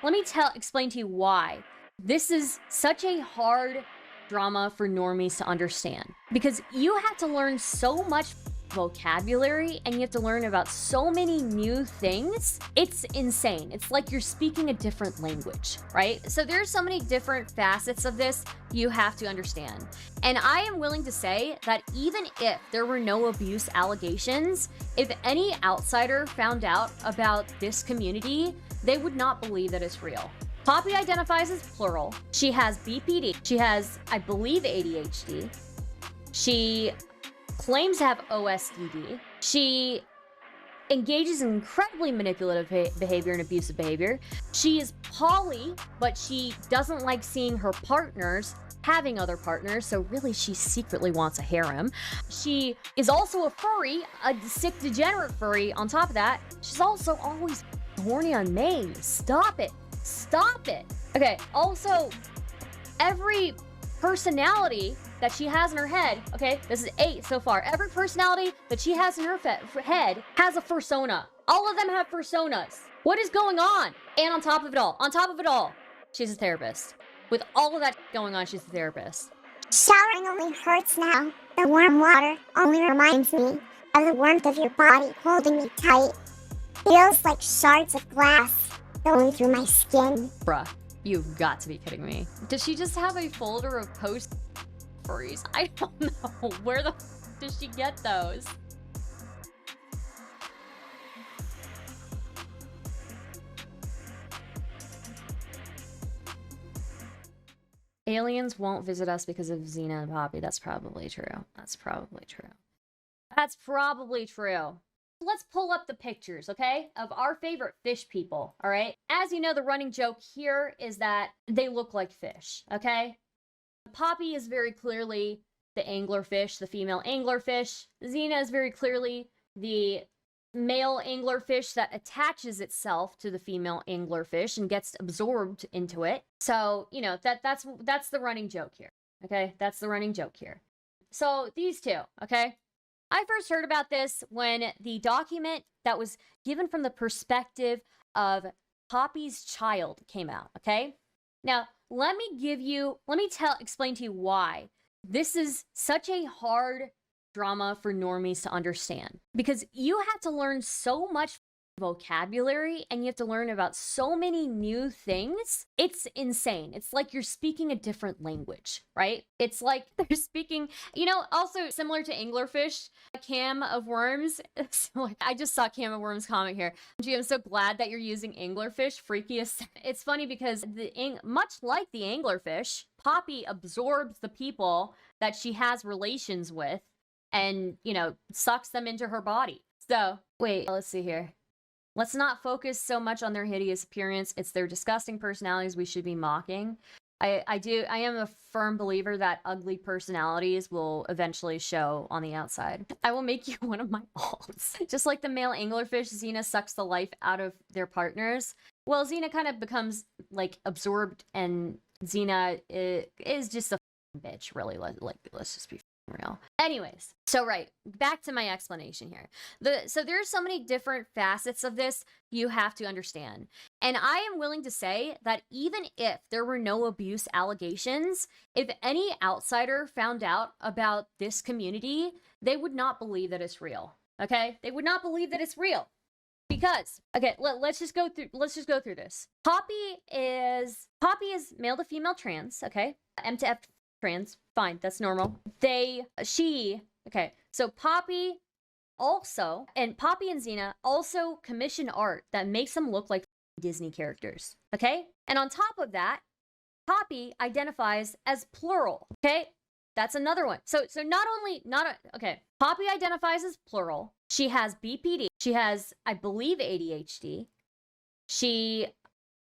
let me explain to you why this is such a hard drama for normies to understand. Because you have to learn so much vocabulary and you have to learn about so many new things. It's insane. It's like you're speaking a different language, right? So there's so many different facets of this you have to understand. And I am willing to say that even if there were no abuse allegations, if any outsider found out about this community, they would not believe that it's real. Poppy identifies as plural. She has BPD. She has, I believe, ADHD. She claims to have OSDD. She engages in incredibly manipulative behavior and abusive behavior. She is poly, but she doesn't like seeing her partners having other partners, so really she secretly wants a harem. She is also a furry, a sick, degenerate furry. On top of that, she's also always horny on May. Stop it. Stop it. Okay, also, every personality that she has in her head, okay, this is 8 so far. Every personality that she has in her head has a fursona. All of them have fursonas. What is going on? And on top of it all, she's a therapist. With all of that going on, she's a therapist. Showering only hurts now. The warm water only reminds me of the warmth of your body holding me tight. Feels like shards of glass going through my skin. Bruh, you've got to be kidding me. Does she just have a folder of post furries? I don't know. Where the does she get those? Aliens won't visit us because of Zena and Poppy. That's probably true. That's probably true. That's probably true. Let's pull up the pictures, okay, of our favorite fish people, all right? As you know, the running joke here is that they look like fish, okay? Poppy is very clearly the anglerfish, the female anglerfish. Zena is very clearly the male anglerfish that attaches itself to the female anglerfish and gets absorbed into it. So, you know, that's the running joke here, okay? That's the running joke here. So, these two, okay? I first heard about this when the document that was given from the perspective of Poppy's child came out, okay? Now, let me explain to you why this is such a hard drama for normies to understand. Because you have to learn so much vocabulary and you have to learn about so many new things. It's insane. It's like you're speaking a different language, right? It's like they're speaking, you know, also similar to anglerfish, Cam of Worms. I just saw Cam of Worms comment here. Gee, I'm so glad that you're using anglerfish. Freakiest. It's funny because much like the anglerfish, Poppy absorbs the people that she has relations with and, you know, sucks them into her body. So, wait, let's see here. Let's not focus so much on their hideous appearance. It's their disgusting personalities we should be mocking. I am a firm believer that ugly personalities will eventually show on the outside. I will make you one of my alts. Just like the male anglerfish, Zena sucks the life out of their partners. Well, Zena kind of becomes, like, absorbed, and Zena is just a bitch, really. Like, let's just be real. Anyways, so right, back to my explanation here. So there's so many different facets of this you have to understand. And I am willing to say that even if there were no abuse allegations, if any outsider found out about this community, they would not believe that it's real. Okay? They would not believe that it's real. Because, okay, let's just go through this. Poppy is male to female trans, okay? M to F trans, fine, that's normal. Okay, so Poppy and Zena also commission art that makes them look like Disney characters, okay? And on top of that, Poppy identifies as plural, okay? That's another one. So Poppy identifies as plural. She has BPD. She has, I believe, ADHD. She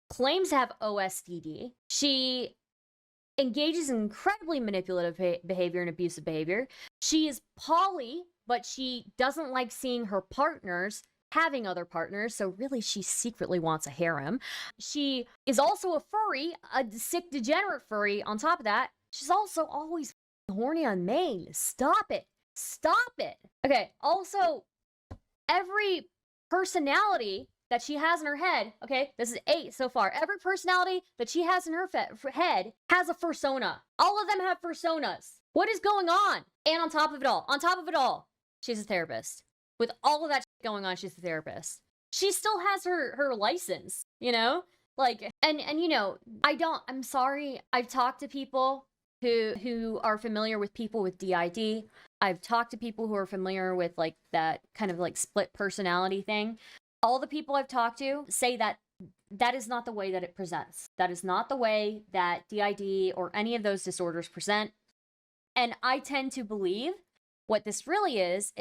claims to have OSDD. She engages in incredibly manipulative behavior and abusive behavior. She is poly, but she doesn't like seeing her partners having other partners, so really she secretly wants a harem. She is also a furry, a sick, degenerate furry. On top of that, she's also always horny on May. Stop it. Stop it. Okay, also, every personality that she has in her head, okay, this is 8 so far. Every personality that she has in her head has a fursona. All of them have fursonas. What is going on? And on top of it all, she's a therapist. With all of that going on, she's a therapist. She still has her license, you know? Like, and you know, I'm sorry, I've talked to people who are familiar with people with DID. I've talked to people who are familiar with like that kind of like split personality thing. All the people I've talked to say that that is not the way that it presents. That is not the way that DID or any of those disorders present. And I tend to believe what this really is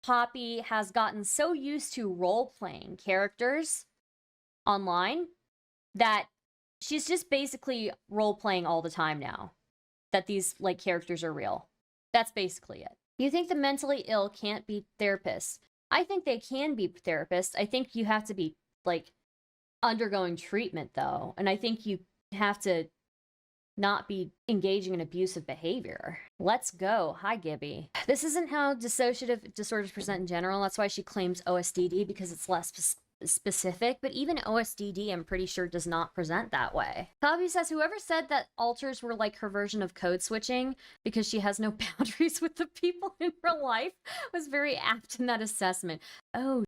Poppy has gotten so used to role-playing characters online that she's just basically role-playing all the time now. That these, like, characters are real. That's basically it. You think the mentally ill can't be therapists? I think they can be therapists. I think you have to be, like, undergoing treatment, though. And I think you have to not be engaging in abusive behavior. Let's go. Hi, Gibby. This isn't how dissociative disorders present in general. That's why she claims OSDD, because it's less specific. But even OSDD, I'm pretty sure, does not present that way. Poppy says, whoever said that alters were like her version of code switching because she has no boundaries with the people in her life was very apt in that assessment. Oh,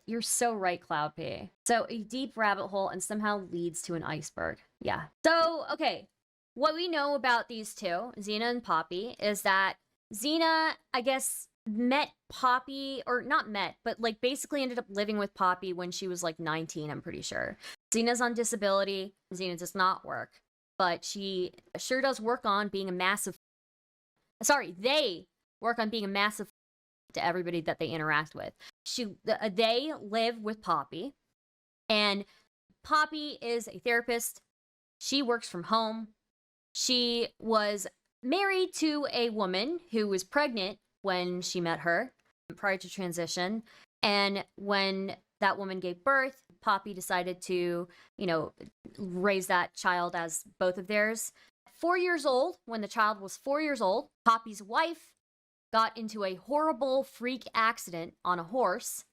you're so right, Cloud P. So a deep rabbit hole and somehow leads to an iceberg. Yeah. So, okay. What we know about these two, Zena and Poppy, is that Zena, I guess, met Poppy, or not met, but like basically ended up living with Poppy when she was like 19, I'm pretty sure. Zena's on disability. Zena does not work, but she sure does work on being a massive... Sorry, they work on being a massive to everybody that they interact with. They live with Poppy, and Poppy is a therapist. She works from home. She was married to a woman who was pregnant when she met her prior to transition. And when that woman gave birth, Poppy decided to, you know, raise that child as both of theirs. 4 years old, when the child was 4 years old, Poppy's wife got into a horrible freak accident on a horse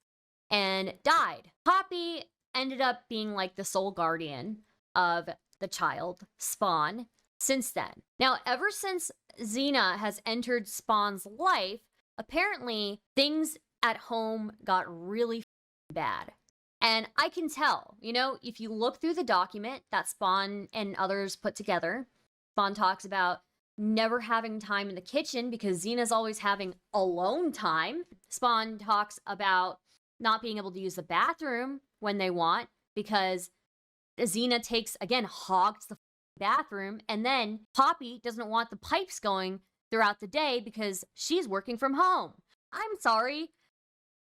and died. Poppy ended up being like the sole guardian of the child, Spawn, since then. Now, ever since Zena has entered Spawn's life, apparently things at home got really bad. And I can tell, you know, if you look through the document that Spawn and others put together, Spawn talks about never having time in the kitchen because Zena's always having alone time. Spawn talks about not being able to use the bathroom when they want because Zena takes, again, hogs the bathroom, and then Poppy doesn't want the pipes going throughout the day because she's working from home. I'm sorry.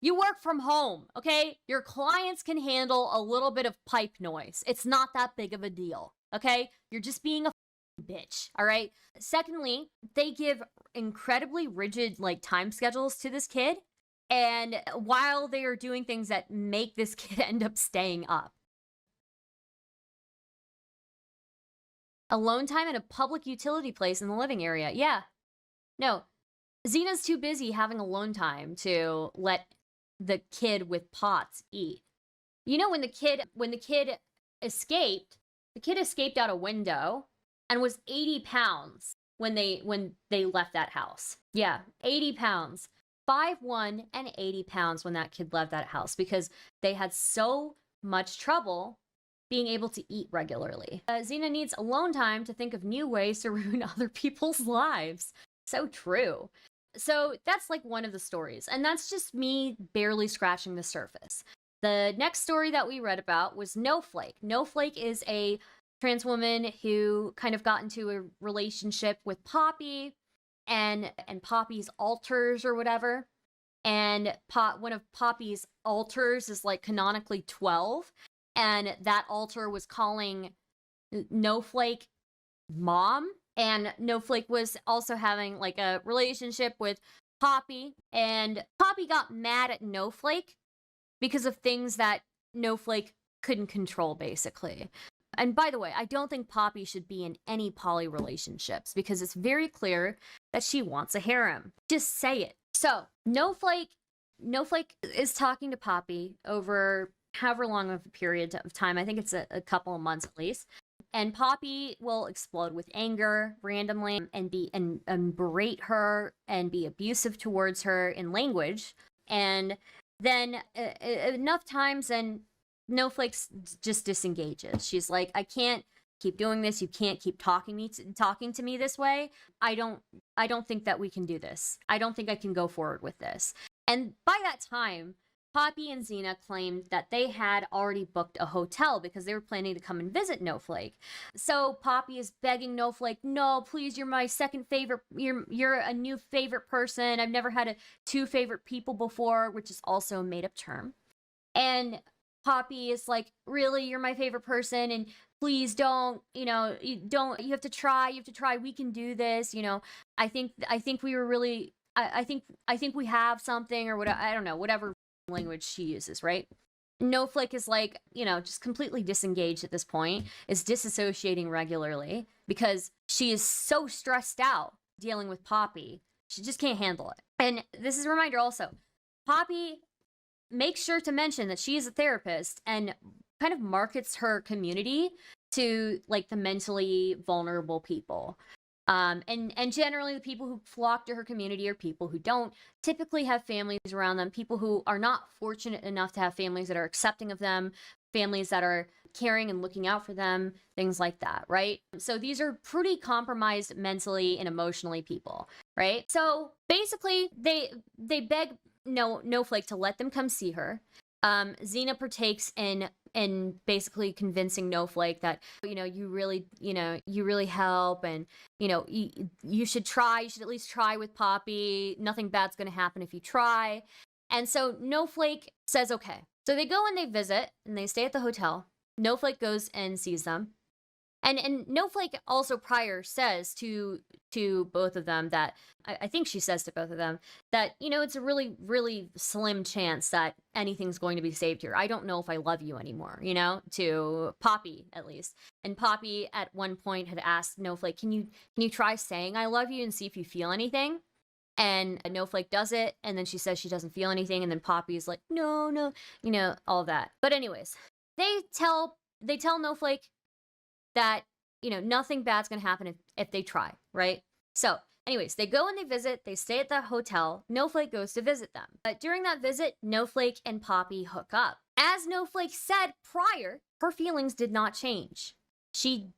You work from home, okay? Your clients can handle a little bit of pipe noise. It's not that big of a deal, okay? You're just being a bitch, all right? Secondly, they give incredibly rigid, like, time schedules to this kid, and while they are doing things that make this kid end up staying up. Alone time in a public utility place in the living area. Yeah. No. Zena's too busy having alone time to let the kid with POTS eat. You know, when the kid escaped out a window and was 80 pounds when they left that house. Yeah, 80 pounds. 5'1" and 80 pounds when that kid left that house because they had so much trouble being able to eat regularly. Zena needs alone time to think of new ways to ruin other people's lives. So true. So that's like one of the stories, and that's just me barely scratching the surface. The next story that we read about was Noehflake. Noehflake is a trans woman who kind of got into a relationship with Poppy and Poppy's alters or whatever. And one of Poppy's alters is like canonically 12. And that alter was calling Noehflake mom. And Noehflake was also having like a relationship with Poppy. And Poppy got mad at Noehflake because of things that Noehflake couldn't control, basically. And by the way, I don't think Poppy should be in any poly relationships because it's very clear that she wants a harem. Just say it. So Noehflake is talking to Poppy over however long of a period of time. I think it's a couple of months at least. And Poppy will explode with anger randomly and berate her and be abusive towards her in language. And then enough times, and Noehflake just disengages. She's like, I can't keep doing this. You can't keep talking to me this way. I don't think that we can do this. I don't think I can go forward with this. And by that time, Poppy and Zena claimed that they had already booked a hotel because they were planning to come and visit Noehflake. So Poppy is begging Noehflake, no, please, you're my second favorite. You're a new favorite person. I've never had two favorite people before, which is also a made-up term. And Poppy is like, really, you're my favorite person, and please don't, you have to try, we can do this, I think we were really, I think we have something, or whatever, I don't know, whatever language she uses, right? Noehflake is like, just completely disengaged at this point, is disassociating regularly because she is so stressed out dealing with Poppy. She just can't handle it. And this is a reminder also, Poppy makes sure to mention that she is a therapist and kind of markets her community to like the mentally vulnerable people. And generally the people who flock to her community are people who don't typically have families around them, people who are not fortunate enough to have families that are accepting of them, families that are caring and looking out for them, things like that, right? So these are pretty compromised mentally and emotionally people, right? So basically they beg Noehflake to let them come see her. Zena partakes in basically convincing Noehflake that, you really help, and, you should try, you should at least try with Poppy. Nothing bad's going to happen if you try. And so Noehflake says, okay. So they go and they visit, and they stay at the hotel. Noehflake goes and sees them. And Noehflake also prior says to both of them that, I think she says to both of them that, it's a really, really slim chance that anything's going to be saved here. I don't know if I love you anymore, to Poppy at least. And Poppy at one point had asked Noehflake, can you try saying I love you and see if you feel anything? And Noehflake does it, and then she says she doesn't feel anything, and then Poppy's like, no, all that. But anyways, they tell Noehflake that, nothing bad's gonna happen if they try, right? So anyways, they go and they visit, they stay at the hotel. Noehflake goes to visit them. But during that visit, Noehflake and Poppy hook up. As Noehflake said prior, her feelings did not change. She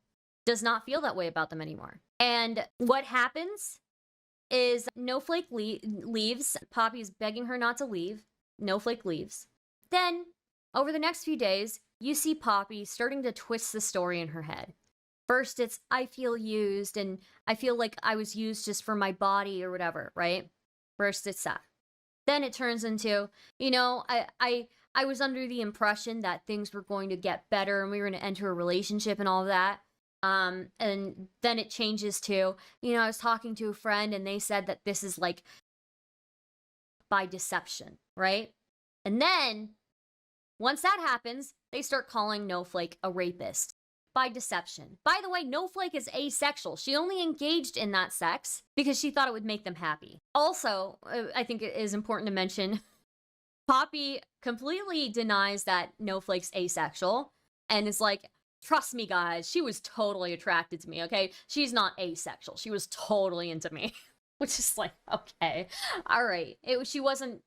does not feel that way about them anymore. And what happens is Noehflake leaves. Poppy is begging her not to leave. Noehflake leaves. Then, over the next few days, you see Poppy starting to twist the story in her head. First, it's, I feel used, and I feel like I was used just for my body or whatever, right? First, it's that. Then it turns into, I was under the impression that things were going to get better and we were going to enter a relationship and all of that. And then it changes to, I was talking to a friend and they said that this is like by deception, right? And then once that happens, they start calling Noehflake a rapist by deception. By the way, Noehflake is asexual. She only engaged in that sex because she thought it would make them happy. Also, I think it is important to mention, Poppy completely denies that Noehflake's asexual and is like, trust me, guys, she was totally attracted to me, okay? She's not asexual. She was totally into me. Which is like, okay, all right. She wasn't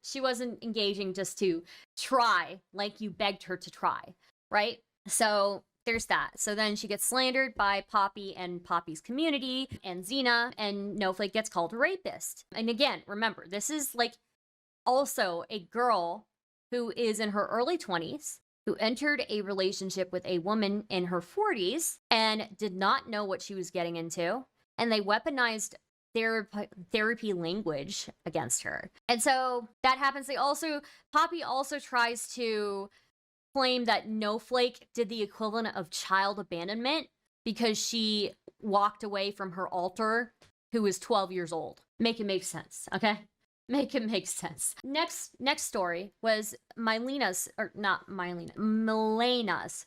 engaging just to try like you begged her to try, right? So there's that. So then she gets slandered by Poppy and Poppy's community and Zena, and Noehflake gets called a rapist. And again, remember, this is like also a girl who is in her early 20s, who entered a relationship with a woman in her 40s and did not know what she was getting into. And they weaponized therapy language against her. And so that happens. Poppy also tries to claim that Noehflake did the equivalent of child abandonment because she walked away from her alter who was 12 years old. Make it make sense, okay? Make it make sense. Next story was Melena's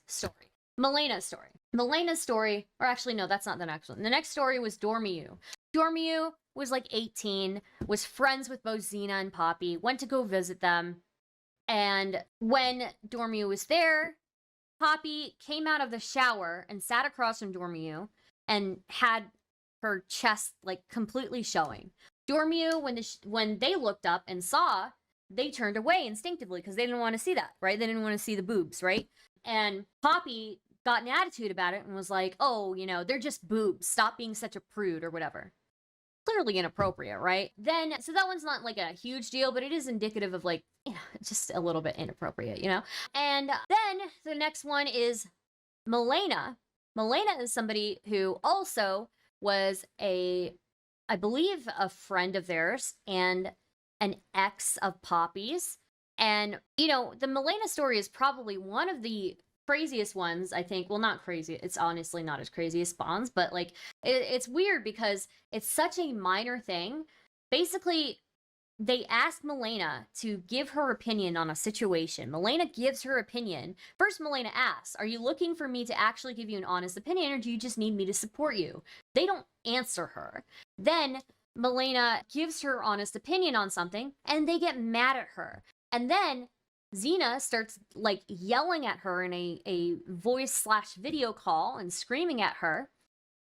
story. Melena's story, or actually no, that's not the next one. The next story was Dormiyu. Dormiyu was like 18, was friends with both Zena and Poppy, went to go visit them, And when Dormiyu was there, Poppy came out of the shower and sat across from Dormiyu and had her chest like completely showing. Dormiyu, when they looked up and saw, they turned away instinctively because they didn't want to see that, right? They didn't want to see the boobs, right? And Poppy got an attitude about it and was like, oh, you know, they're just boobs. Stop being such a prude or whatever. Clearly inappropriate, right? Then, so that one's not like a huge deal, but it is indicative of like, you know, just a little bit inappropriate, you know? And then the next one is Milena. Milena is somebody who also was I believe, a friend of theirs and an ex of Poppy's. And, you know, the Milena story is probably one of the craziest ones, I think. Well, not crazy. It's honestly not as crazy as Spawn's, but like, it's weird because it's such a minor thing. Basically, they asked Milena to give her opinion on a situation. Milena gives her opinion. First, Milena asks, are you looking for me to actually give you an honest opinion, or do you just need me to support you? They don't answer her. Then Milena gives her honest opinion on something, and they get mad at her. And then Zena starts like yelling at her in a voice/video call and screaming at her.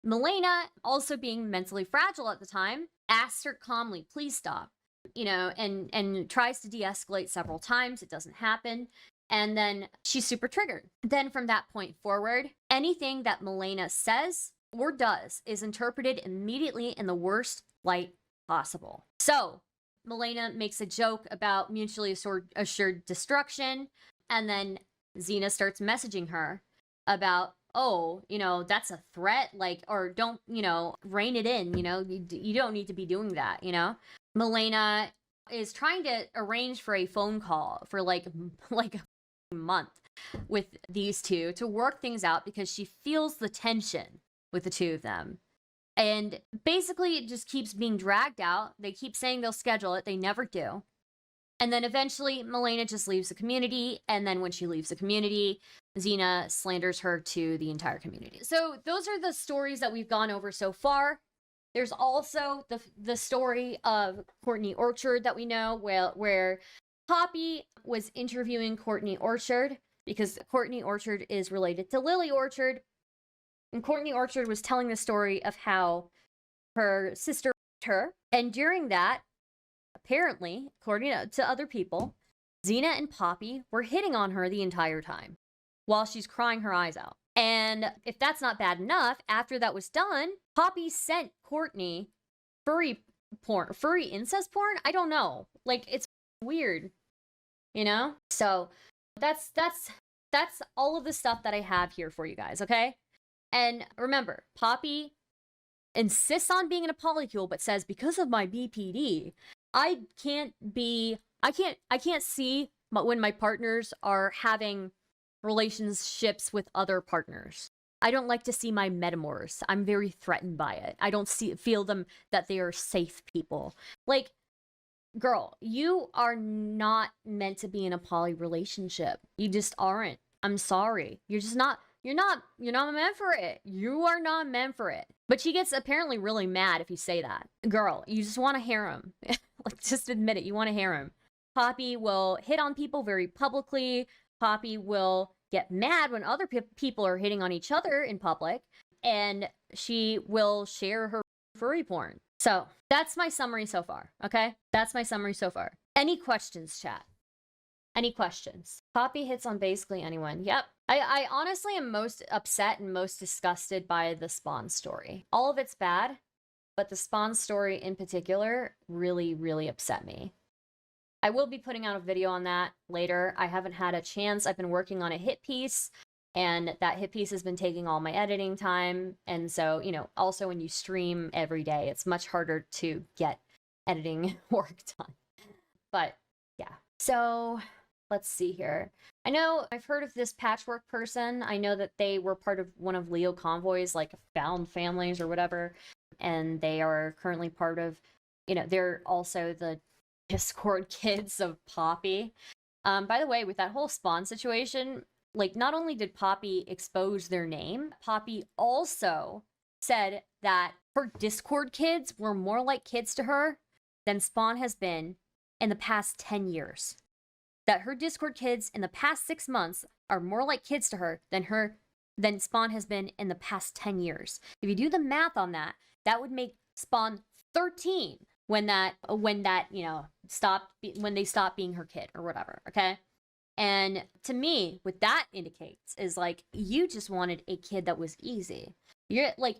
Milena, also being mentally fragile at the time, asks her calmly, please stop. You know, and tries to de-escalate several times. It doesn't happen. And then she's super triggered. Then from that point forward, anything that Milena says or does is interpreted immediately in the worst light possible. So Milena makes a joke about mutually assured destruction. And then Zena starts messaging her about, oh, you know, that's a threat, like, or don't, you know, rein it in, you know, you don't need to be doing that, you know? Milena is trying to arrange for a phone call for like a month with these two to work things out because she feels the tension with the two of them. And basically it just keeps being dragged out. They keep saying they'll schedule it. They never do. And then eventually Milena just leaves the community. And then when she leaves the community, Zena slanders her to the entire community. So those are the stories that we've gone over so far. There's also the story of Courtney Orchard that we know, where Poppy was interviewing Courtney Orchard because Courtney Orchard is related to Lily Orchard. And Courtney Orchard was telling the story of how her sister raped her. And during that, apparently, according to other people, Zena and Poppy were hitting on her the entire time while she's crying her eyes out. And if that's not bad enough, after that was done, Poppy sent Courtney furry incest porn? I don't know. Like, it's weird, you know? So that's all of the stuff that I have here for you guys, okay? And remember, Poppy insists on being in a polycule, but says, because of my BPD, I can't see when my partners are having relationships with other partners. I don't like to see my metamors. I'm very threatened by it. I don't feel them that they are safe people. Like, girl, you are not meant to be in a poly relationship. You just aren't. I'm sorry. You're not meant for it. You are not meant for it. But she gets apparently really mad if you say that. Girl, you just want a harem. Like, just admit it. You want a harem. Poppy will hit on people very publicly. Poppy will get mad when other people are hitting on each other in public, and she will share her furry porn. So that's my summary so far, okay? That's my summary so far. Any questions, chat? Any questions? Poppy hits on basically anyone. Yep. I honestly am most upset and most disgusted by the Spawn story. All of it's bad, but the Spawn story in particular really, really upset me. I will be putting out a video on that later. I haven't had a chance. I've been working on a hit piece, and that hit piece has been taking all my editing time. And so, you know, also when you stream every day, it's much harder to get editing work done. But yeah, so let's see here. I know I've heard of this patchwork person. I know that they were part of one of Leo Convoy's like found families or whatever. And they are currently part of, you know, they're also the Discord kids of Poppy. By the way, with that whole Spawn situation, like, not only did Poppy expose their name, Poppy also said that her Discord kids were more like kids to her than Spawn has been in the past 10 years. that her Discord kids in the past 6 months are more like kids to her than Spawn has been in the past 10 years. If you do the math on that, that would make Spawn 13 when they stopped being her kid or whatever, okay? And to me, what that indicates is like you just wanted a kid that was easy. You're like,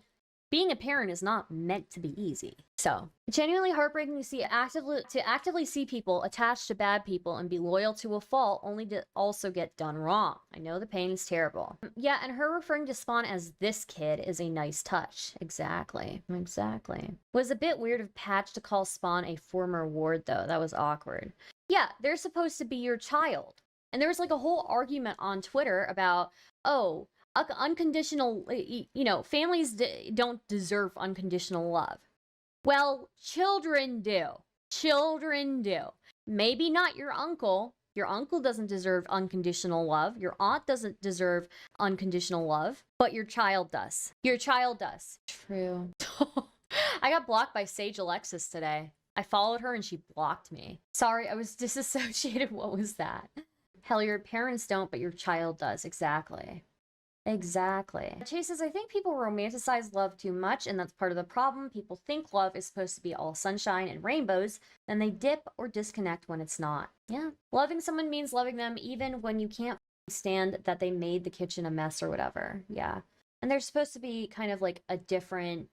being a parent is not meant to be easy. So, genuinely heartbreaking to actively see people attached to bad people and be loyal to a fault only to also get done wrong. I know the pain is terrible. Yeah, and her referring to Spawn as this kid is a nice touch. Exactly. Was a bit weird of Patch to call Spawn a former ward though. That was awkward. Yeah, they're supposed to be your child. And there was like a whole argument on Twitter about, oh, unconditional, families don't deserve unconditional love. Well, children do. Children do. Maybe not your uncle. Your uncle doesn't deserve unconditional love. Your aunt doesn't deserve unconditional love, but your child does. Your child does. True. I got blocked by Saige Alexis today. I followed her and she blocked me. Sorry, I was disassociated. What was that? Hell, your parents don't, but your child does. Exactly. Chase says, I think people romanticize love too much, and that's part of the problem. People think love is supposed to be all sunshine and rainbows, then they dip or disconnect when it's not. Yeah. Loving someone means loving them even when you can't stand that they made the kitchen a mess or whatever. Yeah. And there's supposed to be kind of like a different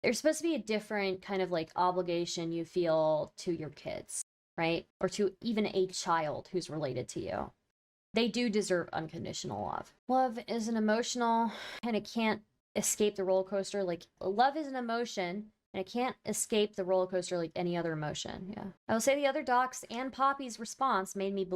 kind of like obligation you feel to your kids, right? Or to even a child who's related to you. They do deserve unconditional love. Love is an emotional, and it can't escape the roller coaster. Like, love is an emotion, and it can't escape the roller coaster like any other emotion. Yeah. I will say the other docs and Poppy's response made me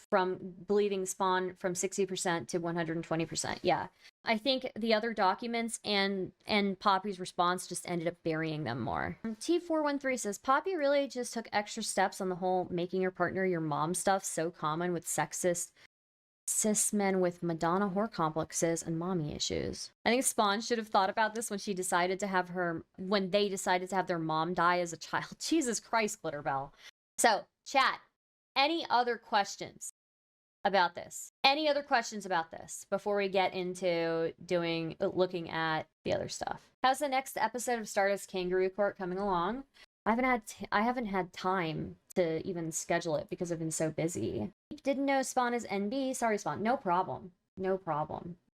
from believing Spawn from 60% to 120%. Yeah. I think the other documents and Poppy's response just ended up burying them more. T413 says, Poppy really just took extra steps on the whole making your partner your mom stuff so common with sexist cis men with Madonna whore complexes and mommy issues. I think Spawn should have thought about this when they decided to have their mom die as a child. Jesus Christ, Glitterbell. So, chat, any other questions about this? Any other questions about this before we get into looking at the other stuff? How's the next episode of Stardust Kangaroo Court coming along? I haven't had time to even schedule it because I've been so busy. Didn't know Spawn is NB. Sorry, Spawn. No problem.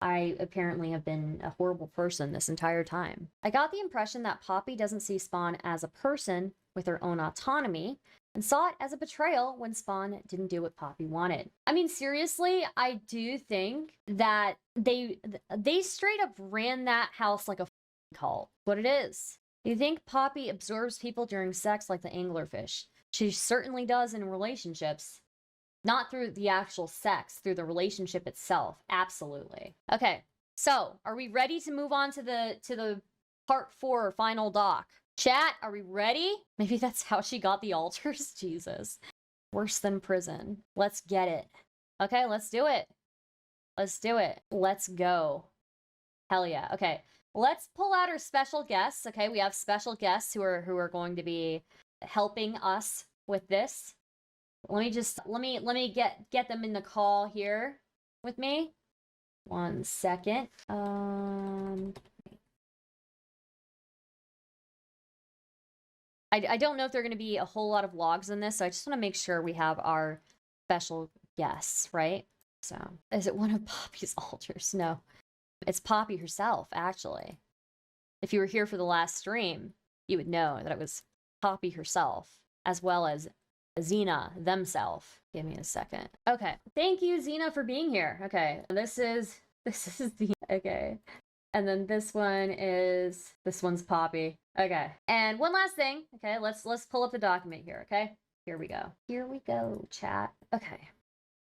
I apparently have been a horrible person this entire time. I got the impression that Poppy doesn't see Spawn as a person with her own autonomy and saw it as a betrayal when Spawn didn't do what Poppy wanted. I mean, seriously, I do think that they straight up ran that house like a cult. What it is. You think Poppy absorbs people during sex like the anglerfish? She certainly does in relationships. Not through the actual sex, through the relationship itself. Absolutely. Okay, so are we ready to move on to the part 4 final doc? Chat, are we ready? Maybe that's how she got the altars? Jesus. Worse than prison. Let's get it. Okay, let's do it. Let's go. Hell yeah. Okay. Let's pull out our special guests. Okay, we have special guests who are going to be helping us with this. Let me get them in the call here with me. 1 second. I don't know if there are going to be a whole lot of logs in this, so I just want to make sure we have our special guests, right? So, is it one of Poppy's altars? No. It's Poppy herself, actually. If you were here for the last stream, you would know that it was Poppy herself, as well as Zena themselves. Give me a second. Okay. Thank you, Zena, for being here. Okay. This is the... Okay. And then this one's Poppy. Okay. And one last thing. Okay, let's pull up the document here, okay? Here we go, chat. Okay.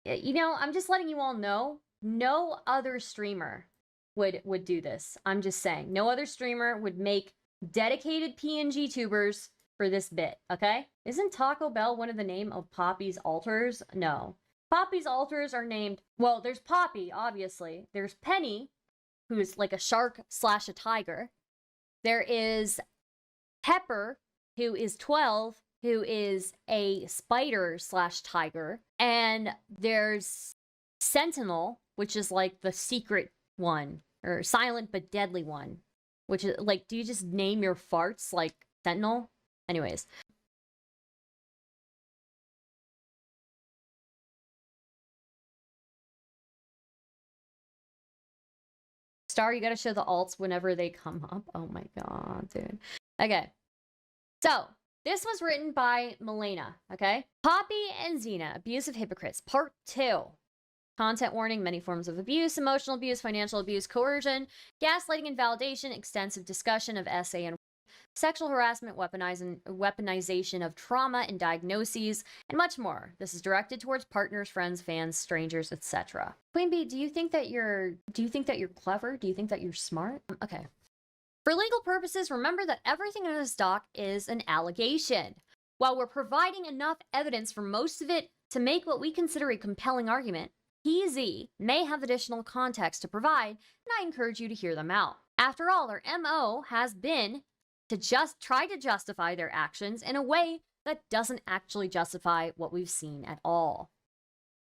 You know, I'm just letting you all know, no other streamer would do this. I'm just saying. No other streamer would make dedicated PNG tubers for this bit, okay? Isn't Taco Bell one of the name of Poppy's altars? No. Poppy's altars are named... Well, there's Poppy, obviously. There's Penny, who's like a shark / a tiger. There is Pepper, who is 12 who is a spider slash tiger, and there's Sentinel, which is like the secret one, or silent but deadly one, which is like, do you just name your farts like Sentinel? Anyways. Star, you gotta show the alts whenever they come up. Oh my god, dude. Okay. So, this was written by Milena, okay? Poppy and Zena, Abusive Hypocrites, Part 2. Content warning, many forms of abuse, emotional abuse, financial abuse, coercion, gaslighting and validation, extensive discussion of SA and sexual harassment, weaponization of trauma and diagnoses, and much more. This is directed towards partners, friends, fans, strangers, etc. Queen Bee, do you think that you're clever? Do you think that you're smart? Okay. For legal purposes, remember that everything in this doc is an allegation. While we're providing enough evidence for most of it to make what we consider a compelling argument, PZ may have additional context to provide, and I encourage you to hear them out. After all, their MO has been to just try to justify their actions in a way that doesn't actually justify what we've seen at all.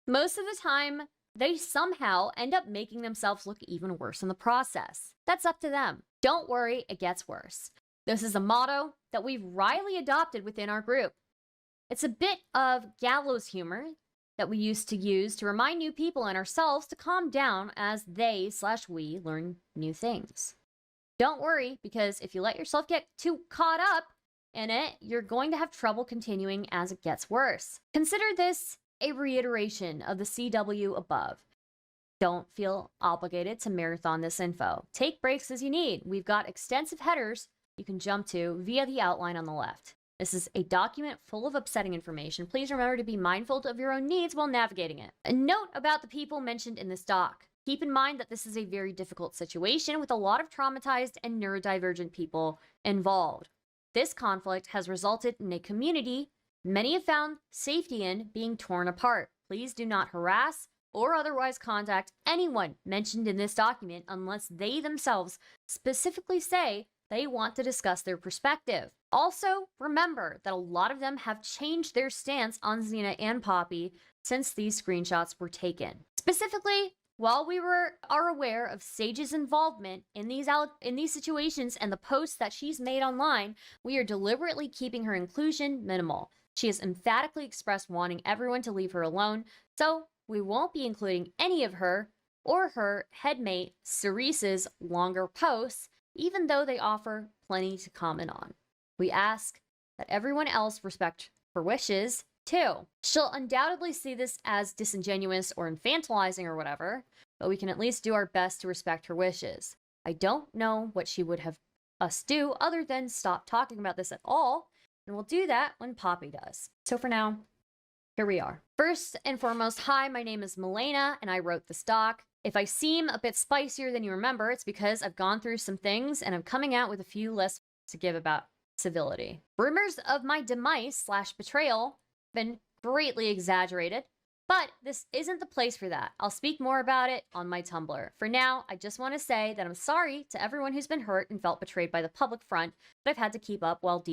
Most of the time, they somehow end up making themselves look even worse in the process. That's up to them. Don't worry, it gets worse. This is a motto that we've wryly adopted within our group. It's a bit of gallows humor that we used to use to remind new people and ourselves to calm down as they/we learn new things. Don't worry, because if you let yourself get too caught up in it, you're going to have trouble continuing as it gets worse. Consider this a reiteration of the CW above. Don't feel obligated to marathon this info. Take breaks as you need. We've got extensive headers you can jump to via the outline on the left. This is a document full of upsetting information. Please remember to be mindful of your own needs while navigating it. A note about the people mentioned in this doc. Keep in mind that this is a very difficult situation with a lot of traumatized and neurodivergent people involved. This conflict has resulted in a community many have found safety in being torn apart. Please do not harass or otherwise contact anyone mentioned in this document unless they themselves specifically say they want to discuss their perspective. Also, remember that a lot of them have changed their stance on Zena and Poppy since these screenshots were taken. Specifically, while we are aware of Saige's involvement in these situations and the posts that she's made online, we are deliberately keeping her inclusion minimal. She has emphatically expressed wanting everyone to leave her alone, so we won't be including any of her or her headmate Cerise's longer posts, even though they offer plenty to comment on. We ask that everyone else respect her wishes, too. She'll undoubtedly see this as disingenuous or infantilizing or whatever, but we can at least do our best to respect her wishes. I don't know what she would have us do other than stop talking about this at all, and we'll do that when Poppy does. So for now, here we are. First and foremost, hi, my name is Milena, and I wrote this doc. If I seem a bit spicier than you remember, it's because I've gone through some things, and I'm coming out with a few less to give about civility. Rumors of my demise/betrayal been greatly exaggerated, but this isn't the place for that. I'll speak more about it on my Tumblr. For now, I just want to say that I'm sorry to everyone who's been hurt and felt betrayed by the public front that I've had to keep up while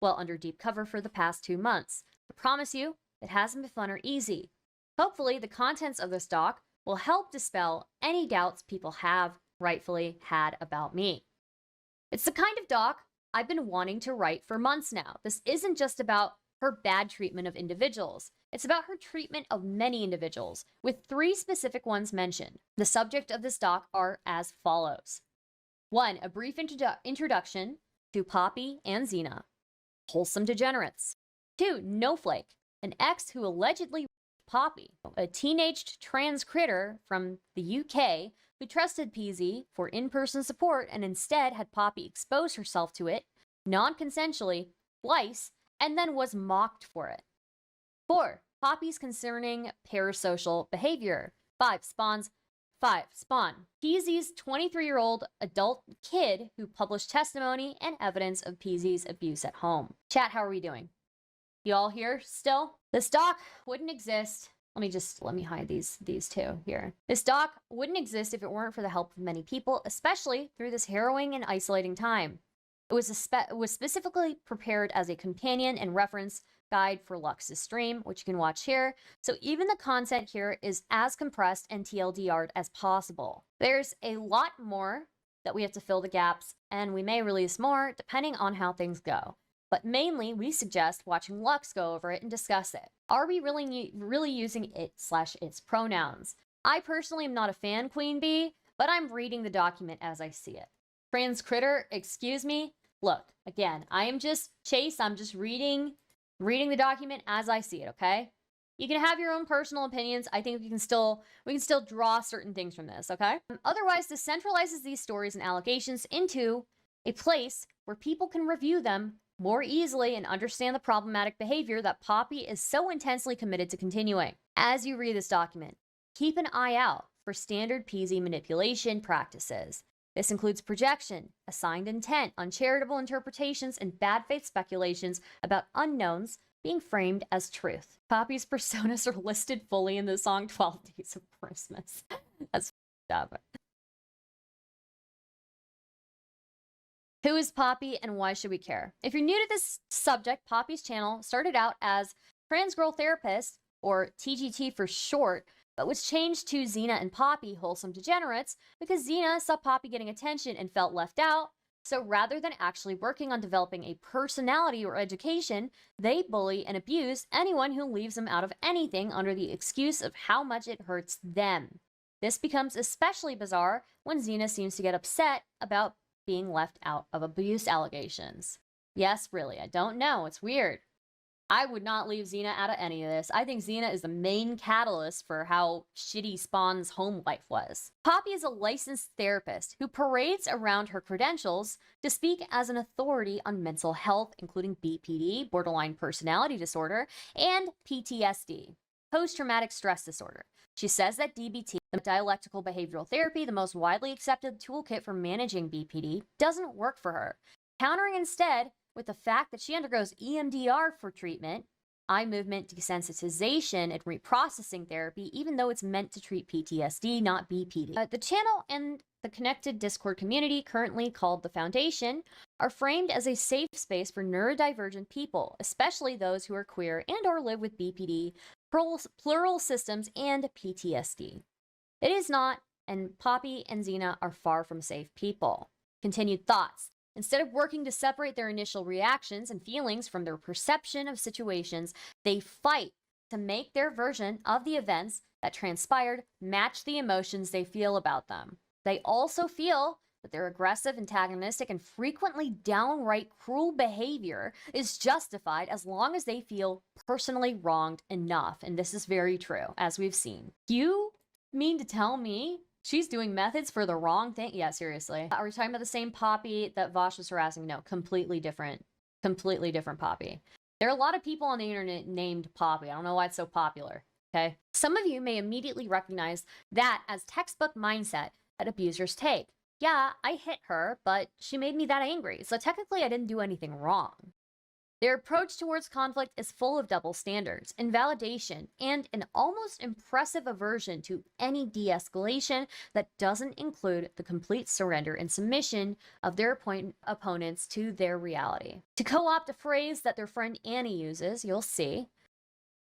under deep cover for the past 2 months. I promise you, it hasn't been fun or easy. Hopefully, the contents of this doc will help dispel any doubts people have rightfully had about me. It's the kind of doc I've been wanting to write for months now. This isn't just about her bad treatment of individuals. It's about her treatment of many individuals, with 3 specific ones mentioned. The subject of this doc are as follows. 1. A brief introduction to Poppy and Zena, wholesome degenerates. 2. Noehflake, an ex who allegedly raped Poppy, a teenaged trans critter from the UK who trusted PZ for in-person support and instead had Poppy expose herself to it, non-consensually, twice, and then was mocked for it. 4. Poppy's concerning parasocial behavior. 5. Spawn. PZ's 23-year-old adult kid who published testimony and evidence of PZ's abuse at home. Chat, how are we doing? You all here still? This doc wouldn't exist. Let me hide these 2 here. This doc wouldn't exist if it weren't for the help of many people, especially through this harrowing and isolating time. It was specifically prepared as a companion and reference guide for Lux's stream, which you can watch here. So even the content here is as compressed and TLDR'd as possible. There's a lot more that we have to fill the gaps, and we may release more depending on how things go. But mainly, we suggest watching Lux go over it and discuss it. Are we really using it/its pronouns? I personally am not a fan, Queen Bee, but I'm reading the document as I see it. Trans critter, excuse me. Look, again, I am just Chase. I'm just reading the document as I see it, okay? You can have your own personal opinions. I think we can still draw certain things from this, okay? Otherwise, this centralizes these stories and allegations into a place where people can review them more easily and understand the problematic behavior that Poppy is so intensely committed to continuing. As you read this document, keep an eye out for standard PZ manipulation practices. This includes projection, assigned intent, uncharitable interpretations, and bad faith speculations about unknowns being framed as truth. Poppy's personas are listed fully in the song 12 Days of Christmas. That's f***ed up. Who is Poppy and why should we care? If you're new to this subject, Poppy's channel started out as Trans Girl Therapist, or TGT for short, but was changed to Zena and Poppy, Wholesome Degenerates, because Zena saw Poppy getting attention and felt left out. So rather than actually working on developing a personality or education, they bully and abuse anyone who leaves them out of anything under the excuse of how much it hurts them. This becomes especially bizarre when Zena seems to get upset about being left out of abuse allegations. Yes, really, I don't know. It's weird. I would not leave Zena out of any of this. I think Zena is the main catalyst for how shitty Spawn's home life was. Poppy is a licensed therapist who parades around her credentials to speak as an authority on mental health, including BPD, borderline personality disorder, and PTSD, post-traumatic stress disorder. She says that DBT, the dialectical behavioral therapy, the most widely accepted toolkit for managing BPD, doesn't work for her, countering instead with the fact that she undergoes EMDR for treatment, eye movement desensitization, and reprocessing therapy, even though it's meant to treat PTSD, not BPD. The channel and the connected Discord community, currently called the Foundation, are framed as a safe space for neurodivergent people, especially those who are queer and or live with BPD, plural systems, and PTSD. It is not, and Poppy and Zena are far from safe people. Continued thoughts. Instead of working to separate their initial reactions and feelings from their perception of situations, they fight to make their version of the events that transpired match the emotions they feel about them. They also feel that their aggressive, antagonistic, and frequently downright cruel behavior is justified as long as they feel personally wronged enough. And this is very true, as we've seen. You mean to tell me she's doing methods for the wrong thing? Yeah, seriously. Are we talking about the same Poppy that Vosh was harassing? No, completely different Poppy. There are a lot of people on the internet named Poppy. I don't know why it's so popular, okay? Some of you may immediately recognize that as textbook mindset that abusers take. Yeah, I hit her, but she made me that angry, so technically I didn't do anything wrong. Their approach towards conflict is full of double standards, invalidation, and an almost impressive aversion to any de-escalation that doesn't include the complete surrender and submission of their opponents to their reality. To co-opt a phrase that their friend Annie uses, you'll see,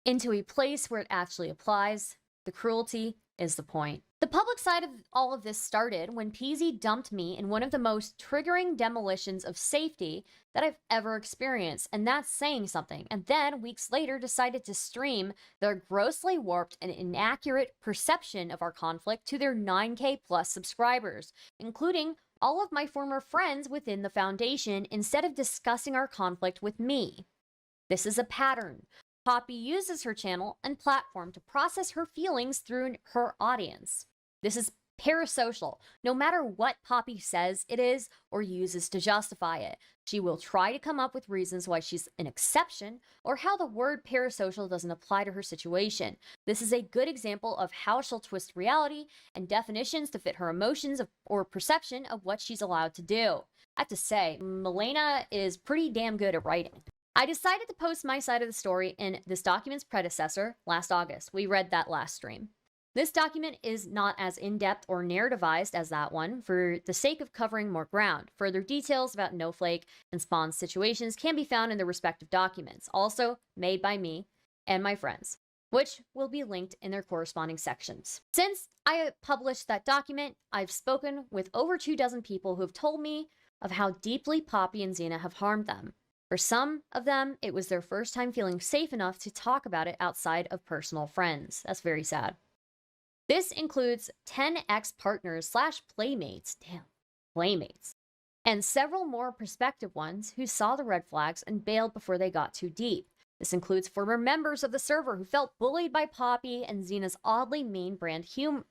into a place where it actually applies, the cruelty is the point. The public side of all of this started when PZ dumped me in one of the most triggering demolitions of safety that I've ever experienced, and that's saying something. And then, weeks later, decided to stream their grossly warped and inaccurate perception of our conflict to their 9K plus subscribers, including all of my former friends within the Foundation, instead of discussing our conflict with me. This is a pattern. Poppy uses her channel and platform to process her feelings through her audience. This is parasocial. No matter what Poppy says it is or uses to justify it, she will try to come up with reasons why she's an exception or how the word parasocial doesn't apply to her situation. This is a good example of how she'll twist reality and definitions to fit her emotions or perception of what she's allowed to do. I have to say, Milena is pretty damn good at writing. I decided to post my side of the story in this document's predecessor last August. We read that last stream. This document is not as in-depth or narrativized as that one for the sake of covering more ground. Further details about Noehflake and Spawn's situations can be found in the respective documents, also made by me and my friends, which will be linked in their corresponding sections. Since I published that document, I've spoken with over 24 people who have told me of how deeply Poppy and Zena have harmed them. For some of them, it was their first time feeling safe enough to talk about it outside of personal friends. That's very sad. This includes 10 ex-partners / playmates, playmates, and several more prospective ones who saw the red flags and bailed before they got too deep. This includes former members of the server who felt bullied by Poppy and Zena's oddly mean brand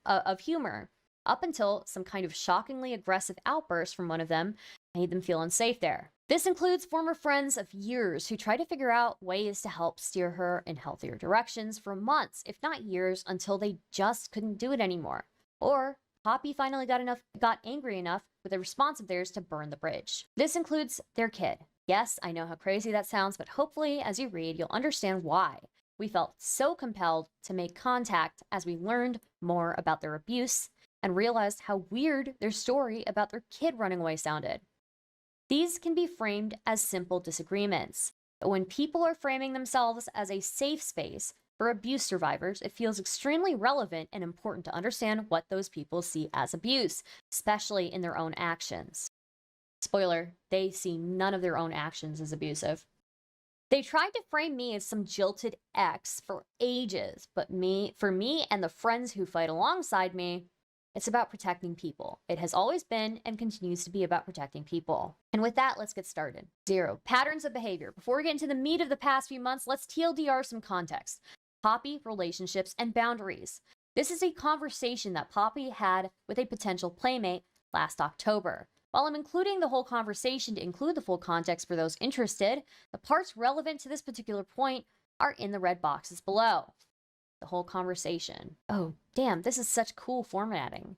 of humor, up until some kind of shockingly aggressive outburst from one of them made them feel unsafe there. This includes former friends of years who tried to figure out ways to help steer her in healthier directions for months, if not years, until they just couldn't do it anymore. Or Poppy finally got angry enough with a response of theirs to burn the bridge. This includes their kid. Yes, I know how crazy that sounds, but hopefully as you read, you'll understand why we felt so compelled to make contact as we learned more about their abuse and realized how weird their story about their kid running away sounded. These can be framed as simple disagreements, but when people are framing themselves as a safe space for abuse survivors, it feels extremely relevant and important to understand what those people see as abuse, especially in their own actions. Spoiler, they see none of their own actions as abusive. They tried to frame me as some jilted ex for ages, but for me and the friends who fight alongside me, it's about protecting people. It has always been and continues to be about protecting people. And with that, let's get started. 0. Patterns of behavior. Before we get into the meat of the past few months, let's TLDR some context. Poppy, relationships, and boundaries. This is a conversation that Poppy had with a potential playmate last October. While I'm including the whole conversation to include the full context for those interested, the parts relevant to this particular point are in the red boxes below. The whole conversation. Oh, damn, this is such cool formatting.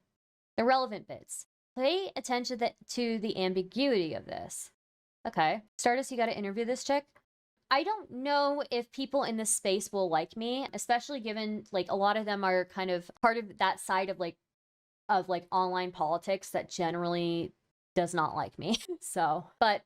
The relevant bits. Pay attention to the ambiguity of this. Okay. Stardust, you gotta interview this chick. I don't know if people in this space will like me, especially given, like, a lot of them are kind of part of that side of online politics that generally does not like me. So, but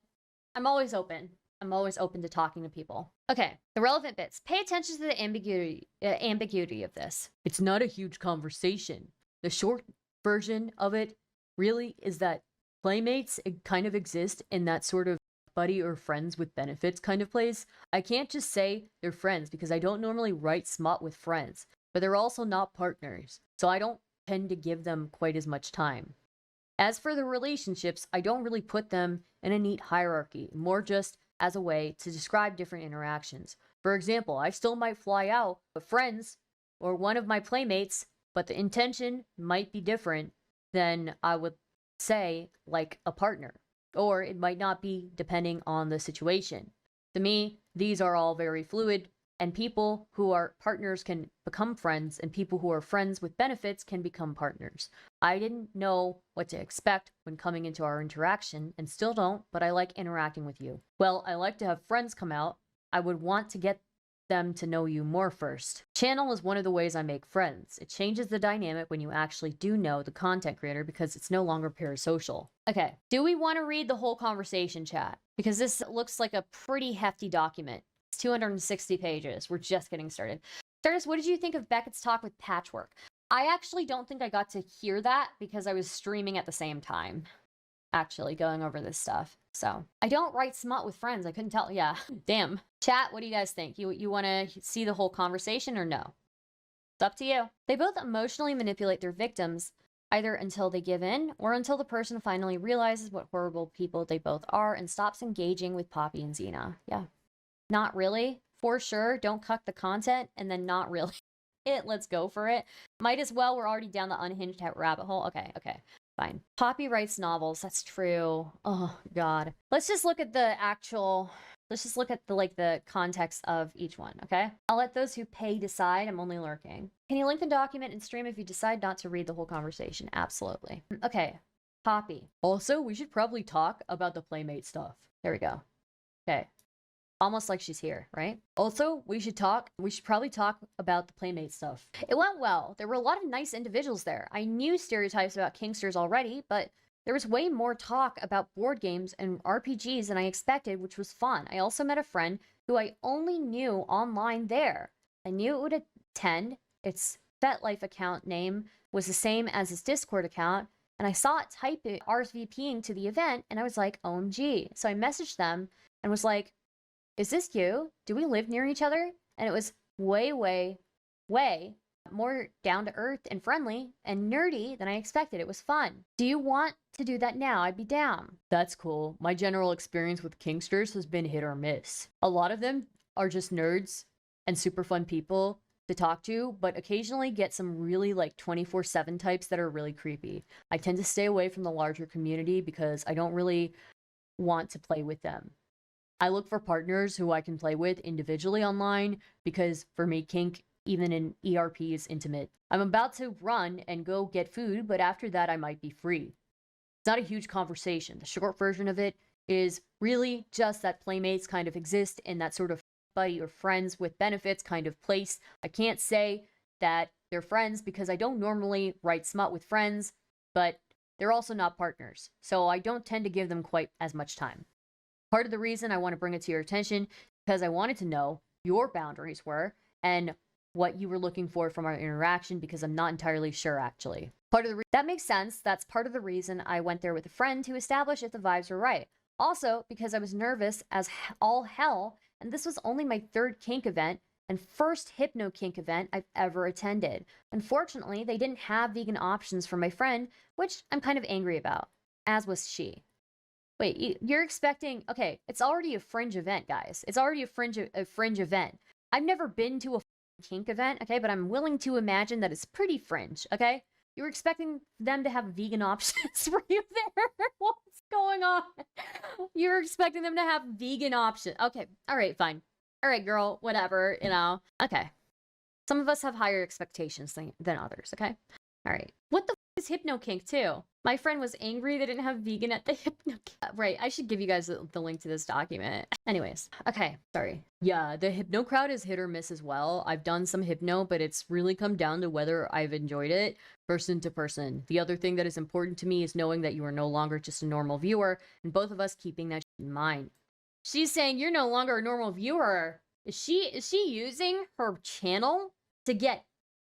I'm always open. I'm always open to talking to people. Okay, the relevant bits. Pay attention to the ambiguity of this. It's not a huge conversation. The short version of it really is that playmates kind of exist in that sort of buddy or friends with benefits kind of place. I can't just say they're friends because I don't normally write smut with friends, but they're also not partners, so I don't tend to give them quite as much time. As for the relationships, I don't really put them in a neat hierarchy, more just as a way to describe different interactions. For example, I still might fly out with friends or one of my playmates, but the intention might be different than I would say like a partner, or it might not be depending on the situation. To me, these are all very fluid, and people who are partners can become friends, and people who are friends with benefits can become partners. I didn't know what to expect when coming into our interaction, and still don't, but I like interacting with you. Well, I like to have friends come out. I would want to get them to know you more first. Channel is one of the ways I make friends. It changes the dynamic when you actually do know the content creator because it's no longer parasocial. Okay, do we want to read the whole conversation, chat? Because this looks like a pretty hefty document. 260 pages. We're just getting started. Stardust, what did you think of Beckett's talk with Patchwork? I actually don't think I got to hear that because I was streaming at the same time, actually going over this stuff. So I don't write smut with friends. I couldn't tell. Yeah, damn. Chat, what do you guys think? You want to see the whole conversation or no? It's up to you. They both emotionally manipulate their victims, either until they give in or until the person finally realizes what horrible people they both are and stops engaging with Poppy and Zena. Yeah. Not really, for sure. Don't cut the content, and then not really. Let's go for it. Might as well. We're already down the unhinged rabbit hole. Okay, fine. Poppy writes novels. That's true. Oh God. Let's just look at the actual. Let's just look at the context of each one. Okay. I'll let those who pay decide. I'm only lurking. Can you link the document and stream if you decide not to read the whole conversation? Absolutely. Okay. Poppy. Also, we should probably talk about the playmate stuff. There we go. Okay. Almost like she's here, right? Also, we should probably talk about the playmate stuff. It went well. There were a lot of nice individuals there. I knew stereotypes about kinksters already, but there was way more talk about board games and RPGs than I expected, which was fun. I also met a friend who I only knew online there. I knew it would attend. Its FetLife account name was the same as his Discord account, and I saw it type it RSVPing to the event, and I was like, OMG. So I messaged them and was like, is this you? Do we live near each other? And it was way more down to earth and friendly and nerdy than I expected. It was fun. Do you want to do that now? I'd be down. That's cool. My general experience with kinksters has been hit or miss. A lot of them are just nerds and super fun people to talk to, but occasionally get some really like 24/7 types that are really creepy. I tend to stay away from the larger community because I don't really want to play with them. I look for partners who I can play with individually online because for me, kink, even in ERP, is intimate. I'm about to run and go get food, but after that, I might be free. It's not a huge conversation. The short version of it is really just that playmates kind of exist in that sort of buddy or friends with benefits kind of place. I can't say that they're friends because I don't normally write smut with friends, but they're also not partners. So I don't tend to give them quite as much time. Part of the reason I want to bring it to your attention because I wanted to know your boundaries were and what you were looking for from our interaction because I'm not entirely sure actually. That makes sense. That's part of the reason I went there with a friend to establish if the vibes were right. Also, because I was nervous as all hell, and this was only my third kink event and first hypno kink event I've ever attended. Unfortunately, they didn't have vegan options for my friend, which I'm kind of angry about, as was she. Wait, you're expecting, okay, it's already a fringe event, guys. It's already a fringe event. I've never been to a kink event, okay, but I'm willing to imagine that it's pretty fringe, okay? You were expecting them to have vegan options for you there? What's going on? You're expecting them to have vegan options. Okay, all right, fine. All right, girl, whatever, you know. Okay. Some of us have higher expectations than others, okay? All right. What the is hypno kink too? My friend was angry they didn't have vegan at the hypno kink. Right, I should give you guys the link to this document. Anyways, okay, sorry. Yeah, the hypno crowd is hit or miss as well. I've done some hypno, but it's really come down to whether I've enjoyed it person to person. The other thing that is important to me is knowing that you are no longer just a normal viewer, and both of us keeping that in mind. She's saying you're no longer a normal viewer. Is she using her channel to get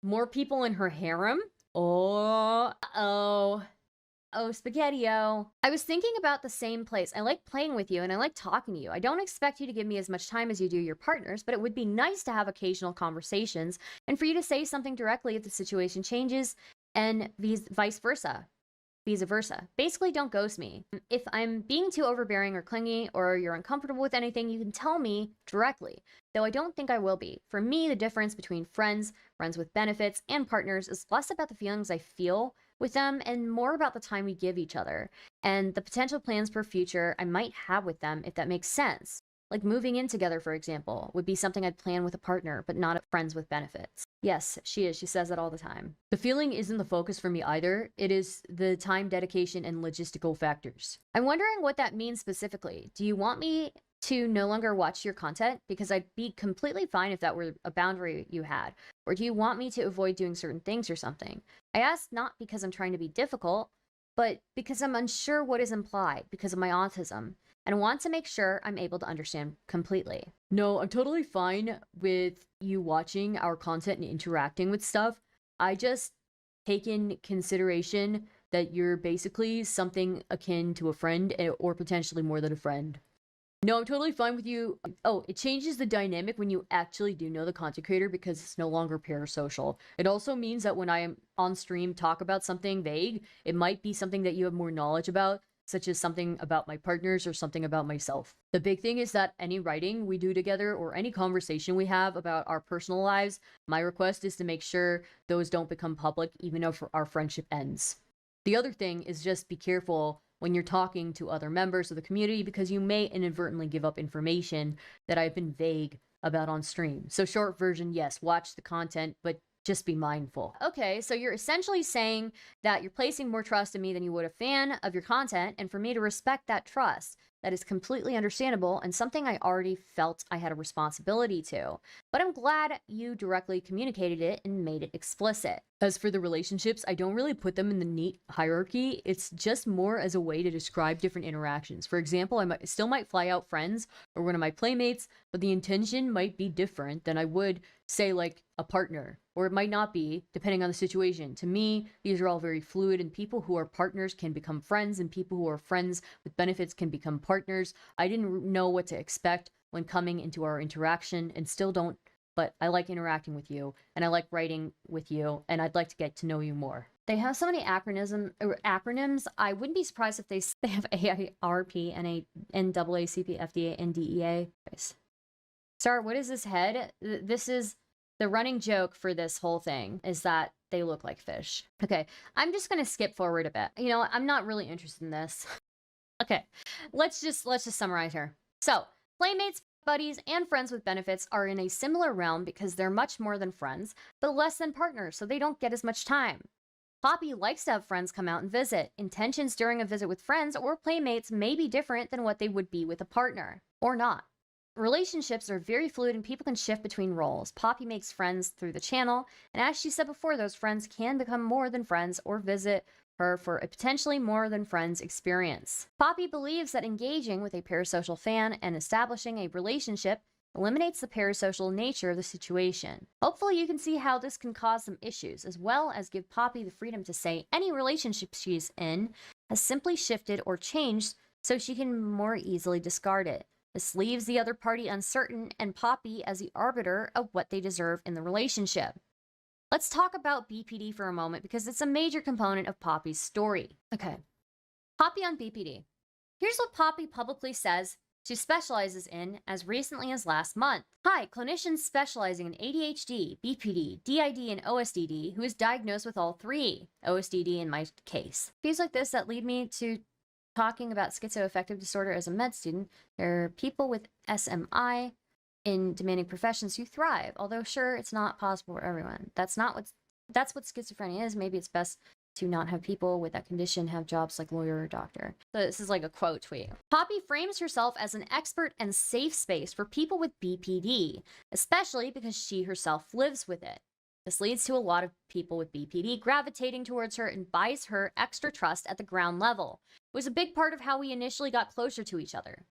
more people in her harem? Oh, Spaghetti-O. I was thinking about the same place. I like playing with you and I like talking to you. I don't expect you to give me as much time as you do your partners, but it would be nice to have occasional conversations and for you to say something directly if the situation changes and vice versa. Basically, don't ghost me. If I'm being too overbearing or clingy or you're uncomfortable with anything, you can tell me directly, though I don't think I will be. For me, the difference between friends with benefits, and partners is less about the feelings I feel with them and more about the time we give each other and the potential plans for future I might have with them, if that makes sense. Like moving in together, for example, would be something I'd plan with a partner, but not friends with benefits. Yes, she is. She says that all the time. The feeling isn't the focus for me either. It is the time, dedication, and logistical factors. I'm wondering what that means specifically. Do you want me to no longer watch your content? Because I'd be completely fine if that were a boundary you had. Or do you want me to avoid doing certain things or something? I ask not because I'm trying to be difficult, but because I'm unsure what is implied because of my autism, and want to make sure I'm able to understand completely. No, I'm totally fine with you watching our content and interacting with stuff. I just take in consideration that you're basically something akin to a friend or potentially more than a friend. No, I'm totally fine with you. Oh, it changes the dynamic when you actually do know the content creator because it's no longer parasocial. It also means that when I am on stream talk about something vague, it might be something that you have more knowledge about, such as something about my partners or something about myself. The big thing is that any writing we do together or any conversation we have about our personal lives, my request is to make sure those don't become public even if our friendship ends. The other thing is just be careful when you're talking to other members of the community because you may inadvertently give up information that I've been vague about on stream. So short version, yes, watch the content, but Just be mindful. Okay, so you're essentially saying that you're placing more trust in me than you would a fan of your content, and for me to respect that trust. That is completely understandable and something I already felt I had a responsibility to. But I'm glad you directly communicated it and made it explicit. As for the relationships, I don't really put them in the neat hierarchy. It's just more as a way to describe different interactions. For example, I still might fly out friends or one of my playmates, but the intention might be different than I would say like a partner, or it might not be, depending on the situation. To me, these are all very fluid, and people who are partners can become friends, and people who are friends with benefits can become partners. I didn't know what to expect when coming into our interaction, and still don't, but I like interacting with you, and I like writing with you, and I'd like to get to know you more. They have so many acronyms. I wouldn't be surprised if they have AIRP, NAACP, FDA, and DEA. Star, what is this head? This is the running joke for this whole thing, is that they look like fish. Okay, I'm just gonna skip forward a bit. You know, I'm not really interested in this. Okay, let's just summarize here. So, playmates, buddies, and friends with benefits are in a similar realm because they're much more than friends, but less than partners, so they don't get as much time. Poppy likes to have friends come out and visit. Intentions during a visit with friends or playmates may be different than what they would be with a partner, or not. Relationships are very fluid and people can shift between roles. Poppy makes friends through the channel, and as she said before, those friends can become more than friends or visit her for a potentially more than friends experience. Poppy believes that engaging with a parasocial fan and establishing a relationship eliminates the parasocial nature of the situation. Hopefully you can see how this can cause some issues, as well as give Poppy the freedom to say any relationship she's in has simply shifted or changed so she can more easily discard it. This leaves the other party uncertain and Poppy as the arbiter of what they deserve in the relationship. Let's talk about BPD for a moment because it's a major component of Poppy's story. Okay, Poppy on BPD. Here's what Poppy publicly says she specializes in as recently as last month. Hi, clinician specializing in ADHD, BPD, DID, and OSDD who is diagnosed with all three. OSDD in my case. Views like this that lead me to talking about schizoaffective disorder as a med student. There are people with SMI in demanding professions who thrive, although sure, it's not possible for everyone. That's what schizophrenia is. Maybe it's best to not have people with that condition have jobs like lawyer or doctor. So this is like a quote tweet. Poppy frames herself as an expert and safe space for people with BPD, especially because she herself lives with it. This leads to a lot of people with BPD gravitating towards her and buys her extra trust at the ground level. It was a big part of how we initially got closer to each other.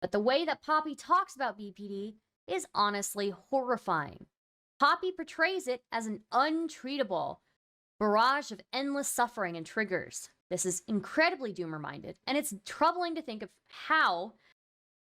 But the way that Poppy talks about BPD is honestly horrifying. Poppy portrays it as an untreatable barrage of endless suffering and triggers. This is incredibly doom-minded, and it's troubling to think of how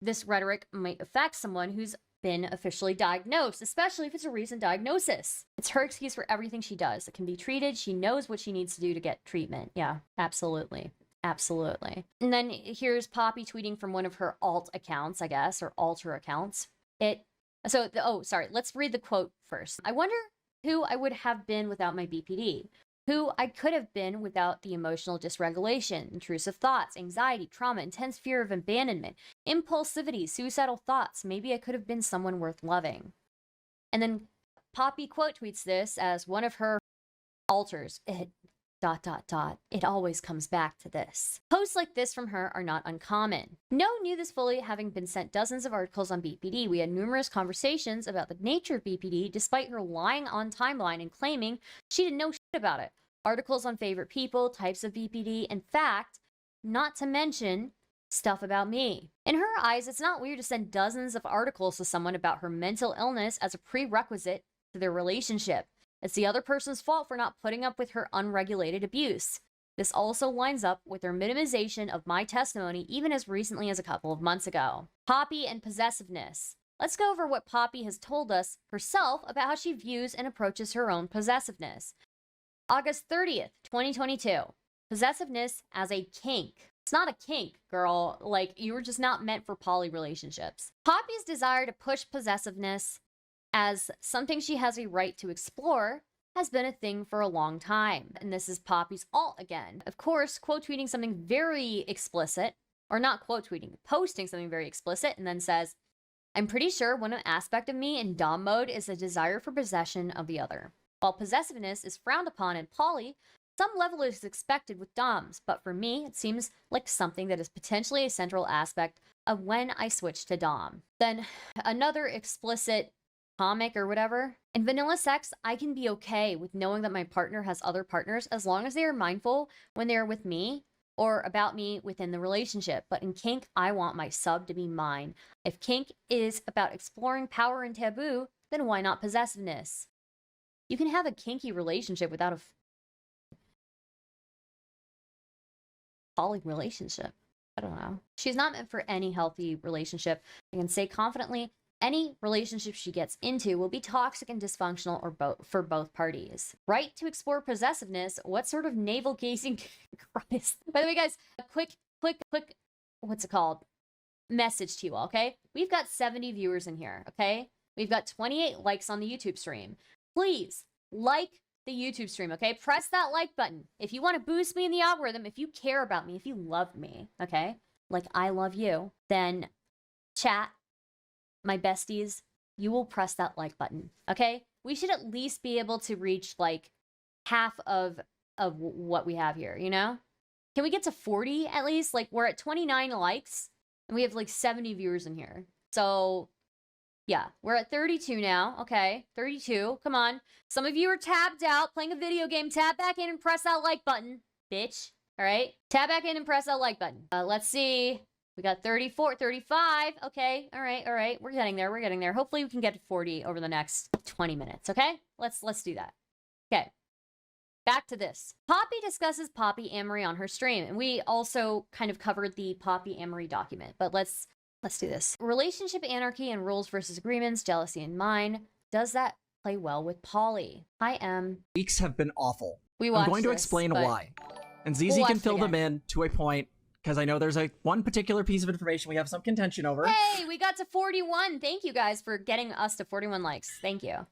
this rhetoric might affect someone who's been officially diagnosed, especially if it's a recent diagnosis. It's her excuse for everything she does. It can be treated. She knows what she needs to do to get treatment. Yeah, absolutely. Absolutely. And then here's Poppy tweeting from one of her alt accounts, I guess, or alter accounts. Let's read the quote first. I wonder who I would have been without my BPD. Who I could have been without the emotional dysregulation, intrusive thoughts, anxiety, trauma, intense fear of abandonment, impulsivity, suicidal thoughts. Maybe I could have been someone worth loving. And then Poppy quote tweets this as one of her alters. It always comes back to this. Posts like this from her are not uncommon. No knew this fully, having been sent dozens of articles on BPD. We had numerous conversations about the nature of BPD, despite her lying on timeline and claiming she didn't know shit about it. Articles on favorite people, types of BPD, in fact, not to mention stuff about me. In her eyes, it's not weird to send dozens of articles to someone about her mental illness as a prerequisite to their relationship. It's the other person's fault for not putting up with her unregulated abuse. This also lines up with her minimization of my testimony even as recently as a couple of months ago. Poppy and possessiveness. Let's go over what Poppy has told us herself about how she views and approaches her own possessiveness. August 30th, 2022. Possessiveness as a kink. It's not a kink, girl. Like, you were just not meant for poly relationships. Poppy's desire to push possessiveness as something she has a right to explore has been a thing for a long time. And this is Poppy's alt again. Of course, quote tweeting something very explicit, or not quote tweeting, posting something very explicit, and then says, I'm pretty sure one aspect of me in dom mode is a desire for possession of the other. While possessiveness is frowned upon in poly, some level is expected with doms, but for me, it seems like something that is potentially a central aspect of when I switch to dom. Then another explicit comic or whatever. In vanilla sex, I can be okay with knowing that my partner has other partners as long as they are mindful when they are with me or about me within the relationship. But in kink, I want my sub to be mine. If kink is about exploring power and taboo, then why not possessiveness? You can have a kinky relationship without a poly relationship. I don't know. She's not meant for any healthy relationship. I can say confidently, any relationship she gets into will be toxic and dysfunctional or for both parties. Right to explore possessiveness. What sort of navel gazing Christ. By the way, guys, a quick, what's it called? Message to you all, okay? We've got 70 viewers in here, okay? We've got 28 likes on the YouTube stream. Please, like the YouTube stream, okay? Press that like button. If you want to boost me in the algorithm, if you care about me, if you love me, okay? Like I love you, then chat, my besties, you will press that like button, okay? We should at least be able to reach like half of what we have here, you know? Can we get to 40 at least? Like we're at 29 likes and we have like 70 viewers in here. So yeah, we're at 32 now. Okay, 32. Come on. Some of you are tabbed out playing a video game. Tab back in and press that like button, bitch. All right? Tab back in and press that like button. Let's see. We got 34, 35. Okay, all right. We're getting there. We're getting there. Hopefully we can get to 40 over the next 20 minutes, okay? Let's do that. Okay. Back to this. Poppy discusses Poppyamory on her stream, and we also kind of covered the Poppyamory document, but let's do this. Relationship anarchy and rules versus agreements, jealousy and mine. Does that play well with poly? Hi, M. Weeks have been awful. I'm going to explain why. And ZZ can fill them in to a point, because I know there's one particular piece of information we have some contention over. Hey, we got to 41. Thank you guys for getting us to 41 likes. Thank you.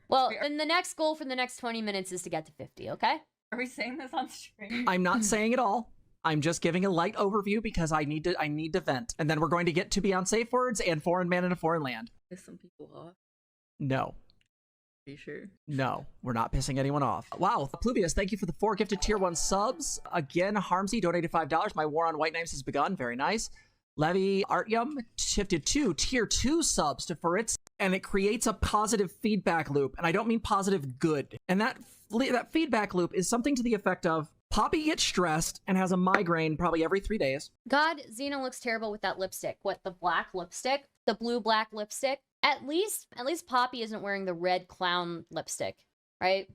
Well, then the next goal for the next 20 minutes is to get to 50, okay? Are we saying this on stream? I'm not saying it all. I'm just giving a light overview because I need to vent. And then we're going to get to Beyond Safe Words and Foreign Man in a Foreign Land. Piss some people off? No. Are you sure? No, we're not pissing anyone off. Wow, Pluvius, thank you for the 4 gifted tier 1 subs. Again, Harmsy donated $5. My war on white names has begun. Very nice. Levy Artyom shifted 2 tier 2 subs to Furitz, and it creates a positive feedback loop. And I don't mean positive good. And that feedback loop is something to the effect of Poppy gets stressed and has a migraine probably every 3 days. God, Zena looks terrible with that lipstick. What, the black lipstick? The blue-black lipstick? At least Poppy isn't wearing the red clown lipstick, right?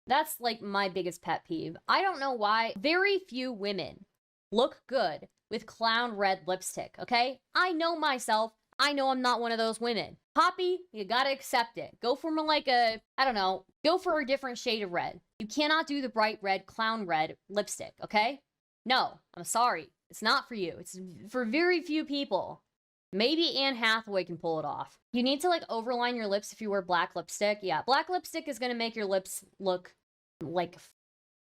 That's like my biggest pet peeve. I don't know why very few women look good with clown red lipstick, okay? I know myself. I know I'm not one of those women. Poppy, you gotta accept it. Go for more like a, I don't know, go for a different shade of red. You cannot do the bright red, clown red lipstick, okay? No, I'm sorry. It's not for you. It's for very few people. Maybe Anne Hathaway can pull it off. You need to like overline your lips if you wear black lipstick. Yeah, black lipstick is gonna make your lips look like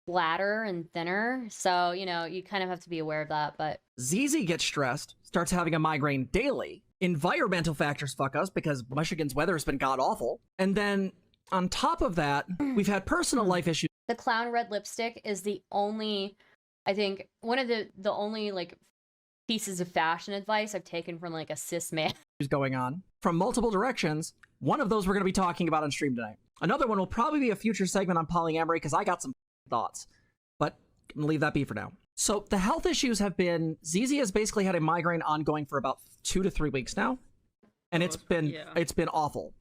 flatter and thinner. So, you know, you kind of have to be aware of that, but... ZZ gets stressed, starts having a migraine daily. Environmental factors fuck us because Michigan's weather has been god-awful. And then, on top of that, we've had personal life issues. The clown red lipstick is the only, I think, one of the only, like, pieces of fashion advice I've taken from, like, a cis man. Going on from multiple directions. One of those we're going to be talking about on stream tonight. Another one will probably be a future segment on polyamory because I got some thoughts. But I'm going to leave that be for now. So the health issues have been, ZZ has basically had a migraine ongoing for about 2 to 3 weeks now. And it's been awful.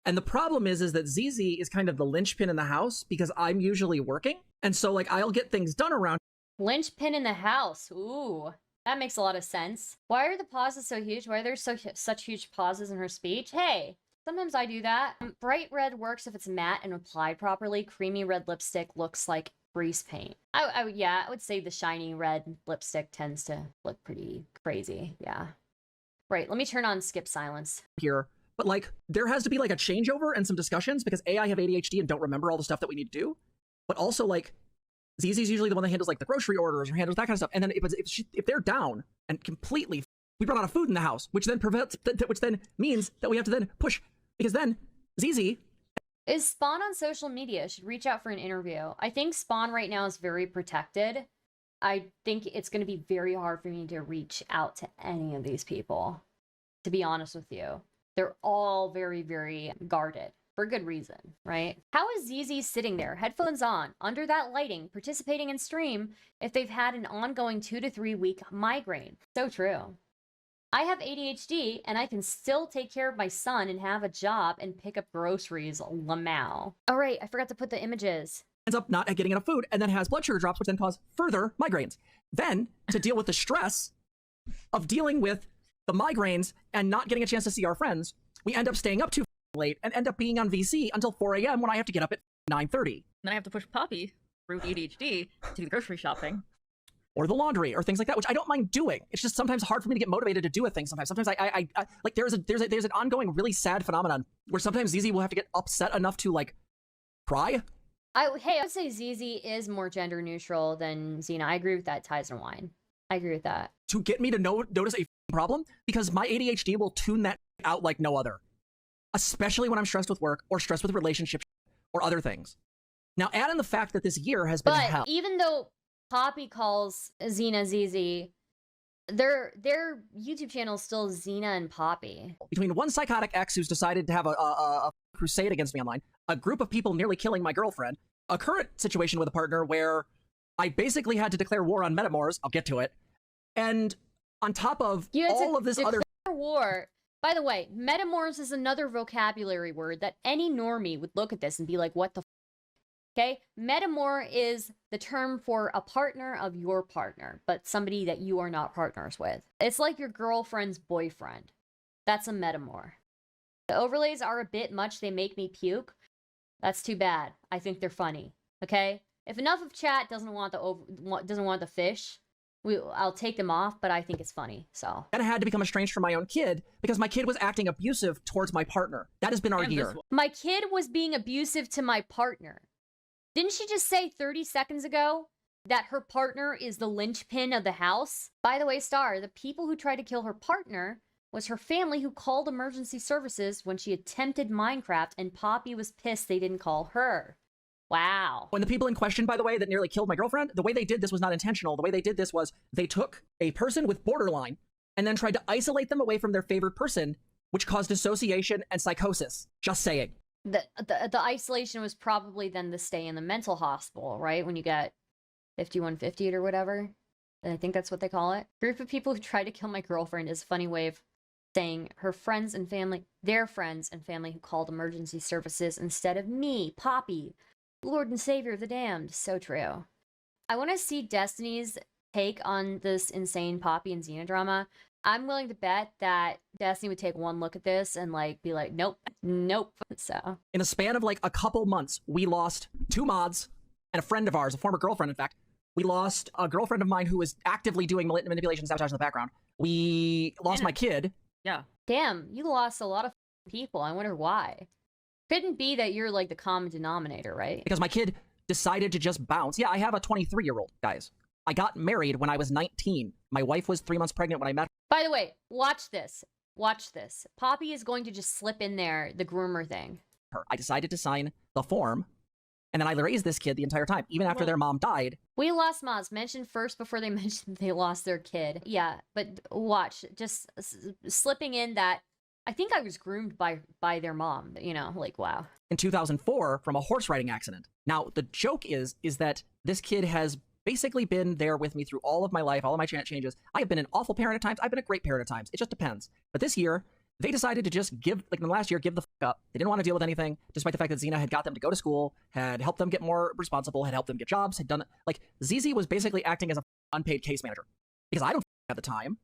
And the problem is that ZZ is kind of the linchpin in the house because I'm usually working. And so like I'll get things done around. Linchpin in the house. Ooh, that makes a lot of sense. Why are the pauses so huge? Why are there such huge pauses in her speech? Hey, sometimes I do that. Bright red works if it's matte and applied properly. Creamy red lipstick looks like grease paint. I would say the shiny red lipstick tends to look pretty crazy. Yeah. Right, let me turn on skip silence. Here, but like there has to be like a changeover and some discussions because A, I have ADHD and don't remember all the stuff that we need to do. But also like ZZ's usually the one that handles like the grocery orders or handles that kind of stuff. And then if they're down and completely, we run out of food in the house, which then means that we have to then push because then ZZ Is Spawn on social media? Should reach out for an interview. I think Spawn right now is very protected. I think it's going to be very hard for me to reach out to any of these people, to be honest with you. They're all very, very guarded for good reason, right? How is ZZ sitting there, headphones on, under that lighting, participating in stream if they've had an ongoing 2 to 3 week migraine? So true. I have ADHD and I can still take care of my son and have a job and pick up groceries, Lamau. All right, I forgot to put the images. Ends up not getting enough food and then has blood sugar drops, which then cause further migraines. Then, to deal with the stress of dealing with the migraines and not getting a chance to see our friends, we end up staying up too late and end up being on VC until 4 a.m. when I have to get up at 9:30. Then I have to push Poppy through ADHD to do the grocery shopping. Or the laundry, or things like that, which I don't mind doing. It's just sometimes hard for me to get motivated to do a thing. Sometimes I like there's an ongoing really sad phenomenon where sometimes ZZ will have to get upset enough to like cry. I would say ZZ is more gender neutral than Zena. I agree with that, Ties and Wine. I agree with that. To get me to notice a problem, because my ADHD will tune that out like no other. Especially when I'm stressed with work or stressed with relationships or other things. Now add in the fact that this year has been hell. But even though Poppy calls Zena ZZ, their YouTube channel is still Zena and Poppy. Between one psychotic ex who's decided to have a crusade against me online, a group of people nearly killing my girlfriend, a current situation with a partner where I basically had to declare war on metamors, I'll get to it, and on top of all of this other war. By the way, metamors is another vocabulary word that any normie would look at this and be like, what the okay? Metamor is the term for a partner of your partner, but somebody that you are not partners with. It's like your girlfriend's boyfriend. That's a metamor. The overlays are a bit much. They make me puke. That's too bad. I think they're funny, okay? If enough of chat doesn't want the fish, I'll take them off, but I think it's funny, so. And I had to become estranged from my own kid because my kid was acting abusive towards my partner. That has been our year. My kid was being abusive to my partner. Didn't she just say 30 seconds ago that her partner is the linchpin of the house? By the way, Star, the people who tried to kill her partner was her family who called emergency services when she attempted Minecraft, and Poppy was pissed they didn't call her. Wow. When the people in question, by the way, that nearly killed my girlfriend, the way they did this was not intentional. The way they did this was they took a person with borderline and then tried to isolate them away from their favorite person, which caused dissociation and psychosis. Just saying. The isolation was probably then the stay in the mental hospital, right? When you get 5150 or whatever. And I think that's what they call it. Group of people who tried to kill my girlfriend is a funny way of saying her friends and family, their friends and family who called emergency services instead of me, Poppy, Lord and Savior of the damned. So true. I want to see Destiny's take on this insane Poppy and Zena drama. I'm willing to bet that Destiny would take one look at this and like be like, nope, nope. So in a span of like a couple months, we lost 2 mods and a friend of ours, a former girlfriend, in fact. We lost a girlfriend of mine who was actively doing manipulation and sabotage in the background. We lost my kid. Yeah. Damn, you lost a lot of people. I wonder why. Couldn't be that you're like the common denominator, right? Because my kid decided to just bounce. Yeah, I have a 23-year-old, guys. I got married when I was 19. My wife was 3 months pregnant when I met her. By the way, watch this. Watch this. Poppy is going to just slip in there the groomer thing. I decided to sign the form, and then I raised this kid the entire time, even after their mom died. We lost moms. Mentioned first before they mentioned they lost their kid. Yeah, but watch. Just slipping in that I think I was groomed by their mom. You know, like, wow. In 2004 from a horse riding accident. Now, the joke is that this kid has basically been there with me through all of my life, all of my changes. I have been an awful parent at times. I've been a great parent at times. It just depends. But this year, they decided to just give, like in the last year, give the fuck up. They didn't want to deal with anything, despite the fact that Zena had got them to go to school, had helped them get more responsible, had helped them get jobs, had done, like, ZZ was basically acting as an unpaid case manager. Because I don't have the time.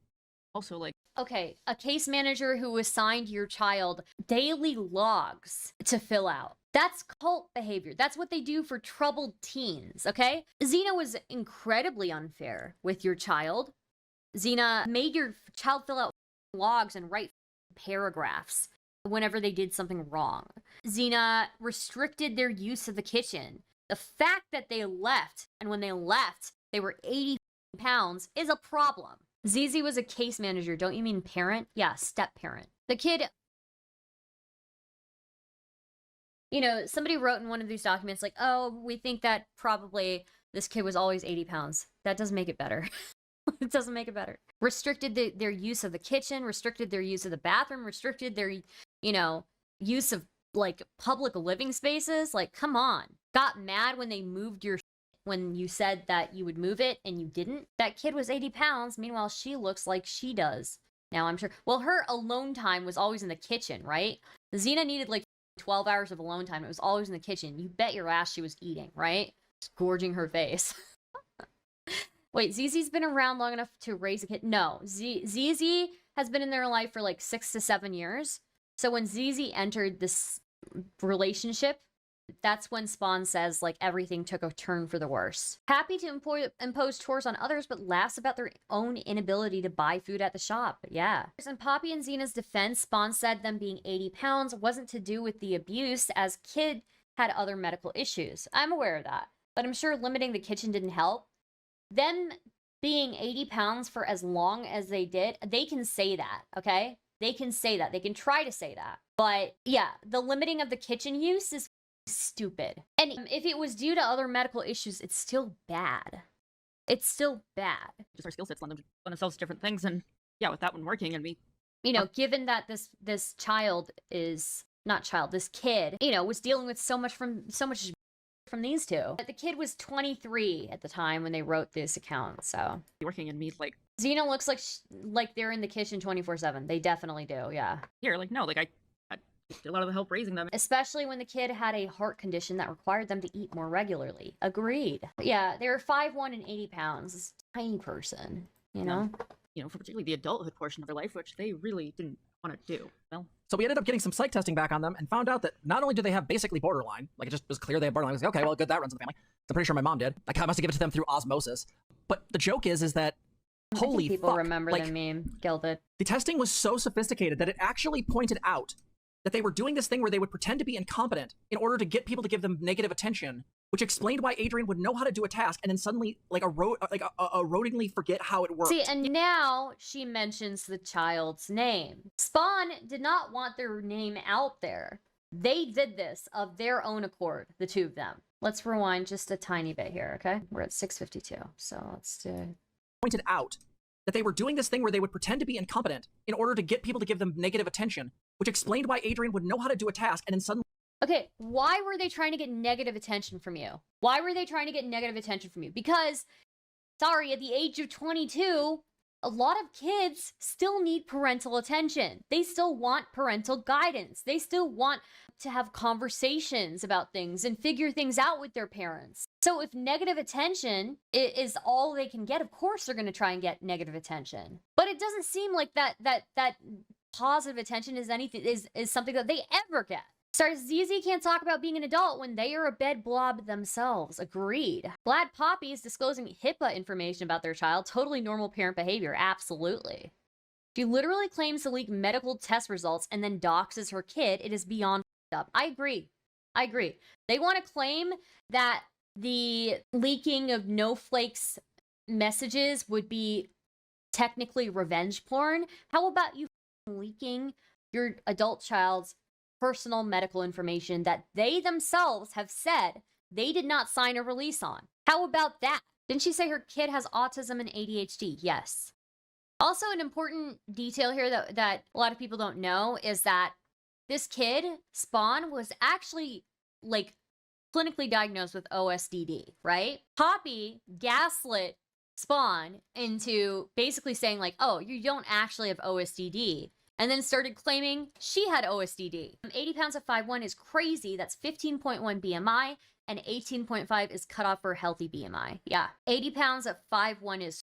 Also, like... Okay, a case manager who assigned your child daily logs to fill out. That's cult behavior. That's what they do for troubled teens, okay? Zena was incredibly unfair with your child. Zena made your child fill out logs and write paragraphs whenever they did something wrong. Zena restricted their use of the kitchen. The fact that they left, and when they left, they were 80 pounds, is a problem. ZZ was a case manager. Don't you mean parent? Yeah, step parent. The kid You know, somebody wrote in one of these documents, like, oh, we think that probably this kid was always 80 pounds. That doesn't make it better. It doesn't make it better. Restricted their use of the kitchen, restricted their use of the bathroom, restricted their, you know, use of, like, public living spaces. Like, come on. Got mad when they moved your when you said that you would move it and you didn't. That kid was 80 pounds. Meanwhile, she looks like she does. Now, I'm sure. Well, her alone time was always in the kitchen, right? Zena needed, like, 12 hours of alone time. It was always in the kitchen. You bet your ass she was eating, right? Just gorging her face. Wait, Zizi's been around long enough to raise a kid? No, Zizi has been in their life for like 6 to 7 years. So when Zizi entered this relationship, that's when Spawn says, like, everything took a turn for the worse. Happy to impose chores on others, but laughs about their own inability to buy food at the shop. Yeah. In Poppy and Zena's defense, Spawn said them being 80 pounds wasn't to do with the abuse, as kid had other medical issues. I'm aware of that, but I'm sure limiting the kitchen didn't help. Them being 80 pounds for as long as they did, they can say that, okay? They can say that. They can try to say that. But yeah, the limiting of the kitchen use is stupid. And if it was due to other medical issues, it's still bad. It's still bad. Just our skill sets lend themselves to different things, and yeah, with that one working, and you know, given that this kid, you know, was dealing with so much from these two. The kid was 23 at the time when they wrote this account, so working, and me like Zena looks like they're in the kitchen 24/7. They definitely do, yeah. Here, like, no, like I did a lot of the help raising them. Especially when the kid had a heart condition that required them to eat more regularly. Agreed. Yeah, they were 5'1" and 80 pounds. It's a tiny person, you know? You know, for particularly the adulthood portion of their life, which they really didn't want to do. Well, so we ended up getting some psych testing back on them and found out that not only do they have basically borderline, like it just was clear they have borderline. I was like, okay, well, good, that runs in the family. I'm pretty sure my mom did. I must have given it to them through osmosis. But the joke is that holy people fuck, remember like, the meme. Gilded. The testing was so sophisticated that it actually pointed out that they were doing this thing where they would pretend to be incompetent in order to get people to give them negative attention, which explained why Adrian would know how to do a task and then suddenly, like, erodingly forget how it worked. See, and now she mentions the child's name. Spawn did not want their name out there. They did this of their own accord, the two of them. Let's rewind just a tiny bit here, okay? We're at 6:52, so let's do... Pointed out that they were doing this thing where they would pretend to be incompetent in order to get people to give them negative attention, which explained why Adrian would know how to do a task and then suddenly... Okay, why were they trying to get negative attention from you? Why were they trying to get negative attention from you? Because, sorry, at the age of 22, a lot of kids still need parental attention. They still want parental guidance. They still want to have conversations about things and figure things out with their parents. So if negative attention is all they can get, of course they're going to try and get negative attention. But it doesn't seem like that positive attention is something that they ever get. Sorry, ZZ can't talk about being an adult when they are a bed blob themselves. Agreed. Glad Poppy is disclosing HIPAA information about their child. Totally normal parent behavior. Absolutely. She literally claims to leak medical test results and then doxes her kid. It is beyond up. I agree. They want to claim that the leaking of Noehflake's messages would be technically revenge porn. How about you leaking your adult child's personal medical information that they themselves have said they did not sign a release on? How about that? Didn't she say her kid has autism and ADHD? Yes. Also, an important detail here that a lot of people don't know is that this kid, Spawn, was actually, like, clinically diagnosed with OSDD, right? Poppy gaslit Spawn into basically saying, like, oh, you don't actually have OSDD, and then started claiming she had OSDD. 80 pounds at 5'1" is crazy. That's 15.1 BMI, and 18.5 is cut off for healthy BMI. Yeah, 80 pounds at 5'1" is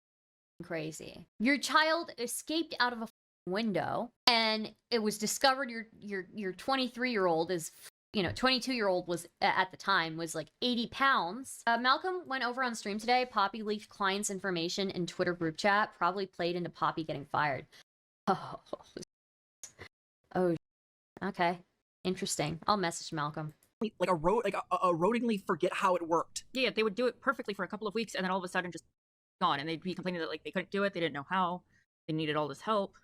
crazy. Your child escaped out of a window, and it was discovered your 23-year-old is, you know, 22-year-old was at the time was like 80 pounds. Malcolm went over on stream today. Poppy leaked clients' information in Twitter group chat, probably played into Poppy getting fired. Oh, okay, interesting. I'll message Malcolm. Like erodingly forget how it worked. Yeah, they would do it perfectly for a couple of weeks, and then all of a sudden just gone, and they'd be complaining that, like, they couldn't do it, they didn't know how, they needed all this help.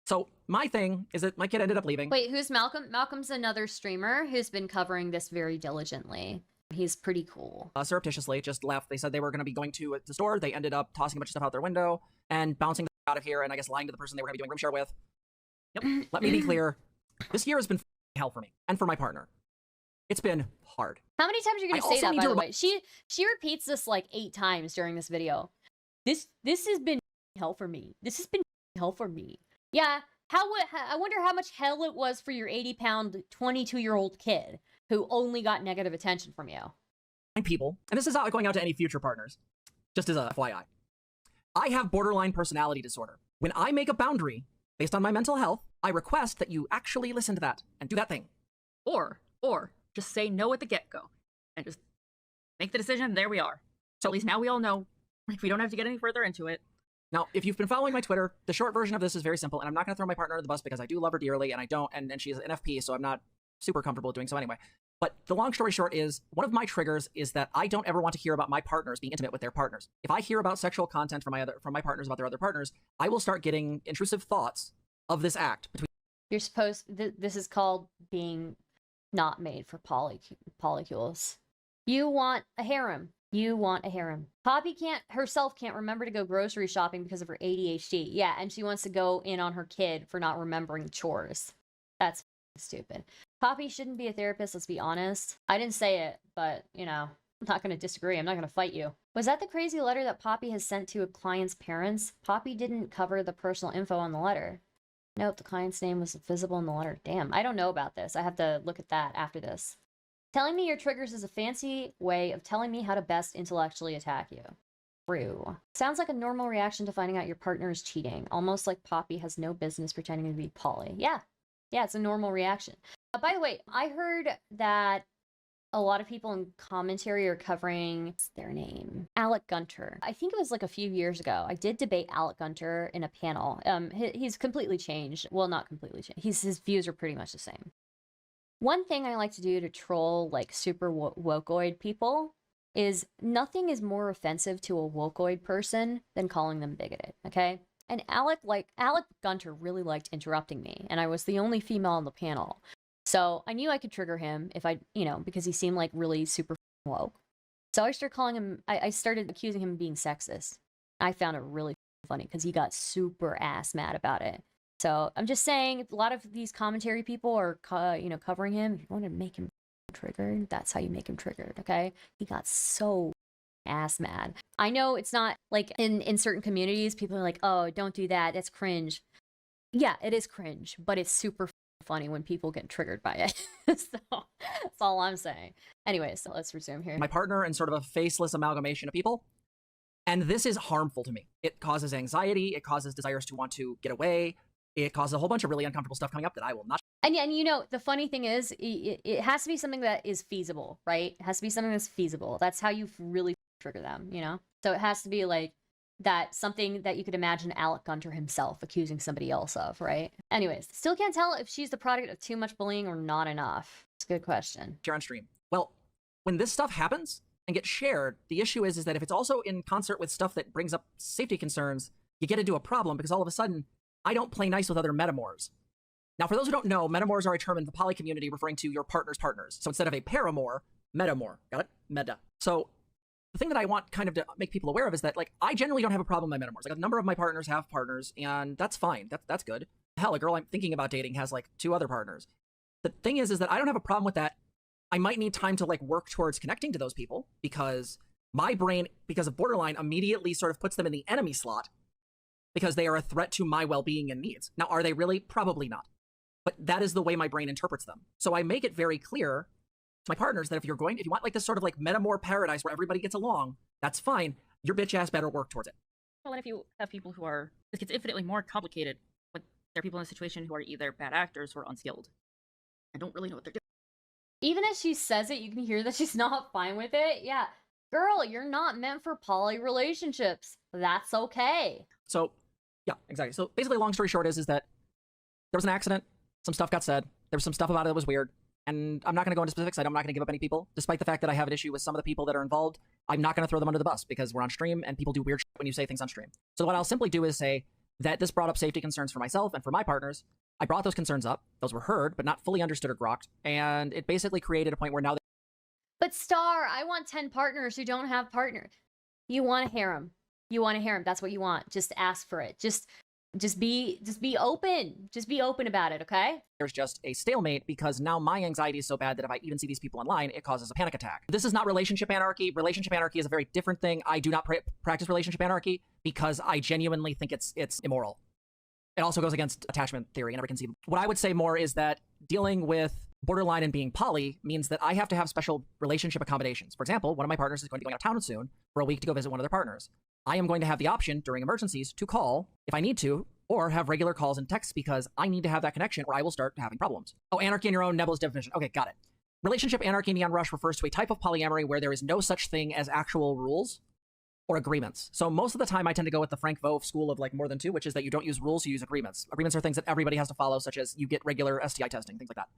So my thing is that my kid ended up leaving. Wait, who's Malcolm? Malcolm's another streamer who's been covering this very diligently. He's pretty cool. Surreptitiously just left. They said they were going to be going to the store. They ended up tossing a bunch of stuff out their window and bouncing out of here, and I guess lying to the person they were going to be doing room share with. Yep. Let me be clear. This year has been hell for me and for my partner. It's been hard. How many times are you going to say that, by the way? She repeats this like 8 times during this video. This has been hell for me. This has been hell for me. Yeah, I wonder how much hell it was for your 80-pound, 22-year-old kid who only got negative attention from you. People, and this is not going out to any future partners, just as a FYI. I have borderline personality disorder. When I make a boundary based on my mental health, I request that you actually listen to that and do that thing. Or just say no at the get-go and just make the decision. There we are. So at least now we all know. We don't have to get any further into it. Now, if you've been following my Twitter, the short version of this is very simple, and I'm not going to throw my partner under the bus because I do love her dearly, and I don't, and she's an FP, so I'm not super comfortable doing so anyway. But the long story short is, one of my triggers is that I don't ever want to hear about my partners being intimate with their partners. If I hear about sexual content from my partners about their other partners, I will start getting intrusive thoughts of this act between. You're supposed. This is called being not made for polycules. You want a harem. You want a harem. Poppy herself can't remember to go grocery shopping because of her ADHD. Yeah, and she wants to go in on her kid for not remembering chores. That's stupid. Poppy shouldn't be a therapist, let's be honest. I didn't say it, but, you know, I'm not going to disagree. I'm not going to fight you. Was that the crazy letter that Poppy has sent to a client's parents? Poppy didn't cover the personal info on the letter. Nope, the client's name was visible in the letter. Damn, I don't know about this. I have to look at that after this. Telling me your triggers is a fancy way of telling me how to best intellectually attack you. True. Sounds like a normal reaction to finding out your partner is cheating. Almost like Poppy has no business pretending to be poly. Yeah, it's a normal reaction. By the way, I heard that a lot of people in commentary are covering, what's their name? Alec Gunter. I think it was like a few years ago. I did debate Alec Gunter in a panel. He's completely changed. Well, not completely changed. His views are pretty much the same. One thing I like to do to troll like super wokeoid people is nothing is more offensive to a wokeoid person than calling them bigoted, okay? And Alec Gunter really liked interrupting me, and I was the only female on the panel. So I knew I could trigger him if because he seemed like really super woke. So I started calling him, I started accusing him of being sexist. I found it really funny because he got super ass mad about it. So I'm just saying, a lot of these commentary people are, covering him. If you want to make him triggered, that's how you make him triggered, okay? He got so ass mad. I know it's not, like, in certain communities, people are like, oh, don't do that, that's cringe. Yeah, it is cringe, but it's super funny when people get triggered by it. So that's all I'm saying. Anyways, so let's resume here. My partner and sort of a faceless amalgamation of people. And this is harmful to me. It causes anxiety. It causes desires to want to get away. It causes a whole bunch of really uncomfortable stuff coming up that I will not. And the funny thing is, it has to be something that is feasible, right? It has to be something that's feasible. That's how you really trigger them, So it has to be like that, something that you could imagine Alec Gunter himself accusing somebody else of, right? Anyways, still can't tell if she's the product of too much bullying or not enough. It's a good question. Share on stream. Well, when this stuff happens and gets shared, the issue is that if it's also in concert with stuff that brings up safety concerns, you get into a problem because all of a sudden, I don't play nice with other metamors. Now, for those who don't know, metamors are a term in the poly community referring to your partner's partners. So instead of a paramore, metamor. Got it? Meta. So the thing that I want kind of to make people aware of is that, like, I generally don't have a problem with my metamors. Like, a number of my partners have partners, and that's fine. That's good. Hell, a girl I'm thinking about dating has, like, 2 other partners. The thing is that I don't have a problem with that. I might need time to, like, work towards connecting to those people because my brain, because of borderline, immediately sort of puts them in the enemy slot because they are a threat to my well-being and needs. Now, are they really? Probably not. But that is the way my brain interprets them. So I make it very clear to my partners that if you want like this sort of like metamor paradise where everybody gets along, that's fine. Your bitch ass better work towards it. Well, and if you have people who are, this gets infinitely more complicated, but there are people in a situation who are either bad actors or unskilled and don't really know what they're doing. Even as she says it, you can hear that she's not fine with it. Yeah. Girl, you're not meant for poly relationships. That's okay. So, yeah, exactly. So basically, long story short is that there was an accident. Some stuff got said. There was some stuff about it that was weird. And I'm not going to go into specifics. I'm not going to give up any people. Despite the fact that I have an issue with some of the people that are involved, I'm not going to throw them under the bus because we're on stream and people do weird shit when you say things on stream. So what I'll simply do is say, that this brought up safety concerns for myself and for my partners. I brought those concerns up. Those were heard, but not fully understood or grokked. And it basically created a point where now But Star, I want 10 partners who don't have partners. You want a harem. You want a harem. That's what you want. Just ask for it. Just be open. Just be open about it, okay? there's just a stalemate because now my anxiety is so bad that if I even see these people online, it causes a panic attack. This is not relationship anarchy. Relationship anarchy is a very different thing. I do not practice relationship anarchy because I genuinely think it's immoral. It also goes against attachment theory and every conceivable. What I would say more is that dealing with borderline and being poly means that I have to have special relationship accommodations. For example, one of my partners is going to be going out of town soon for a week to go visit one of their partners. I am going to have the option during emergencies to call if I need to, or have regular calls and texts because I need to have that connection or I will start having problems. Oh, anarchy in your own nebulous definition. Okay, got it. Relationship anarchy in Neon Rush refers to a type of polyamory where there is no such thing as actual rules or agreements. So most of the time I tend to go with the Frank Vove school of like more than two, which is that you don't use rules, you use agreements. Agreements are things that everybody has to follow, such as you get regular STI testing, things like that.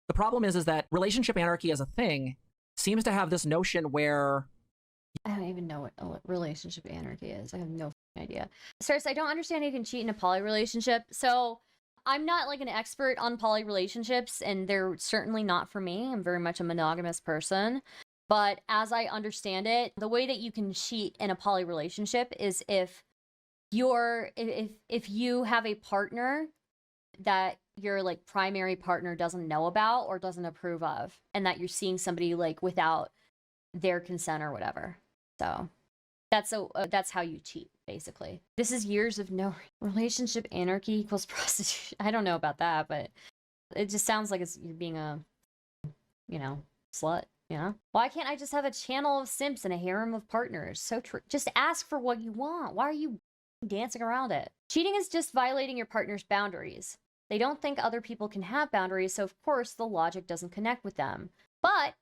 The problem is that relationship anarchy as a thing seems to have this notion where... I don't even know what relationship anarchy is. I have no idea. Stardust, I don't understand how you can cheat in a poly relationship. So I'm not like an expert on poly relationships, and they're certainly not for me. I'm very much a monogamous person. But as I understand it, the way that you can cheat in a poly relationship is if you have a partner that your like primary partner doesn't know about or doesn't approve of, and that you're seeing somebody like without their consent or whatever. So that's how you cheat, basically. This is years of no relationship anarchy equals prostitution. I don't know about that, but it just sounds like you're being a, slut. Yeah. Why can't I just have a channel of simps and a harem of partners? So just ask for what you want. Why are you dancing around it? Cheating is just violating your partner's boundaries. They don't think other people can have boundaries, so of course the logic doesn't connect with them. But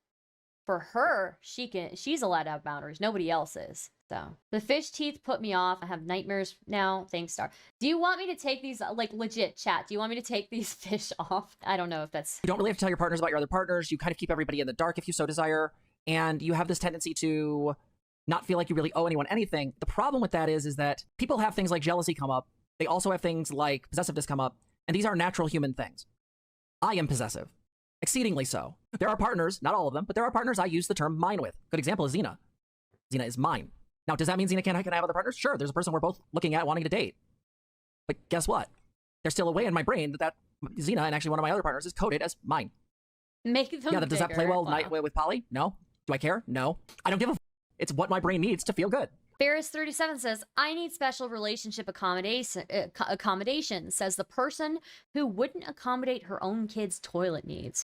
for her, she's allowed to have boundaries. Nobody else is. So the fish teeth put me off. I have nightmares now. Thanks, Star. Do you want me to take these, like legit chat? Do you want me to take these fish off? I don't know if that's... You don't really have to tell your partners about your other partners. You kind of keep everybody in the dark if you so desire. And you have this tendency to not feel like you really owe anyone anything. The problem with that is that people have things like jealousy come up. They also have things like possessiveness come up. And these are natural human things. I am possessive. Exceedingly so. There are partners, not all of them, but there are partners I use the term mine with. Good example is Zena. Zena is mine. Now, does that mean Zena can I have other partners? Sure, there's a person we're both looking at wanting to date. But guess what? There's still a way in my brain that Zena and actually one of my other partners is coded as mine. Make them Yeah, does that play well with Poly? No. Do I care? No. I don't give a f. It's what my brain needs to feel good. Ferris37 says, I need special relationship accommodation, says the person who wouldn't accommodate her own kid's toilet needs.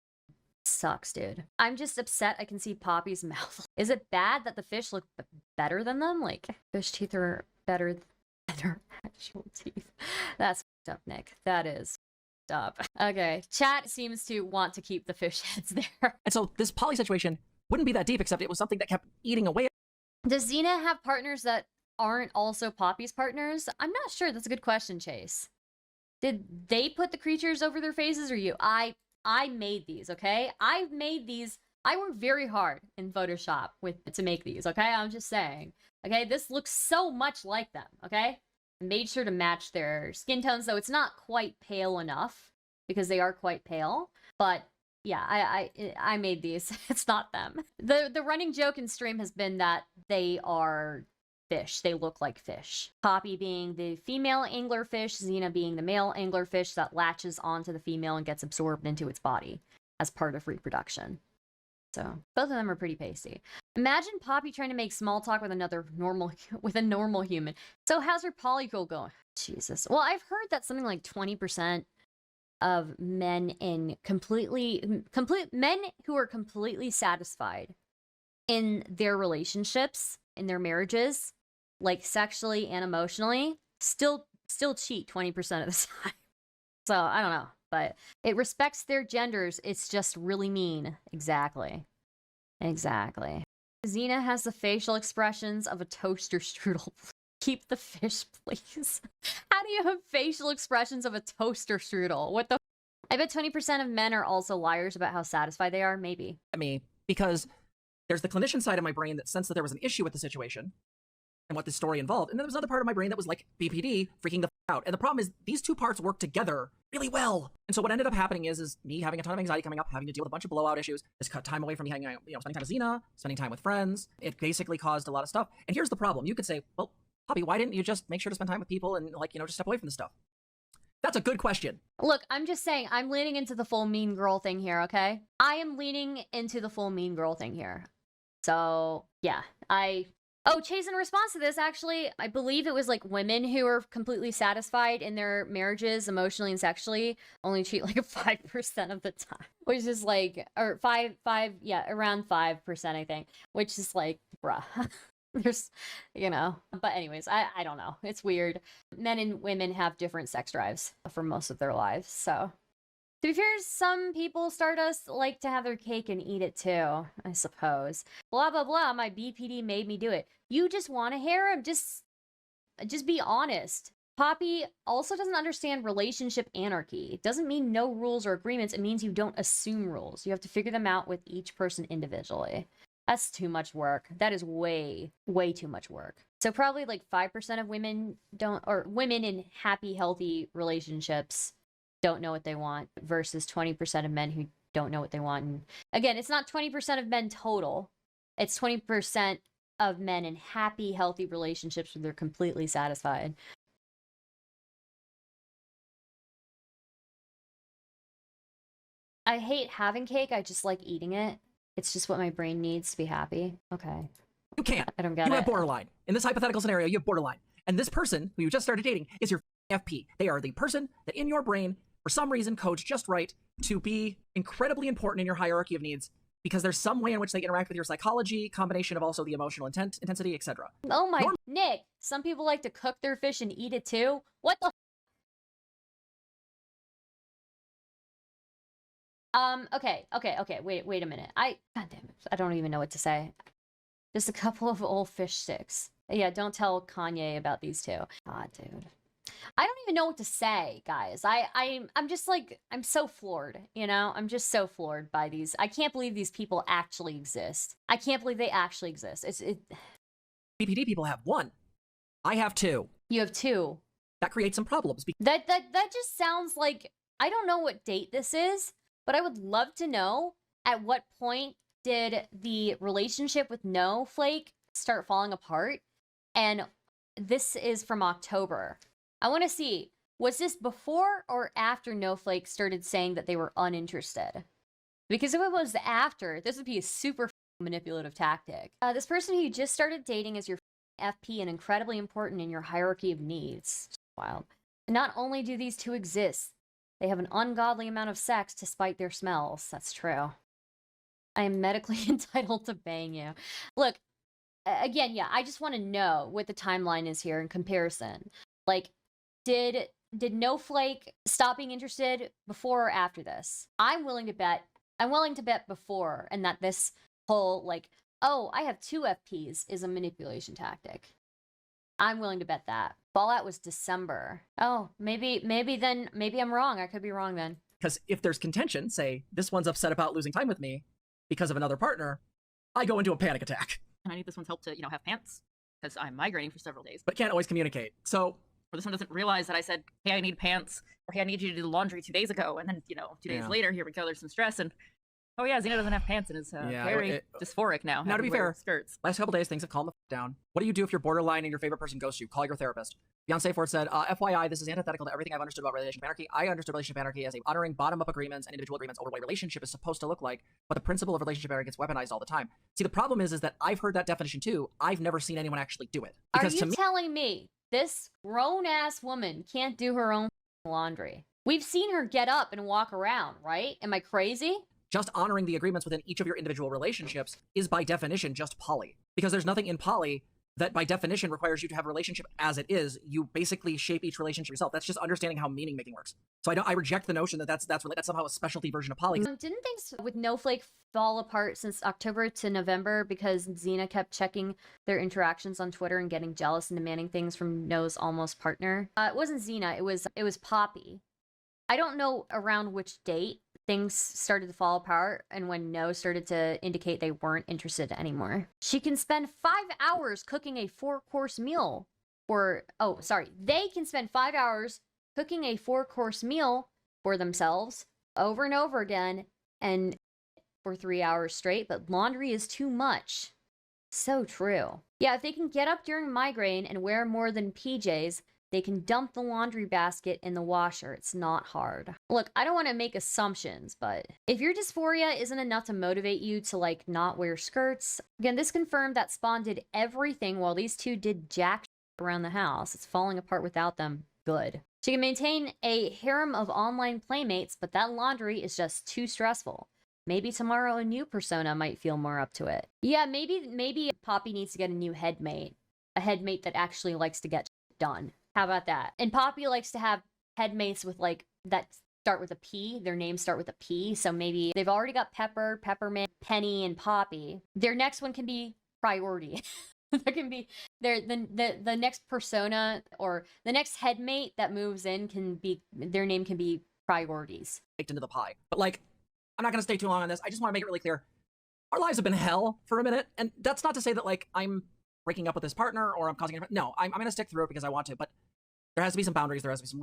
Sucks, dude. I'm just upset I can see Poppy's mouth. Is it bad that the fish look better than them? Like, fish teeth are better than their actual teeth. That's fucked up, Nick. That is fucked up. Okay, chat seems to want to keep the fish heads there. And so this Poly situation wouldn't be that deep, except it was something that kept eating away. Does Zena have partners that aren't also Poppy's partners? I'm not sure. That's a good question, Chase. Did they put the creatures over their faces or you? I made these, okay? I've made these. I worked very hard in Photoshop to make these, okay? I'm just saying. Okay, this looks so much like them, okay? I made sure to match their skin tones, though it's not quite pale enough because they are quite pale. But yeah, I made these. It's not them. The running joke in stream has been that they are fish. They look like fish. Poppy being the female anglerfish, Zena being the male anglerfish that latches onto the female and gets absorbed into its body as part of reproduction. So both of them are pretty pasty. Imagine Poppy trying to make small talk with a normal human. So how's her polycule going? Jesus. Well, I've heard that something like 20% of men men who are completely satisfied in their relationships, in their marriages, like sexually and emotionally, still cheat 20% of the time. So I don't know, but it respects their genders. It's just really mean. Exactly. Zena has the facial expressions of a toaster strudel. Keep the fish, please. How do you have facial expressions of a toaster strudel? What the? I bet 20% of men are also liars about how satisfied they are. Maybe. Me, because there's the clinician side of my brain that sensed that there was an issue with the situation. and what this story involved. And then there was another part of my brain that was like BPD freaking the out. And the problem is these two parts work together really well. And so what ended up happening is me having a ton of anxiety coming up, having to deal with a bunch of blowout issues. This cut time away from me hanging out, spending time with Zena, spending time with friends. It basically caused a lot of stuff. And here's the problem. You could say, well, Poppy, why didn't you just make sure to spend time with people and just step away from this stuff? That's a good question. Look, I'm just saying, I'm leaning into the full mean girl thing here, okay? I am leaning into the full mean girl thing here. So, yeah, Oh, Chase, in response to this, actually, I believe it was like women who are completely satisfied in their marriages emotionally and sexually only cheat like 5% of the time, which is like, or around 5%, I think, which is like, bruh. There's, but anyways, I don't know. It's weird. Men and women have different sex drives for most of their lives, so. To be fair, some people, Stardust, like to have their cake and eat it too, I suppose. Blah, blah, blah, my BPD made me do it. You just want a harem, just be honest. Poppy also doesn't understand relationship anarchy. It doesn't mean no rules or agreements, it means you don't assume rules. You have to figure them out with each person individually. That's too much work. That is way, way too much work. So probably like 5% of women women in happy, healthy relationships don't know what they want versus 20% of men who don't know what they want. And again, it's not 20% of men total. It's 20% of men in happy, healthy relationships where they're completely satisfied. I hate having cake. I just like eating it. It's just what my brain needs to be happy. Okay. You can't. I don't get it. You have borderline. In this hypothetical scenario, you have borderline. And this person who you just started dating is your FP. They are the person that in your brain, for some reason, codes just right to be incredibly important in your hierarchy of needs because there's some way in which they interact with your psychology, combination of also the emotional intensity, etc. Oh my, Nick, some people like to cook their fish and eat it too? What the okay, wait a minute. God damn it, I don't even know what to say. Just a couple of old fish sticks. Yeah, don't tell Kanye about these two. God, dude. I don't even know what to say, guys. I'm just like, I'm so floored, I'm just so floored by these. I can't believe these people actually exist. I can't believe they actually exist. BPD people have one. I have two. You have two. That creates some problems. That just sounds like, I don't know what date this is, but I would love to know at what point did the relationship with Noehflake start falling apart? And this is from October. I want to see, was this before or after Noehflake started saying that they were uninterested? Because if it was after, this would be a super manipulative tactic. This person who you just started dating is your FP and incredibly important in your hierarchy of needs. Wild. Not only do these two exist, they have an ungodly amount of sex despite their smells. That's true. I am medically entitled to bang you. Look, again, yeah, I just want to know what the timeline is here in comparison. Like, did Noehflake stop being interested before or after this? I'm willing to bet before, and that this whole, like, oh, I have two FPs is a manipulation tactic. I'm willing to bet that. Fallout was December. Oh, maybe I'm wrong. I could be wrong then. Because if there's contention, say, this one's upset about losing time with me because of another partner, I go into a panic attack. And I need this one's help to, have pants, because I'm migrating for several days. But can't always communicate. So, or this one doesn't realize that I said, hey, I need pants, or hey, I need you to do the laundry 2 days ago, and then, 2 days later, here we go, there's some stress, and oh yeah, Zena doesn't have pants and is very dysphoric now. Now, to be fair, skirts. Last couple days, things have calmed the down. What do you do if you're borderline and your favorite person ghosts you? Call your therapist. Beyonce Ford said, FYI, this is antithetical to everything I've understood about relationship anarchy. I understood relationship anarchy as a honoring bottom-up agreements and individual agreements over what a relationship is supposed to look like, but the principle of relationship anarchy gets weaponized all the time. See, the problem is that I've heard that definition too. I've never seen anyone actually do it. Because Are you telling me this grown-ass woman can't do her own laundry? We've seen her get up and walk around, right? Am I crazy? Just honoring the agreements within each of your individual relationships is by definition just poly. Because there's nothing in poly that by definition requires you to have a relationship as it is. You basically shape each relationship yourself. That's just understanding how meaning making works. So I reject the notion that that's somehow a specialty version of poly. Didn't things with Noehflake fall apart since October to November because Zena kept checking their interactions on Twitter and getting jealous and demanding things from No's almost partner? It wasn't Zena, it was Poppy. I don't know around which date things started to fall apart and when no started to indicate they weren't interested anymore. She can spend 5 hours cooking a 4-course meal they can spend 5 hours cooking a 4-course meal for themselves over and over again and for 3 hours straight, but laundry is too much. So true. Yeah, if they can get up during migraine and wear more than PJs, they can dump the laundry basket in the washer. It's not hard. Look, I don't want to make assumptions, but if your dysphoria isn't enough to motivate you to, like, not wear skirts, again, this confirmed that Spawn did everything while these two did jack shit around the house. It's falling apart without them. Good. She can maintain a harem of online playmates, but that laundry is just too stressful. Maybe tomorrow a new persona might feel more up to it. Yeah, maybe Poppy needs to get a new headmate. A headmate that actually likes to get done. How about that? And Poppy likes to have headmates with, like, that start with a P. Their names start with a P. So maybe they've already got Pepper, Peppermint, Penny, and Poppy. Their next one can be Priority. There can be the next persona or the next headmate that moves in can be, their name can be Priorities. Baked into the pie. But, like, I'm not going to stay too long on this. I just want to make it really clear. Our lives have been hell for a minute. And that's not to say that, like, I'm breaking up with this partner or I'm causing it. No, I'm going to stick through it because I want to. But there has to be some boundaries. There has to be some...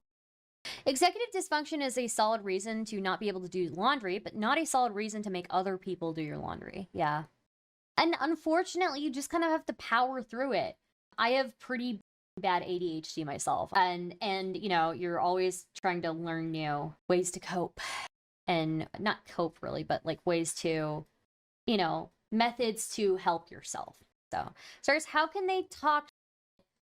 Executive dysfunction is a solid reason to not be able to do laundry, but not a solid reason to make other people do your laundry. Yeah. And unfortunately, you just kind of have to power through it. I have pretty bad ADHD myself. And you know, you're always trying to learn new ways to cope. And not cope really, but like ways to, you know, methods to help yourself. So, Stars, how can they talk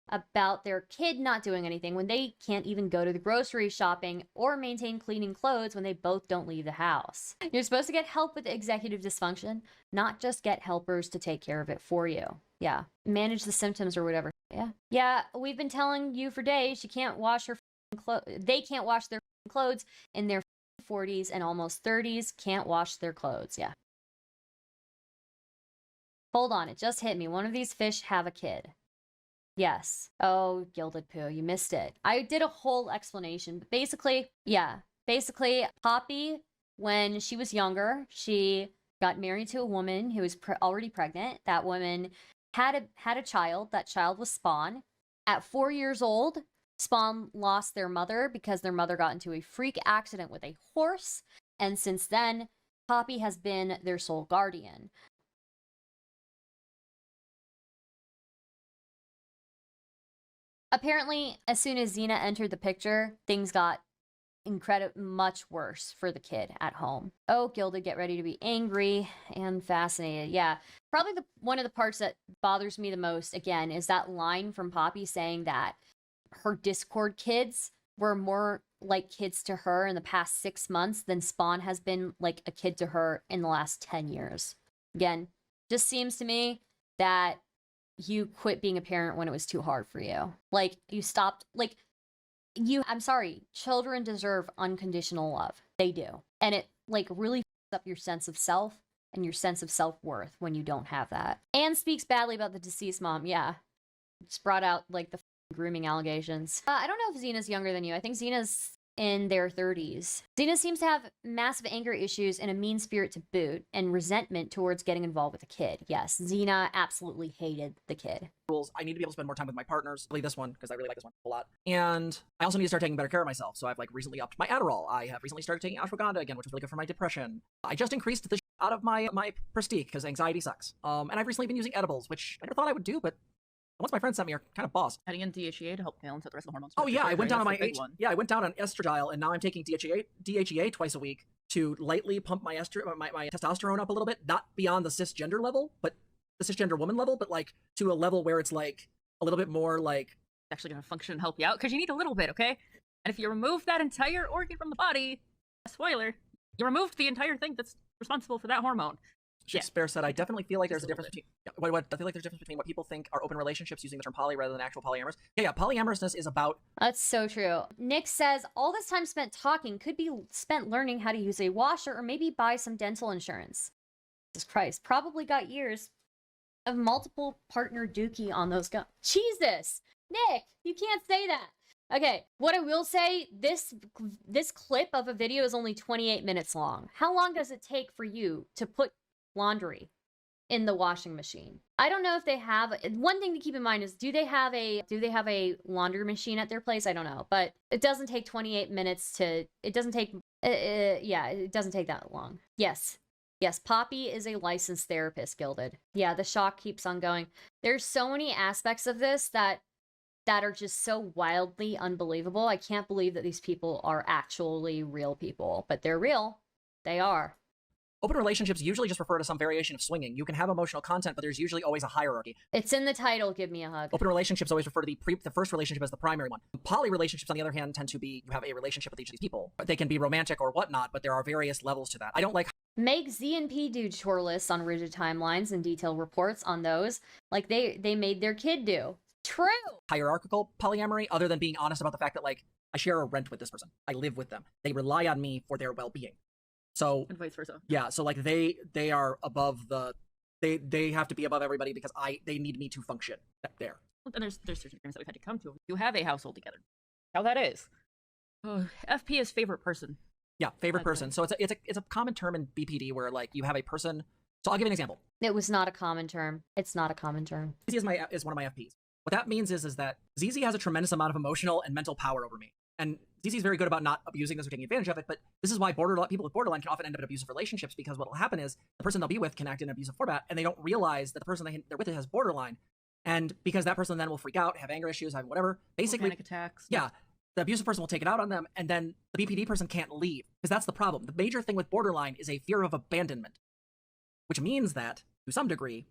about their kid not doing anything when they can't even go to the grocery shopping or maintain cleaning clothes when they both don't leave the house? You're supposed to get help with executive dysfunction, not just get helpers to take care of it for you. Yeah. Manage the symptoms or whatever. Yeah. Yeah, we've been telling you for days she can't wash her clothes. They can't wash their clothes in their 40s and almost 30s, can't wash their clothes. Yeah. Hold on, it just hit me. One of these fish have a kid. Yes. Oh, Gilded Poo, you missed it. I did a whole explanation, but basically, yeah. Basically, Poppy, when she was younger, she got married to a woman who was already pregnant. That woman had a child. That child was Spawn. At 4 years old, Spawn lost their mother because their mother got into a freak accident with a horse. And since then, Poppy has been their sole guardian. Apparently, as soon as Zena entered the picture, things got much worse for the kid at home. Oh, Gilded, get ready to be angry and fascinated. Yeah, probably one of the parts that bothers me the most, again, is that line from Poppy saying that her Discord kids were more like kids to her in the past 6 months than Spawn has been like a kid to her in the last 10 years. Again, just seems to me that you quit being a parent when it was too hard for you. Like, you stopped, like, I'm sorry, children deserve unconditional love. They do. And it, like, really f***s up your sense of self and your sense of self-worth when you don't have that. Anne speaks badly about the deceased mom, yeah. Just brought out, like, the grooming allegations. I don't know if Zena's younger than you. I think Zena's in their 30s. Zena seems to have massive anger issues and a mean spirit to boot, and resentment towards getting involved with a kid. Yes, Zena absolutely hated the kid. I need to be able to spend more time with my partners. Really this one, because I really like this one a lot. And I also need to start taking better care of myself. So I've like recently upped my Adderall. I have recently started taking ashwagandha again, which is really good for my depression. I just increased the out of my prestige because anxiety sucks. And I've recently been using edibles, which I never thought I would do, but once my friends sent me are kind of boss. Adding in DHEA to help balance out the rest of the hormones. Oh yeah, I went down on my I went down on estradiol, and now I'm taking DHEA twice a week to lightly pump my testosterone up a little bit, not beyond the cisgender level, but the cisgender woman level, but like to a level where it's like a little bit more like actually going to function and help you out because you need a little bit, okay? And if you remove that entire organ from the body, spoiler, you removed the entire thing that's responsible for that hormone. Shakespeare said, I definitely feel like there's a difference between I feel like there's a difference between what people think are open relationships using the term poly rather than actual polyamorous. Yeah, polyamorousness is about... That's so true. Nick says, all this time spent talking could be spent learning how to use a washer or maybe buy some dental insurance. Jesus Christ, probably got years of multiple partner dookie on those guns. Jesus! Nick, you can't say that! Okay, what I will say, this clip of a video is only 28 minutes long. How long does it take for you to put laundry in the washing machine? I don't know if they have. One thing to keep in mind is, do they have a laundry machine at their place? I don't know, but it doesn't take 28 minutes to. It doesn't take. Yeah, it doesn't take that long. Yes. Yes, Poppy is a licensed therapist, Gilded. Yeah, the shock keeps on going. There's so many aspects of this that are just so wildly unbelievable. I can't believe that these people are actually real people, but they're real. They are. Open relationships usually just refer to some variation of swinging. You can have emotional content, but there's usually always a hierarchy. It's in the title, Give Me a Hug. Open relationships always refer to the first relationship as the primary one. Poly relationships, on the other hand, tend to be, you have a relationship with each of these people. They can be romantic or whatnot, but there are various levels to that. I don't like... Make Z and P do chore lists on rigid timelines and detailed reports on those, like they made their kid do. True! Hierarchical polyamory, other than being honest about the fact that, like, I share a rent with this person. I live with them. They rely on me for their well-being. So, and vice versa. Yeah, so like they are above the, they have to be above everybody because they need me to function there. And there's certain agreements that we've had to come to. You have a household together. How that is. Oh, FP is favorite person. Yeah, favorite person. So it's a common term in BPD where like you have a person. So I'll give you an example. It was not a common term. It's not a common term. ZZ is one of my FPs. What that means is that ZZ has a tremendous amount of emotional and mental power over me. And ZZ is very good about not abusing this or taking advantage of it, but this is why people with borderline can often end up in abusive relationships, because what will happen is the person they'll be with can act in an abusive format, and they don't realize that the person they're with has borderline, and because that person then will freak out, have anger issues, have whatever, basically panic attacks. Yeah, the abusive person will take it out on them, and then the BPD person can't leave, because that's the problem. The major thing with borderline is a fear of abandonment, which means that, to some degree,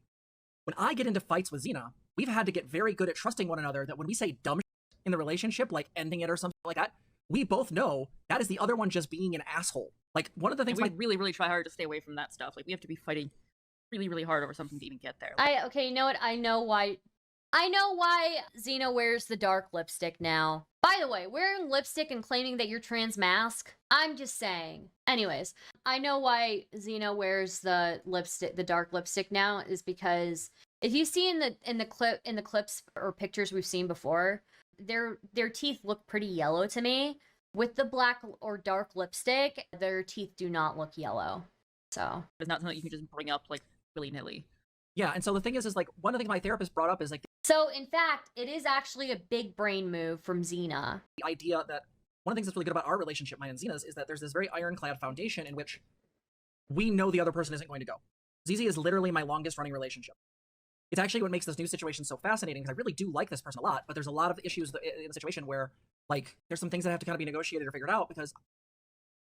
when I get into fights with Zena, we've had to get very good at trusting one another that when we say dumb in the relationship, like ending it or something like that, we both know that is the other one just being an asshole. Like, one of the things we really, really try hard to stay away from that stuff. Like, we have to be fighting really, really hard over something to even get there. Okay, you know what? I know why Zena wears the dark lipstick now. By the way, wearing lipstick and claiming that you're trans mask, I'm just saying. Anyways, I know why Zena wears the dark lipstick now is because if you see in the clips or pictures we've seen before, their teeth look pretty yellow to me. With the black or dark lipstick, their teeth do not look yellow. So it's not something you can just bring up like willy-nilly. Yeah, and so the thing is like one of the things my therapist brought up is like, so in fact, it is actually a big brain move from Zena. The idea that one of the things that's really good about our relationship, mine and Zena's, is that there's this very ironclad foundation in which we know the other person isn't going to go. ZZ is literally my longest running relationship. It's actually what makes this new situation so fascinating, because I really do like this person a lot, but there's a lot of issues in the situation where, like, there's some things that have to kind of be negotiated or figured out, because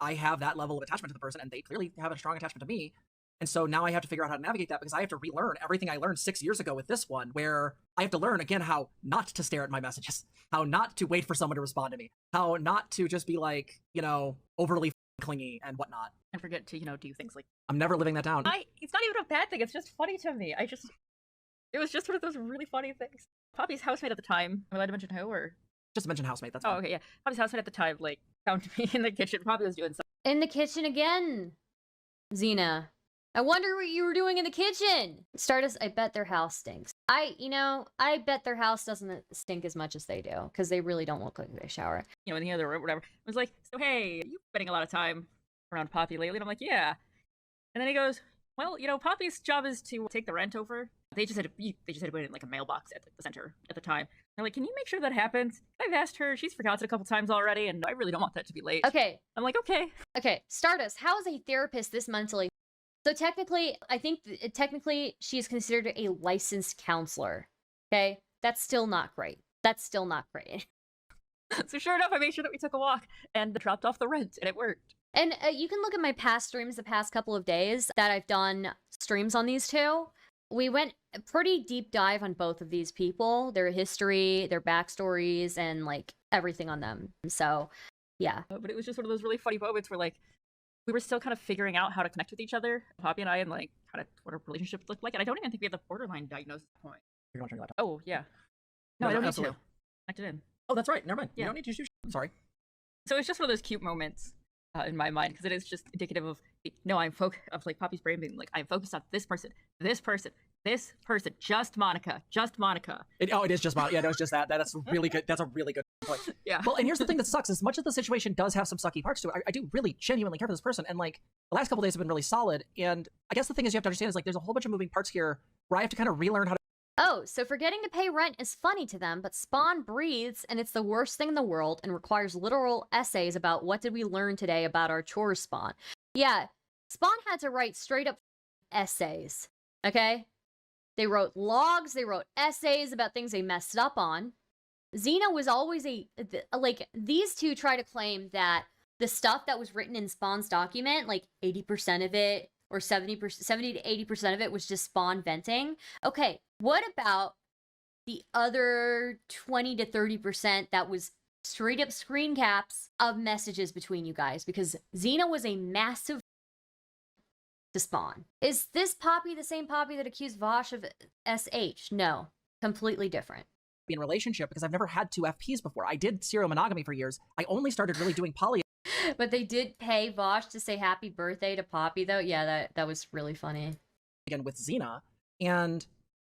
I have that level of attachment to the person, and they clearly have a strong attachment to me, and so now I have to figure out how to navigate that, because I have to relearn everything I learned 6 years ago with this one, where I have to learn, again, how not to stare at my messages, how not to wait for someone to respond to me, how not to just be, like, you know, overly clingy and whatnot. And forget to, you know, do things like... I'm never living that down. It's not even a bad thing, it's just funny to me. It was just one of those really funny things. Poppy's housemate at the time, am I allowed to mention who, or? Just mention housemate, that's fine. Oh, okay, yeah. Poppy's housemate at the time, like, found me in the kitchen. Poppy was doing something. In the kitchen again, Zena. I wonder what you were doing in the kitchen. Stardust, I bet their house stinks. I bet their house doesn't stink as much as they do, because they really don't look like they shower. You know, in the other room, whatever. I was like, so hey, you spending a lot of time around Poppy lately? And I'm like, yeah. And then he goes, well, you know, Poppy's job is to take the rent over. They just had to put it in like a mailbox at the center at the time. They're like, can you make sure that happens? I've asked her, she's forgotten it a couple times already, and I really don't want that to be late. Okay. I'm like, okay. Okay, Stardust, how is a therapist this mentally? So technically, I think she is considered a licensed counselor. Okay? That's still not great. So sure enough, I made sure that we took a walk and dropped off the rent, and it worked. And you can look at my past streams the past couple of days that I've done streams on these two. We went a pretty deep dive on both of these people, their history, their backstories, and like everything on them. So, yeah. But it was just one of those really funny moments where like we were still kind of figuring out how to connect with each other, Poppy and I, and like kind of what our relationship looked like. And I don't even think we have the borderline diagnosis at the point. You're going to turn that Oh yeah. No, I don't need to. Connect it in. Oh, that's right. Never mind. Yeah. You don't need to do. I'm sorry. So it's just one of those cute moments in my mind, because it is just indicative of of like Poppy's brain being like, I'm focused on this person, just Monica. It is just Monica. Yeah, no, it's just that. That's really good. That's a really good. Yeah. Well, and here's the thing that sucks. As much as the situation does have some sucky parts to it, I do really genuinely care for this person. And like the last couple days have been really solid. And I guess the thing is you have to understand is like there's a whole bunch of moving parts here where I have to kind of relearn how to. Oh, so forgetting to pay rent is funny to them, but Spawn breathes and it's the worst thing in the world and requires literal essays about what did we learn today about our chores, Spawn. Yeah, Spawn had to write straight up essays, okay? They wrote logs, they wrote essays about things they messed up on. Zena was always like, these two try to claim that the stuff that was written in Spawn's document, like 80% of it, or 70 to 80% of it was just Spawn venting. Okay, what about the other 20 to 30% that was straight up screen caps of messages between you guys? Because Zena was a massive to Spawn. Is this Poppy the same Poppy that accused Vosh of SH? No, completely different. Be in a relationship because I've never had two FPs before. I did serial monogamy for years. I only started really doing poly. But they did pay Vosh to say happy birthday to Poppy, though. Yeah, that was really funny. Again with Zena, and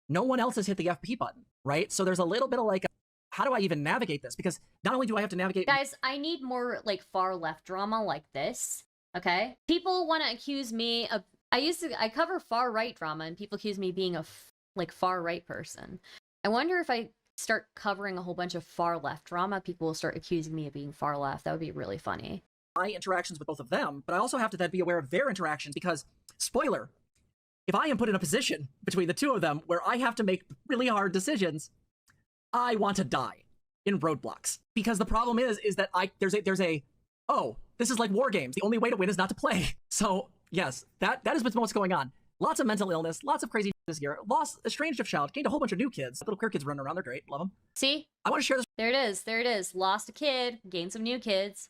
no one else has hit the FP button, right? So there's a little bit of like, how do I even navigate this? Because not only do I have to navigate... Guys, I need more like far left drama like this, okay? People want to accuse me of... I cover far right drama, and people accuse me of being a like far right person. I wonder if I start covering a whole bunch of far left drama, people will start accusing me of being far left. That would be really funny. My interactions with both of them, but I also have to then be aware of their interactions because, spoiler, if I am put in a position between the two of them where I have to make really hard decisions, I want to die in roadblocks. Because the problem is that there's a oh, this is like war games. The only way to win is not to play. So yes, that has been what's going on. Lots of mental illness, lots of crazy this year. Lost, estranged of child, gained a whole bunch of new kids. Little queer kids running around, they're great, love them. See? I want to share this. There it is. Lost a kid, gained some new kids.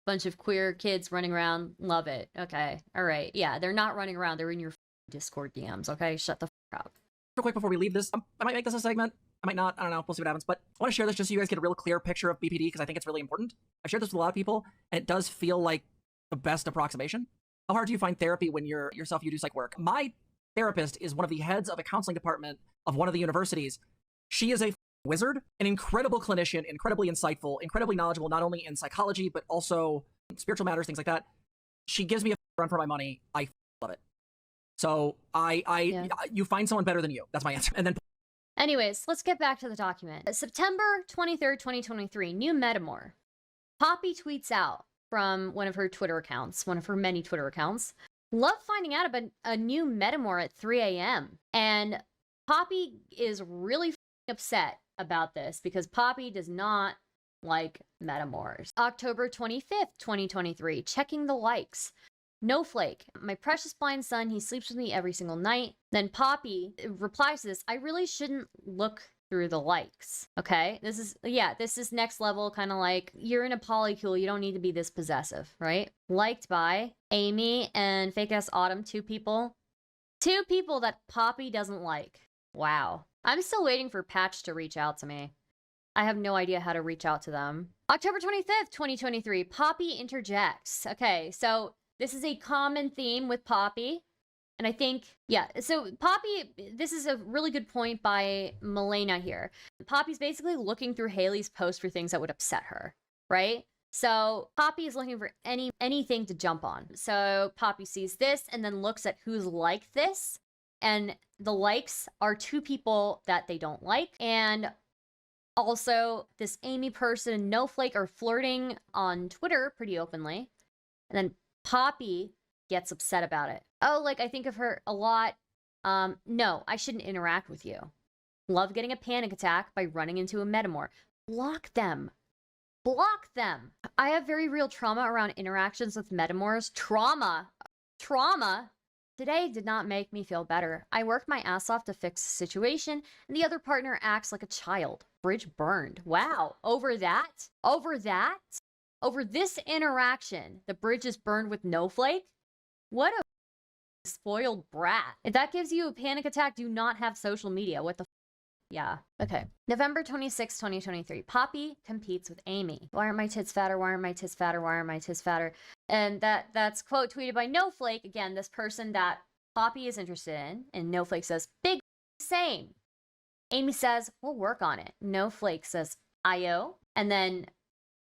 Bunch of queer kids running around, love it. Okay, all right. Yeah, they're not running around, they're in your Discord DMs, okay? Shut the f up. Real quick before we leave this, I might make this a segment. I might not, I don't know, we'll see what happens. But I want to share this just so you guys get a real clear picture of BPD because I think it's really important. I've shared this with a lot of people, and it does feel like the best approximation. How hard do you find therapy when you do psych work? My therapist is one of the heads of a counseling department of one of the universities. She is a wizard, an incredible clinician, incredibly insightful, incredibly knowledgeable, not only in psychology, but also spiritual matters, things like that. She gives me a run for my money. I love it. So you find someone better than you. That's my answer. And then anyways, let's get back to the document. September 23rd, 2023, new Metamor. Poppy tweets out from one of her Twitter accounts, one of her many Twitter accounts. Love finding out about a new Metamor at 3 a.m. And Poppy is really upset about this because Poppy does not like Metamors. October 25th, 2023, checking the likes. Noehflake, my precious blind son, he sleeps with me every single night. Then Poppy replies to this, I really shouldn't look through the likes. Okay, this is next level, kind of like, you're in a polycule, you don't need to be this possessive, right? Liked by Amy and fake ass Autumn, two people that Poppy doesn't like. Wow. I'm still waiting for Patch to reach out to me. I have no idea how to reach out to them. October 25th, 2023, Poppy interjects. Okay, so this is a common theme with Poppy. And I think, yeah, so Poppy, this is a really good point by Milena here. Poppy's basically looking through Hayleigh's post for things that would upset her, right? So Poppy is looking for anything to jump on. So Poppy sees this and then looks at who's like this. And the likes are two people that they don't like. And also, this Amy person and Noehflake are flirting on Twitter pretty openly. And then Poppy gets upset about it. Oh, like, I think of her a lot. No, I shouldn't interact with you. Love getting a panic attack by running into a Metamor. Block them. Block them. I have very real trauma around interactions with Metamors. Trauma. Today did not make me feel better. I worked my ass off to fix the situation, and the other partner acts like a child. Bridge burned. Wow. Over that? Over this interaction, the bridge is burned with Noehflake? What a spoiled brat. If that gives you a panic attack, do not have social media. What the yeah. Okay. November 26, 2023. Poppy competes with Amy. Why aren't my tits fatter? Why aren't my tits fatter? Why aren't my tits fatter? And that's quote tweeted by Noehflake. Again, this person that Poppy is interested in. And Noehflake says, big same. Amy says, we'll work on it. Noehflake says, IO. And then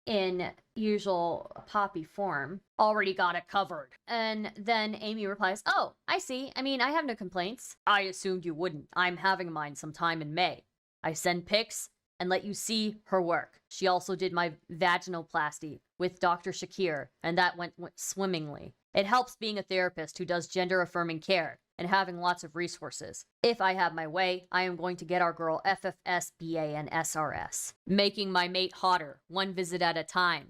in usual Poppy form, already got it covered. And then Amy replies, oh, I see. I mean, I have no complaints. I assumed you wouldn't. I'm having mine sometime in May. I send pics and let you see her work. She also did my vaginoplasty with Dr. Shakir, and that went swimmingly. It helps being a therapist who does gender-affirming care and having lots of resources. If I have my way, I am going to get our girl FFS, BA, and SRS, making my mate hotter, one visit at a time.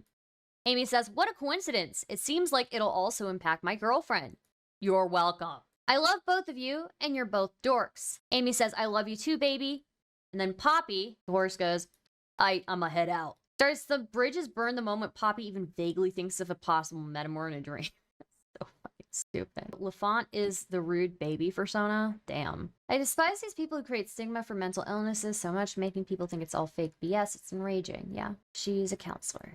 Amy says, what a coincidence. It seems like it'll also impact my girlfriend. You're welcome. I love both of you, and you're both dorks. Amy says, I love you too, baby. And then Poppy, the horse, goes, I'ma head out. Starts the bridges burn the moment Poppy even vaguely thinks of a possible metamor in a dream. So fucking stupid. Lafont is the rude baby persona. Damn. I despise these people who create stigma for mental illnesses so much, making people think it's all fake BS. It's enraging. Yeah. She's a counselor.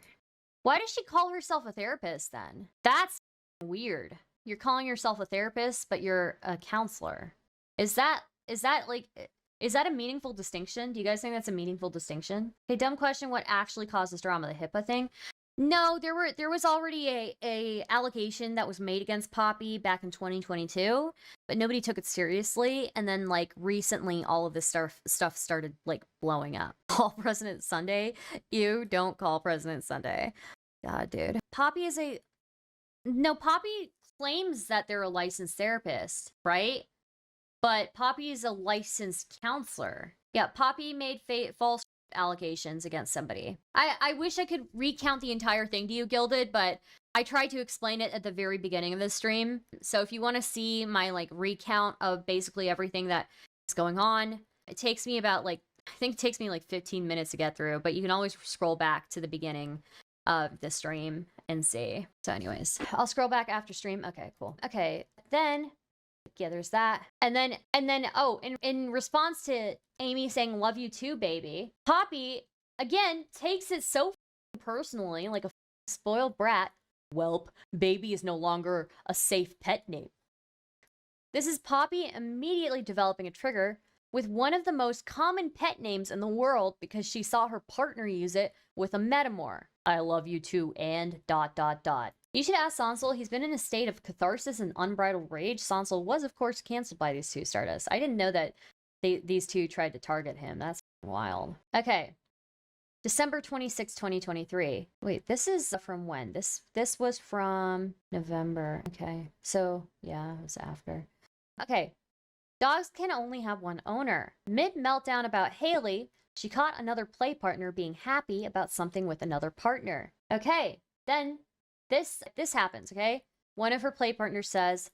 Why does she call herself a therapist then? That's weird. You're calling yourself a therapist, but you're a counselor. Is that a meaningful distinction? Do you guys think that's a meaningful distinction? Okay, dumb question. What actually caused this drama? The HIPAA thing? No, there was already a allegation that was made against Poppy back in 2022, but nobody took it seriously. And then like recently, all of this stuff started like blowing up. Call President Sunday? You don't call President Sunday. God, dude. Poppy claims that they're a licensed therapist, right? But Poppy is a licensed counselor. Yeah, Poppy made false allegations against somebody. I wish I could recount the entire thing to you, Gilded, but I tried to explain it at the very beginning of this stream. So if you want to see my like recount of basically everything that is going on, it takes me about I think it takes me like 15 minutes to get through, but you can always scroll back to the beginning of the stream and see. So anyways, I'll scroll back after stream. Okay, cool. Okay, then yeah, there's that. And then, oh, in response to Amy saying, love you too, baby, Poppy, again, takes it so personally, like a spoiled brat. Welp, baby is no longer a safe pet name. This is Poppy immediately developing a trigger with one of the most common pet names in the world because she saw her partner use it with a metamor. I love you too, and ... You should ask Sansel. He's been in a state of catharsis and unbridled rage. Sansel was, of course, canceled by these two Stardust. I didn't know that these two tried to target him. That's wild. Okay. December 26, 2023. Wait, this is from when? This was from November. Okay. So, yeah, it was after. Okay. Dogs can only have one owner. Mid-meltdown about Hayleigh, she caught another play partner being happy about something with another partner. Okay. Then this happens, okay? One of her play partners says,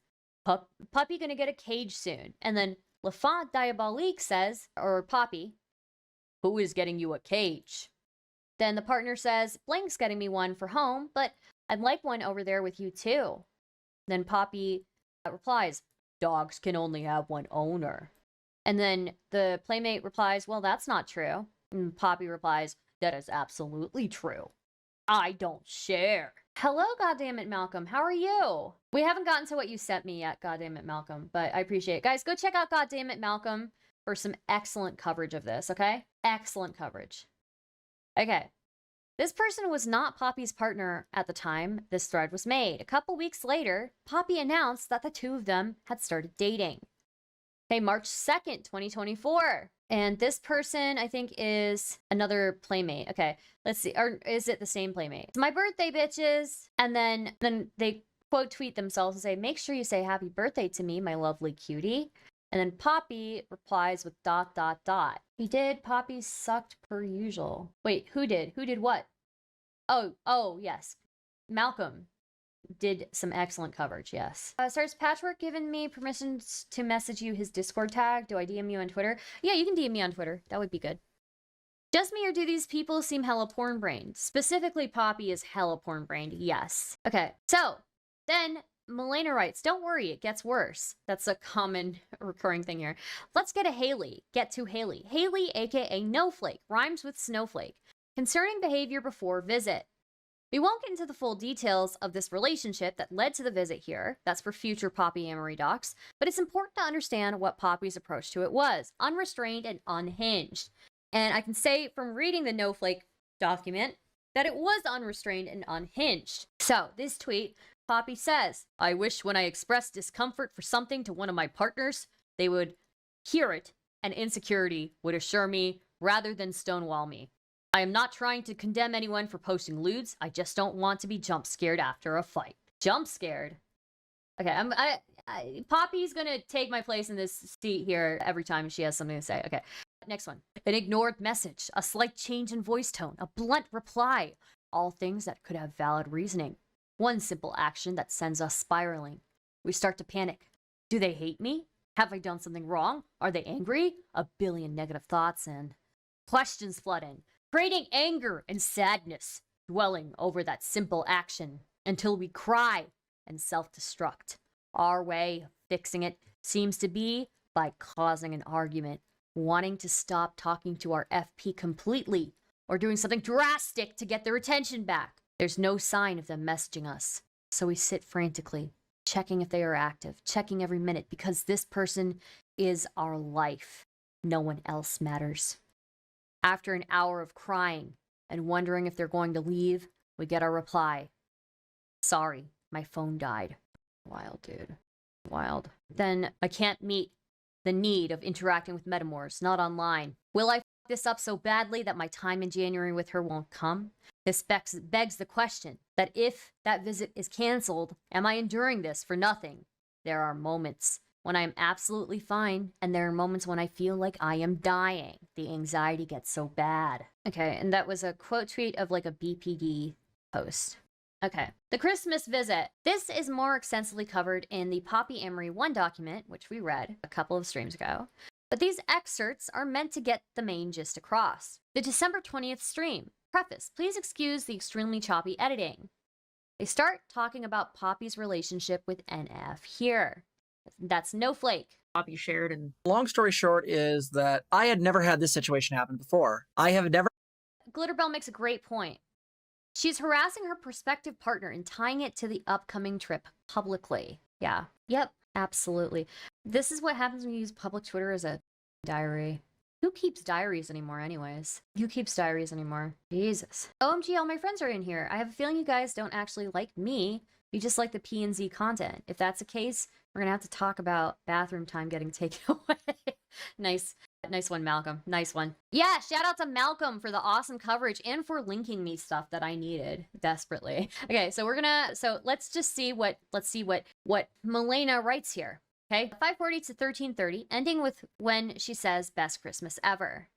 Puppy gonna get a cage soon. And then Lafont Diabolique says, or Poppy, who is getting you a cage? Then the partner says, Blank's getting me one for home, but I'd like one over there with you too. Then Poppy replies, dogs can only have one owner. And then the playmate replies, well, that's not true. And Poppy replies, that is absolutely true. I don't share. Hello, goddammit, Malcolm. How are you? We haven't gotten to what you sent me yet, goddammit, Malcolm, but I appreciate it. Guys, go check out goddammit, Malcolm for some excellent coverage of this, okay? Excellent coverage. Okay. This person was not Poppy's partner at the time this thread was made. A couple weeks later, Poppy announced that the two of them had started dating. Okay, March 2nd, 2024. And this person, I think, is another playmate. Okay, let's see. Or is it the same playmate? It's my birthday, bitches. And then they quote tweet themselves and say, make sure you say happy birthday to me, my lovely cutie. And then Poppy replies with ... He did. Poppy sucked per usual. Wait, who did? Who did what? Oh, yes. Malcolm did some excellent coverage, yes. Starts Patchwork giving me permission to message you his Discord tag? Do I DM you on Twitter? Yeah, you can DM me on Twitter. That would be good. Just me, or do these people seem hella porn-brained? Specifically, Poppy is hella porn-brained, yes. Okay, so then Milena writes, don't worry, it gets worse. That's a common recurring thing here. Let's get to Hayleigh. Hayleigh, aka Noehflake, rhymes with snowflake. Concerning behavior before visit. We won't get into the full details of this relationship that led to the visit here. That's for future Poppyamory docs. But it's important to understand what Poppy's approach to it was. Unrestrained and unhinged. And I can say from reading the Noehflake document that it was unrestrained and unhinged. So, this tweet, Poppy says, I wish when I express discomfort for something to one of my partners, they would hear it and insecurity would assure me rather than stonewall me. I am not trying to condemn anyone for posting lewds. I just don't want to be jump scared after a fight. Jump scared? Okay, Poppy's gonna take my place in this seat here every time she has something to say. Okay, next one. An ignored message, a slight change in voice tone, a blunt reply. All things that could have valid reasoning. One simple action that sends us spiraling. We start to panic. Do they hate me? Have I done something wrong? Are they angry? A billion negative thoughts and questions flood in, creating anger and sadness, dwelling over that simple action until we cry and self-destruct. Our way of fixing it seems to be by causing an argument, wanting to stop talking to our FP completely, or doing something drastic to get their attention back. There's no sign of them messaging us, so we sit frantically, checking if they are active, checking every minute, because this person is our life. No one else matters. After an hour of crying and wondering if they're going to leave, we get our reply. Sorry, my phone died. Wild, dude. Wild. Then I can't meet the need of interacting with metamors, not online. Will I f this up so badly that my time in January with her won't come? This begs the question that if that visit is canceled, am I enduring this for nothing? There are moments when I am absolutely fine, and there are moments when I feel like I am dying. The anxiety gets so bad. Okay, and that was a quote tweet of like a BPD post. Okay, the Christmas visit. This is more extensively covered in the Poppyamory 1 document, which we read a couple of streams ago. But these excerpts are meant to get the main gist across. The December 20th stream. Preface, please excuse the extremely choppy editing. They start talking about Poppy's relationship with NF here. That's Noehflake. Poppy shared and Long story short is that I had never had this situation happen before. I have never... Glitterbell makes a great point. She's harassing her prospective partner and tying it to the upcoming trip publicly. Yeah. Yep. Absolutely. This is what happens when you use public Twitter as a diary. Who keeps diaries anymore anyways? Who keeps diaries anymore? Jesus. OMG, all my friends are in here. I have a feeling you guys don't actually like me. You just like the P and Z content. If that's the case, we're gonna have to talk about bathroom time getting taken away. Nice one, Malcolm. Nice one. Yeah, shout out to Malcolm for the awesome coverage and for linking me stuff that I needed desperately. Okay, so let's just see what Milena writes here. Okay, 5:40 to 13:30, ending with when she says best Christmas ever.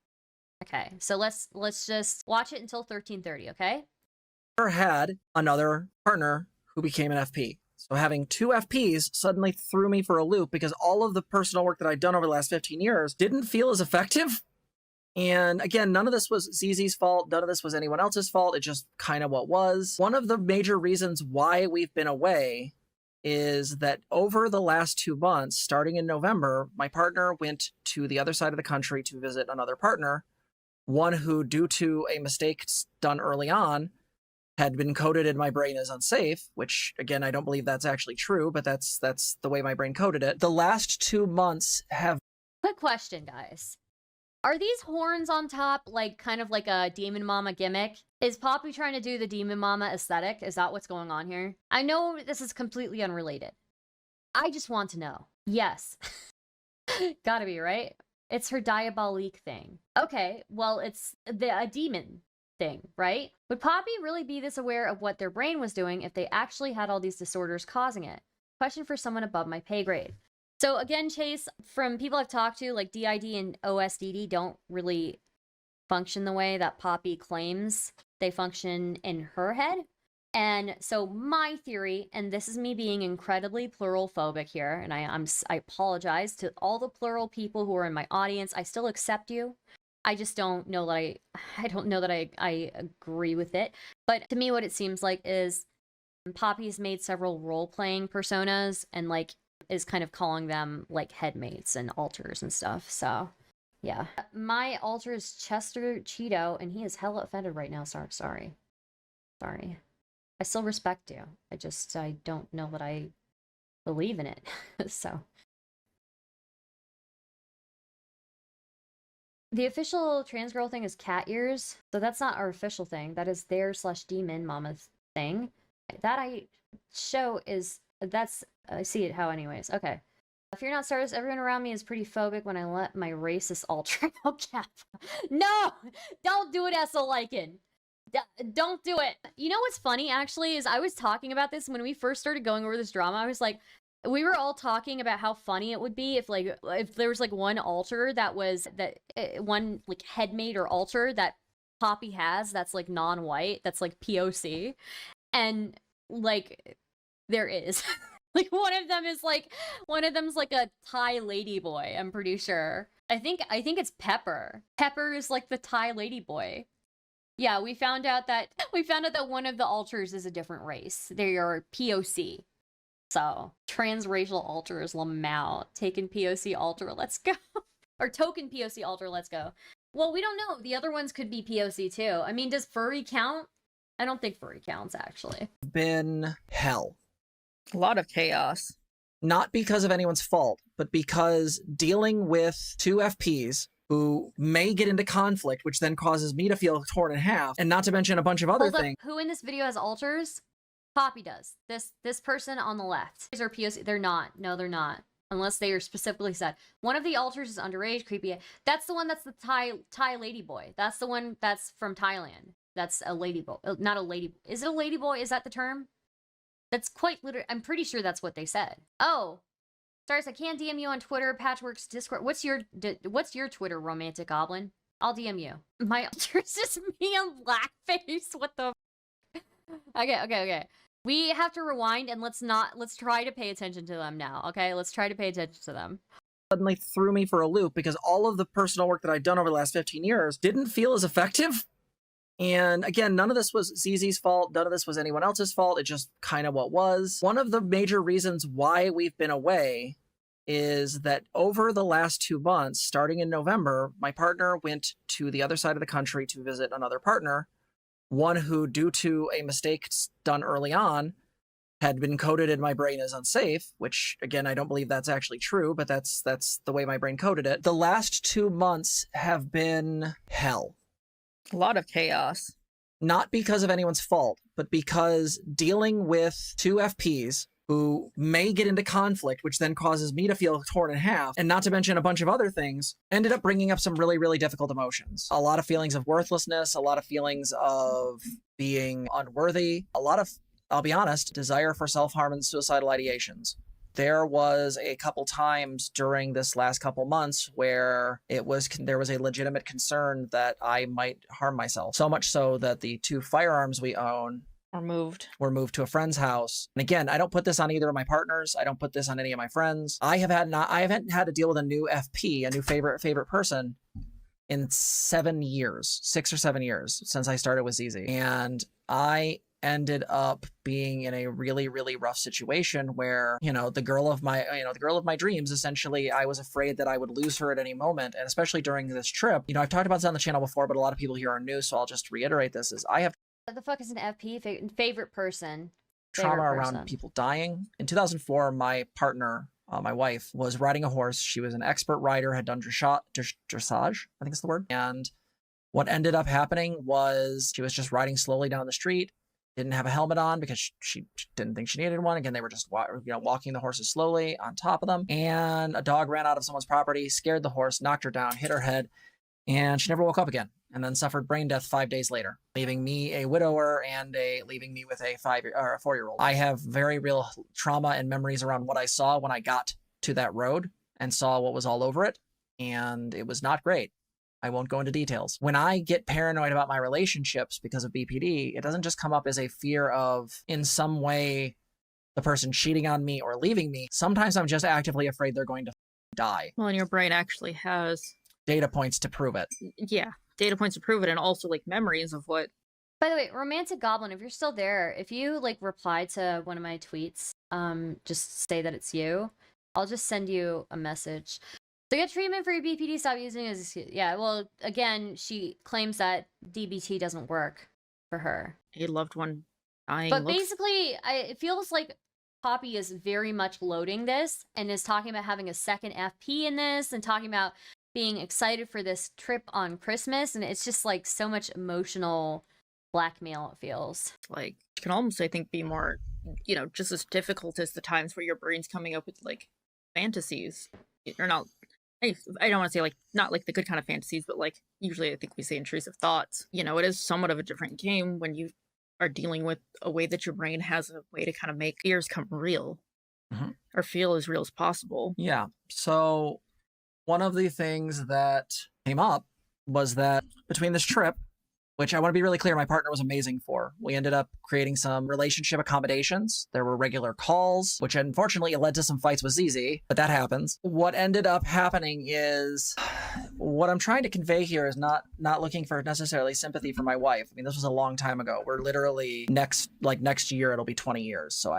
Okay, so let's just watch it until 13:30, okay? Never had another partner who became an FP. So having two FPs suddenly threw me for a loop because all of the personal work that I'd done over the last 15 years didn't feel as effective. And again, none of this was ZZ's fault. None of this was anyone else's fault. It just kind of what was. One of the major reasons why we've been away is that over the last 2 months, starting in November, my partner went to the other side of the country to visit another partner, one who, due to a mistake done early on, had been coded in my brain as unsafe, which, again, I don't believe that's actually true, but that's the way my brain coded it. The last 2 months have... Quick question, guys. Are these horns on top like kind of like a Demon Mama gimmick? Is Poppy trying to do the Demon Mama aesthetic? Is that what's going on here? I know this is completely unrelated. I just want to know. Yes. Gotta be, right? It's her diabolique thing. Okay, well, it's a demon thing, right? Would Poppy really be this aware of what their brain was doing if they actually had all these disorders causing it? Question for someone above my pay grade. So again, Chase, from people I've talked to, like DID and OSDD don't really function the way that Poppy claims they function in her head. And so my theory, and this is me being incredibly plural phobic here, and I apologize to all the plural people who are in my audience. I still accept you. I just don't know that I don't know that I agree with it. But to me, what it seems like is Poppy's made several role-playing personas and like is kind of calling them like headmates and alters and stuff. So yeah, my alter is Chester Cheeto, and he is hella offended right now. Sorry. I still respect you. I don't know that I believe in it. So The official trans girl thing is cat ears, so that's not our official thing. That is their / demon mama thing. That I show is I see it how anyways. Okay. If you're not Stardust, everyone around me is pretty phobic when I let my racist alter cap. No! Don't do it, Lycan. Don't do it. You know what's funny, actually, is I was talking about this when we first started going over this drama. I was like, we were all talking about how funny it would be if there was, like, one alter one, like, headmate or alter that Poppy has that's, like, non-white, that's, like, POC. And, like, there is. Like, one of them is like a Thai ladyboy, I'm pretty sure. I think it's Pepper. Pepper is like the Thai ladyboy. Yeah, we found out that one of the alters is a different race. They are POC. So, transracial alters, Lamau. Taken POC alter, let's go. Or token POC alter, let's go. Well, we don't know. The other ones could be POC too. I mean, does furry count? I don't think furry counts, actually. Been hell. A lot of chaos. Not because of anyone's fault, but because dealing with two FPs who may get into conflict, which then causes me to feel torn in half, and not to mention a bunch of other things. Who in this video has alters? Poppy does. This person on the left. These are POC. They're not. No, they're not. Unless they are specifically said. One of the alters is underage, creepy. That's the one that's the Thai ladyboy. That's the one that's from Thailand. That's a ladyboy. Not a lady. Is it a ladyboy? Is that the term? That's quite literally. I'm pretty sure that's what they said. Oh, Stars, I can't DM you on Twitter, Patchwork's Discord. What's your Twitter, Romantic Goblin? I'll DM you. My alter is just me on blackface. What the? Okay. We have to rewind and let's try to pay attention to them now. Okay, let's try to pay attention to them. Suddenly threw me for a loop because all of the personal work that I'd done over the last 15 years didn't feel as effective. And again, none of this was ZZ's fault. None of this was anyone else's fault. It just kind of what was. One of the major reasons why we've been away is that over the last 2 months, starting in November, my partner went to the other side of the country to visit another partner, one who, due to a mistake done early on, had been coded in my brain as unsafe, which, again, I don't believe that's actually true, but that's the way my brain coded it. The last 2 months have been hell. A lot of chaos. Not because of anyone's fault, but because dealing with two FPs who may get into conflict, which then causes me to feel torn in half, and not to mention a bunch of other things, ended up bringing up some really, really difficult emotions. A lot of feelings of worthlessness, a lot of feelings of being unworthy, a lot of, I'll be honest, desire for self-harm and suicidal ideations. There was a couple times during this last couple months where there was a legitimate concern that I might harm myself. So much so that the 2 firearms we own were moved to a friend's house. And again, I don't put this on either of my partners. I don't put this on any of my friends. I haven't had to deal with a new FP, a new favorite person, in 7 years, 6 or 7 years since I started with ZZ. And I ended up being in a really, really rough situation where, the girl of my dreams, essentially, I was afraid that I would lose her at any moment. And especially during this trip, I've talked about this on the channel before, but a lot of people here are new, so I'll just reiterate this, is I have What the fuck is an FP? Favorite person. Trauma around people dying. In 2004, my partner, my wife, was riding a horse. She was an expert rider, had done dressage, I think it's the word. And what ended up happening was she was just riding slowly down the street, didn't have a helmet on because she didn't think she needed one. Again, they were just walking the horses slowly on top of them. And a dog ran out of someone's property, scared the horse, knocked her down, hit her head, and she never woke up again. And then suffered brain death 5 days later, leaving me a widower and leaving me with a 4-year-old. I have very real trauma and memories around what I saw when I got to that road and saw what was all over it. And it was not great. I won't go into details. When I get paranoid about my relationships because of BPD, it doesn't just come up as a fear of, in some way, the person cheating on me or leaving me. Sometimes I'm just actively afraid they're going to die. Well, and your brain actually has data points to prove it. Yeah, data points to prove it, and also memories of what. By the way, Romantic Goblin, if you're still there, if you reply to one of my tweets, just say that it's you. I'll just send you a message. So get treatment for your BPD, stop using it as, yeah, well, again, she claims that DBT doesn't work for her. A loved one dying. But basically, it feels like Poppy is very much loading this and is talking about having a second FP in this and talking about being excited for this trip on Christmas, and it's just like so much emotional blackmail, it feels. Like, it can almost, I think, be more, you know, just as difficult as the times where your brain's coming up with, like, fantasies. Or not, I don't want to say, like, not like the good kind of fantasies, but, like, usually I think we say intrusive thoughts. You know, it is somewhat of a different game when you are dealing with a way that your brain has a way to kind of make fears come real. Or feel as real as possible. Yeah. So one of the things that came up was that between this trip, which I want to be really clear, my partner was amazing for. We ended up creating some relationship accommodations. There were regular calls, which unfortunately led to some fights with ZZ, but that happens. What ended up happening is, what I'm trying to convey here is not looking for necessarily sympathy for my wife. I mean, this was a long time ago. We're literally next year, it'll be 20 years. So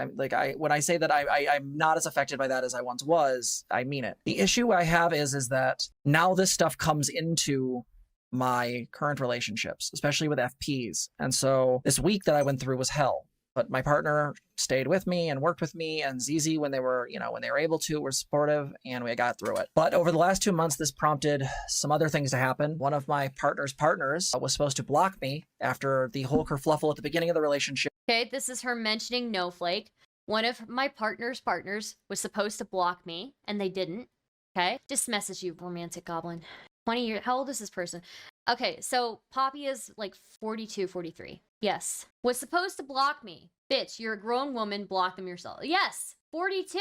when I say that I'm not as affected by that as I once was, I mean it. The issue I have is that now this stuff comes into my current relationships, especially with FPs. And so this week that I went through was hell. But my partner stayed with me and worked with me, and ZZ, when they were able to, were supportive, and we got through it. But over the last 2 months, this prompted some other things to happen. One of my partner's partners was supposed to block me after the whole kerfluffle at the beginning of the relationship. Okay, this is her mentioning Noehflake. One of my partner's partners was supposed to block me, and they didn't. Okay, just message you, romantic goblin. 20 years. How old is this person? Okay, so Poppy is like 42, 43. Yes. Was supposed to block me. Bitch, you're a grown woman. Block them yourself. Yes, 42.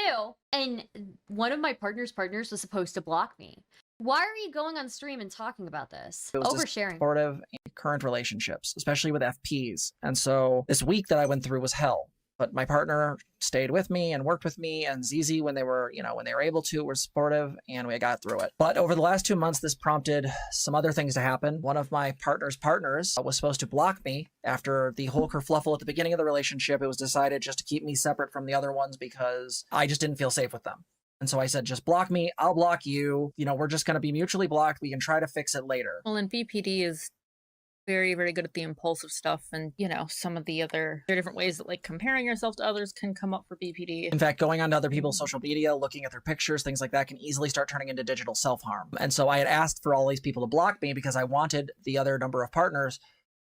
And one of my partner's partners was supposed to block me. Why are you going on stream and talking about this? Oversharing. Supportive in current relationships, especially with FPs. And so this week that I went through was hell. But my partner stayed with me and worked with me, and ZZ, when they were able to, were supportive, and we got through it. But over the last 2 months, this prompted some other things to happen. One of my partner's partners was supposed to block me after the whole kerfluffle at the beginning of the relationship. It was decided just to keep me separate from the other ones because I just didn't feel safe with them. And so I said, just block me, I'll block you. You know, we're just going to be mutually blocked. We can try to fix it later. Well, and BPD is very, very good at the impulsive stuff, and, you know, some of the other, there are different ways that, like, comparing yourself to others can come up for BPD. In fact, going onto other people's social media, looking at their pictures, things like that can easily start turning into digital self-harm. And so I had asked for all these people to block me because I wanted the other number of partners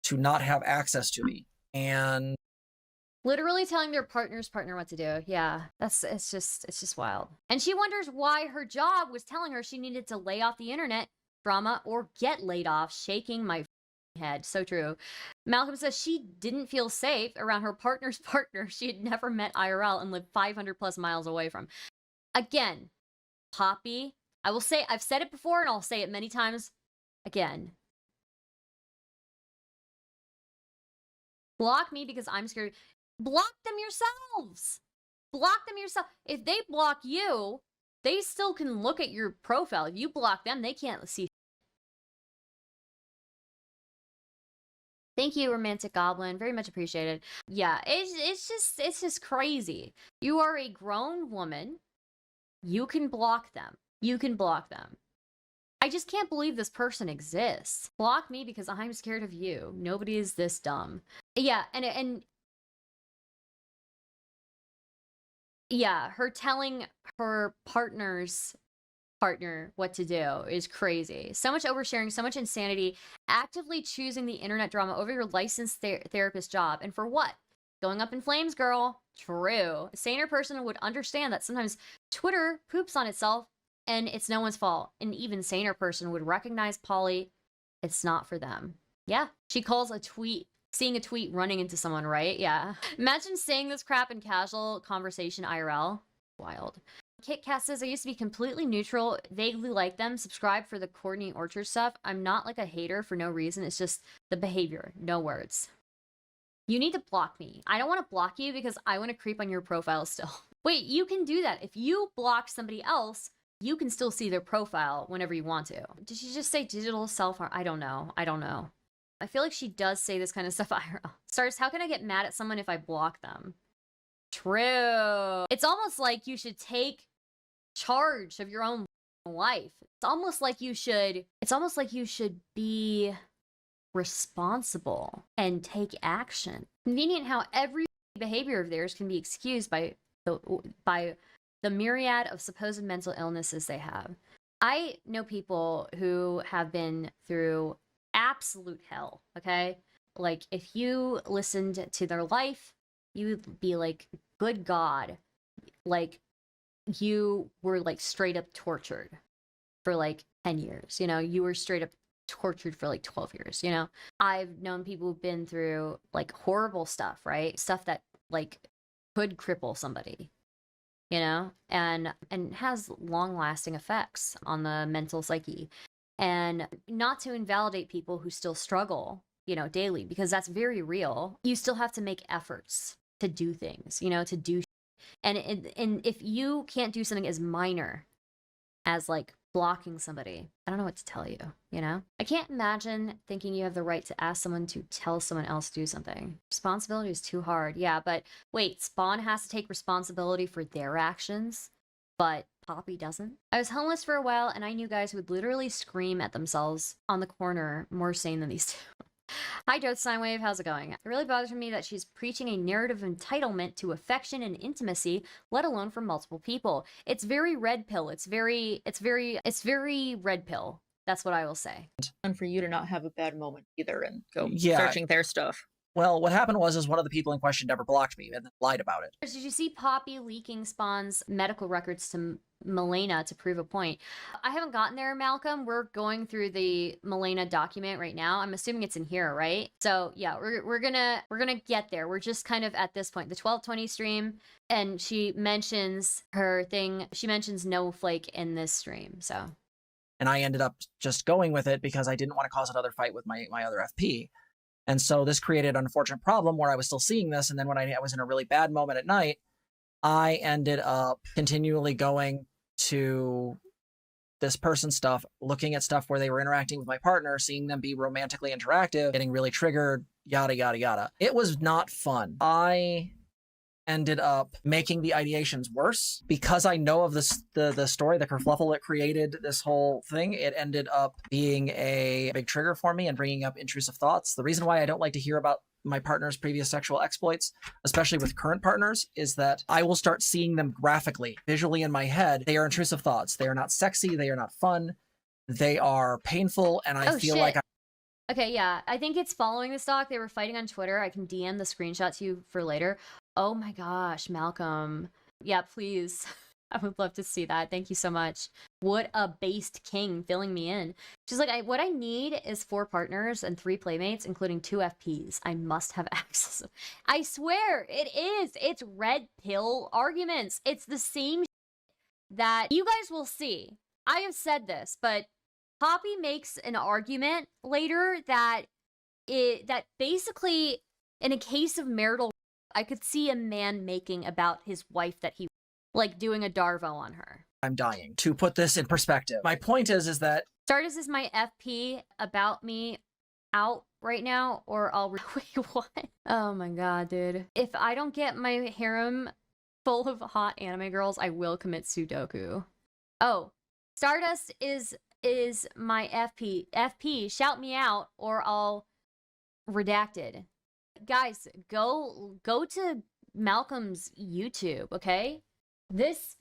to not have access to me. And literally telling their partner's partner what to do. Yeah, it's just wild. And she wonders why her job was telling her she needed to lay off the internet drama or get laid off. Shaking my head. So true. Malcolm says she didn't feel safe around her partner's partner she had never met IRL and lived 500 plus miles away from. Again, Poppy, I will say, I've said it before and I'll say it many times again. Block me because I'm scared. Block them yourselves. Block them yourself. If they block you, they still can look at your profile. If you block them, they can't see. Thank you, romantic goblin. Very much appreciated. Yeah, it's just crazy. You are a grown woman. You can block them. You can block them. I just can't believe this person exists. Block me because I'm scared of you. Nobody is this dumb. Yeah, and yeah, her telling her partner's partner what to do is crazy. So much oversharing, so much insanity, actively choosing the internet drama over your licensed therapist job. And for what? Going up in flames, girl. True. A saner person would understand that sometimes Twitter poops on itself and it's no one's fault. An even saner person would recognize Polly. It's not for them. Yeah. She calls a tweet, seeing a tweet running into someone, right? Yeah. Imagine saying this crap in casual conversation IRL. Wild. Kit Kat says, I used to be completely neutral, vaguely like them, subscribe for the Courtney Orchard stuff. I'm not like a hater for no reason. It's just the behavior. No words. You need to block me. I don't want to block you because I want to creep on your profile still. Wait, you can do that. If you block somebody else, you can still see their profile whenever you want to. Did she just say digital self-harm? I don't know. I don't know. I feel like she does say this kind of stuff IRL. Stars, how can I get mad at someone if I block them? True. It's almost like you should take charge of your own life. It's almost like you should be responsible and take action. Convenient how every behavior of theirs can be excused by the myriad of supposed mental illnesses they have. I know people who have been through absolute hell, okay? Like, if you listened to their life, you'd be like, good God. Like, you were, like, straight up tortured for, like, 10 years, you know? You were straight up tortured for, like, 12 years, you know? I've known people who've been through, like, horrible stuff, right? Stuff that, like, could cripple somebody, you know, and has long lasting effects on the mental psyche. And not to invalidate people who still struggle, you know, daily, because that's very real. You still have to make efforts to do things, you know, to do and if you can't do something as minor as like blocking somebody, I don't know what to tell you, you know? I can't imagine thinking you have the right to ask someone to tell someone else to do something. Responsibility is too hard. Yeah, but wait, Spawn has to take responsibility for their actions, but Poppy doesn't? I was homeless for a while, and I knew guys who would literally scream at themselves on the corner, more sane than these two. Hi, Darth Sinewave, how's it going? It really bothers me that she's preaching a narrative of entitlement to affection and intimacy, let alone from multiple people. It's very red pill. It's very red pill. That's what I will say. And for you to not have a bad moment either and go Yeah. searching their stuff. Well, what happened was one of the people in question never blocked me and then lied about it. Did you see Poppy leaking Spawn's medical records to Milena to prove a point? I haven't gotten there, Malcolm. We're going through the Milena document right now. I'm assuming it's in here, right? So yeah, we're gonna get there. We're just kind of at this point, the 1220 stream, and she mentions her thing. She mentions Noehflake in this stream. So, and I ended up just going with it because I didn't want to cause another fight with my other FP. And so this created an unfortunate problem where I was still seeing this. And then when I was in a really bad moment at night, I ended up continually going to this person's stuff, looking at stuff where they were interacting with my partner, seeing them be romantically interactive, getting really triggered, yada, yada, yada. It was not fun. I ended up making the ideations worse because I know of this the story, the kerfluffle that created this whole thing. It ended up being a big trigger for me and bringing up intrusive thoughts. The reason why I don't like to hear about my partner's previous sexual exploits, especially with current partners, is that I will start seeing them graphically, visually in my head. They are intrusive thoughts. They are not sexy. They are not fun. They are painful, and I feel like Okay, yeah. I think it's following this doc. They were fighting on Twitter. I can DM the screenshot to you for later. Oh my gosh, Malcolm. Yeah, please. I would love to see that. Thank you so much. What a based king filling me in. She's like, what I need is 4 partners and 3 playmates, including 2 FPs. I must have access. I swear, it is. It's red pill arguments. It's the same that you guys will see. I have said this, but Poppy makes an argument later that basically, in a case of marital, I could see a man making about his wife that he, like, doing a Darvo on her. I'm dying. To put this in perspective, my point is that Stardust is my FP about me out right now, or I'll wait, what? Oh my god, dude. If I don't get my harem full of hot anime girls, I will commit Sudoku. Oh, Stardust is my FP. FP, shout me out, or I'll redacted. Guys, go to Malcolm's YouTube, okay? This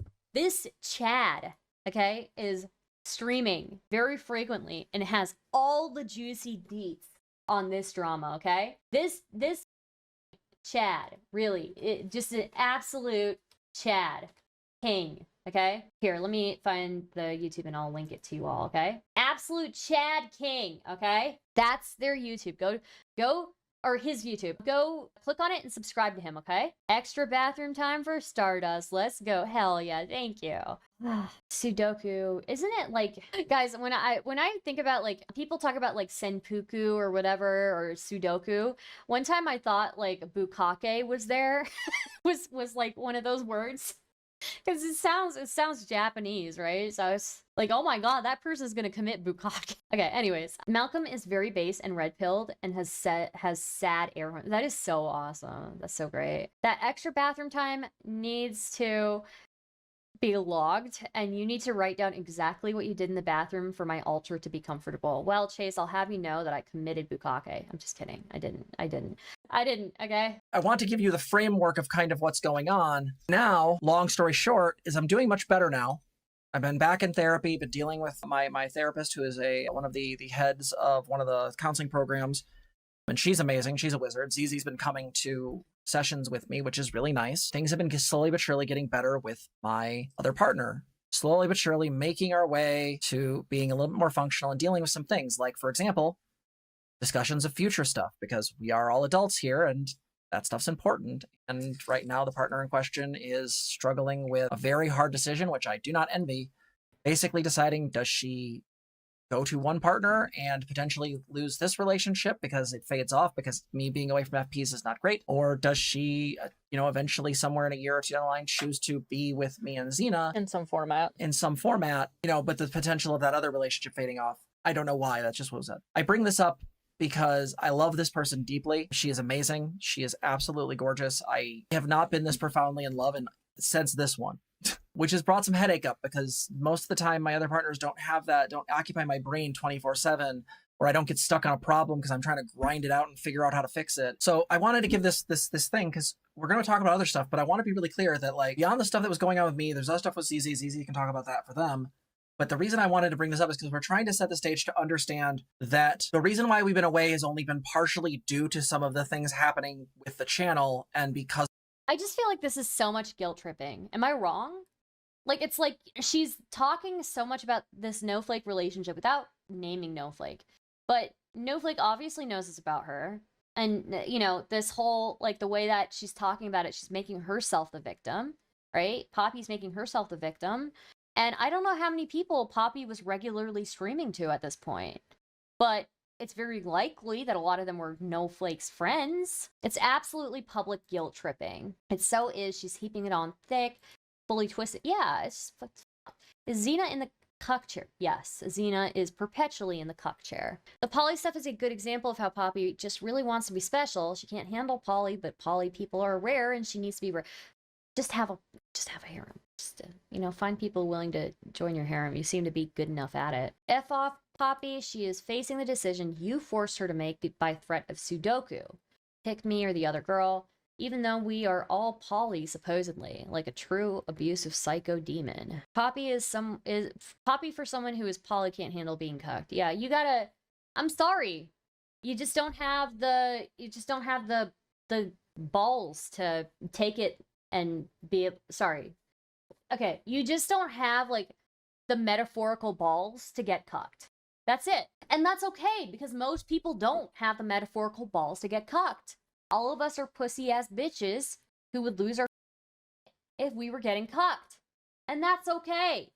Chad, okay, is streaming very frequently and has all the juicy deets on this drama, okay? This Chad, really, just an absolute Chad king, okay? Here, let me find the YouTube and I'll link it to you all, okay? Absolute Chad king, okay? That's their YouTube. Go, or his YouTube. Go click on it and subscribe to him, okay? Extra bathroom time for Stardust. Let's go. Hell yeah, thank you. Sudoku, isn't it like, guys, when I think about, like, people talk about like senpuku or whatever, or Sudoku, one time I thought like bukake was there, was like one of those words. Because it sounds Japanese, right? So I was like, oh my god, that person's gonna commit bukkake. Okay, anyways, Malcolm is very base and red pilled and has sad air horn. That is so awesome. That's so great. That extra bathroom time needs to be logged, and you need to write down exactly what you did in the bathroom for my altar to be comfortable. Well, Chase, I'll have you know that I committed bukkake. I'm just kidding. I didn't, okay? I want to give you the framework of kind of what's going on. Now, long story short, is I'm doing much better now. I've been back in therapy, been dealing with my therapist, who is one of the heads of one of the counseling programs. And she's amazing. She's a wizard. Zizi's been coming to sessions with me, which is really nice. Things have been slowly but surely getting better with my other partner. Slowly but surely making our way to being a little bit more functional and dealing with some things. Like, for example, discussions of future stuff, because we are all adults here and that stuff's important. And right now, the partner in question is struggling with a very hard decision, which I do not envy. Basically deciding, does she go to one partner and potentially lose this relationship because it fades off because me being away from FPs is not great? Or does she, eventually somewhere in a year or two down the line choose to be with me and Zena? In some format. But the potential of that other relationship fading off. I don't know why. That's just what was said. I bring this up because I love this person deeply. She is amazing. She is absolutely gorgeous. I have not been this profoundly in love since this one, which has brought some headache up because most of the time my other partners don't occupy my brain 24/7, or I don't get stuck on a problem because I'm trying to grind it out and figure out how to fix it. So I wanted to give this thing, because we're going to talk about other stuff, but I want to be really clear that, like, beyond the stuff that was going on with me, there's other stuff with ZZ. ZZ can talk about that for them. But the reason I wanted to bring this up is because we're trying to set the stage to understand that the reason why we've been away has only been partially due to some of the things happening with the channel, and because I just feel like this is so much guilt tripping. Am I wrong? Like, it's like she's talking so much about this Noehflake relationship without naming Noehflake. But Noehflake obviously knows it's about her. And, this whole, like, the way that she's talking about it, she's making herself the victim, right? Poppy's making herself the victim. And I don't know how many people Poppy was regularly streaming to at this point. But it's very likely that a lot of them were Noehflake's friends. It's absolutely public guilt tripping. It so is. She's heaping it on thick, fully twisted. Yeah, it's just... Is Zena in the cuck chair? Yes, Zena is perpetually in the cuck chair. The Polly stuff is a good example of how Poppy just really wants to be special. She can't handle Polly, but Polly people are rare and she needs to be rare. Just have a harem. Just, find people willing to join your harem. You seem to be good enough at it. F off, Poppy. She is facing the decision you forced her to make by threat of Sudoku. Pick me or the other girl, even though we are all poly, supposedly, like a true abusive psycho demon. Poppy Poppy for someone who is poly can't handle being cucked. Yeah, you gotta... I'm sorry. You just don't have the balls to take it and be... Sorry. Okay, you just don't have, like, the metaphorical balls to get cucked. That's it. And that's okay, because most people don't have the metaphorical balls to get cucked. All of us are pussy-ass bitches who would lose our if we were getting cucked. And that's okay,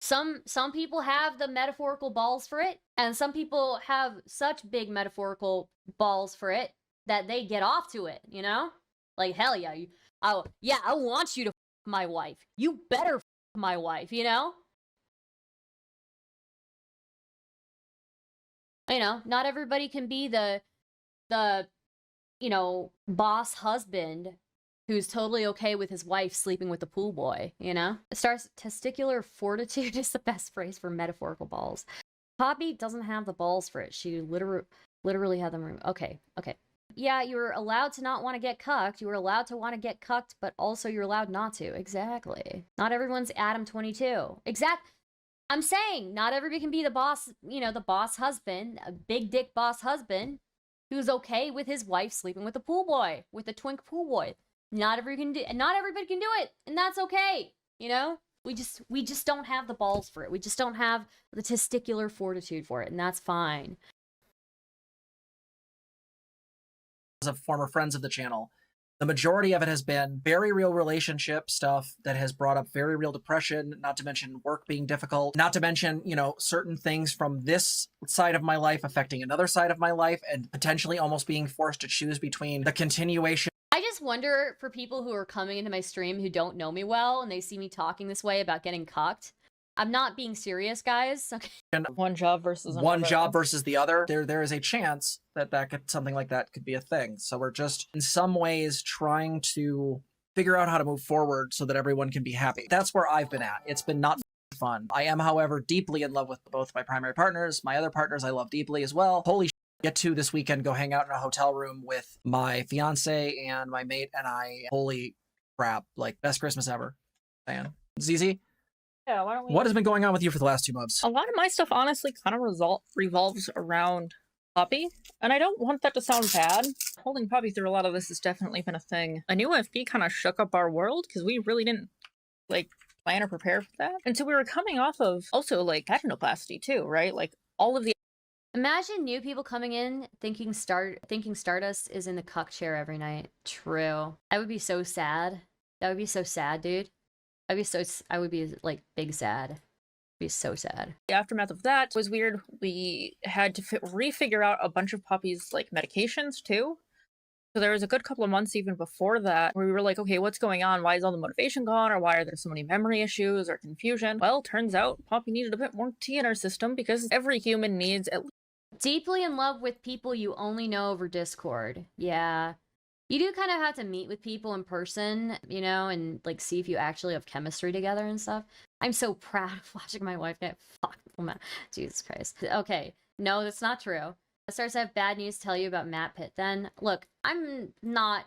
Some people have the metaphorical balls for it, and some people have such big metaphorical balls for it that they get off to it, Like, hell yeah, I want you to my wife. You better my wife, Not everybody can be the boss husband who's totally okay with his wife sleeping with the pool boy, Testicular fortitude is the best phrase for metaphorical balls. Poppy doesn't have the balls for it. She literally had them removed. Okay. Yeah, you're allowed to not want to get cucked. You were allowed to want to get cucked, but also you're allowed not to. Exactly. Not everyone's Adam 22. I'm saying not everybody can be the boss, the boss husband, a big dick boss husband who's okay with his wife sleeping with the pool boy, with the twink pool boy. Not everybody can do it, and that's okay. We just don't have the balls for it. We just don't have the testicular fortitude for it, and that's fine. Of former friends of the channel, the majority of it has been very real relationship stuff that has brought up very real depression, not to mention work being difficult, not to mention, certain things from this side of my life affecting another side of my life, and potentially almost being forced to choose between the continuation. I just wonder, for people who are coming into my stream who don't know me well and they see me talking this way about getting cucked, I'm not being serious, guys. Okay. One job versus another. One job versus the other. There is a chance that something like that could be a thing. So we're just in some ways trying to figure out how to move forward so that everyone can be happy. That's where I've been at. It's been not fun. I am, however, deeply in love with both my primary partners. My other partners I love deeply as well. Holy shit. Get to this weekend, go hang out in a hotel room with my fiance and my mate and I. Holy crap. Like, best Christmas ever. Man. ZZ? Yeah, why don't we? What has been going on with you for the last 2 months? A lot of my stuff honestly kind of revolves around Poppy, and I don't want that to sound bad. Holding Poppy through a lot of this has definitely been a thing. A new FP kind of shook up our world because we really didn't like plan or prepare for that. And so we were coming off of also like vaginoplasty too, right? Like all of the Imagine new people coming in thinking Stardust is in the cuck chair every night. True. I would be so sad. That would be so sad, dude. I would be like big sad. Be so sad. The aftermath of that was weird. We had to refigure out a bunch of Poppy's like medications too. So there was a good couple of months even before that where we were like, okay, what's going on? Why is all the motivation gone? Or why are there so many memory issues or confusion? Well, turns out Poppy needed a bit more tea in our system because every human needs at least. Deeply in love with people you only know over Discord. Yeah. You do kind of have to meet with people in person, you know, and like see if you actually have chemistry together and stuff. I'm so proud of watching my wife get fucked. Jesus Christ. Okay. No, that's not true. Starts to have bad news to tell you about Matt Pitt. Then look, I'm not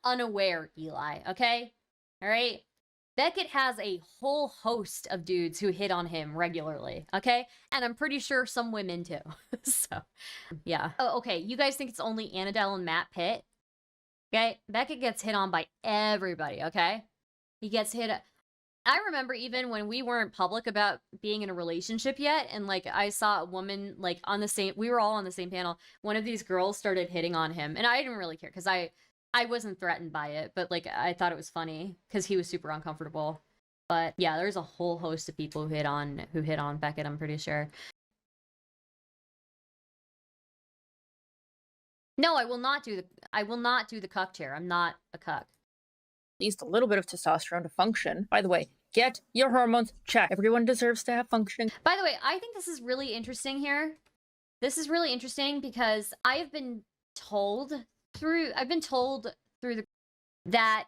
unaware, Eli, okay? All right? Beckett has a whole host of dudes who hit on him regularly, okay? And I'm pretty sure some women too. So, yeah. Oh, okay, you guys think it's only Annadelle and Matt Pitt? Okay? Beckett gets hit on by everybody, okay? He gets hit. I remember even when we weren't public about being in a relationship yet, and like I saw a woman like on the same, we were all on the same panel. One of these girls started hitting on him, and I didn't really care because I wasn't threatened by it, but like I thought it was funny because he was super uncomfortable. But yeah, there's a whole host of people who hit on Beckett, I'm pretty sure. No, I will not do the cuck chair. I'm not a cuck. At least a little bit of testosterone to function. By the way, get your hormones checked. Everyone deserves to have functioning. By the way, I think this is really interesting here. This is really interesting because I've been told through that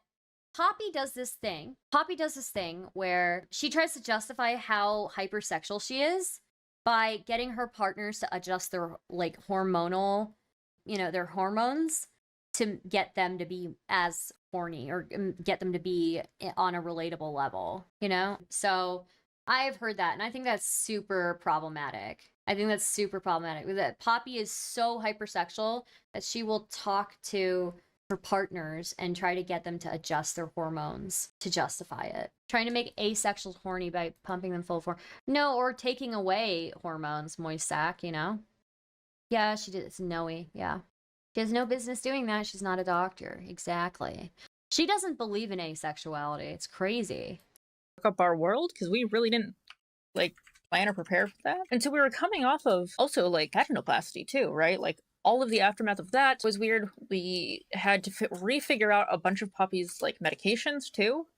Poppy does this thing. Poppy does this thing where she tries to justify how hypersexual she is by getting her partners to adjust their like hormonal, you know, their hormones to get them to be as horny or get them to be on a relatable level, you know? So I've heard that, and I think that's super problematic. That Poppy is so hypersexual that she will talk to her partners and try to get them to adjust their hormones to justify it. Trying to make asexuals horny by pumping them full of hormones. No, or taking away hormones, moist sack, you know? Yeah, she did. It's Noe, yeah. She has no business doing that. She's not a doctor. Exactly. She doesn't believe in asexuality. It's crazy. Up our world because we really didn't like plan or prepare for that. And so we were coming off of also like vaginoplasty too, right? Like all of the aftermath of that was weird. We had to refigure out a bunch of Poppy's like medications too.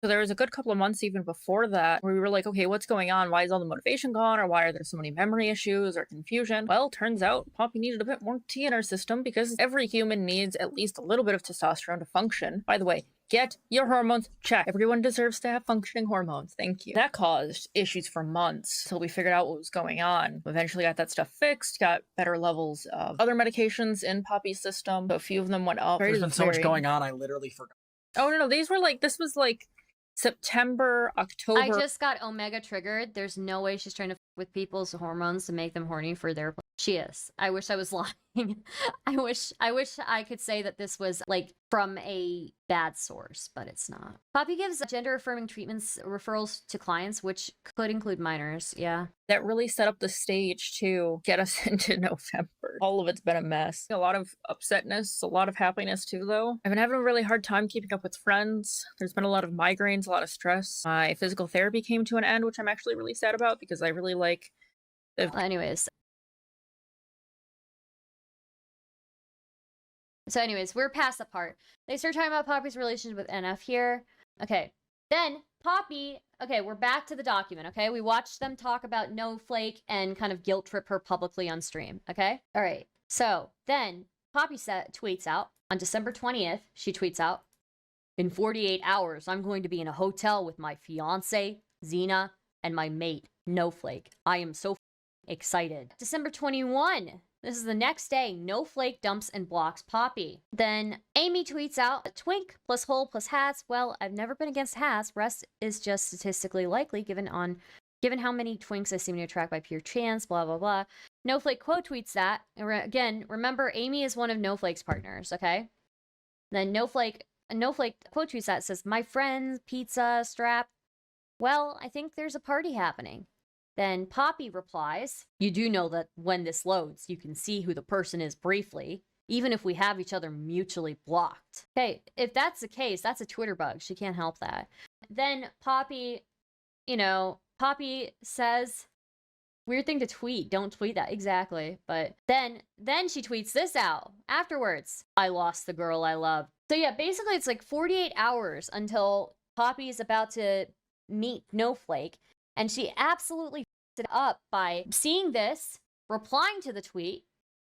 So there was a good couple of months even before that where we were like, okay, what's going on? Why is all the motivation gone? Or why are there so many memory issues or confusion? Well, turns out Poppy needed a bit more tea in our system because every human needs at least a little bit of testosterone to function. By the way, get your hormones checked. Everyone deserves to have functioning hormones. Thank you. That caused issues for months until we figured out what was going on. Eventually got that stuff fixed, got better levels of other medications in Poppy's system. So a few of them went up. There's been so much going on, I literally forgot. Oh, no, this was like September, October. I just got Omega triggered. There's no way she's trying to f with people's hormones to make them horny for their. She is. I wish I was lying. I wish I could say that this was like from a bad source, but it's not. Poppy gives gender affirming treatments referrals to clients, which could include minors. Yeah. That really set up the stage to get us into November. All of it's been a mess. A lot of upsetness, a lot of happiness too, though. I've been having a really hard time keeping up with friends. There's been a lot of migraines, a lot of stress. My physical therapy came to an end, which I'm actually really sad about because I really like. Anyways. So anyways, we're past that part. They start talking about Poppy's relationship with NF here. Okay. Then Poppy, okay, we're back to the document, okay? We watched them talk about Noehflake and kind of guilt trip her publicly on stream, okay? All right. So then Poppy tweets out on December 20th, she tweets out, in 48 hours, I'm going to be in a hotel with my fiance, Zena, and my mate, Noehflake. I am so excited. December 21, This is the next day. Noehflake dumps and blocks Poppy. Then Amy tweets out, a twink plus hole plus hats. Well, I've never been against hats. Rest is just statistically likely given how many twinks I seem to attract by pure chance, blah, blah, blah. Noehflake quote tweets that. Again, remember, Amy is one of Noehflake's partners, okay? Then Noehflake quote tweets that, says, my friends, pizza, strap. Well, I think there's a party happening. Then Poppy replies, you do know that when this loads, you can see who the person is briefly, even if we have each other mutually blocked. Okay, if that's the case, that's a Twitter bug. She can't help that. Then Poppy, Poppy says, weird thing to tweet. Don't tweet that. Exactly. But then she tweets this out afterwards. I lost the girl I loved. So yeah, basically it's like 48 hours until Poppy is about to meet Noehflake. And she absolutely f***ed it up by seeing this, replying to the tweet,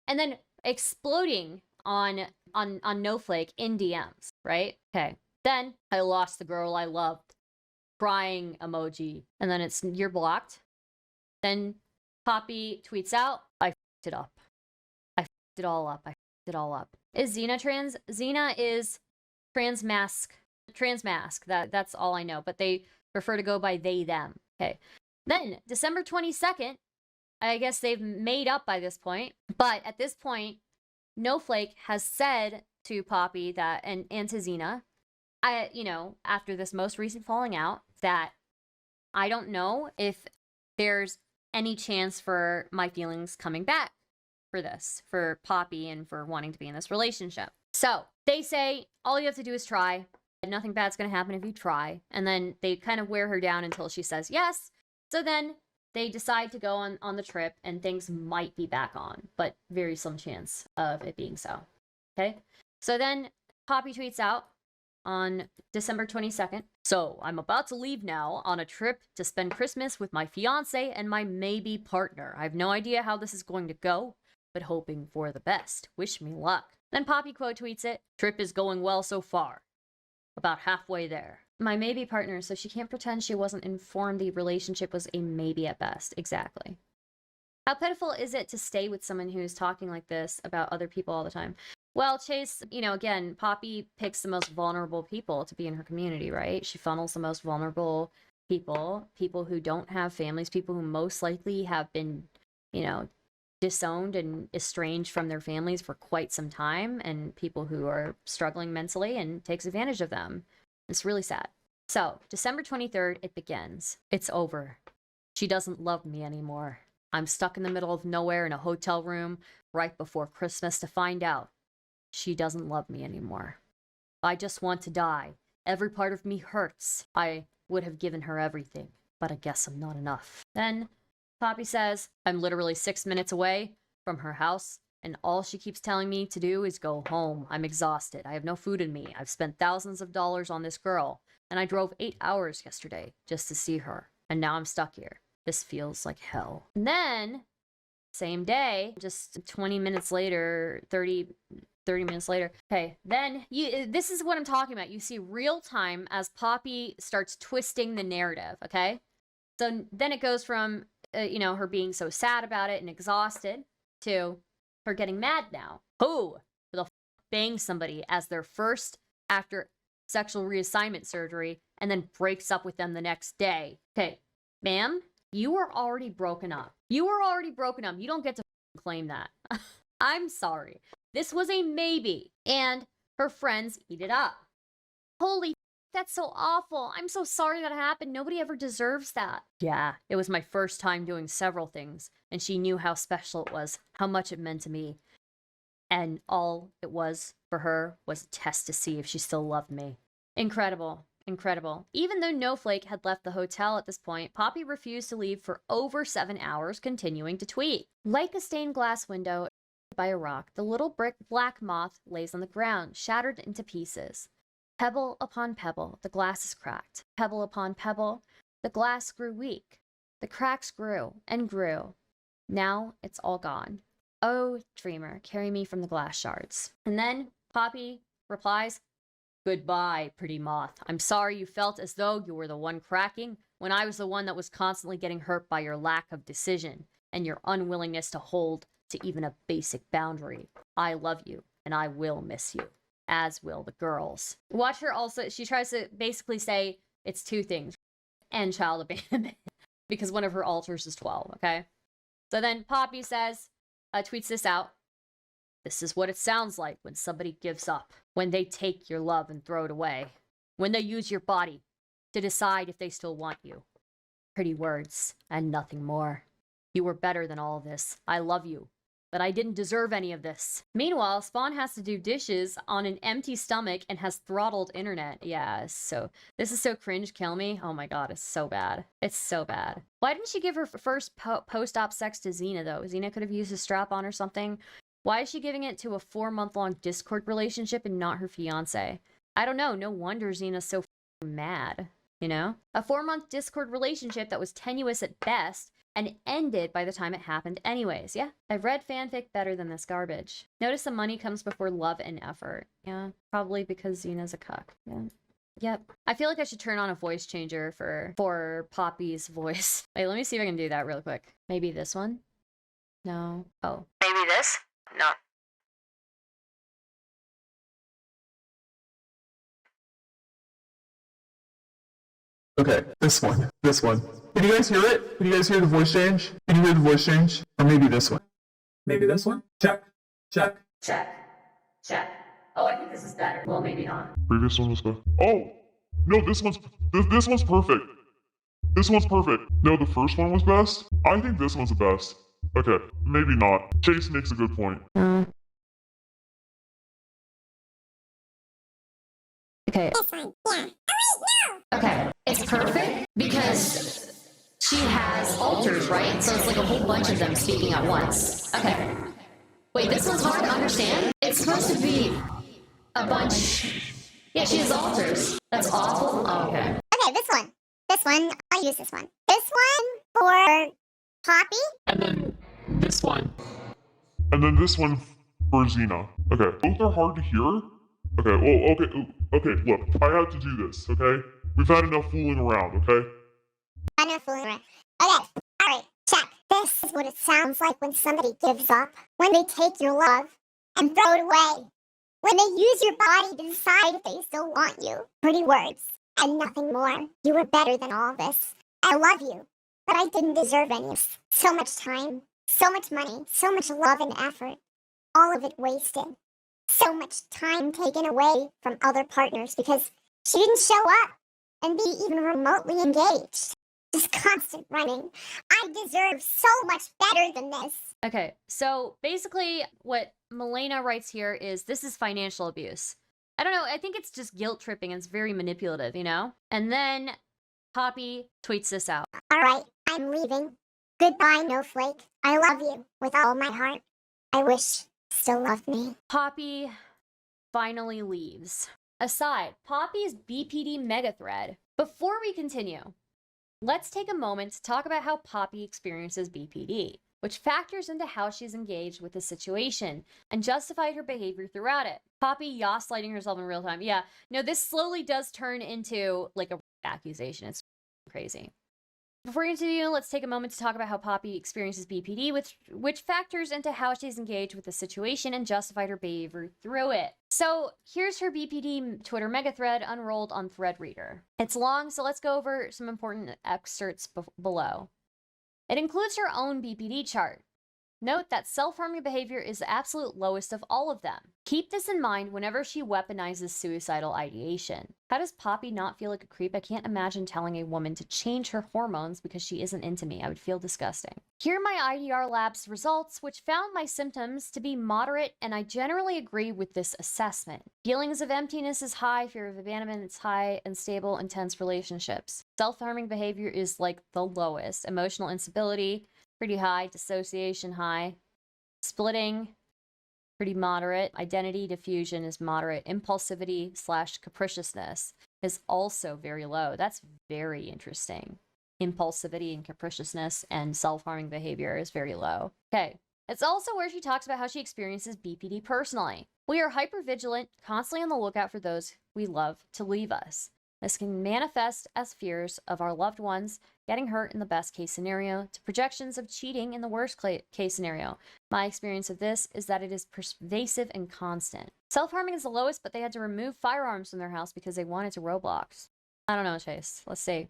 and then exploding on Noehflake in DMs, right? Okay. Then I lost the girl I loved. Crying emoji. And then it's, you're blocked. Then Poppy tweets out, I f***ed it up. I f***ed it all up. I f***ed it all up. Is Zena trans? Zena is transmask. That's all I know. But they prefer to go by they, them. Okay. Then, December 22nd, I guess they've made up by this point. But at this point, Noehflake has said to Poppy that, and to Zena, after this most recent falling out, that I don't know if there's any chance for my feelings coming back for Poppy and for wanting to be in this relationship. So they say, all you have to do is try. Nothing bad's going to happen if you try. And then they kind of wear her down until she says yes. So then they decide to go on the trip and things might be back on, but very slim chance of it being so. Okay. So then Poppy tweets out on December 22nd. So I'm about to leave now on a trip to spend Christmas with my fiance and my maybe partner. I have no idea how this is going to go, but hoping for the best. Wish me luck. Then Poppy quote tweets it. Trip is going well so far. About halfway there. My maybe partner, so she can't pretend she wasn't informed the relationship was a maybe at best. Exactly. How pitiful is it to stay with someone who's talking like this about other people all the time? Well, Chase, again, Poppy picks the most vulnerable people to be in her community, right? She funnels the most vulnerable people who don't have families, people who most likely have been, disowned and estranged from their families for quite some time, and people who are struggling mentally, and takes advantage of them. It's really sad. So, December 23rd, it begins. It's over. She doesn't love me anymore. I'm stuck in the middle of nowhere in a hotel room right before Christmas to find out. She doesn't love me anymore. I just want to die. Every part of me hurts. I would have given her everything, but I guess I'm not enough. Then Poppy says, I'm literally 6 minutes away from her house, and all she keeps telling me to do is go home. I'm exhausted. I have no food in me. I've spent thousands of dollars on this girl, and I drove 8 hours yesterday just to see her, and now I'm stuck here. This feels like hell. And then, same day, just 20 minutes later, 30 minutes later. Okay, then this is what I'm talking about. You see real time as Poppy starts twisting the narrative, okay? So then it goes from, her being so sad about it and exhausted to her getting mad now. Who the bang somebody as their first after sexual reassignment surgery and then breaks up with them the next day? Okay, ma'am, you were already broken up. You don't get to claim that. I'm sorry. This was a maybe, and her friends eat it up. Holy, that's so awful. I'm so sorry that happened. Nobody ever deserves that. Yeah, it was my first time doing several things, and she knew how special it was, how much it meant to me. And all it was for her was a test to see if she still loved me. Incredible. Incredible. Even though Noehflake had left the hotel at this point, Poppy refused to leave for over 7 hours, continuing to tweet. Like a stained glass window by a rock, the little black moth lays on the ground, shattered into pieces. Pebble upon pebble, the glass is cracked. Pebble upon pebble, the glass grew weak. The cracks grew and grew. Now it's all gone. Oh, dreamer, carry me from the glass shards. And then Poppy replies, goodbye, pretty moth. I'm sorry you felt as though you were the one cracking when I was the one that was constantly getting hurt by your lack of decision and your unwillingness to hold to even a basic boundary. I love you, and I will miss you, as will the girls. Watch her also, she tries to basically say it's two things, and child abandonment, because one of her alters is 12, okay? So then Poppy says, tweets this out. This is what it sounds like when somebody gives up, when they take your love and throw it away, when they use your body to decide if they still want you. Pretty words and nothing more. You were better than all this. I love you, but I didn't deserve any of this. Meanwhile, Spawn has to do dishes on an empty stomach and has throttled internet. Yeah, so this is so cringe, kill me. Oh my god, it's so bad. It's so bad. Why didn't she give her first post-op sex to Zena, though? Zena could have used a strap-on or something. Why is she giving it to a 4-month-long Discord relationship and not her fiance? I don't know. No wonder Zena's so mad, you know? A 4-month Discord relationship that was tenuous at best and ended by the time it happened anyways. Yeah, I've read fanfic better than this garbage. Notice the money comes before love and effort. Yeah, probably because Zena's a cuck. Yeah. Yep. I feel like I should turn on a voice changer for Poppy's voice. Wait, let me see if I can do that real quick. Maybe this one? No. Oh. Maybe this? No. Okay, this one. Can you guys hear it? Can you guys hear the voice change? Can you hear the voice change? Or maybe this one. Maybe this one? Check. Oh, I think this is better. Well, maybe not. Previous one was the. Oh! No, this one's perfect. This one's perfect. No, the first one was best? I think this one's the best. Okay, maybe not. Chase makes a good point. Okay. This one, yeah. Okay. It's perfect because she has alters, right? So it's like a whole bunch of them speaking at once. Okay. Wait, this one's hard to understand? It's supposed to be a bunch. Yeah, she has alters. That's awful. Oh, okay. Okay, this one. I'll use this one. This one for Poppy. And then this one. And then this one for Zena. Okay, both are hard to hear. Okay, well, okay, look, I have to do this, okay? We've had enough fooling around, okay? I know fooling around. Okay, alright, check. This is what it sounds like when somebody gives up. When they take your love and throw it away. When they use your body to decide if they still want you. Pretty words and nothing more. You were better than all this. I love you, but I didn't deserve any of this. So much time, so much money, so much love and effort. All of it wasted. So much time taken away from other partners because she didn't show up and be even remotely engaged. Just constant running. I deserve so much better than this. Okay, so basically what Milena writes here is this is financial abuse. I don't know, I think it's just guilt tripping and it's very manipulative, you know? And then Poppy tweets this out. Alright, I'm leaving. Goodbye, Noehflake. I love you with all my heart. I wish you still loved me. Poppy finally leaves. Aside, Poppy's BPD mega thread. Before we continue, let's take a moment to talk about how Poppy experiences BPD, which factors into how she's engaged with the situation and justified her behavior throughout it. Poppy gaslighting herself in real time. Yeah, no, this slowly does turn into like a accusation. It's crazy. Before we continue, let's take a moment to talk about how Poppy experiences BPD, which factors into how she's engaged with the situation and justified her behavior through it. So here's her BPD Twitter mega thread unrolled on Threadreader. It's long, so let's go over some important excerpts below. It includes her own BPD chart. Note that self-harming behavior is the absolute lowest of all of them. Keep this in mind whenever she weaponizes suicidal ideation. How does Poppy not feel like a creep? I can't imagine telling a woman to change her hormones because she isn't into me. I would feel disgusting. Here are my IDR labs results, which found my symptoms to be moderate, and I generally agree with this assessment. Feelings of emptiness is high, fear of abandonment is high, unstable, intense relationships. Self-harming behavior is like the lowest. Emotional instability, pretty high. Dissociation, high. Splitting, pretty moderate. Identity diffusion is moderate. Impulsivity / capriciousness is also very low. That's very interesting. Impulsivity and capriciousness and self-harming behavior is very low. Okay. It's also where she talks about how she experiences BPD personally. We are hypervigilant, constantly on the lookout for those we love to leave us. This can manifest as fears of our loved ones getting hurt in the best case scenario to projections of cheating in the worst case scenario. My experience of this is that it is pervasive and constant. Self-harming is the lowest, but they had to remove firearms from their house because they wanted to Roblox. I don't know, Chase. Let's see.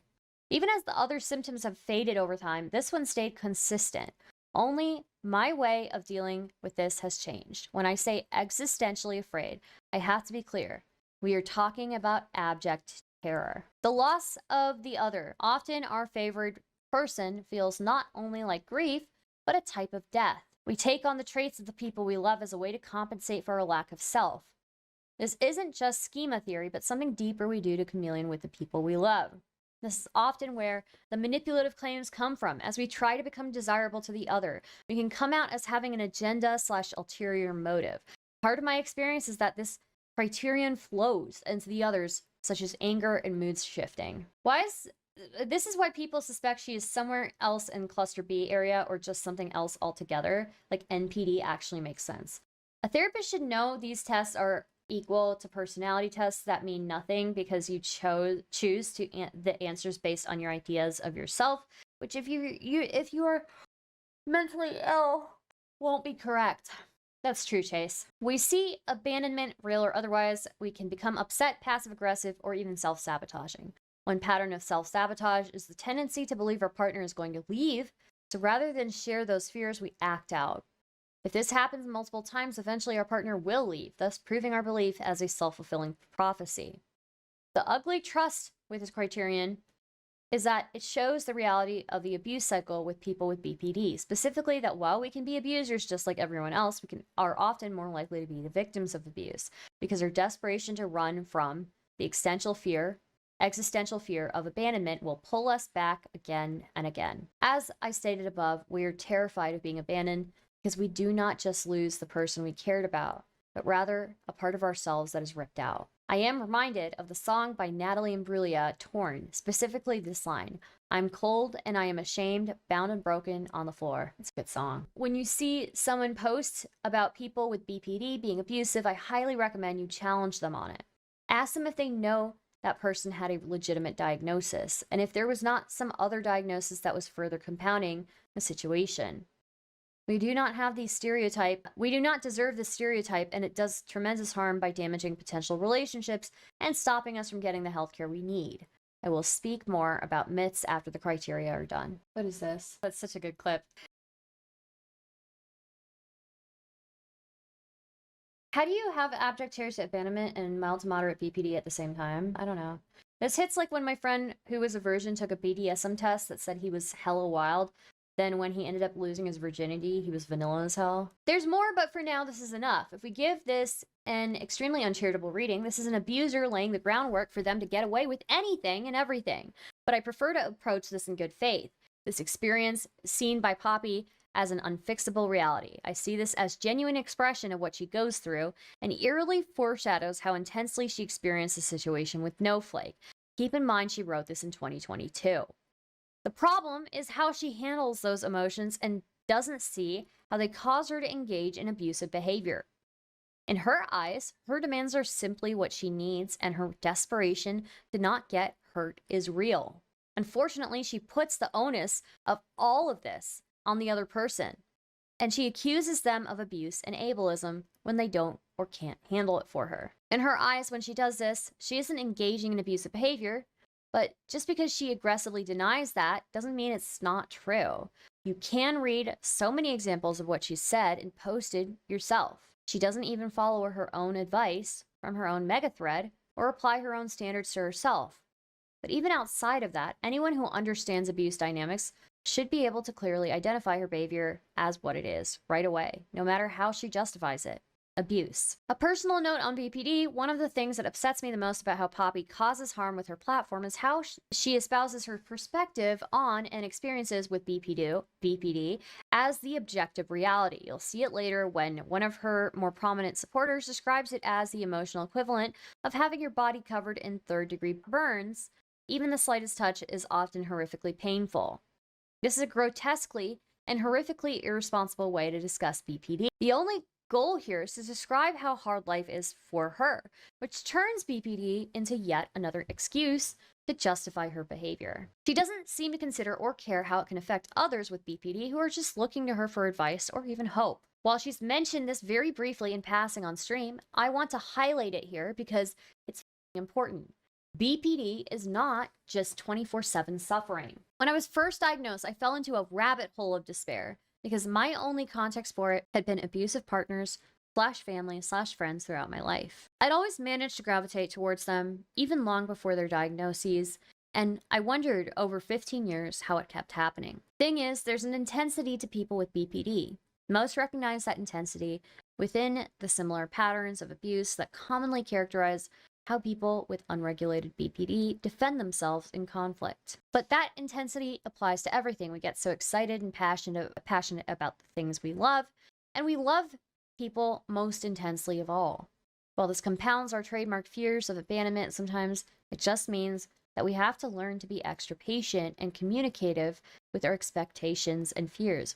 Even as the other symptoms have faded over time, this one stayed consistent. Only my way of dealing with this has changed. When I say existentially afraid, I have to be clear. We are talking about abject terror. The loss of the other. Often our favored person feels not only like grief, but a type of death. We take on the traits of the people we love as a way to compensate for our lack of self. This isn't just schema theory, but something deeper we do to chameleon with the people we love. This is often where the manipulative claims come from. As we try to become desirable to the other, we can come out as having an agenda/ulterior motive. Part of my experience is that this criterion flows into the others, such as anger and mood shifting. This is why people suspect she is somewhere else in cluster B area or just something else altogether. Like NPD actually makes sense. A therapist should know these tests are equal to personality tests that mean nothing because you choose to the answers based on your ideas of yourself, which if you are mentally ill won't be correct. That's true, Chase. We see abandonment, real or otherwise. We can become upset, passive-aggressive, or even self-sabotaging. One pattern of self-sabotage is the tendency to believe our partner is going to leave, so rather than share those fears, we act out. If this happens multiple times, eventually our partner will leave, thus proving our belief as a self-fulfilling prophecy. The ugly trust with this criterion is that it shows the reality of the abuse cycle with people with BPD, specifically that while we can be abusers just like everyone else, are often more likely to be the victims of abuse because our desperation to run from the existential fear of abandonment will pull us back again and again. As I stated above, we are terrified of being abandoned because we do not just lose the person we cared about, but rather a part of ourselves that is ripped out. I am reminded of the song by Natalie Imbruglia, Torn, specifically this line, "I'm cold and I am ashamed, bound and broken on the floor." It's a good song. When you see someone post about people with BPD being abusive, I highly recommend you challenge them on it. Ask them if they know that person had a legitimate diagnosis, and if there was not some other diagnosis that was further compounding the situation. We do not deserve this stereotype, and it does tremendous harm by damaging potential relationships and stopping us from getting the healthcare we need. I will speak more about myths after the criteria are done. What is this? That's such a good clip. How do you have abject terror to abandonment and mild to moderate BPD at the same time? I don't know. This hits like when my friend who was a virgin took a BDSM test that said he was hella wild. Then when he ended up losing his virginity, he was vanilla as hell. There's more, but for now, this is enough. If we give this an extremely uncharitable reading, this is an abuser laying the groundwork for them to get away with anything and everything. But I prefer to approach this in good faith. This experience, seen by Poppy as an unfixable reality. I see this as genuine expression of what she goes through and eerily foreshadows how intensely she experienced the situation with Noehflake. Keep in mind she wrote this in 2022. The problem is how she handles those emotions and doesn't see how they cause her to engage in abusive behavior. In her eyes, her demands are simply what she needs, and her desperation to not get hurt is real. Unfortunately, she puts the onus of all of this on the other person, and she accuses them of abuse and ableism when they don't or can't handle it for her. In her eyes, when she does this, she isn't engaging in abusive behavior, but just because she aggressively denies that doesn't mean it's not true. You can read so many examples of what she said and posted yourself. She doesn't even follow her own advice from her own mega thread or apply her own standards to herself. But even outside of that, anyone who understands abuse dynamics should be able to clearly identify her behavior as what it is right away, no matter how she justifies it. Abuse. A personal note on BPD, one of the things that upsets me the most about how Poppy causes harm with her platform is how she espouses her perspective on and experiences with BPD as the objective reality. You'll see it later when one of her more prominent supporters describes it as the emotional equivalent of having your body covered in third-degree burns. Even the slightest touch is often horrifically painful. This is a grotesquely and horrifically irresponsible way to discuss BPD. The only goal here is to describe how hard life is for her, which turns BPD into yet another excuse to justify her behavior. She doesn't seem to consider or care how it can affect others with BPD who are just looking to her for advice or even hope. While she's mentioned this very briefly in passing on stream, I want to highlight it here because it's important. BPD is not just 24/7 suffering. When I was first diagnosed, I fell into a rabbit hole of despair because my only context for it had been abusive partners / family / friends throughout my life. I'd always managed to gravitate towards them, even long before their diagnoses, and I wondered over 15 years how it kept happening. Thing is, there's an intensity to people with BPD. Most recognize that intensity within the similar patterns of abuse that commonly characterize how people with unregulated BPD defend themselves in conflict. But that intensity applies to everything. We get so excited and passionate about the things we love, and we love people most intensely of all. While this compounds our trademark fears of abandonment, sometimes it just means that we have to learn to be extra patient and communicative with our expectations and fears.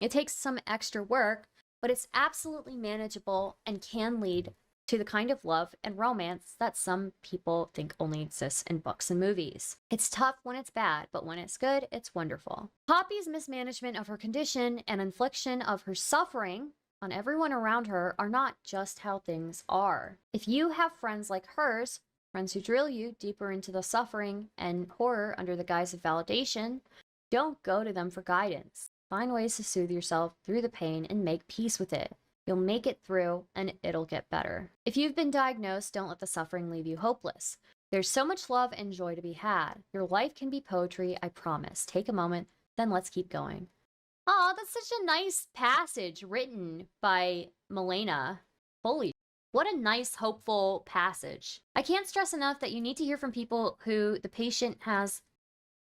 It takes some extra work, but it's absolutely manageable and can lead to the kind of love and romance that some people think only exists in books and movies. It's tough when it's bad, but when it's good, it's wonderful. Poppy's mismanagement of her condition and infliction of her suffering on everyone around her are not just how things are. If you have friends like hers, friends who drill you deeper into the suffering and horror under the guise of validation, don't go to them for guidance. Find ways to soothe yourself through the pain and make peace with it. You'll make it through and it'll get better. If you've been diagnosed, don't let the suffering leave you hopeless. There's so much love and joy to be had. Your life can be poetry, I promise. Take a moment, then let's keep going. Oh, that's such a nice passage written by Milena. Holy, what a nice, hopeful passage. I can't stress enough that you need to hear from people who the patient has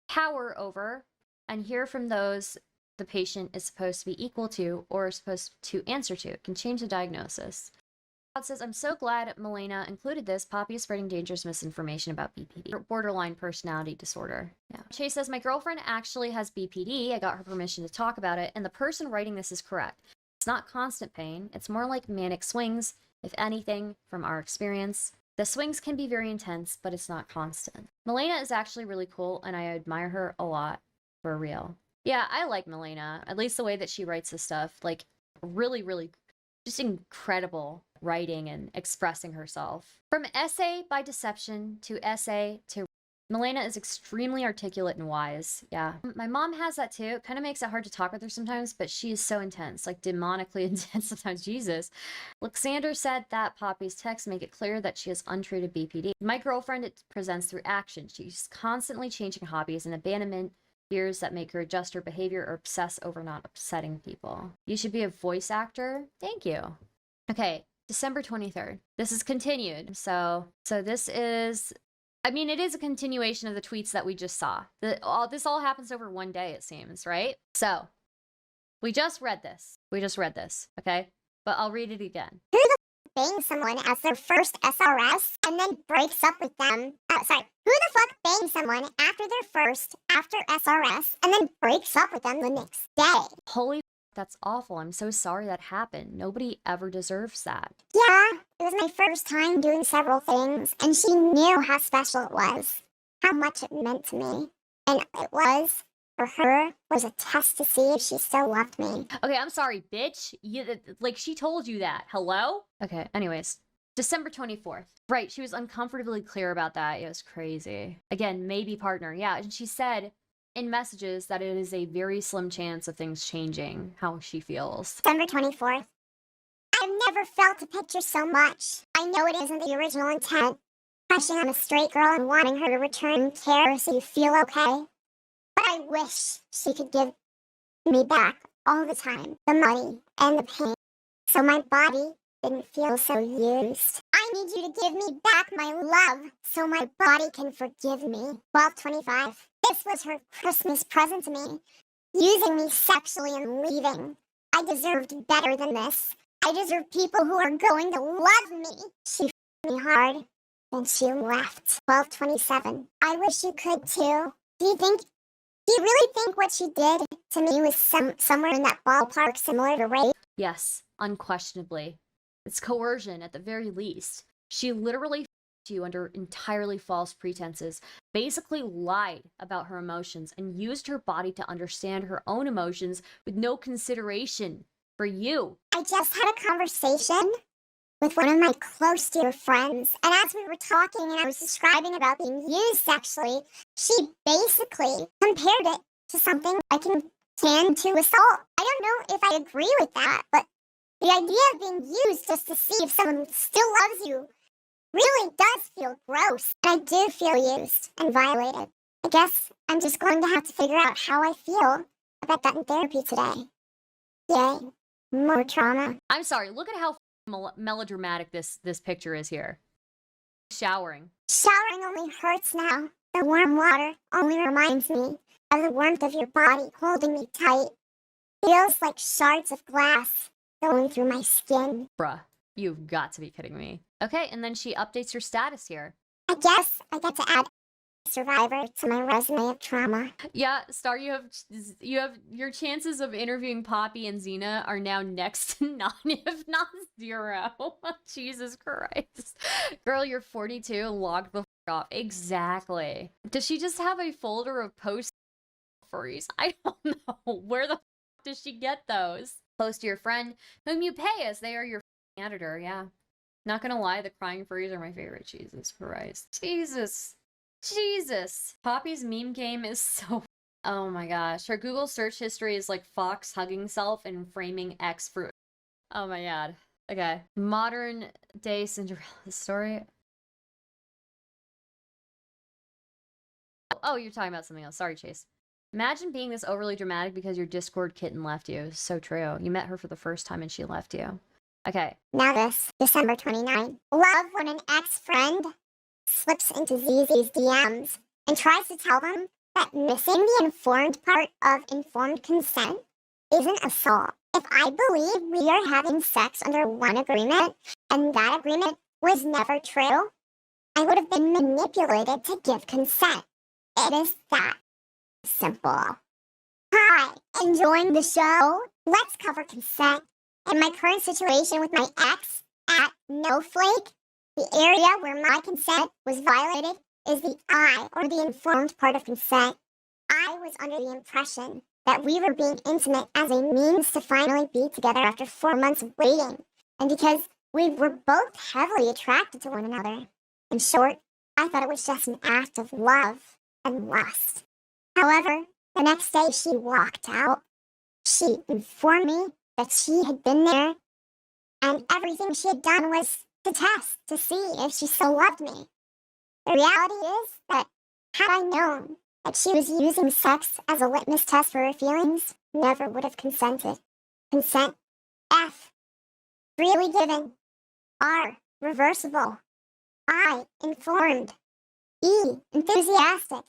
power over and hear from those the patient is supposed to be equal to or supposed to answer to. It can change the diagnosis. God says, I'm so glad Milena included this. Poppy is spreading dangerous misinformation about BPD. Borderline personality disorder. Yeah. Chase says, my girlfriend actually has BPD. I got her permission to talk about it, and the person writing this is correct. It's not constant pain. It's more like manic swings, if anything, from our experience. The swings can be very intense, but it's not constant. Milena is actually really cool, and I admire her a lot, for real. Yeah, I like Milena, at least the way that she writes this stuff. Like, really, really, just incredible writing and expressing herself. From essay by deception to essay to... Milena is extremely articulate and wise. Yeah. My mom has that too. It kind of makes it hard to talk with her sometimes, but she is so intense, like demonically intense sometimes. Jesus. Alexander said that Poppy's texts make it clear that she has untreated BPD. My girlfriend, it presents through action. She's constantly changing hobbies and abandonment, fears that make her adjust her behavior or obsess over not upsetting people. You should be a voice actor. Thank you. Okay, December 23rd. This is continued. So this is, I mean, it is a continuation of the tweets that we just saw. This all happens over one day, it seems, right? So we just read this. Okay? But I'll read it again. Who the bangs someone as their first SRS and then breaks up with them? Who the fuck bangs someone after SRS and then breaks up with them the next day? Holy, that's awful. I'm so sorry that happened. Nobody ever deserves that. Yeah, it was my first time doing several things, and she knew how special it was, how much it meant to me. And it was, for her, was a test to see if she still loved me. Okay, I'm sorry, bitch. Like, she told you that. Hello? Okay, anyways. December 24th. Right, she was uncomfortably clear about that. It was crazy. Again, maybe partner. Yeah, and she said in messages that it is a very slim chance of things changing how she feels. December 24th. I've never felt a picture so much. I know it isn't the original intent, crushing on a straight girl and wanting her to return care so you feel okay. But I wish she could give me back all the time, the money and the pain, so my body didn't feel so used. I need you to give me back my love so my body can forgive me. 12/25. This was her Christmas present to me, using me sexually and leaving. I deserved better than this. I deserve people who are going to love me. She f***ed me hard, then she left. 12/27. I wish you could too. Do you really think what she did to me was somewhere in that ballpark similar to rape? Yes, unquestionably. It's coercion at the very least. She literally f***ed you under entirely false pretenses, basically lied about her emotions, and used her body to understand her own emotions with no consideration for you. I just had a conversation with one of my close dear friends, and as we were talking and I was describing about being used sexually, she basically compared it to something akin to assault. I don't know if I agree with that, but the idea of being used just to see if someone still loves you really does feel gross. And I do feel used and violated. I guess I'm just going to have to figure out how I feel about that in therapy today. Yay, more trauma. I'm sorry, look at how melodramatic this picture is here. Showering. Showering only hurts now. The warm water only reminds me of the warmth of your body holding me tight. Feels like shards of glass going through my skin. Bruh, you've got to be kidding me. Okay, and then she updates her status here. I guess I get to add survivor to my resume of trauma. Yeah, Star, you have your chances of interviewing Poppy and Zena are now next to none, if not zero. Jesus Christ. Girl, you're 42, log the f off. Exactly. Does she just have a folder of post furries? I don't know. Where the f does she get those? Post to your friend whom you pay as they are your editor, yeah. Not gonna lie, the crying furries are my favorite. Jesus Christ. Jesus. Poppy's meme game is so... Oh my gosh. Her Google search history is like Fox hugging self and framing X for... Oh my god. Okay. Modern day Cinderella story. Oh, you're talking about something else. Sorry, Chase. Imagine being this overly dramatic because your Discord kitten left you. So true. You met her for the first time and she left you. Okay. Now this, December 29. Love when an ex-friend slips into ZZ's DMs and tries to tell them that missing the informed part of informed consent isn't assault. If I believe we are having sex under one agreement and that agreement was never true, I would have been manipulated to give consent. It is that simple. Hi, enjoying the show? Let's cover consent. In my current situation with my ex at Noehflake, the area where my consent was violated is the I, or the informed part of consent. I was under the impression that we were being intimate as a means to finally be together after 4 months of waiting, and because we were both heavily attracted to one another. In short, I thought it was just an act of love and lust. However, the next day she walked out. She informed me that she had been there, and everything she had done was to test, to see if she still loved me. The reality is that had I known that she was using sex as a litmus test for her feelings, never would have consented. Consent, F, freely given. R, reversible. I, informed. E, enthusiastic.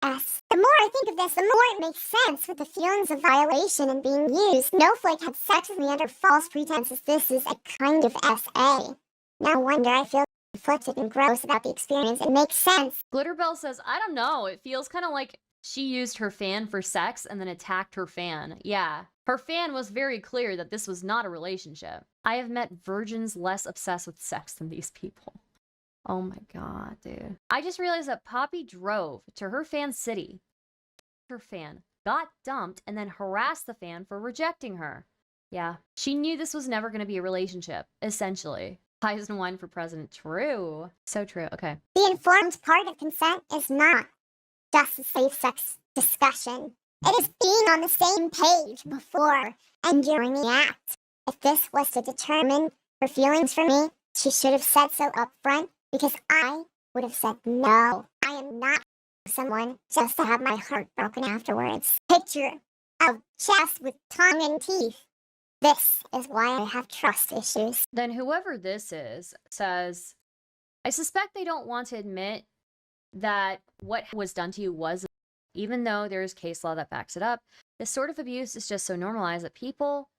S. The more I think of this, the more it makes sense with the feelings of violation and being used. Noehflake had sex with me under false pretenses. This is a kind of SA. No wonder I feel conflicted and gross about the experience. It makes sense. Glitterbell says, I don't know. It feels kind of like she used her fan for sex and then attacked her fan. Yeah. Her fan was very clear that this was not a relationship. I have met virgins less obsessed with sex than these people. Oh my god, dude. I just realized that Poppy drove to her fan's city. Her fan got dumped and then harassed the fan for rejecting her. Yeah. She knew this was never going to be a relationship, essentially. Pies and wine for president. True. So true. Okay. The informed part of consent is not just a safe sex discussion. It is being on the same page before and during the act. If this was to determine her feelings for me, she should have said so up front, because I would have said no. I am not someone just to have my heart broken afterwards. Picture of chest with tongue and teeth. This is why I have trust issues. Then whoever this is says, I suspect they don't want to admit that what was done to you was, even though there is case law that backs it up, this sort of abuse is just so normalized that people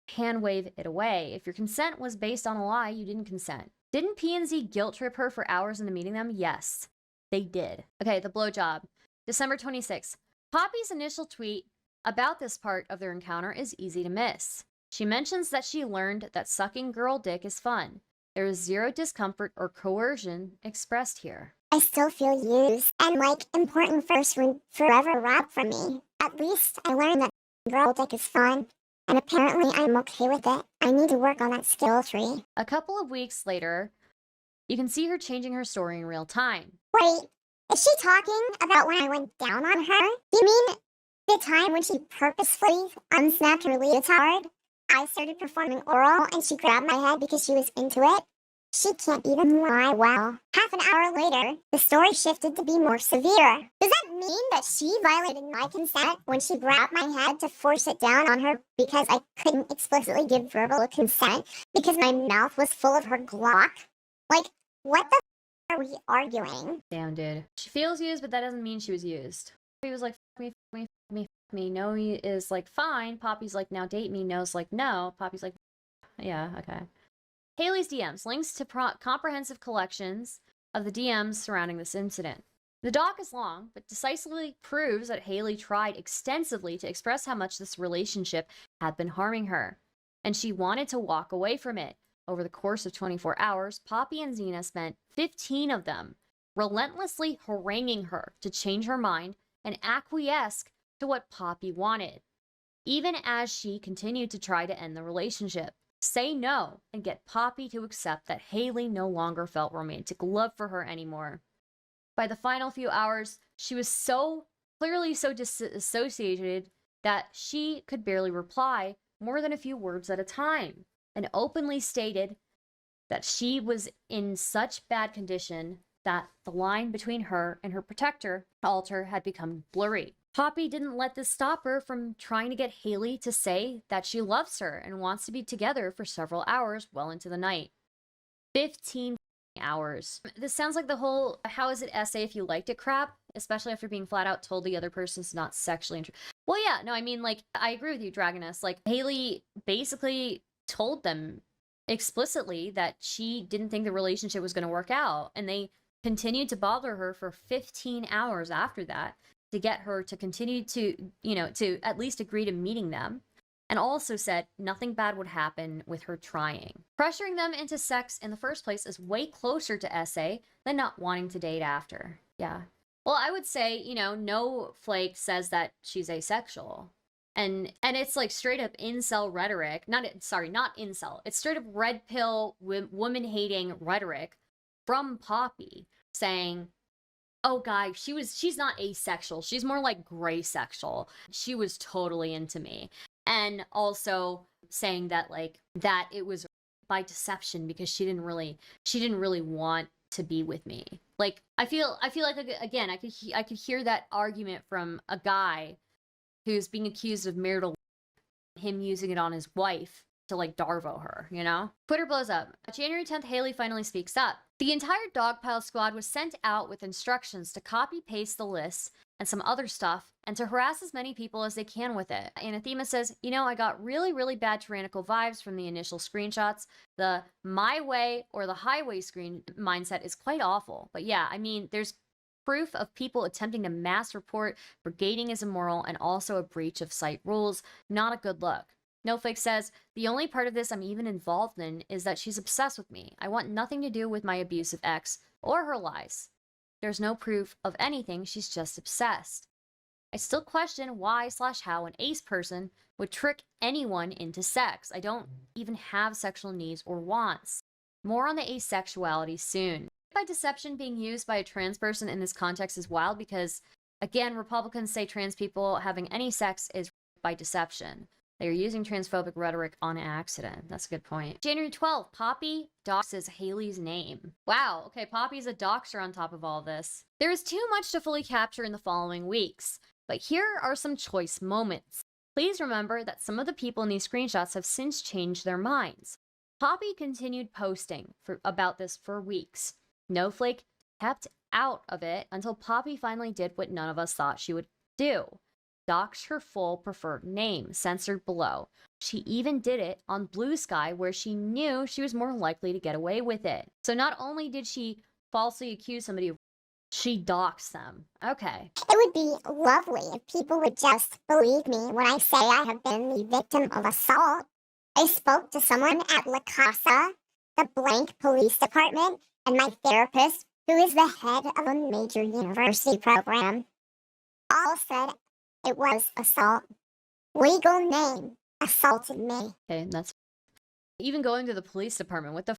can wave it away. If your consent was based on a lie, you didn't consent. Didn't P&Z guilt trip her for hours into meeting them? Yes, they did. Okay, the blowjob. December 26th. Poppy's initial tweet about this part of their encounter is easy to miss. She mentions that she learned that sucking girl dick is fun. There is zero discomfort or coercion expressed here. I still feel used and like important first would forever rap for me. At least I learned that girl dick is fun, and apparently I'm okay with it. I need to work on that skill tree. A couple of weeks later, you can see her changing her story in real time. Wait, is she talking about when I went down on her? You mean the time when she purposefully unsnapped her leotard? I started performing oral and she grabbed my head because she was into it? She can't even lie well. Half an hour later, the story shifted to be more severe. Does that mean that she violated my consent when she grabbed my head to force it down on her because I couldn't explicitly give verbal consent because my mouth was full of her Glock? Like, what the are we arguing? Damn, dude. She feels used, but that doesn't mean she was used. He was like, fuck me, fuck me, fuck me, fuck me. Noe is like, fine. Poppy's like, now date me. Noe's like, no. Poppy's like, yeah, okay. Hayleigh's DMs links to comprehensive collections of the DMs surrounding this incident. The doc is long, but decisively proves that Hayleigh tried extensively to express how much this relationship had been harming her, and she wanted to walk away from it. Over the course of 24 hours, Poppy and Zena spent 15 of them relentlessly haranguing her to change her mind and acquiesce to what Poppy wanted, even as she continued to try to end the relationship. Say no and get Poppy to accept that Hayleigh no longer felt romantic love for her anymore. By the final few hours, she was so clearly so disassociated that she could barely reply more than a few words at a time, and openly stated that she was in such bad condition that the line between her and her protector, Alter, had become blurry. Poppy didn't let this stop her from trying to get Hayleigh to say that she loves her and wants to be together for several hours well into the night. 15 hours. This sounds like the whole how is it essay if you liked it crap, especially after being flat out told the other person's not sexually interested. Well, yeah, no, I mean, like, I agree with you, Dragoness. Like, Hayleigh basically told them explicitly that she didn't think the relationship was going to work out, and they continued to bother her for 15 hours after that to get her to continue to, to at least agree to meeting them, and also said nothing bad would happen with her trying. Pressuring them into sex in the first place is way closer to SA than not wanting to date after. Yeah. Well, I would say, Noehflake says that she's asexual. And it's like straight up incel rhetoric. Not incel. It's straight up red pill, woman-hating rhetoric from Poppy saying, oh, guy, she's not asexual. She's more like gray sexual. She was totally into me. And also saying that, like, that it was by deception because she didn't really want to be with me. Like, I feel like, again, I could hear that argument from a guy who's being accused of marital, him using it on his wife to, like, Darvo her, Twitter blows up. January 10th, Hayleigh finally speaks up. The entire Dogpile squad was sent out with instructions to copy-paste the lists and some other stuff, and to harass as many people as they can with it. Anathema says, I got really, really bad tyrannical vibes from the initial screenshots. The my way or the highway screen mindset is quite awful. But yeah, I mean, there's proof of people attempting to mass report brigading is immoral and also a breach of site rules. Not a good look. Noehflake says, the only part of this I'm even involved in is that she's obsessed with me. I want nothing to do with my abusive ex or her lies. There's no proof of anything, she's just obsessed. I still question why/how an ace person would trick anyone into sex. I don't even have sexual needs or wants. More on the asexuality soon. By deception being used by a trans person in this context is wild because, again, Republicans say trans people having any sex is by deception. They are using transphobic rhetoric on accident. That's a good point. January 12th, Poppy doxes Hayleigh's name. Wow, okay, Poppy's a doxer on top of all this. There is too much to fully capture in the following weeks, but here are some choice moments. Please remember that some of the people in these screenshots have since changed their minds. Poppy continued posting about this for weeks. Noehflake kept out of it until Poppy finally did what none of us thought she would do. Doxed her full preferred name, censored below. She even did it on Blue Sky, where she knew she was more likely to get away with it. So not only did she falsely accuse somebody of, she doxed them. Okay. It would be lovely if people would just believe me when I say I have been the victim of assault. I spoke to someone at La Casa, the blank police department, and my therapist, who is the head of a major university program. All said it was assault. Legal name assaulted me. Okay, that's even going to the police department. What the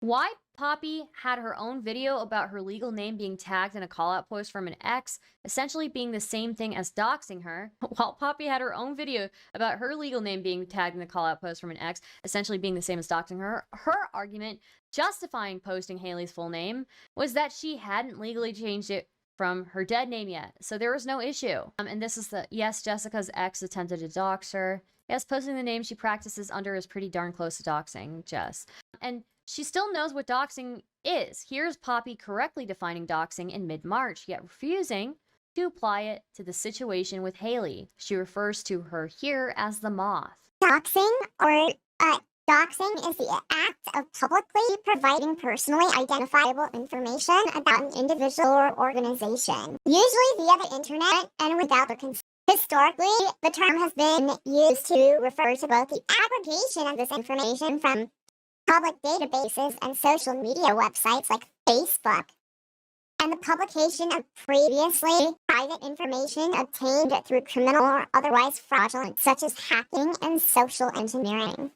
why Poppy had her own video about her legal name being tagged in a call-out post from an ex, essentially being the same thing as doxing her, while Poppy had her own video about her legal name being tagged in a call-out post from an ex, essentially being the same as doxing her. Her argument justifying posting Hayleigh's full name was that she hadn't legally changed it from her dead name yet, so there was no issue. And this is the, yes, Jessica's ex attempted to dox her. Yes, posting the name she practices under is pretty darn close to doxing, Jess. And she still knows what doxing is. Here's Poppy correctly defining doxing in mid-March, yet refusing to apply it to the situation with Hayleigh. She refers to her here as the moth. Doxing is the act of publicly providing personally identifiable information about an individual or organization, usually via the internet and without their consent. Historically, the term has been used to refer to both the aggregation of this information from public databases and social media websites like Facebook, and the publication of previously private information obtained through criminal or otherwise fraudulent, such as hacking and social engineering.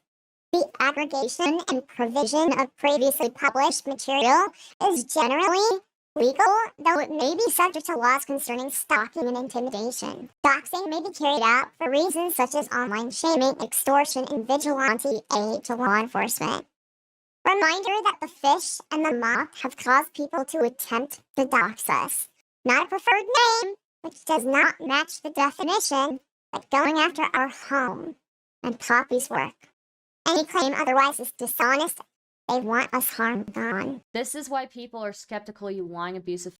The aggregation and provision of previously published material is generally legal, though it may be subject to laws concerning stalking and intimidation. Doxing may be carried out for reasons such as online shaming, extortion, and vigilante aid to law enforcement. Reminder that the fish and the moth have caused people to attempt to dox us. Not a preferred name, which does not match the definition, but going after our home and Poppy's work. Any claim otherwise is dishonest. They want us harmed gone. This is why people are skeptical you lying abusive.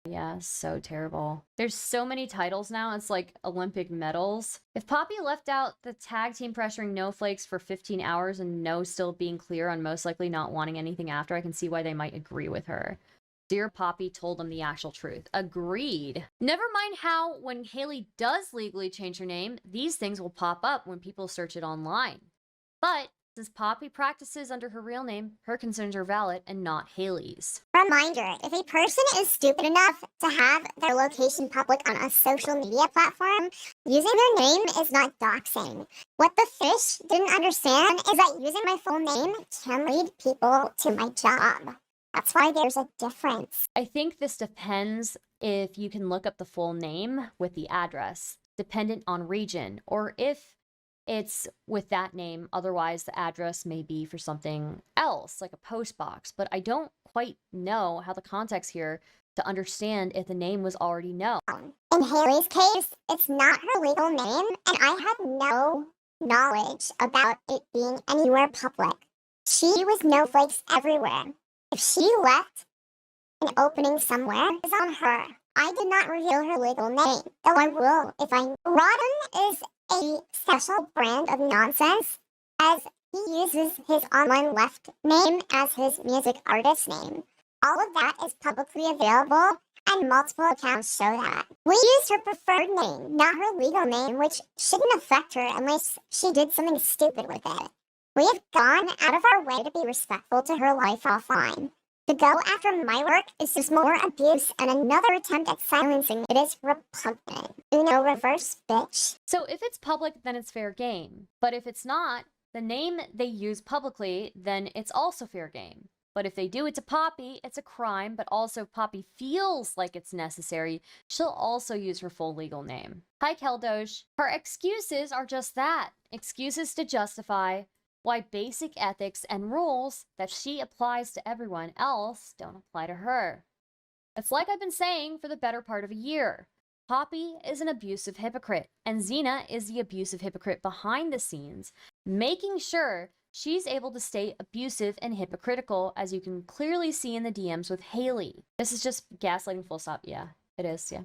Yeah, so terrible. There's so many titles now, it's like Olympic medals. If Poppy left out the tag team pressuring Noehflakes for 15 hours and No still being clear on most likely not wanting anything after, I can see why they might agree with her. Dear Poppy told them the actual truth. Agreed. Never mind how, when Hayleigh does legally change her name, these things will pop up when people search it online. But since Poppy practices under her real name, her concerns are valid and not Hayleigh's. Reminder, if a person is stupid enough to have their location public on a social media platform, using their name is not doxing. What the fish didn't understand is that using my full name can lead people to my job. That's why there's a difference. I think this depends if you can look up the full name with the address, dependent on region, or if it's with that name. Otherwise, the address may be for something else, like a post box. But I don't quite know how the context here to understand if the name was already known. In Hayleigh's case, it's not her legal name, and I had no knowledge about it being anywhere public. She was Noehflakes everywhere. If she left an opening somewhere, it's on her. I did not reveal her legal name, though I will if I... Rodden is a special brand of nonsense, as he uses his online left name as his music artist name. All of that is publicly available, and multiple accounts show that. We used her preferred name, not her legal name, which shouldn't affect her unless she did something stupid with it. We have gone out of our way to be respectful to her life offline. To go after my work is just more abuse and another attempt at silencing. It is repugnant. Uno reverse, bitch. So if it's public, then it's fair game. But if it's not, the name they use publicly, then it's also fair game. But if they do it to Poppy, it's a crime, but also if Poppy feels like it's necessary, she'll also use her full legal name. Hi, Keldosh. Her excuses are just that. Excuses to justify why basic ethics and rules that she applies to everyone else don't apply to her. It's like I've been saying for the better part of a year. Poppy is an abusive hypocrite, and Zena is the abusive hypocrite behind the scenes, making sure she's able to stay abusive and hypocritical, as you can clearly see in the DMs with Hayleigh. This is just gaslighting full stop. Yeah, it is, yeah.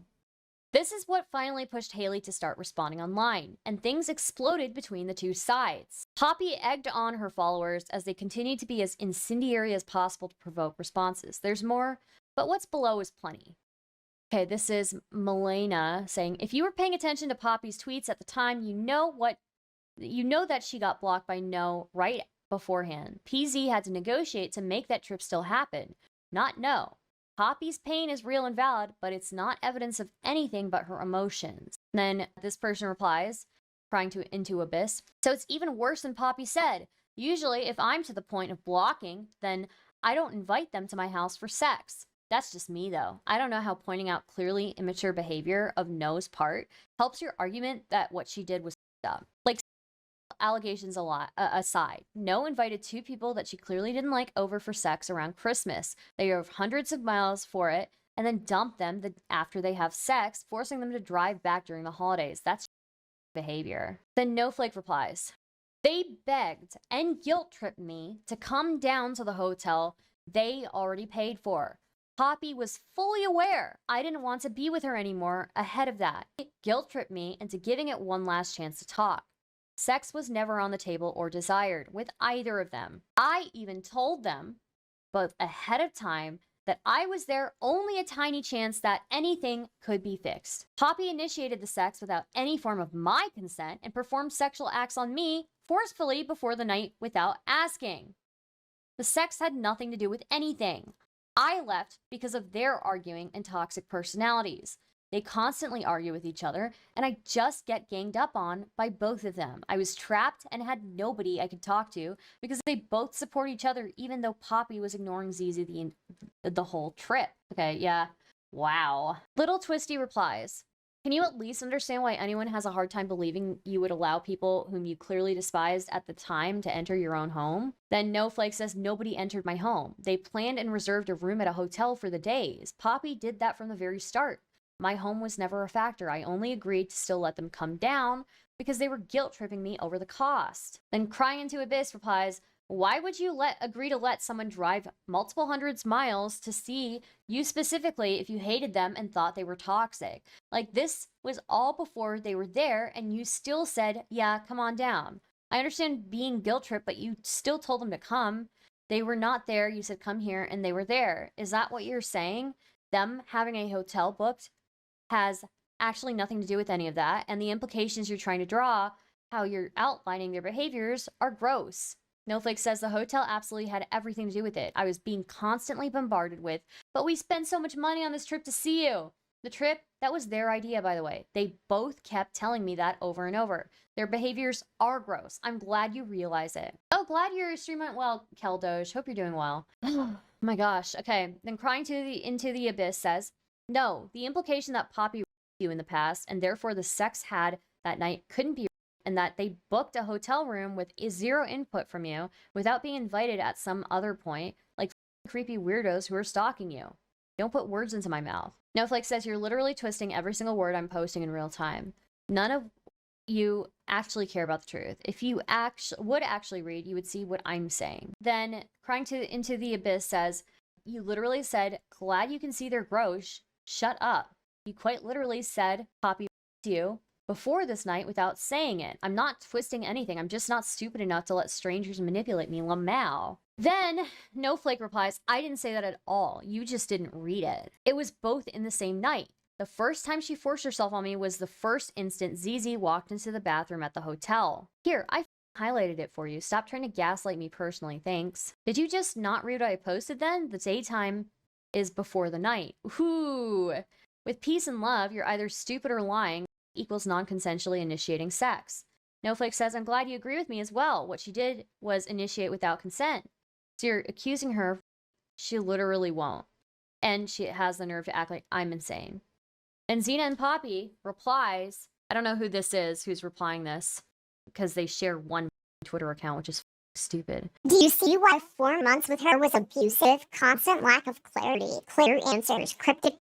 This is what finally pushed Hayleigh to start responding online, and things exploded between the two sides. Poppy egged on her followers as they continued to be as incendiary as possible to provoke responses. There's more, but what's below is plenty. Okay, this is Milena saying, if you were paying attention to Poppy's tweets at the time, you know what You know that she got blocked by No right beforehand. PZ had to negotiate to make that trip still happen, not No. Poppy's pain is real and valid, but it's not evidence of anything but her emotions. Then this person replies, crying into abyss. So it's even worse than Poppy said. Usually, if I'm to the point of blocking, then I don't invite them to my house for sex. That's just me, though. I don't know how pointing out clearly immature behavior of No's part helps your argument that what she did was up. Like, allegations aside, No invited 2 people that she clearly didn't like over for sex around Christmas. They drove hundreds of miles for it and then dumped them after they have sex, forcing them to drive back during the holidays. That's behavior. Then Noehflake replies, they begged and guilt-tripped me to come down to the hotel they already paid for. Poppy was fully aware I didn't want to be with her anymore ahead of that. It guilt-tripped me into giving it one last chance to talk. Sex was never on the table or desired with either of them. I even told them, both ahead of time, that I was there only a tiny chance that anything could be fixed. Poppy initiated the sex without any form of my consent and performed sexual acts on me forcefully before the night without asking. The sex had nothing to do with anything. I left because of their arguing and toxic personalities. They constantly argue with each other, and I just get ganged up on by both of them. I was trapped and had nobody I could talk to because they both support each other, even though Poppy was ignoring Zizi the whole trip. Okay, yeah. Wow. Little Twisty replies, can you at least understand why anyone has a hard time believing you would allow people whom you clearly despised at the time to enter your own home? Then Noehflake says nobody entered my home. They planned and reserved a room at a hotel for the days. Poppy did that from the very start. My home was never a factor. I only agreed to still let them come down because they were guilt-tripping me over the cost. Then Crying into Abyss replies, why would you agree to let someone drive multiple hundreds miles to see you specifically if you hated them and thought they were toxic? Like, this was all before they were there and you still said, yeah, come on down. I understand being guilt-tripped, but you still told them to come. They were not there. You said, come here, and they were there. Is that what you're saying? Them having a hotel booked has actually nothing to do with any of that, and the implications you're trying to draw, how you're outlining their behaviors, are gross. Noehflake says the hotel absolutely had everything to do with it. I was being constantly bombarded with, but we spent so much money on this trip to see you. The trip, that was their idea, by the way. They both kept telling me that over and over. Their behaviors are gross. I'm glad you realize it. Oh, glad your stream went well, Keldoge. Hope you're doing well. Oh my gosh. Okay, then Crying into the Abyss says, no, the implication that Poppy raped you in the past, and therefore the sex had that night couldn't be, and that they booked a hotel room with 0 input from you without being invited at some other point, like creepy weirdos who are stalking you. Don't put words into my mouth. Noehflake says you're literally twisting every single word I'm posting in real time. None of you actually care about the truth. If you would actually read, you would see what I'm saying. Then Crying into the Abyss says, you literally said, glad you can see they're gross. Shut up. You quite literally said Poppy you before this night without saying it. I'm not twisting anything. I'm just not stupid enough to let strangers manipulate me. Lamau. Then Noehflake replies, I didn't say that at all. You just didn't read it. It was both in the same night. The first time she forced herself on me was the first instant Zizi walked into the bathroom at the hotel. Here, I highlighted it for you. Stop trying to gaslight me personally, thanks. Did you just not read what I posted then? The daytime is before the night. Ooh. With peace and love, you're either stupid or lying equals non-consensually initiating sex. Noehflake says, I'm glad you agree with me as well. What she did was initiate without consent. So you're accusing her. She literally won't. And she has the nerve to act like I'm insane. And Zena and Poppy replies, I don't know who this is who's replying this, because they share one Twitter account, which is stupid. Do you see why 4 months with her was abusive? Constant lack of clarity, clear answers, cryptic.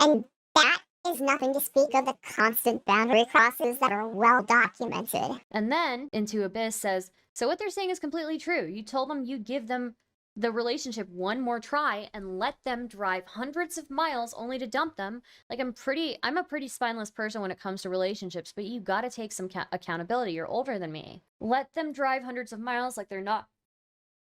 And that is nothing to speak of the constant boundary crosses that are well documented. And then Into Abyss says, so what they're saying is completely true. You told them you'd give them the relationship one more try and let them drive hundreds of miles only to dump them. Like, I'm a pretty spineless person when it comes to relationships, but you gotta take some accountability. You're older than me. Let them drive hundreds of miles like they're not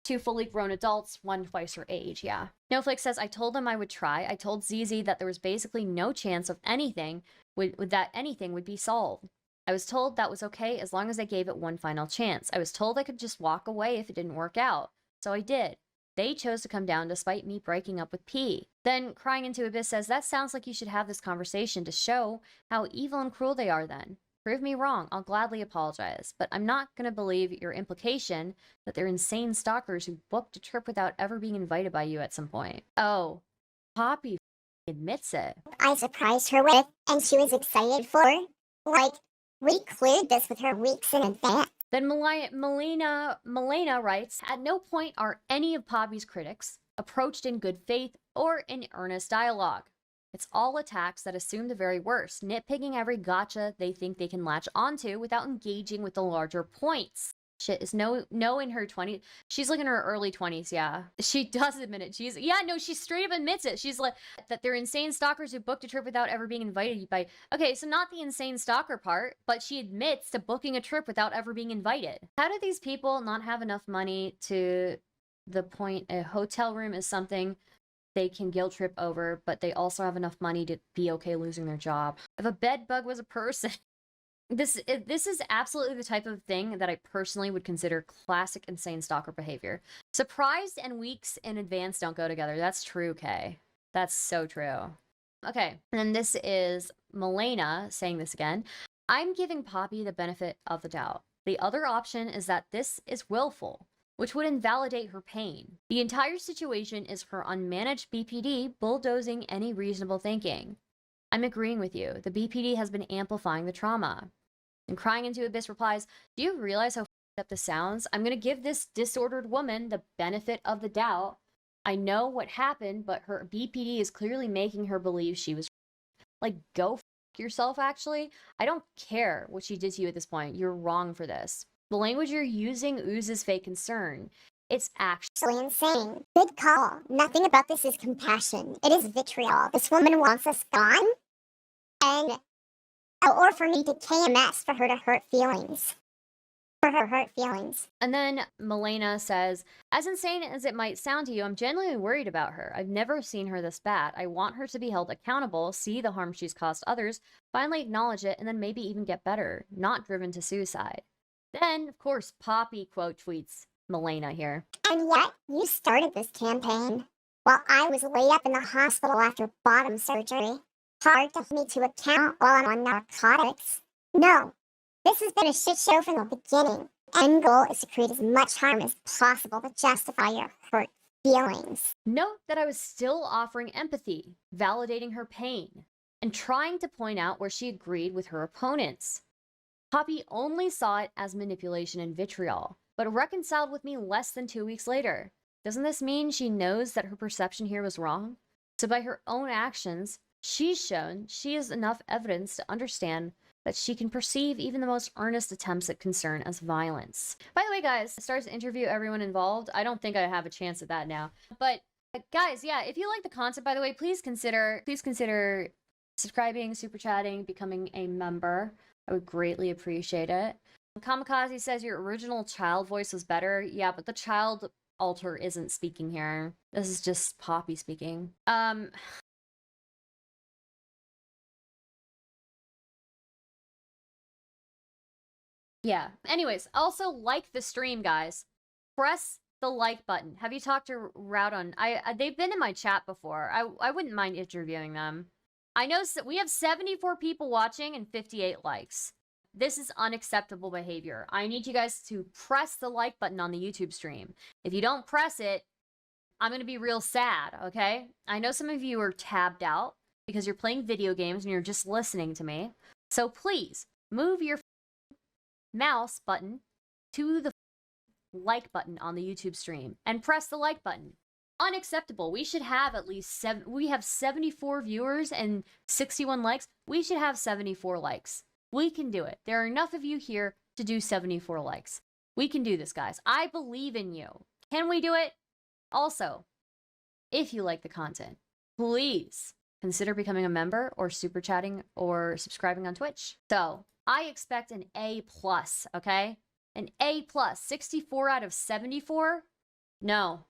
2 fully grown adults, 1 twice her age, yeah. Noehflake says, I told them I would try. I told Zizi that there was basically no chance of anything that anything would be solved. I was told that was okay as long as I gave it one final chance. I was told I could just walk away if it didn't work out. So I did. They chose to come down despite me breaking up with P. Then Crying Into Abyss says, that sounds like you should have this conversation to show how evil and cruel they are then. Prove me wrong, I'll gladly apologize. But I'm not going to believe your implication that they're insane stalkers who booked a trip without ever being invited by you at some point. Oh, Poppy admits it. I surprised her with, and she was excited for. Like, we cleared this with her weeks in advance. Then Milena writes, at no point are any of Poppy's critics approached in good faith or in earnest dialogue. It's all attacks that assume the very worst, nitpicking every gotcha they think they can latch onto without engaging with the larger points. Shit, is no in her 20s? She's like in her early 20s, yeah. She does admit it. She straight up admits it. She's like, that they're insane stalkers who booked a trip without ever being invited by... Okay, so not the insane stalker part, but she admits to booking a trip without ever being invited. How do these people not have enough money to the point a hotel room is something they can guilt trip over, but they also have enough money to be okay losing their job? If a bed bug was a person... This is absolutely the type of thing that I personally would consider classic insane stalker behavior. Surprised and weeks in advance don't go together. That's true, Kay. That's so true. Okay, and then this is Milena saying this again. I'm giving Poppy the benefit of the doubt. The other option is that this is willful, which would invalidate her pain. The entire situation is her unmanaged BPD bulldozing any reasonable thinking. I'm agreeing with you. The BPD has been amplifying the trauma. And Crying Into Abyss replies, do you realize how f***ed up this sounds? I'm going to give this disordered woman the benefit of the doubt. I know what happened, but her BPD is clearly making her believe she was like, go f*** yourself, actually. I don't care what she did to you at this point. You're wrong for this. The language you're using oozes fake concern. It's actually insane. Good call. Nothing about this is compassion. It is vitriol. This woman wants us gone. And... or for me to KMS for her to hurt feelings. For her hurt feelings. And then Milena says, as insane as it might sound to you, I'm genuinely worried about her. I've never seen her this bad. I want her to be held accountable, see the harm she's caused others, finally acknowledge it, and then maybe even get better, not driven to suicide. Then, of course, Poppy quote tweets Milena here. And yet, you started this campaign while I was laid up in the hospital after bottom surgery. Hard to hold me to account while I'm on narcotics. No, this has been a shit show from the beginning. End goal is to create as much harm as possible to justify your hurt feelings. Note that I was still offering empathy, validating her pain, and trying to point out where she agreed with her opponents. Poppy only saw it as manipulation and vitriol, but reconciled with me less than 2 weeks later. Doesn't this mean she knows that her perception here was wrong? So by her own actions, she's shown she has enough evidence to understand that she can perceive even the most earnest attempts at concern as violence. By the way, guys, it starts to interview everyone involved. I don't think I have a chance at that now. But guys, yeah, if you like the content, by the way, please consider subscribing, super chatting, becoming a member. I would greatly appreciate it. Kamikaze says your original child voice was better. Yeah, but the child alter isn't speaking here. This is just Poppy speaking. Yeah. Anyways, also like the stream, guys. Press the like button. Have you talked to Rowdon? They've been in my chat before. I wouldn't mind interviewing them. I know we have 74 people watching and 58 likes. This is unacceptable behavior. I need you guys to press the like button on the YouTube stream. If you don't press it, I'm going to be real sad, okay? I know some of you are tabbed out because you're playing video games and you're just listening to me. So please, move your mouse button to the like button on the YouTube stream and press the like button. Unacceptable. We should have at least we have 74 viewers and 61 likes. We should have 74 likes. We can do it. There are enough of you here to do 74 likes. We can do this, guys. I believe in you. Can we do it? Also, if you like the content, please consider becoming a member or super chatting or subscribing on Twitch. So I expect an A+, okay? An A+, 64 out of 74? No.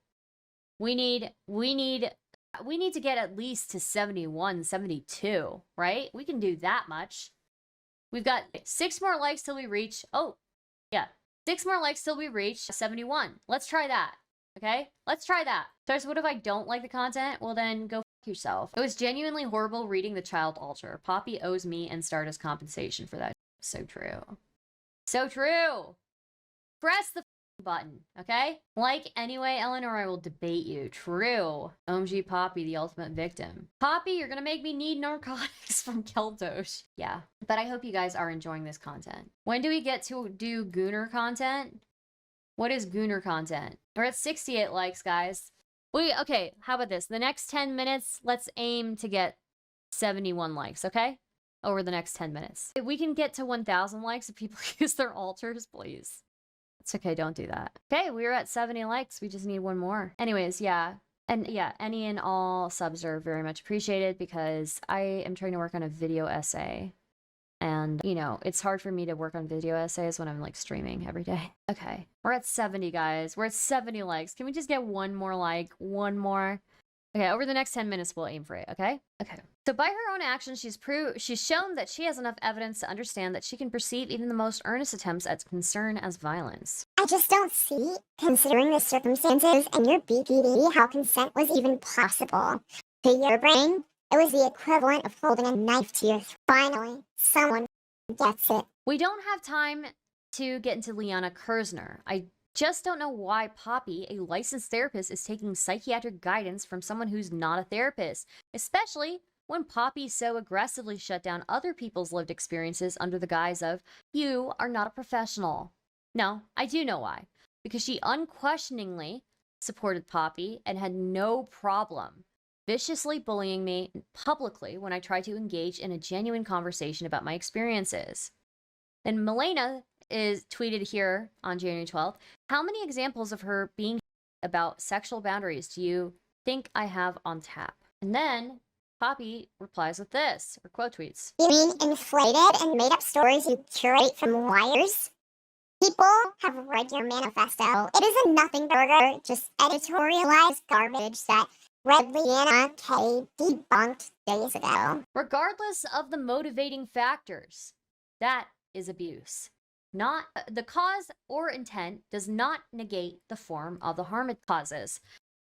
We need to get at least to 71, 72, right? We can do that much. We've got 6 more likes till we reach, oh, yeah, 6 more likes till we reach 71. Let's try that, okay? Let's try that. So what if I don't like the content? Well, then go f yourself. It was genuinely horrible reading the child altar. Poppy owes me and Stardust compensation for that. So true. So true. Press the button, okay? Like anyway, Ellen, or I will debate you. True. OMG Poppy, the ultimate victim. Poppy, you're gonna make me need narcotics from Keltosh. Yeah, but I hope you guys are enjoying this content. When do we get to do Gooner content? What is Gooner content? We're at 68 likes, guys. Okay, how about this? The next 10 minutes, let's aim to get 71 likes, okay? Over the next 10 minutes. If we can get to 1,000 likes if people use their altars, please. It's okay, don't do that. Okay, we're at 70 likes. We just need 1 more. Anyways, yeah. And yeah, any and all subs are very much appreciated because I am trying to work on a video essay. And, you know, it's hard for me to work on video essays when I'm like streaming every day. Okay, we're at 70, guys. We're at 70 likes. Can we just get 1 more like? 1 more? Okay, over the next 10 minutes, we'll aim for it, okay? Okay. So by her own actions, she's shown that she has enough evidence to understand that she can perceive even the most earnest attempts at concern as violence. I just don't see, considering the circumstances and your BPD, how consent was even possible. To your brain, it was the equivalent of holding a knife to your throat. Finally, someone gets it. We don't have time to get into Liana Kersner. I just don't know why Poppy, a licensed therapist, is taking psychiatric guidance from someone who's not a therapist, especially when Poppy so aggressively shut down other people's lived experiences under the guise of, you are not a professional. No, I do know why. Because she unquestioningly supported Poppy and had no problem viciously bullying me publicly when I tried to engage in a genuine conversation about my experiences. Then Milena is tweeted here on January 12th, how many examples of her being about sexual boundaries do you think I have on tap? And then Poppy replies with this, or quote tweets. You mean inflated and made up stories you curate from wires? People have read your manifesto. It is a nothing burger, just editorialized garbage that Red Liana K debunked days ago. Regardless of the motivating factors, that is abuse. Not the cause or intent does not negate the form of the harm it causes.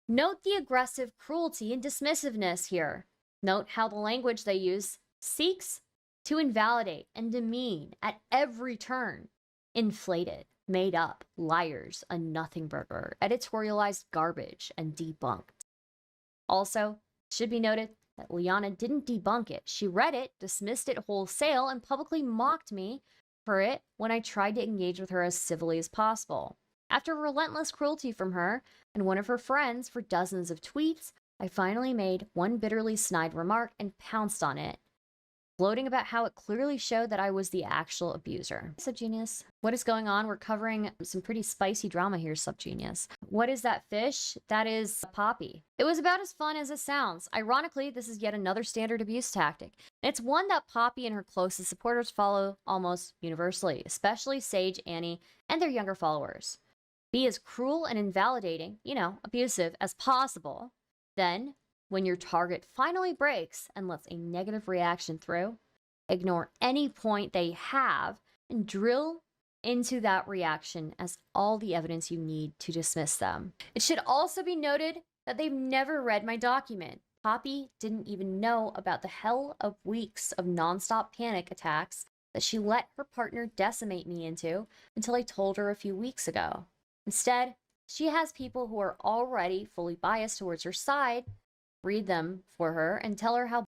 Note the aggressive cruelty and dismissiveness here. Note how the language they use seeks to invalidate and demean at every turn. Inflated, made up, liars, a nothing burger, editorialized garbage, and debunked. Also, it should be noted that Liana didn't debunk it. She read it, dismissed it wholesale, and publicly mocked me for it when I tried to engage with her as civilly as possible. After relentless cruelty from her and one of her friends for dozens of tweets, I finally made one bitterly snide remark and pounced on it, gloating about how it clearly showed that I was the actual abuser. Subgenius, what is going on? We're covering some pretty spicy drama here, Subgenius. What is that fish? That is Poppy. It was about as fun as it sounds. Ironically, this is yet another standard abuse tactic. And it's one that Poppy and her closest supporters follow almost universally, especially Saige, Annie, and their younger followers. Be as cruel and invalidating, abusive as possible. Then, when your target finally breaks and lets a negative reaction through, ignore any point they have and drill into that reaction as all the evidence you need to dismiss them. It should also be noted that they've never read my document. Poppy didn't even know about the hell of weeks of nonstop panic attacks that she let her partner decimate me into until I told her a few weeks ago. Instead, she has people who are already fully biased towards her side read them for her and tell her how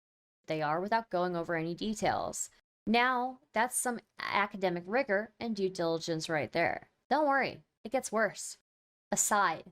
they are without going over any details. Now, that's some academic rigor and due diligence right there. Don't worry, it gets worse. Aside,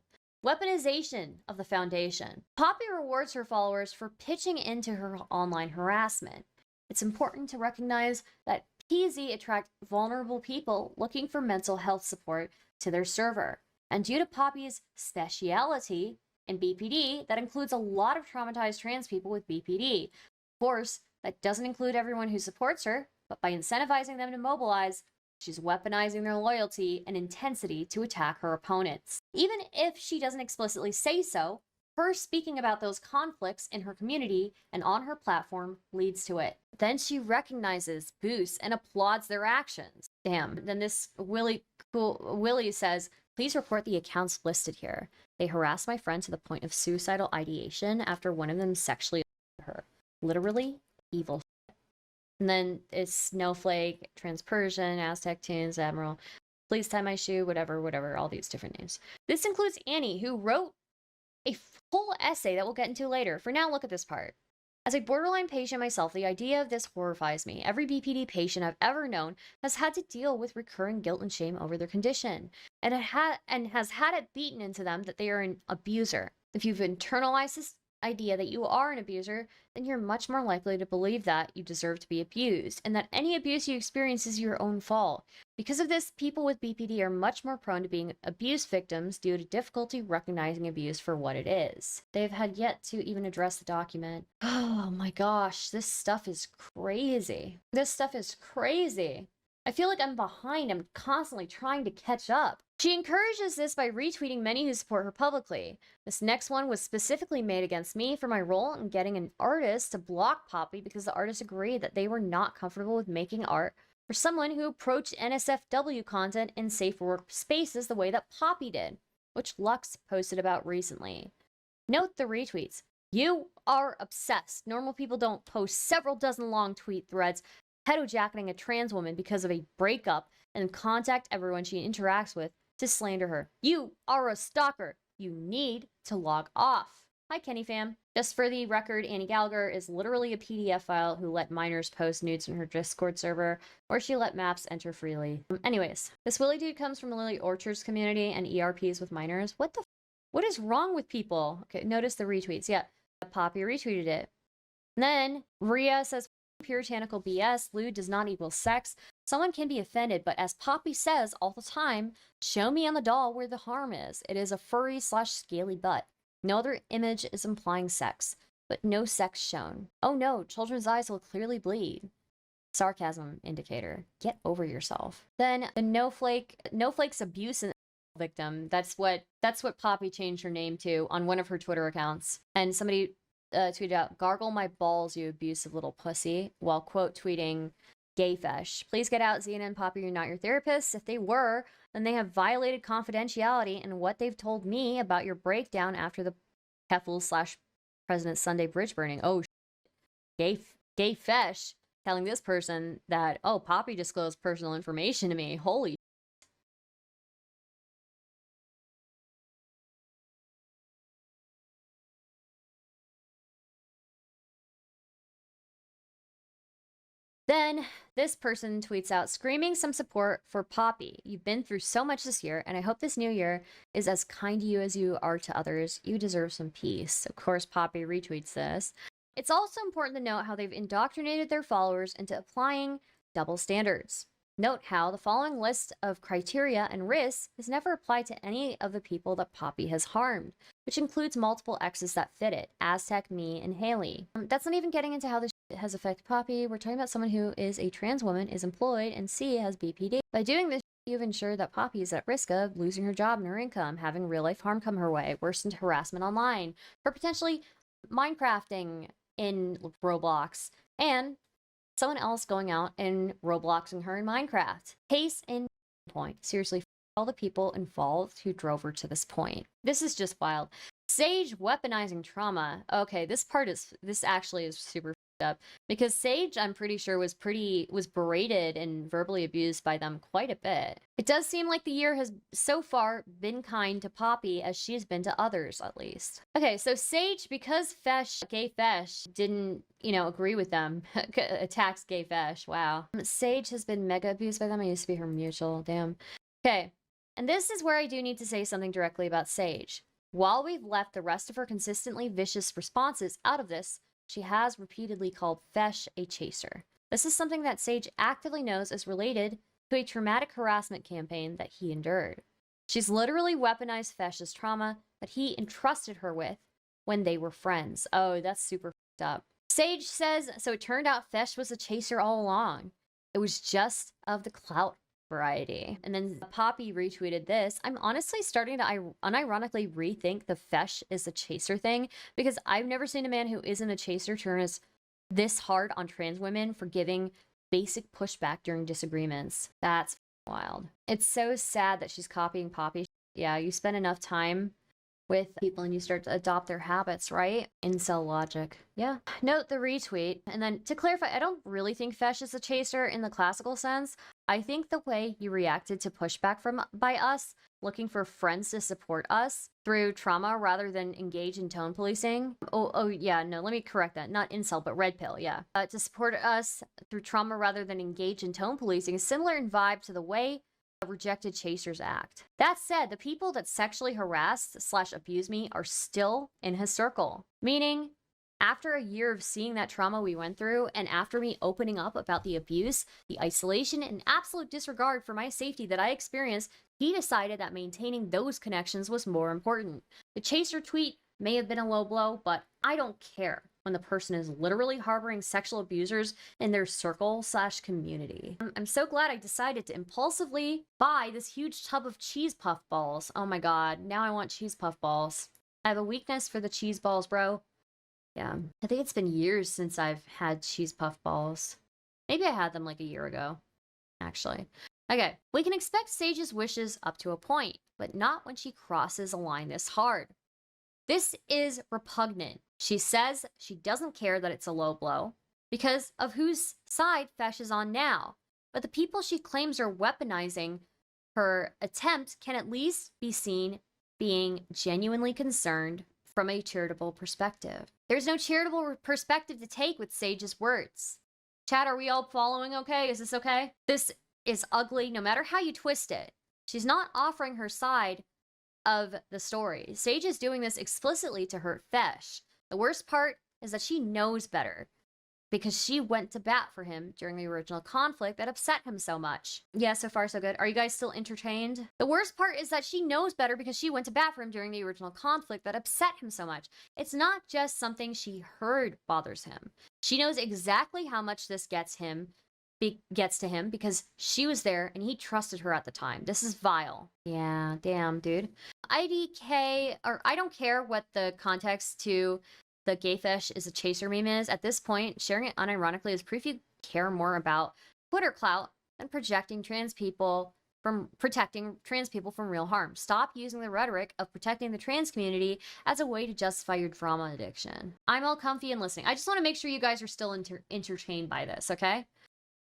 weaponization of the foundation. Poppy rewards her followers for pitching into her online harassment. It's important to recognize that PZ attracts vulnerable people looking for mental health support to their server. And due to Poppy's speciality in BPD, that includes a lot of traumatized trans people with BPD. Of course, that doesn't include everyone who supports her, but by incentivizing them to mobilize, she's weaponizing their loyalty and intensity to attack her opponents. Even if she doesn't explicitly say so, her speaking about those conflicts in her community and on her platform leads to it. Then she recognizes, boosts, and applauds their actions. Damn. Then this Willie says, please report the accounts listed here. They harassed my friend to the point of suicidal ideation after one of them sexually assaulted her. Literally evil shit. And then it's Noehflake, Transpersian, Aztec Tunes, Admiral, please tie my shoe, whatever, all these different names. This includes Annie, who wrote a full essay that we'll get into later. For now, look at this part. As a borderline patient myself, the idea of this horrifies me. Every BPD patient I've ever known has had to deal with recurring guilt and shame over their condition, and has had it beaten into them that they are an abuser. If you've internalized this idea that you are an abuser, then you're much more likely to believe that you deserve to be abused, and that any abuse you experience is your own fault. Because of this, people with BPD are much more prone to being abuse victims due to difficulty recognizing abuse for what it is. They've had yet to even address the document. Oh my gosh, this stuff is crazy. This stuff is crazy. I feel like I'm behind. I'm constantly trying to catch up. She encourages this by retweeting many who support her publicly. This next one was specifically made against me for my role in getting an artist to block Poppy because the artist agreed that they were not comfortable with making art for someone who approached NSFW content in safe work spaces the way that Poppy did, which Lux posted about recently. Note the retweets. You are obsessed. Normal people don't post several dozen long tweet threads pedo-jacketing a trans woman because of a breakup and contact everyone she interacts with to slander her. You are a stalker. You need to log off. Hi, Kenny fam. Just for the record, Annie Gallagher is literally a PDF file who let minors post nudes in her Discord server, or she let maps enter freely. Anyways, this Willie dude comes from Lily Orchard's community and ERPs with minors. What is wrong with people? Okay, notice the retweets. Yeah, Poppy retweeted it. And then Rhea says, puritanical BS, lewd does not equal sex. Someone can be offended, but as Poppy says all the time, show me on the doll where the harm is. It is a furry/scaly butt. No other image is implying sex, but no sex shown. Oh no, children's eyes will clearly bleed. Sarcasm indicator. Get over yourself. Then the Noehflake's abuse and victim. That's what Poppy changed her name to on one of her Twitter accounts. And somebody tweeted out, "Gargle my balls, you abusive little pussy," while quote tweeting gay fesh. Please get out, Zena and Poppy are not your therapists. If they were, then they have violated confidentiality and what they've told me about your breakdown after the Heffel/President Sunday bridge burning. Oh, gay fesh telling this person that, oh, Poppy disclosed personal information to me. Holy. Then this person tweets out, screaming some support for Poppy. You've been through so much this year, and I hope this new year is as kind to you as you are to others. You deserve some peace. Of course, Poppy retweets this. It's also important to note how they've indoctrinated their followers into applying double standards. Note how the following list of criteria and risks is never applied to any of the people that Poppy has harmed, which includes multiple exes that fit it, Aztec, me, and Hayleigh. That's not even getting into how this has affected Poppy. We're talking about someone who is a trans woman, is employed, and C has BPD. By doing this, you've ensured that Poppy is at risk of losing her job and her income, having real-life harm come her way, worsened harassment online, or potentially Minecrafting in Roblox, and someone else going out and Robloxing her in Minecraft. Case in point. Seriously, all the people involved who drove her to this point. This is just wild. Saige weaponizing trauma. Okay, this actually is super up, because Saige, I'm pretty sure, was berated and verbally abused by them quite a bit. It does seem like the year has so far been kind to Poppy as she has been to others, at least. Okay, so Saige, because gay fesh didn't, agree with them, attacks gay fesh. Wow. Saige has been mega abused by them. I used to be her mutual. Damn. Okay, and this is where I do need to say something directly about Saige. While we've left the rest of her consistently vicious responses out of this, she has repeatedly called fesh a chaser. This is something that Saige actively knows is related to a traumatic harassment campaign that he endured. She's literally weaponized fesh's trauma that he entrusted her with when they were friends. Oh, that's super fucked up. Saige says, so it turned out fesh was a chaser all along. It was just of the clout variety. And then Poppy retweeted this. I'm honestly starting to unironically rethink the fesh is a chaser thing, because I've never seen a man who isn't a chaser turn this hard on trans women for giving basic pushback during disagreements. That's wild. It's so sad that she's copying Poppy. Yeah, you spend enough time with people and you start to adopt their habits, right? Incel logic. Yeah. Note the retweet. And then to clarify, I don't really think fesh is a chaser in the classical sense. I think the way you reacted to pushback by us, looking for friends to support us through trauma rather than engage in tone policing. Oh yeah, no, let me correct that. Not incel, but red pill, yeah. To support us through trauma rather than engage in tone policing is similar in vibe to the way rejected chasers act. That said, the people that sexually harassed / abuse me are still in his circle. Meaning, after a year of seeing that trauma we went through, and after me opening up about the abuse, the isolation, and absolute disregard for my safety that I experienced, he decided that maintaining those connections was more important. The chaser tweet may have been a low blow, but I don't care when the person is literally harboring sexual abusers in their circle / community. I'm so glad I decided to impulsively buy this huge tub of cheese puff balls. Oh my god, now I want cheese puff balls. I have a weakness for the cheese balls, bro. Yeah, I think it's been years since I've had cheese puff balls. Maybe I had them like a year ago, actually. Okay, we can expect Saige's wishes up to a point, but not when she crosses a line this hard. This is repugnant. She says she doesn't care that it's a low blow because of whose side fesh is on now. But the people she claims are weaponizing her attempt can at least be seen being genuinely concerned from a charitable perspective. There's no charitable perspective to take with Saige's words. Chat, are we all following okay? Is this okay? This is ugly no matter how you twist it. She's not offering her side of the story. Saige is doing this explicitly to hurt fesh. The worst part is that she knows better because she went to bat for him during the original conflict that upset him so much. Yeah, so far so good. Are you guys still entertained? The worst part is that she knows better because she went to bat for him during the original conflict that upset him so much. It's not just something she heard bothers him. She knows exactly how much this gets to him because she was there and he trusted her at the time. This is vile. Yeah, damn, dude. IDK, or I don't care what the context to the gay fesh is a chaser meme is. At this point, sharing it unironically is proof you care more about Twitter clout than protecting trans people from real harm. Stop using the rhetoric of protecting the trans community as a way to justify your drama addiction. I'm all comfy and listening. I just want to make sure you guys are still entertained by this, okay?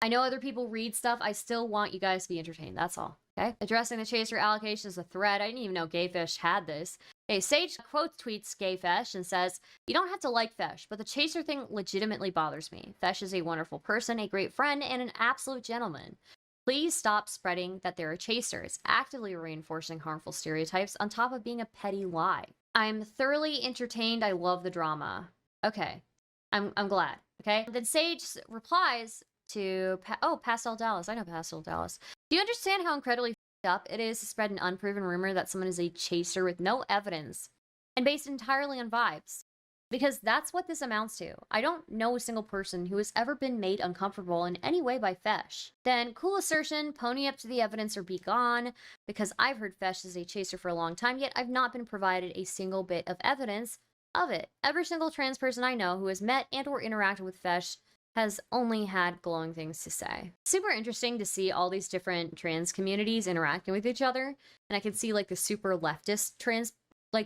I know other people read stuff. I still want you guys to be entertained. That's all. Okay? Addressing the chaser allocation is a thread. I didn't even know Gayfish had this. Okay, Saige quote tweets Gayfish and says, "You don't have to like Fesh, but the chaser thing legitimately bothers me. Fesh is a wonderful person, a great friend, and an absolute gentleman. Please stop spreading that they're a chaser. It's actively reinforcing harmful stereotypes on top of being a petty lie. I'm thoroughly entertained. I love the drama." Okay. I'm glad. Okay? Then Saige replies to Pastel Dallas. I know Pastel Dallas. "Do you understand how incredibly f***ed up it is to spread an unproven rumor that someone is a chaser with no evidence and based entirely on vibes? Because that's what this amounts to. I don't know a single person who has ever been made uncomfortable in any way by Fesh." Then, cool assertion, pony up to the evidence or be gone, because I've heard Fesh is a chaser for a long time, yet I've not been provided a single bit of evidence of it. Every single trans person I know who has met and or interacted with Fesh has only had glowing things to say. Super interesting to see all these different trans communities interacting with each other. And I can see like the super leftist trans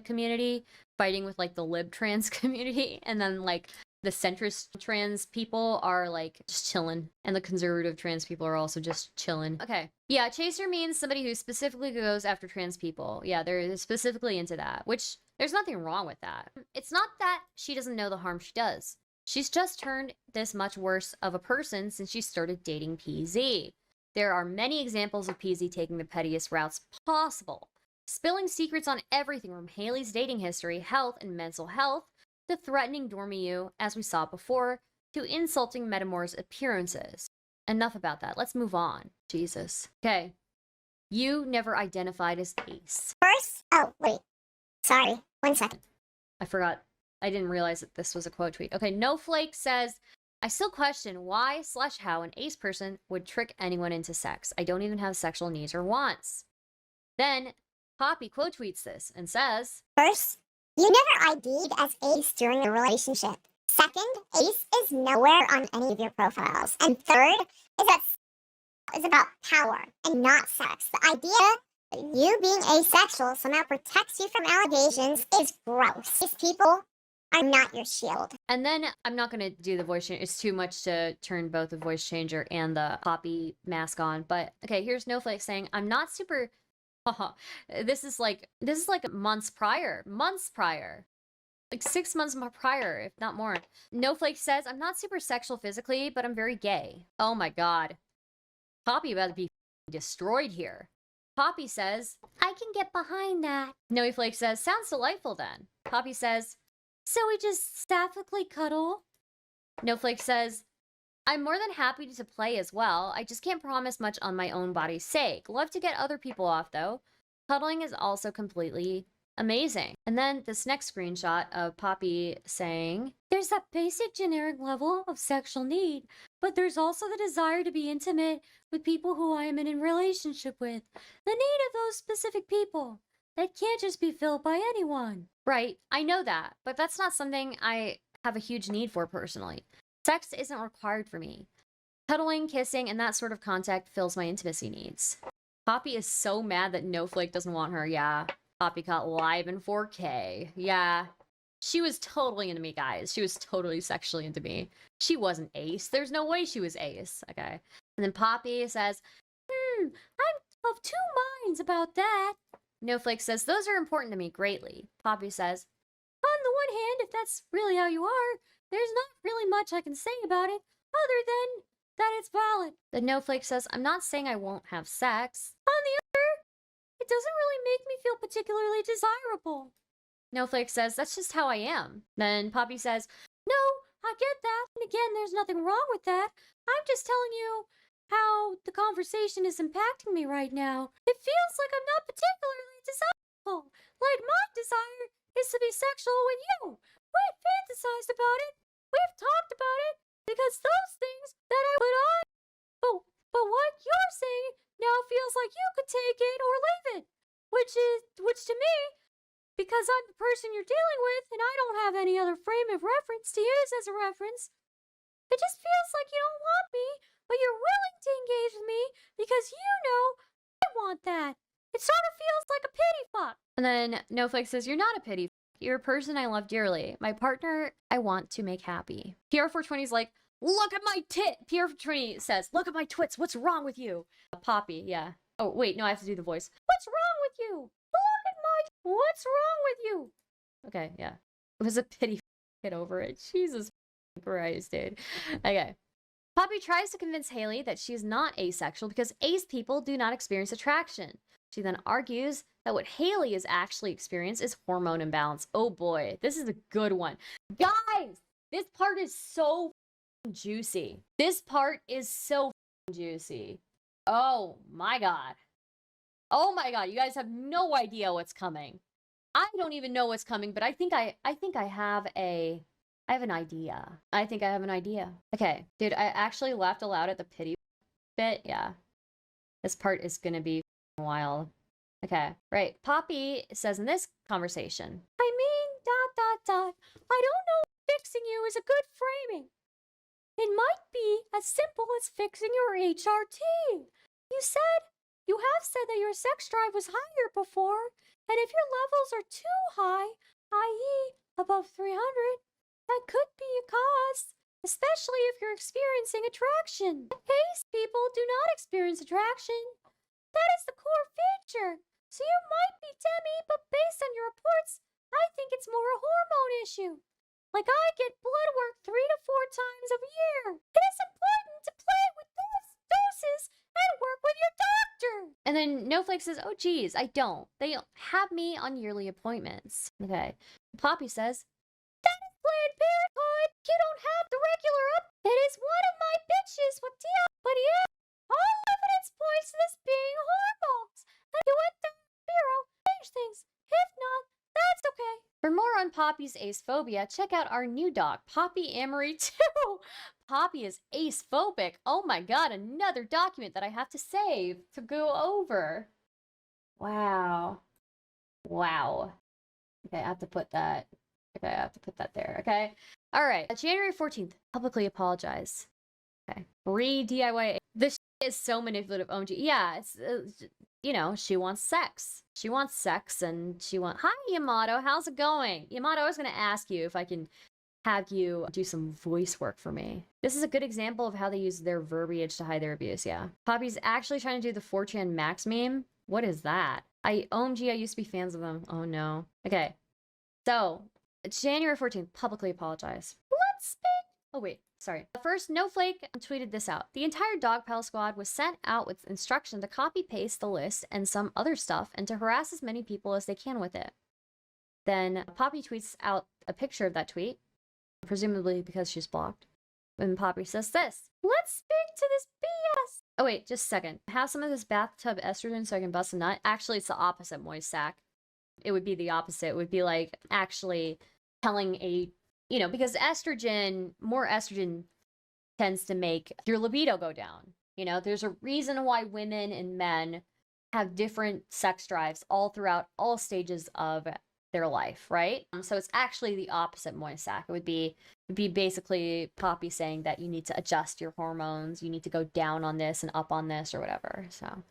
community fighting with like the lib trans community. And then like the centrist trans people are like just chilling. And the conservative trans people are also just chilling. Okay. Yeah, chaser means somebody who specifically goes after trans people. Yeah, they're specifically into that, which there's nothing wrong with that. It's not that she doesn't know the harm she does. She's just turned this much worse of a person since she started dating PZ. There are many examples of PZ taking the pettiest routes possible, spilling secrets on everything from Hayleigh's dating history, health, and mental health, to threatening Dormiyu, as we saw before, to insulting Metamor's appearances. Enough about that. Let's move on. Jesus. Okay. You never identified as ace. First, oh, wait. Sorry. 1 second. I forgot. I didn't realize that this was a quote tweet. Okay, Noehflake says, I still question why/how an ace person would trick anyone into sex. I don't even have sexual needs or wants. Then Poppy quote tweets this and says, First, you never ID'd as ace during a relationship. Second, ace is nowhere on any of your profiles. And third, is that is about power and not sex. The idea that you being asexual somehow protects you from allegations is gross. These people are not your shield. and then I'm not going to do the voice change. It's too much to turn both the voice changer and the Poppy mask on. But okay, here's Noehflake saying, I'm not super... This is like months prior. Like 6 months prior, if not more. Noehflake says, I'm not super sexual physically, but I'm very gay. Oh my god. Poppy about to be destroyed here. Poppy says, I can get behind that. Noehflake says, sounds delightful then. Poppy says, so we just sapphiccally cuddle? Noehflake says, I'm more than happy to play as well. I just can't promise much on my own body's sake. Love to get other people off though. Cuddling is also completely amazing. And then this next screenshot of Poppy saying, there's that basic generic level of sexual need, but there's also the desire to be intimate with people who I am in a relationship with. The need of those specific people. That can't just be filled by anyone. Right, I know that, but that's not something I have a huge need for personally. Sex isn't required for me. Cuddling, kissing, and that sort of contact fills my intimacy needs. Poppy is so mad that Noehflake doesn't want her. Yeah. Poppy caught live in 4K. Yeah. She was totally into me, guys. She was totally sexually into me. She wasn't ace. There's no way she was ace. Okay. And then Poppy says, I'm of two minds about that. Noehflake says, those are important to me greatly. Poppy says, on the one hand, if that's really how you are, there's not really much I can say about it, other than that it's valid. The Noehflake says, I'm not saying I won't have sex. On the other, it doesn't really make me feel particularly desirable. Noehflake says, that's just how I am. Then Poppy says, no, I get that. And again, there's nothing wrong with that. I'm just telling you how the conversation is impacting me right now. It feels like I'm not particularly desirable. Like my desire is to be sexual with you. We've fantasized about it. We've talked about it. Because those things that I put on. But what you're saying now feels like you could take it or leave it. Which to me, because I'm the person you're dealing with and I don't have any other frame of reference to use as a reference, it just feels like you don't want me, but you're willing to engage with me because you know I want that. It sort of feels like a pity fuck. And then Noehflake says, you're not a pity fuck. You're a person I love dearly. My partner I want to make happy. PR420 is like, look at my tit. PR420 says, look at my twits. What's wrong with you? Poppy, yeah. Oh, wait, no, I have to do the voice. What's wrong with you? Look at my... What's wrong with you? Okay, yeah. It was a pity. Get over it. Jesus Christ, dude. Okay. Poppy tries to convince Hayleigh that she's not asexual because ace people do not experience attraction. She then argues that what Hayleigh is actually experiencing is hormone imbalance. Oh boy, this is a good one. Guys, this part is so juicy. This part is so juicy. Oh my god. Oh my god, you guys have no idea what's coming. I don't even know what's coming, but I think I have an idea. I think I have an idea. Okay, dude, I actually laughed aloud at the pity bit. Yeah. This part is gonna be wild. Okay, right. Poppy says in this conversation, I mean, ... I don't know if fixing you is a good framing. It might be as simple as fixing your HRT. You have said that your sex drive was higher before, and if your levels are too high, i.e. above 300, that could be a cause, especially if you're experiencing attraction. Ace people do not experience attraction. That is the core feature. So you might be demi, but based on your reports, I think it's more a hormone issue. Like I get blood work 3 to 4 times a year. It is important to play with those doses and work with your doctor. And then Noehflake says, oh geez, I don't. They have me on yearly appointments. Okay. Poppy says, that is Planned Parenthood. You don't have the regular up. It is one of my bitches with deal. But yeah, all evidence points to this being hormones. And you went to Bureau, change things. If not, that's okay. For more on Poppy's ace phobia, check out our new doc, Poppyamory 2. Poppy is ace-phobic. Oh my god, another document that I have to save to go over. Wow. Wow. Okay, I have to put that. Okay, I have to put that there, okay? All right, January 14th, publicly apologize. Okay, re-DIY. This is so manipulative, OMG. Yeah, it's, you know, she wants sex. She wants sex and she wants... Hi, Yamato, how's it going? Yamato, I was gonna ask you if I can have you do some voice work for me. This is a good example of how they use their verbiage to hide their abuse, yeah. Poppy's actually trying to do the 4chan Max meme. What is that? OMG, I used to be fans of them. Oh no. Okay, so, it's January 14th, publicly apologize. Let's speak. Oh wait, sorry. First, Noehflake tweeted this out. The entire Dogpile squad was sent out with instruction to copy-paste the list and some other stuff and to harass as many people as they can with it. Then Poppy tweets out a picture of that tweet, presumably because she's blocked. And Poppy says this. Let's speak to this BS. Oh wait, just a second. Have some of this bathtub estrogen so I can bust a nut? Actually, it's the opposite, moist sack. It would be the opposite. It would be like actually telling a, you know, because more estrogen tends to make your libido go down. You know, there's a reason why women and men have different sex drives all throughout all stages of their life, right? So it's actually the opposite, moist sack. It would be basically Poppy saying that you need to adjust your hormones, you need to go down on this and up on this or whatever. So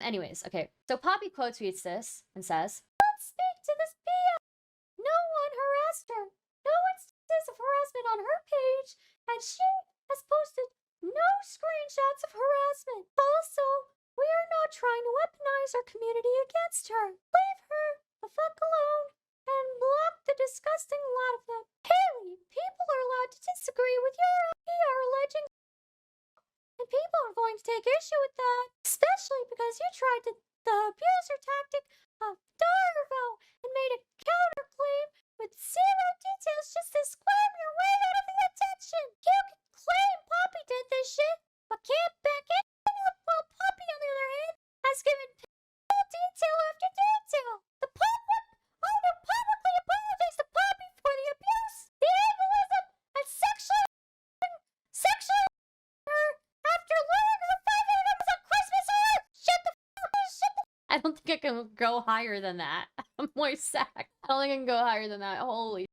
anyways, okay. So Poppy quote tweets this and says, "Let's speak to this BS. No one harassed her. No instances of harassment on her page, and she has posted no screenshots of harassment. Also, we are not trying to weaponize our community against her. Leave her the fuck alone and block the disgusting lot of them. Hayleigh, people are allowed to disagree with your PR alleging, and people are going to take issue with that, especially because you tried the abuser tactic of Darvo and made a counterclaim with zero details just to squirm your way out of the attention. You can claim Poppy did this shit, but can't back it up, while Poppy, on the other hand, has given detail after detail. The public ought to publicly apologize to Poppy for the abuse, the ableism, and sexually her after luring her $500 on Christmas or shut the fuck up, shut the. I don't think I can go higher than that. I'm moist sack. I don't think I can go higher than that. Holy.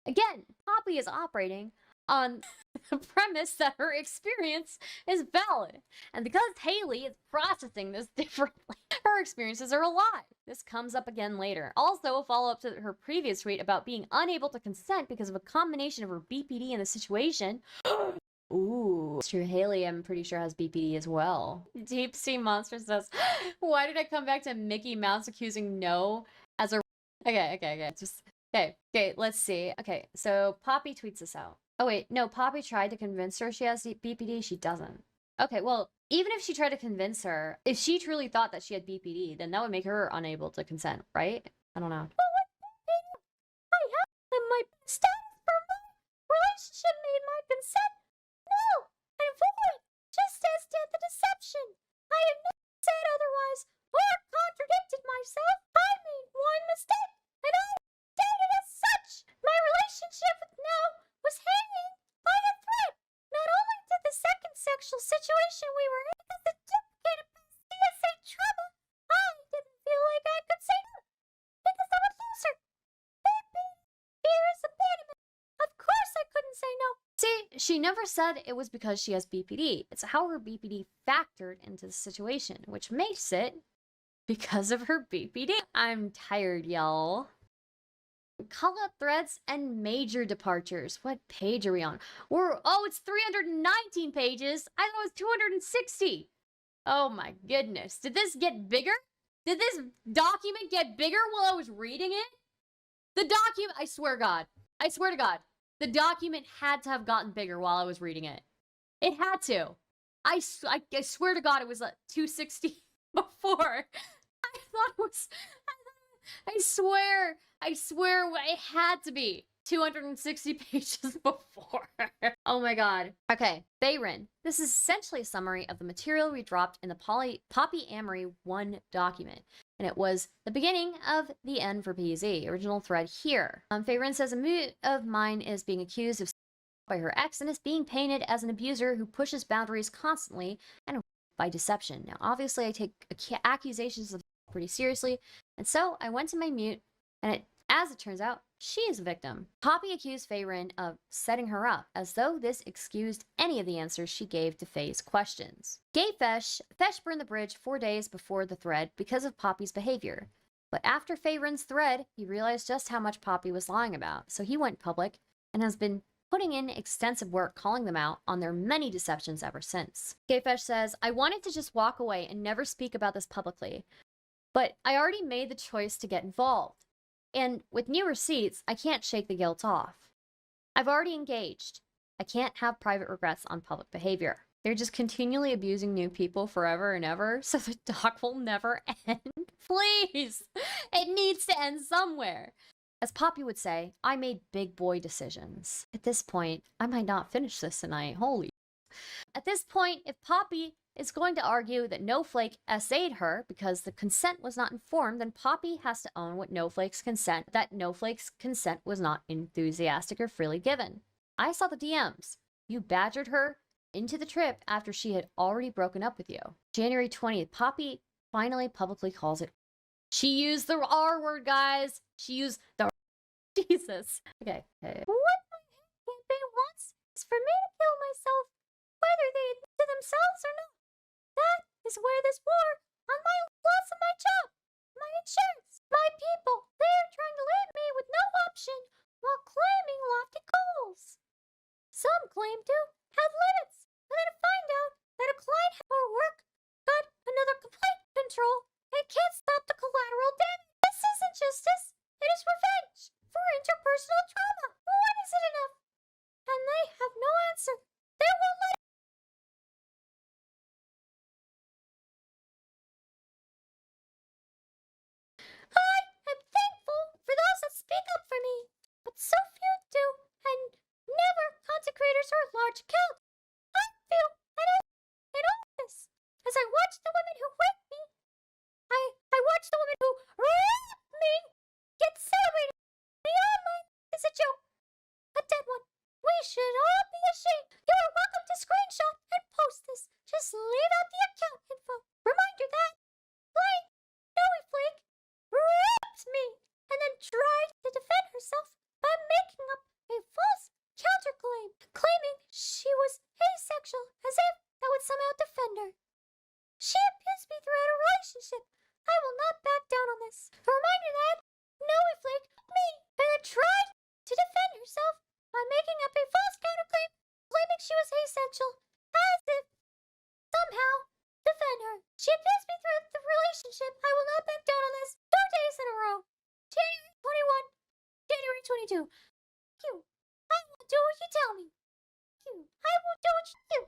Again, Poppy is operating on the premise that her experience is valid. And because Hayleigh is processing this differently, her experiences are a lie. This comes up again later. Also, a follow-up to her previous tweet about being unable to consent because of a combination of her BPD and the situation. Ooh, it's true. Hayleigh, I'm pretty sure, has BPD as well. Deep Sea Monster says, why did I come back to Mickey Mouse accusing No as a... Okay. Just... Okay, let's see. Okay, so Poppy tweets this out. Oh wait, no, Poppy tried to convince her she has BPD. She doesn't. Okay, well, even if she tried to convince her, if she truly thought that she had BPD, then that would make her unable to consent, right? I don't know. But what BPD? I have my status for my relationship made my consent null and void, just as did the deception. I have never said otherwise or contradicted myself. I made one mistake, and I stated as such. My relationship with No was hanging by a thread. Not only did the second sexual situation we were in because it duplicated past CSA trouble, I didn't feel like I could say no because I'm a loser. Fear is abandonment. Of course I couldn't say no. See, she never said it was because she has BPD. It's how her BPD factored into the situation, which makes it because of her BPD. I'm tired, y'all. Call out threads and major departures. What page are we on? It's 319 pages. I thought it was 260. Oh my goodness. Did this get bigger? Did this document get bigger while I was reading it? The document, I swear to God, the document had to have gotten bigger while I was reading it. It had to. I swear to God it was 260 before. I thought it was... I swear it had to be 260 pages before. Oh my god. Okay, Bayron. This is essentially a summary of the material we dropped in the Poppyamory 1 document. And it was the beginning of the end for PZ. Original thread here. Bayron says, a moot of mine is being accused of by her ex and is being painted as an abuser who pushes boundaries constantly and by deception. Now, obviously, I take accusations of pretty seriously, and so I went to my mute, and as it turns out, she is a victim. Poppy accused Feyrin of setting her up, as though this excused any of the answers she gave to Faye's questions. Gave Fesh burned the bridge 4 days before the thread because of Poppy's behavior. But after Feyrin's thread, he realized just how much Poppy was lying about, so he went public and has been putting in extensive work calling them out on their many deceptions ever since. Gayfesh says, I wanted to just walk away and never speak about this publicly, but I already made the choice to get involved. And with new receipts, I can't shake the guilt off. I've already engaged. I can't have private regrets on public behavior. They're just continually abusing new people forever and ever, so the doc will never end. Please! It needs to end somewhere. As Poppy would say, I made big boy decisions. At this point, I might not finish this tonight. Holy. At this point, if Poppy is going to argue that Noehflake essayed her because the consent was not informed, then Poppy has to own that Noehflake's consent was not enthusiastic or freely given. I saw the DMs. You badgered her into the trip after she had already broken up with you. January 20th, Poppy finally publicly calls it. She used the R word, guys. She used the Jesus. Okay. What my campaign wants is for me to kill myself, whether they admit to themselves or not. That is where this war on my loss of my job, my insurance, my people, they are trying to leave me with no option while claiming lofty goals. Some claim to have limits, and then find out that a client or work got another complaint control and can't stop the collateral damage. This isn't justice. It is revenge for interpersonal trauma. When is it enough? And they have no answer. They won't let it. I am thankful for those that speak up for me, but so few do, and never content creators or large accounts. I feel in all this as I watch the women who raped me. I watch the women who raped me get celebrated. The online is a joke, a dead one. We should all be ashamed. You are welcome to screenshot and post this. Just leave out the account info. Reminder that Noehflake raped me and then tried to defend herself by making up a false counterclaim, claiming she was asexual as if that would somehow defend her. She abused me throughout a relationship. I will not back down on this. A reminder that Noehflake me and then tried to defend herself by making up a false counterclaim, claiming she was asexual, as if somehow defend her. She abused me throughout the relationship. I will not back down on this. 2 days in a row. January 21, January 22. Thank you. I will do what you tell me. Thank you. I will do what you do.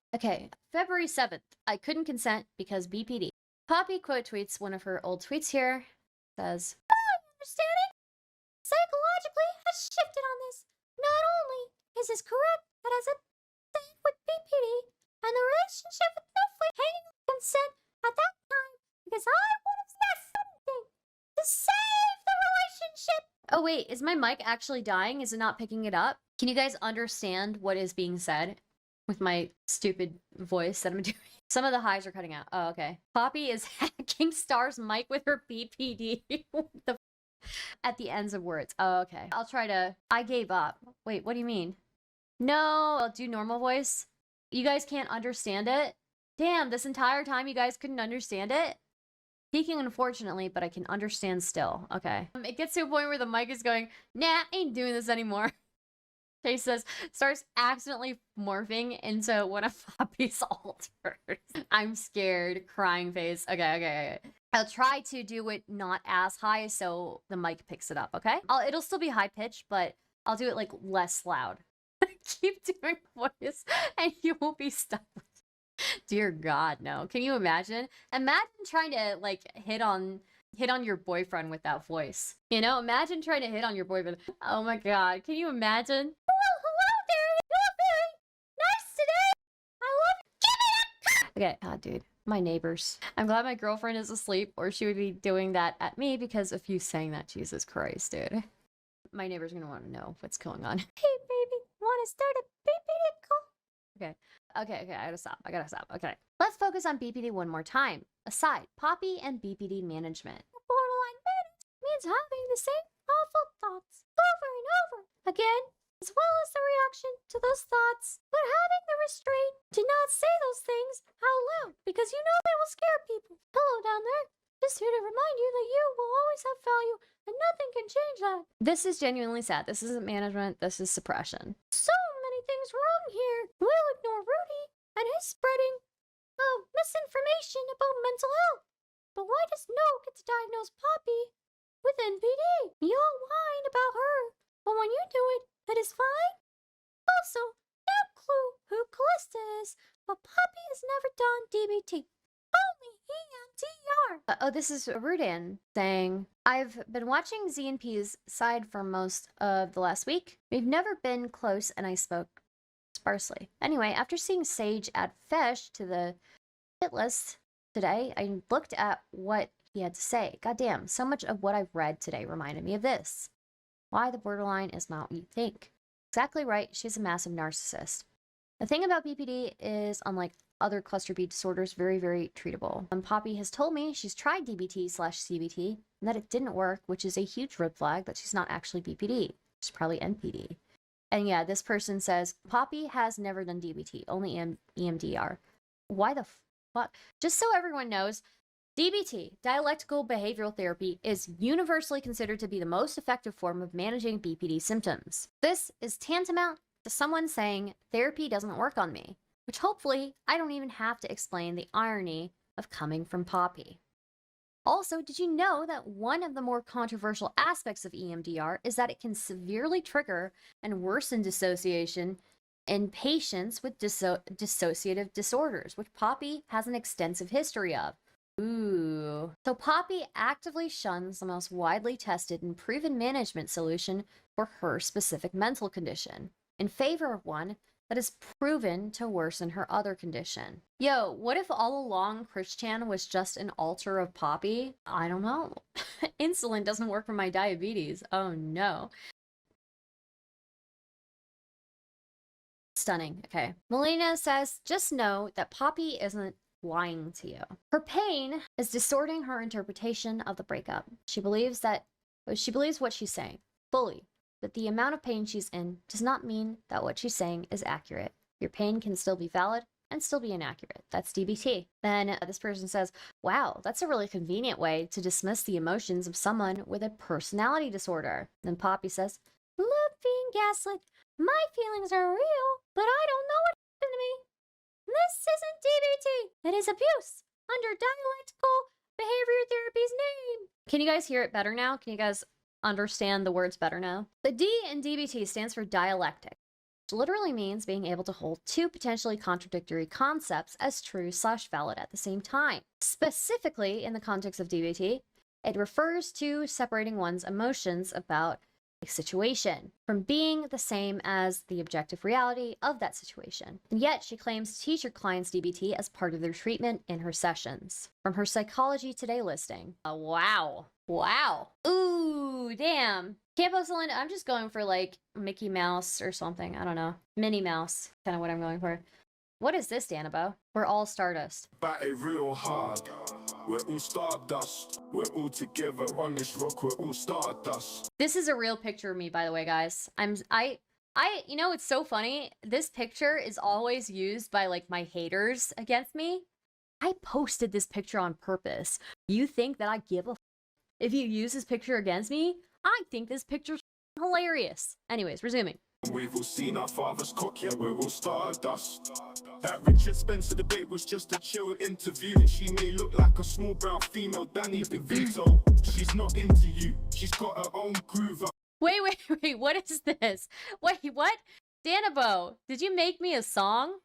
Okay, February 7th. I couldn't consent because BPD. Poppy quote tweets one of her old tweets here. Says, my understanding psychologically has shifted on this. Not only is this correct, but as a thing with BPD and the relationship with Noehflake hanging on consent at that time because I would have said something to save the relationship. Oh wait, is my mic actually dying? Is it not picking it up? Can you guys understand what is being said with my stupid voice that I'm doing? Some of the highs are cutting out. Oh, okay. Poppy is hacking Star's mic with her BPD. At the ends of words. Oh, okay. I'll try to... I gave up. Wait, what do you mean? No, I'll do normal voice. You guys can't understand it? Damn, this entire time you guys couldn't understand it? Speaking unfortunately, but I can understand still. Okay. It gets to a point where the mic is going, nah, ain't doing this anymore. Chase says, starts accidentally morphing into one of Poppy's alters. I'm scared. Crying face. Okay. I'll try to do it not as high so the mic picks it up, okay? It'll still be high pitched, but I'll do it like less loud. Keep doing voice and you won't be stuck with it. Dear God, no. Can you imagine? Imagine trying to like hit on your boyfriend with that voice. You know, imagine trying to hit on your boyfriend. Oh my God, can you imagine? Well, hello there. You're very nice today. I love you. Give me that. Okay, God, dude. My neighbors. I'm glad my girlfriend is asleep or she would be doing that at me because of you saying that. Jesus Christ, dude. My neighbors are gonna want to know what's going on. Hey, baby. Want wanna start a BPD call? Okay, I gotta stop. Okay. Let's focus on BPD one more time. Aside, Poppy and BPD management. Borderline management means having the same awful thoughts over and over again, as well as the reaction to those thoughts, but having the restraint to not say those things out loud, because you know they will scare people. Hello down there. Just here to remind you that you will always have value and nothing can change that. This is genuinely sad. This isn't management, this is suppression. So many things wrong here. We'll ignore Rudy and his spreading of misinformation about mental health. But why does Noah get to diagnose Poppy with NPD? You all whine about her, but when you do it, it is fine. Also, no clue who Callista is, but Poppy has never done DBT. Only EMDR. Oh, this is Rudan saying, I've been watching Z and P's side for most of the last week. We've never been close and I spoke sparsely. Anyway, after seeing Saige add Fesh to the hit list today, I looked at what he had to say. Goddamn, so much of what I've read today reminded me of this. Why the borderline is not what you think. Exactly right, she's a massive narcissist. The thing about BPD is, unlike other cluster B disorders, very, very treatable. And Poppy has told me she's tried DBT/CBT and that it didn't work, which is a huge red flag that she's not actually BPD. She's probably NPD. And yeah, this person says, Poppy has never done DBT, only EMDR. Why the fuck? Just so everyone knows, DBT, dialectical behavioral therapy, is universally considered to be the most effective form of managing BPD symptoms. This is tantamount to someone saying, therapy doesn't work on me, which hopefully I don't even have to explain the irony of coming from Poppy. Also, did you know that one of the more controversial aspects of EMDR is that it can severely trigger and worsen dissociation in patients with dissociative disorders, which Poppy has an extensive history of? Ooh. So Poppy actively shuns the most widely tested and proven management solution for her specific mental condition, in favor of one that is proven to worsen her other condition. Yo, what if all along Christian was just an alter of Poppy? I don't know. Insulin doesn't work for my diabetes. Oh no. Stunning. Okay. Melina says, just know that Poppy isn't lying to you. Her pain is distorting her interpretation of the breakup. She believes what she's saying fully, that the amount of pain she's in does not mean that what she's saying is accurate. Your pain can still be valid and still be inaccurate. That's DBT. Then this person says, wow, that's a really convenient way to dismiss the emotions of someone with a personality disorder. Then Poppy says, love being gaslit. My feelings are real, but I don't know what happened to me. This isn't DBT. It is abuse under dialectical behavior therapy's name. Can you guys hear it better now? Can you guys understand the words better now? The D in DBT stands for dialectic, which literally means being able to hold two potentially contradictory concepts as true/valid at the same time. Specifically, in the context of DBT, it refers to separating one's emotions about a situation from being the same as the objective reality of that situation. And yet, she claims to teach her clients DBT as part of their treatment in her sessions. From her Psychology Today listing. Wow. Wow. Ooh, damn. Campo Cylinder, I'm just going for like Mickey Mouse or something. I don't know. Minnie Mouse. Kind of what I'm going for. What is this, Danabo? We're all Stardust. Batty real hard. We're all Stardust. We're all together on this rock. We're all Stardust. This is a real picture of me, by the way, guys. You know, it's so funny. This picture is always used by like my haters against me. I posted this picture on purpose. You think that I give a if you use this picture against me? I think this picture's hilarious. Anyways, resuming. We've all seen our father's cock, yeah, we're all Stardust. That Richard Spencer debate was just a chill interview. She may look like a small brown female Danny DeVito. She's not into you, she's got her own groove. Wait, what is this? Wait, what? Danabo, did you make me a song?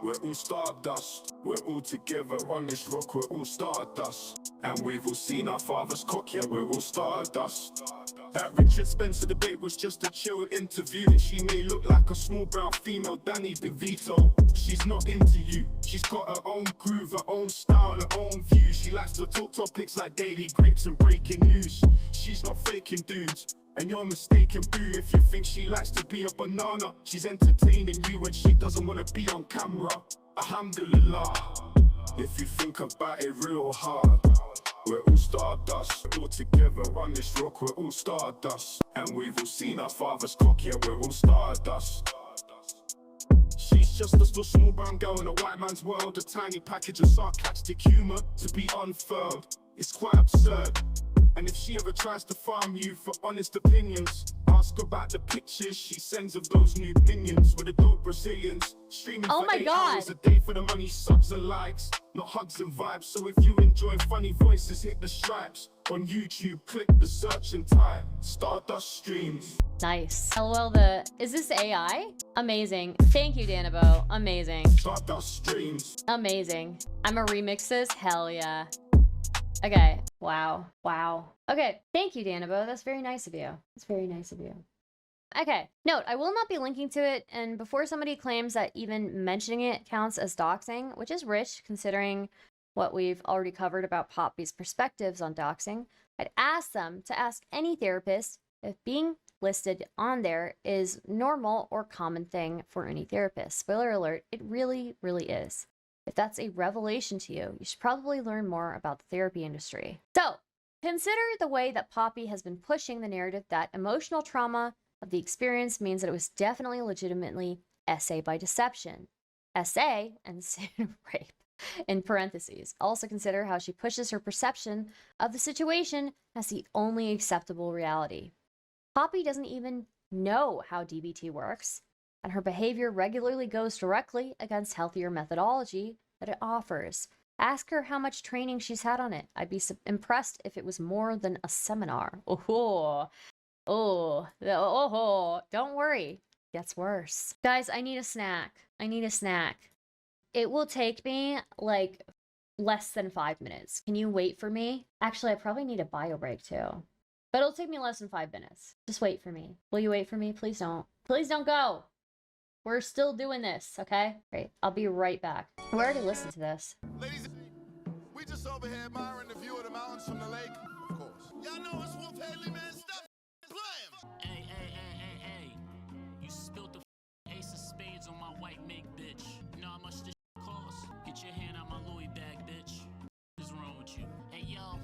We're all Stardust. We're all together on this rock. We're all Stardust. And we've all seen our father's cock, yeah, we're all Stardust. That Richard Spencer debate was just a chill interview. She may look like a small brown female Danny DeVito. She's not into you, she's got her own groove, her own style, her own views. She likes to talk topics like daily grapes and breaking news. She's not faking dudes, And you're mistaken, boo, if you think she likes to be a banana. She's entertaining you when she doesn't want to be on camera. Alhamdulillah. If you think about it real hard, we're all stardust. All together on this rock, we're all stardust. And we've all seen our father's cock, yeah, we're all stardust. She's just a little small brown girl in a white man's world. A tiny package of sarcastic humor to be unfurled. It's quite absurd. And if she ever tries to farm you for honest opinions, ask about the pictures she sends of those new minions with the dope Brazilians. Streaming Oh for my 8 God. hours a day for the money, subs and likes, not hugs and vibes. So if you enjoy funny voices, hit the stripes. On YouTube, click the search and type Stardust Streams. Nice. LOL, is this AI? Amazing. Thank you, Danabo. Amazing. Stardust Streams. Amazing. I'ma remix this? Hell yeah. Okay. Wow. Wow. Okay. Thank you, Danabo. That's very nice of you. That's very nice of you. Okay. Note, I will not be linking to it, and before somebody claims that even mentioning it counts as doxing, which is rich considering what we've already covered about Poppy's perspectives on doxing, I'd ask them to ask any therapist if being listed on there is normal or common thing for any therapist. Spoiler alert, it really, really is. If that's a revelation to you, you should probably learn more about the therapy industry. So, consider the way that Poppy has been pushing the narrative that emotional trauma of the experience means that it was definitely legitimately SA by deception. SA and rape in parentheses. Also consider how she pushes her perception of the situation as the only acceptable reality. Poppy doesn't even know how DBT works, and her behavior regularly goes directly against healthier methodology that it offers. Ask her how much training she's had on it. I'd be impressed if it was more than a seminar. Don't worry. It gets worse. Guys, I need a snack. I need a snack. It will take me like less than 5 minutes. Can you wait for me? Actually, I probably need a bio break too. But it'll take me less than 5 minutes. Just wait for me. Will you wait for me? Please don't. Please don't go. We're still doing this, okay? Great. I'll be right back. We already listened to this. Ladies, we just over here admiring the view of the mountains from the lake. Of course. Y'all know it's Wolf Hayleigh, man. Stop playing. Hey. You spilled the ace of spades on my white make, bitch. You know how much this costs? Get your hand out my Louis bag, bitch. What's wrong with you? Hey, yo.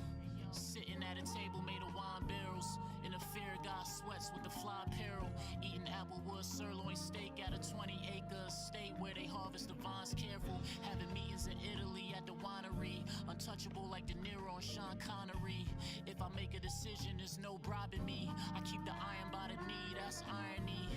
Sitting at a table made of wine barrels. In a fair guy sweats with the fly apparel. Eating applewood sirloin steak at a 20-acre estate where they harvest the vines careful. Having meetings in Italy at the winery. Untouchable like De Niro and Sean Connery. If I make a decision, there's no bribing me. I keep the iron by the knee, that's irony.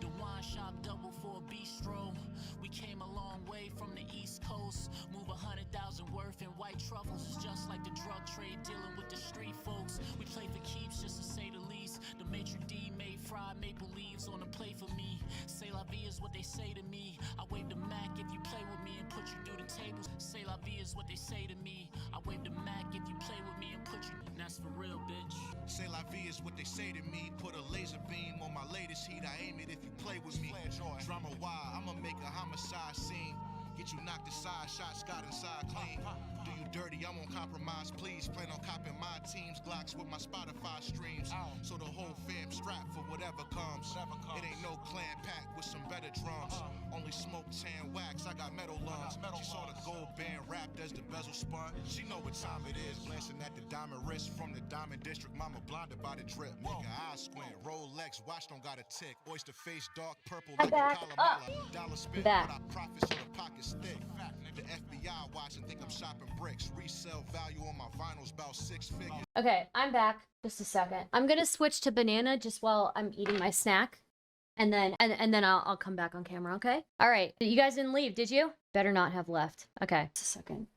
The wine shop double for a bistro. We came a long way from the East Coast. Move 100,000 worth in white truffles. It's just like the drug trade dealing with the street folks. We play for keeps just to say the least. The maitre d' made fried maple leaves on a plate for me. C'est la vie is what they say to me. I wave the Mac if you play with me and put you through the tables. C'est la vie is what they say to me. I wave the Mac if you play with me and put you. And that's for real, bitch. C'est la vie is what they say to me. Put a laser beam on my latest heat. I aim it if you play with me. Drama wild, I'ma make a homicide scene. Get you knocked aside, shots got inside clean. Do you dirty, I won't compromise, please. Plan on copping my team's Glocks with my Spotify streams. So the whole fam strapped for whatever comes. It ain't no clan pack with some better drums. Only smoke tan wax, I got metal lungs. She saw the gold band wrapped as the bezel spun. She know what time it is, glancing at the diamond wrist from the diamond district. Mama blinded by the drip, nigga eyes squint. Rolex watch don't got a tick. Oyster face dark purple like a Kalamala. Dollar spent, but I profit so the pockets thick. The FBI watching, think I'm shopping bricks. Resale value on my vinyls about 6 figures. Okay, I'm back. Just a second. I'm gonna switch to banana just while I'm eating my snack. And then I'll come back on camera, okay? All right. You guys didn't leave, did you? Better not have left. Okay. Just a second.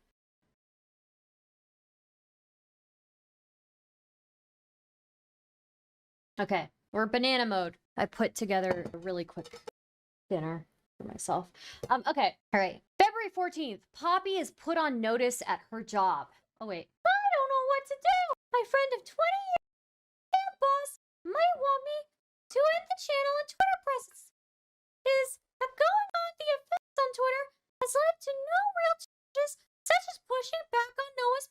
Okay. We're banana mode. I put together a really quick dinner for myself. Okay. All right. February 14th. Poppy is put on notice at her job. Oh, wait. I don't know what to do. My friend of 20 years and boss might want me to end the channel and Twitter presence. Is have going on the effects on Twitter has led to no real changes, such as pushing back on Noah's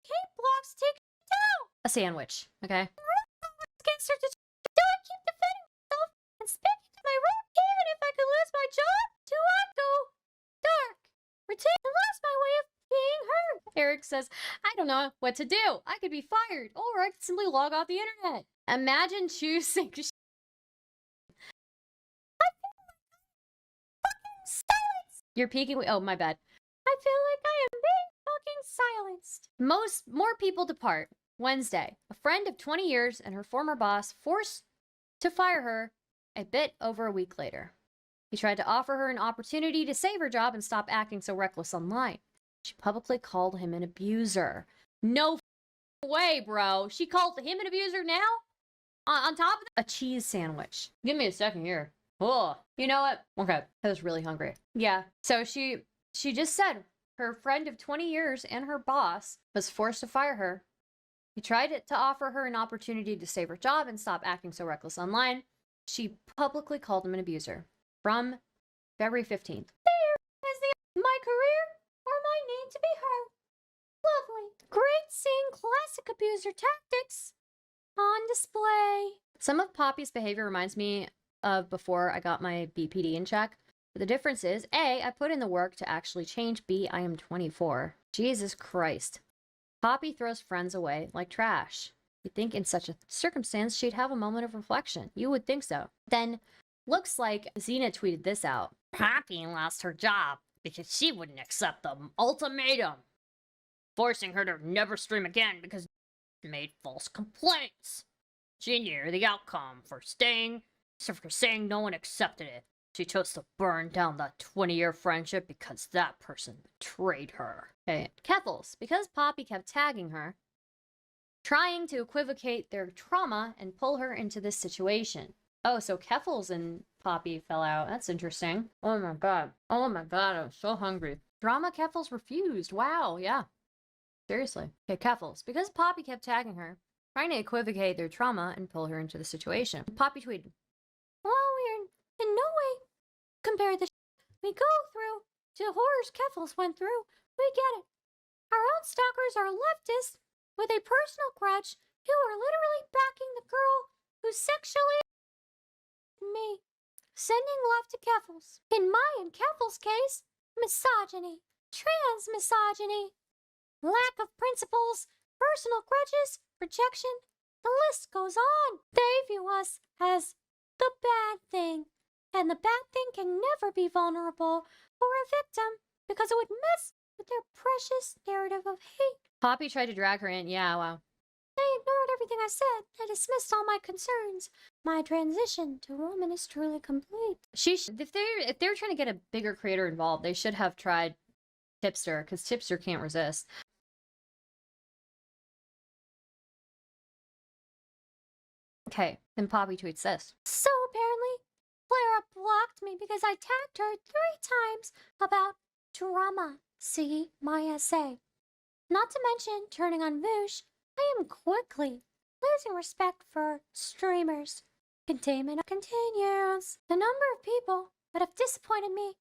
hate blocks taking it down. A sandwich, okay? Against her my job? Do I go dark? Retain and lost my way of being heard. Eric says, I don't know what to do. I could be fired, or I could simply log off the internet. Imagine choosing silence. You're peeking. Oh, my bad. I feel like I am being fucking silenced. More people depart. Wednesday, a friend of 20 years and her former boss forced to fire her a bit over a week later. He tried to offer her an opportunity to save her job and stop acting so reckless online. She publicly called him an abuser. No way, bro. She called him an abuser now? On top of a cheese sandwich. Give me a second here. Oh, you know what? Okay, I was really hungry. Yeah, so she just said her friend of 20 years and her boss was forced to fire her. He tried to offer her an opportunity to save her job and stop acting so reckless online. She publicly called him an abuser. From February 15th. There is my career or my need to be heard. Lovely. Great seeing classic abuser tactics on display. Some of Poppy's behavior reminds me of before I got my BPD in check. But the difference is, A, I put in the work to actually change. B, I am 24. Jesus Christ. Poppy throws friends away like trash. You'd think in such a circumstance she'd have a moment of reflection. You would think so. Then, looks like Zena tweeted this out. Poppy lost her job because she wouldn't accept the ultimatum, forcing her to never stream again because she made false complaints. She knew the outcome for saying no one accepted it. She chose to burn down that 20-year friendship because that person betrayed her. Okay, Keffels, because Poppy kept tagging her, trying to equivocate their trauma and pull her into this situation. Oh, so Keffels and Poppy fell out. That's interesting. Oh my god. Oh my god, I'm so hungry. Drama Keffels refused. Wow, yeah. Seriously. Okay, Keffels, because Poppy kept tagging her, trying to equivocate their trauma and pull her into the situation. Poppy tweeted, well, we're in no way compare the we go through to the horrors Keffels went through. We get it. Our own stalkers are leftists with a personal grudge who are literally backing the girl who sexually me. Sending love to Keffels. In my and Keffels' case, misogyny, trans misogyny, lack of principles, personal grudges, rejection, the list goes on. They view us as the bad thing, and the bad thing can never be vulnerable or a victim because it would mess with their precious narrative of hate. Poppy tried to drag her in. Yeah, wow. They ignored everything I said. They dismissed all my concerns. My transition to woman is truly complete. If they're trying to get a bigger creator involved, they should have tried Tipster, because Tipster can't resist. Okay, then Poppy tweets this. So apparently, Clara blocked me because I tagged her 3 times about drama. See my essay. Not to mention turning on Voosh, I am quickly losing respect for streamers. Containment continues. The number of people that have disappointed me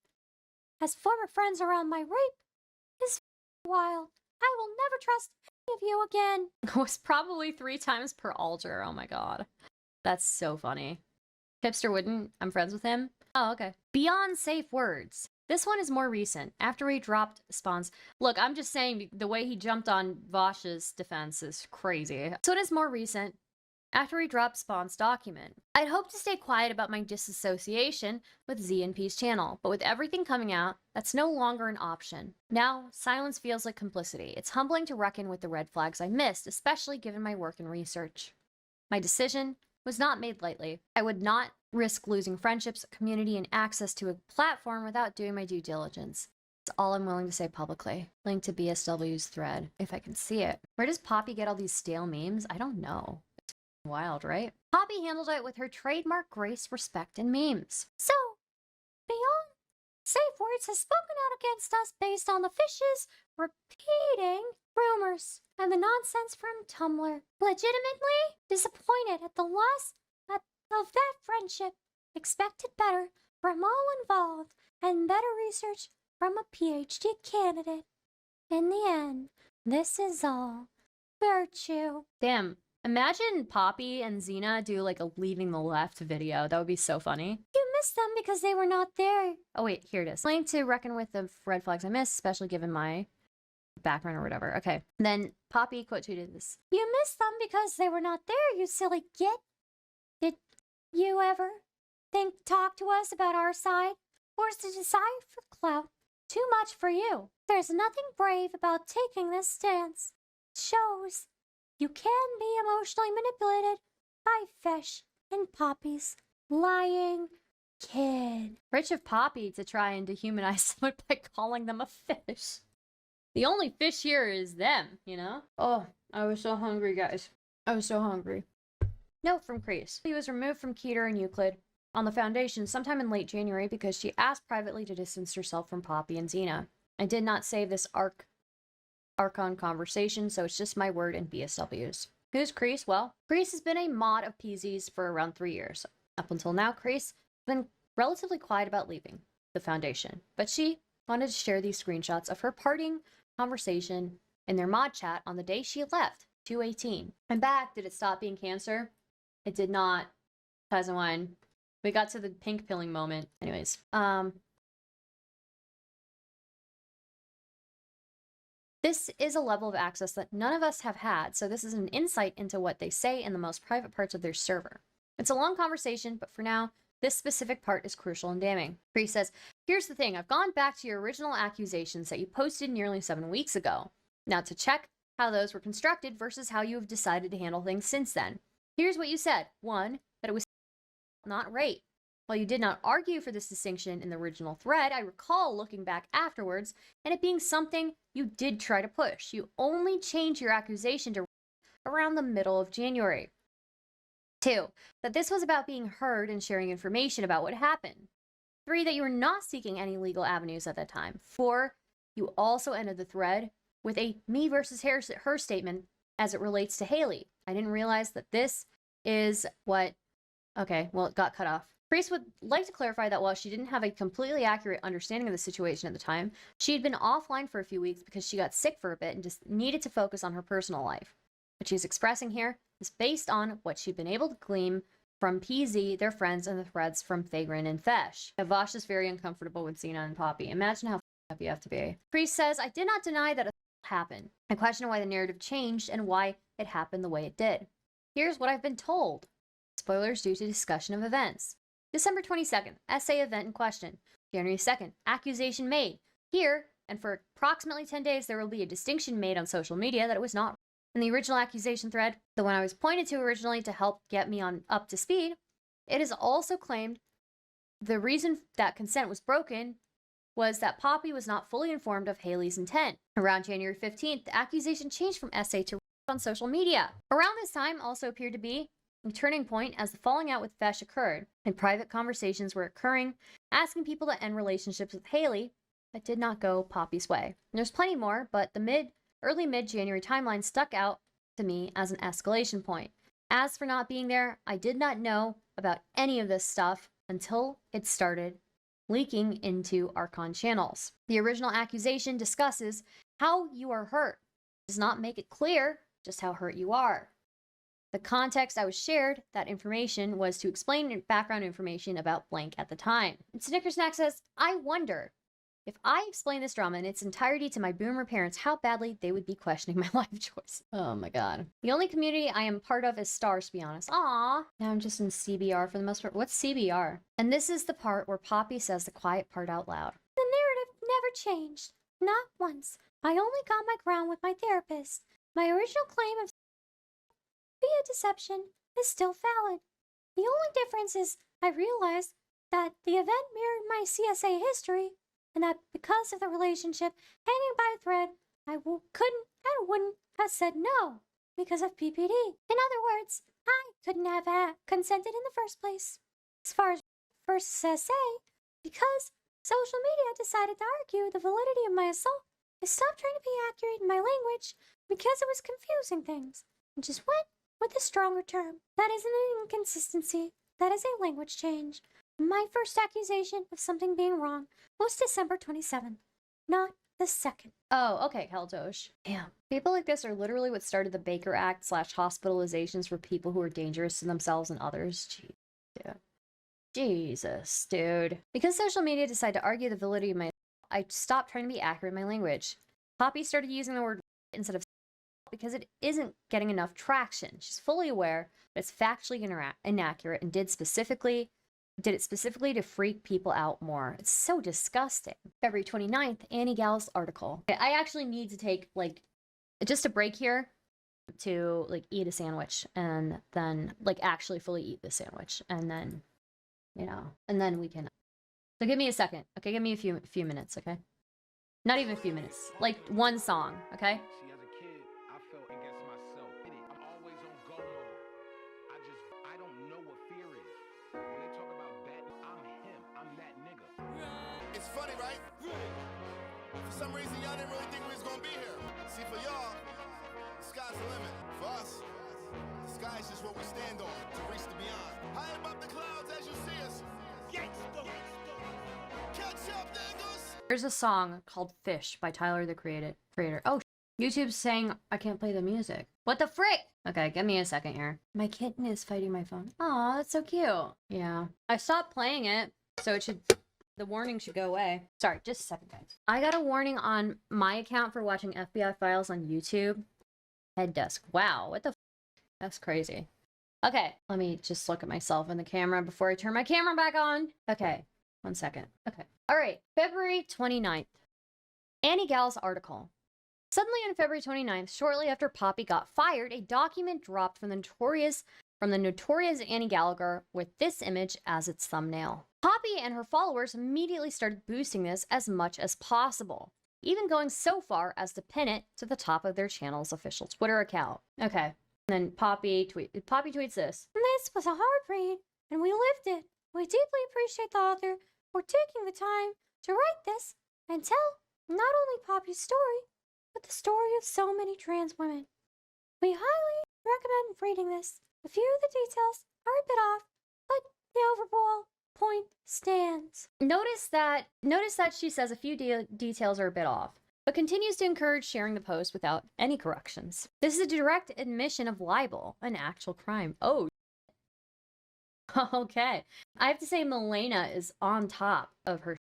as former friends around my rape is wild. I will never trust any of you again. It was probably 3 times per altar. Oh my god. That's so funny. Tipster wouldn't. I'm friends with him. Oh, okay. Beyond safe words. This one is more recent. After he dropped Spawn's... Look, I'm just saying the way he jumped on Vash's defense is crazy. So it is more recent. After he dropped Spawn's document. I'd hoped to stay quiet about my disassociation with Z and P's channel, but with everything coming out, that's no longer an option. Now, silence feels like complicity. It's humbling to reckon with the red flags I missed, especially given my work and research. My decision was not made lightly. I would not risk losing friendships, community, and access to a platform without doing my due diligence. That's all I'm willing to say publicly. Link to BSW's thread, if I can see it. Where does Poppy get all these stale memes? I don't know. It's wild, right? Poppy handled it with her trademark grace, respect, and memes. So, Beyond Safe Words has spoken out against us based on the fish's repeating rumors and the nonsense from Tumblr. Legitimately disappointed at the loss of that friendship. Expected better from all involved and better research from a PhD candidate. In the end, this is all virtue. Damn, imagine Poppy and Zena do like a leaving the left video. That would be so funny. You miss them because they were not there. Oh wait, here it is. Playing to reckon with the red flags I miss, especially given my background or whatever. Okay. Then Poppy quote tweeted this. You miss them because they were not there, you silly git. Did you ever talk to us about our side? Or is the desire for clout too much for you? There's nothing brave about taking this stance. It shows you can be emotionally manipulated by Fesh and Poppy's lying kid. Rich of Poppy to try and dehumanize someone by calling them a fish. The only fish here is them, you know? Oh, I was so hungry, guys. I was so hungry. Note from Kreese. He was removed from Keter and Euclid on the Foundation sometime in late January because she asked privately to distance herself from Poppy and Zena. I did not save this Archon conversation, so it's just my word and BSWs. Who's Kreese? Well, Kreese has been a mod of PZ's for around 3 years. Up until now, Kreese has been relatively quiet about leaving the Foundation, but she wanted to share these screenshots of her parting conversation in their mod chat on the day she left, 2/18. I'm back. Did it stop being cancer? It did not. Taizuan. We got to the pink pilling moment. Anyways, this is a level of access that none of us have had, so this is an insight into what they say in the most private parts of their server. It's a long conversation, but for now, this specific part is crucial and damning. Kreese says, here's the thing, I've gone back to your original accusations that you posted nearly 7 weeks ago. Now to check how those were constructed versus how you have decided to handle things since then. Here's what you said. 1, that it was not rape. While you did not argue for this distinction in the original thread, I recall looking back afterwards and it being something you did try to push. You only changed your accusation to around the middle of January. 2, that this was about being heard and sharing information about what happened. 3, that you were not seeking any legal avenues at that time. 4, you also ended the thread with a me versus her statement as it relates to Hayleigh. I didn't realize that this is what... Okay, well, it got cut off. Kreese would like to clarify that while she didn't have a completely accurate understanding of the situation at the time, she had been offline for a few weeks because she got sick for a bit and just needed to focus on her personal life. What she's expressing here is based on what she'd been able to glean from PZ, their friends, and the threads from Thagrin and Fesh. Vosh is very uncomfortable with Zena and Poppy. Imagine how up you have to be. Kreese says, I did not deny that it happened. I question why the narrative changed and why it happened the way it did. Here's what I've been told. Spoilers due to discussion of events. December 22nd, essay event in question. January 2nd, accusation made. Here, and for approximately 10 days, there will be a distinction made on social media that it was not. In the original accusation thread, the one I was pointed to originally to help get me on up to speed, it is also claimed the reason that consent was broken was that Poppy was not fully informed of Hayleigh's intent. Around January 15th, the accusation changed from essay to on social media. Around this time also appeared to be a turning point as the falling out with Fesh occurred, and private conversations were occurring, asking people to end relationships with Hayleigh that did not go Poppy's way. And there's plenty more, but the early mid-January timeline stuck out to me as an escalation point. As for not being there, I did not know about any of this stuff until it started leaking into Archon channels. The original accusation discusses how you are hurt. It does not make it clear just how hurt you are. The context I was shared, that information, was to explain background information about blank at the time. And Snickersnack says, I wonder if I explain this drama in its entirety to my boomer parents, how badly they would be questioning my life choice. Oh my god. The only community I am part of is Stars, to be honest. Aww. Now I'm just in CBR for the most part. What's CBR? And this is the part where Poppy says the quiet part out loud. The narrative never changed. Not once. I only got my ground with my therapist. My original claim of via deception is still valid. The only difference is I realized that the event mirrored my CSA history, and that because of the relationship hanging by a thread, I couldn't and wouldn't have said no because of PPD. In other words, I couldn't have consented in the first place. As far as versus SA, because social media decided to argue the validity of my assault, I stopped trying to be accurate in my language because it was confusing things, and just went with a stronger term. That isn't an inconsistency. That is a language change. My first accusation of something being wrong was December 27th, not the 2nd. Oh, okay, Heldosh. Damn. People like this are literally what started the Baker Act / hospitalizations for people who are dangerous to themselves and others. Jeez. Yeah. Jesus, dude. Because social media decided to argue the validity of my, I stopped trying to be accurate in my language. Poppy started using the word instead of because it isn't getting enough traction. She's fully aware that it's factually inaccurate and did it specifically to freak people out more. It's so disgusting. February 29th, Annie Gall's article. Okay, I actually need to take like just a break here to like eat a sandwich and then like actually fully eat the sandwich and then, you know, and then we can. So give me a second, okay? Give me a few minutes, okay? Not even a few minutes, like one song, okay? It's funny, right? For some reason, y'all didn't really think we was gonna be here. See, for y'all, the sky's the limit. For us, the sky is just what we stand on to reach the beyond. High above the clouds as you see us. Catch up, niggas! There's a song called Fish by Tyler, the creator. Oh, YouTube's saying I can't play the music. What the frick? Okay, give me a second here. My kitten is fighting my phone. Aw, that's so cute. Yeah. I stopped playing it, so it should... The warning should go away. Sorry, just a second, guys. I got a warning on my account for watching FBI files on YouTube. Head desk. Wow, what the f? That's crazy. Okay, let me just look at myself in the camera before I turn my camera back on. Okay, 1 second. Okay. All right, February 29th. Annie Gall's article. Suddenly on February 29th, shortly after Poppy got fired, a document dropped from the notorious Annie Gallagher with this image as its thumbnail. Poppy and her followers immediately started boosting this as much as possible, even going so far as to pin it to the top of their channel's official Twitter account. Okay, and then Poppy tweets this. This was a hard read, and we lived it. We deeply appreciate the author for taking the time to write this and tell not only Poppy's story, but the story of so many trans women. We highly recommend reading this. A few of the details are a bit off, but the overall point stands. Notice that she says a few details are a bit off, but continues to encourage sharing the post without any corrections. This is a direct admission of libel, an actual crime. Oh, okay. I have to say Milena is on top of her.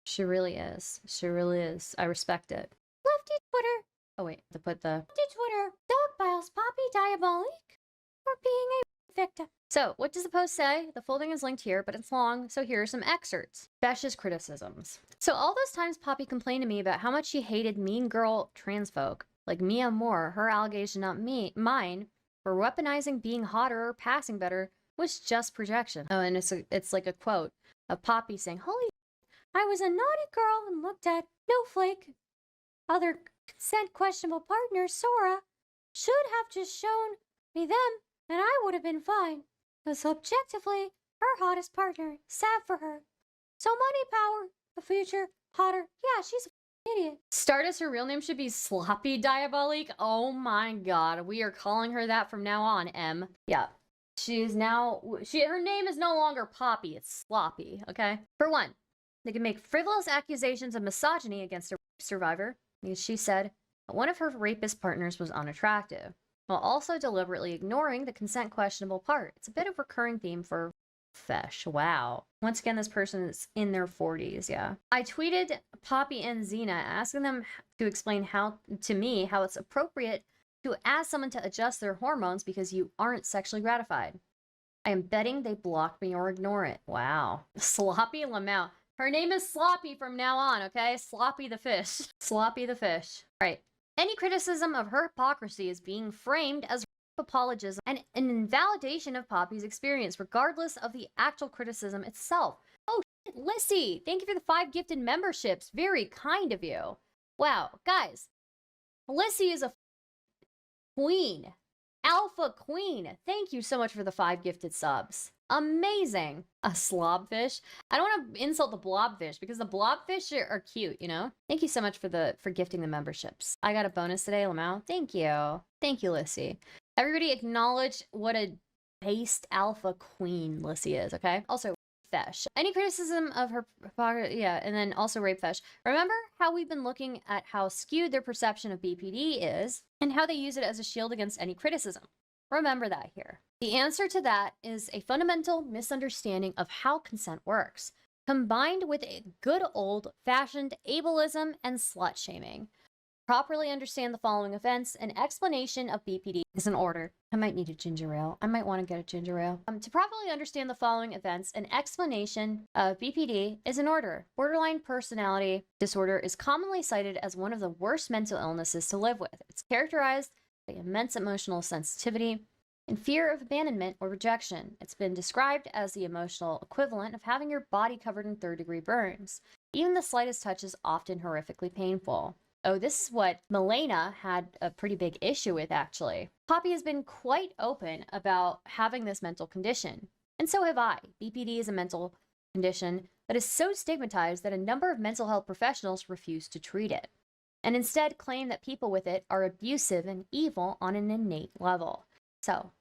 She really is. She really is. I respect it. Lefty Twitter. Oh wait, to put the Lefty Twitter. Dogpiles Poppy Diabolique for being a victim. So, what does the post say? The full thing is linked here, but it's long, so here are some excerpts. Besh's criticisms. So all those times Poppy complained to me about how much she hated mean girl trans folk, like Mia Moore, her allegation, not mine, for weaponizing being hotter or passing better, was just projection. Oh, and it's like a quote of Poppy saying, "Holy, I was a naughty girl and looked at Noehflake. Other consent questionable partner, Sora, should have just shown me them, and I would have been fine. Was objectively her hottest partner. Sad for her. So money, power, the future, hotter. Yeah, she's an idiot." Stardust, her real name should be Sloppy Diabolique. Oh my god, we are calling her that from now on, M. Yeah. She's now, her name is no longer Poppy, it's Sloppy, okay? For one, they can make frivolous accusations of misogyny against a rape survivor, because she said that one of her rapist partners was unattractive, while also deliberately ignoring the consent questionable part. It's a bit of a recurring theme for Fesh. Wow. Once again, this person is in their 40s, yeah. I tweeted Poppy and Zena asking them to explain to me how it's appropriate to ask someone to adjust their hormones because you aren't sexually gratified. I am betting they block me or ignore it. Wow. Sloppy Lamau. Her name is Sloppy from now on, okay? Sloppy the fish. Sloppy the fish. All right. Any criticism of her hypocrisy is being framed as apologism and an invalidation of Poppy's experience, regardless of the actual criticism itself. Oh, shit, Lissy, thank you for the 5 gifted memberships. Very kind of you. Wow, guys, Lissy is a queen. Alpha queen. Thank you so much for the 5 gifted subs. Amazing. A slobfish. I don't want to insult the blobfish because the blobfish are cute, you know? Thank you so much for gifting the memberships. I got a bonus today, Lamau. Thank you. Thank you, Lissy. Everybody acknowledge what a based alpha queen Lissy is, okay? Also, Fesh. Any criticism of her, yeah, and then also rape Fesh. Remember how we've been looking at how skewed their perception of BPD is and how they use it as a shield against any criticism. Remember that here. The answer to that is a fundamental misunderstanding of how consent works, combined with a good old-fashioned ableism and slut-shaming. Properly understand the following events, an explanation of BPD is in order. I might need a ginger ale. I might want to get a ginger ale. To properly understand the following events, an explanation of BPD is in order. Borderline personality disorder is commonly cited as one of the worst mental illnesses to live with. It's characterized by immense emotional sensitivity and fear of abandonment or rejection. It's been described as the emotional equivalent of having your body covered in third-degree burns. Even the slightest touch is often horrifically painful. Oh, this is what Milena had a pretty big issue with, actually. Poppy has been quite open about having this mental condition, and so have I. BPD is a mental condition that is so stigmatized that a number of mental health professionals refuse to treat it, and instead claim that people with it are abusive and evil on an innate level. So,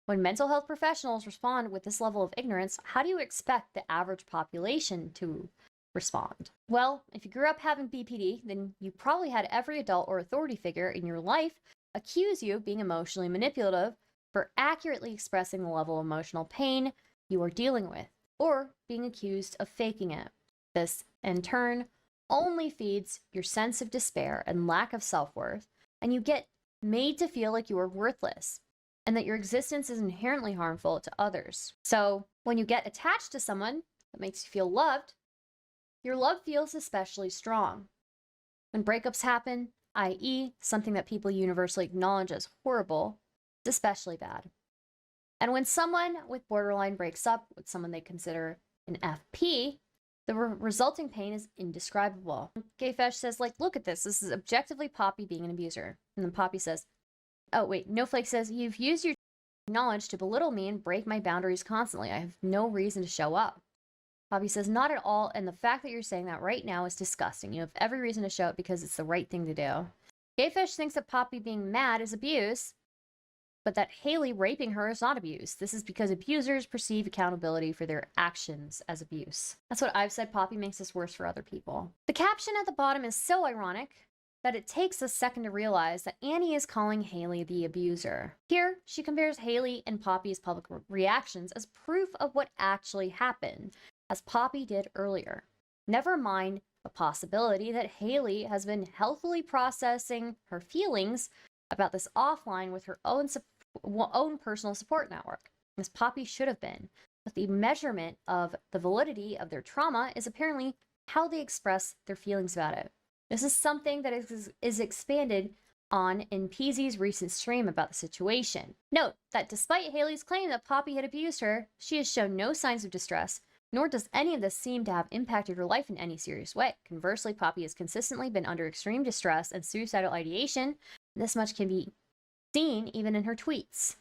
when mental health professionals respond with this level of ignorance, how do you expect the average population to respond? Well, if you grew up having BPD, then you probably had every adult or authority figure in your life accuse you of being emotionally manipulative for accurately expressing the level of emotional pain you are dealing with, or being accused of faking it. This, in turn, only feeds your sense of despair and lack of self-worth, and you get made to feel like you are worthless and that your existence is inherently harmful to others. So, when you get attached to someone that makes you feel loved, your love feels especially strong. When breakups happen, i.e., something that people universally acknowledge as horrible, it's especially bad. And when someone with borderline breaks up with someone they consider an FP, the resulting pain is indescribable. Gayfesh says, like, look at this. This is objectively Poppy being an abuser. And then Poppy says, oh, wait, Noehflake says, you've used your knowledge to belittle me and break my boundaries constantly. I have no reason to show up. Poppy says, not at all, and the fact that you're saying that right now is disgusting. You have every reason to show it because it's the right thing to do. Gayfish thinks that Poppy being mad is abuse, but that Hayleigh raping her is not abuse. This is because abusers perceive accountability for their actions as abuse. That's what I've said. Poppy makes this worse for other people. The caption at the bottom is so ironic that it takes a second to realize that Annie is calling Hayleigh the abuser. Here, she compares Hayleigh and Poppy's public reactions as proof of what actually happened, as Poppy did earlier. Never mind the possibility that Hayleigh has been healthily processing her feelings about this offline with her own personal support network, as Poppy should have been. But the measurement of the validity of their trauma is apparently how they express their feelings about it. This is something that is expanded on in PZ's recent stream about the situation. Note that despite Hayleigh's claim that Poppy had abused her, she has shown no signs of distress, nor does any of this seem to have impacted her life in any serious way. Conversely, Poppy has consistently been under extreme distress and suicidal ideation. This much can be seen even in her tweets.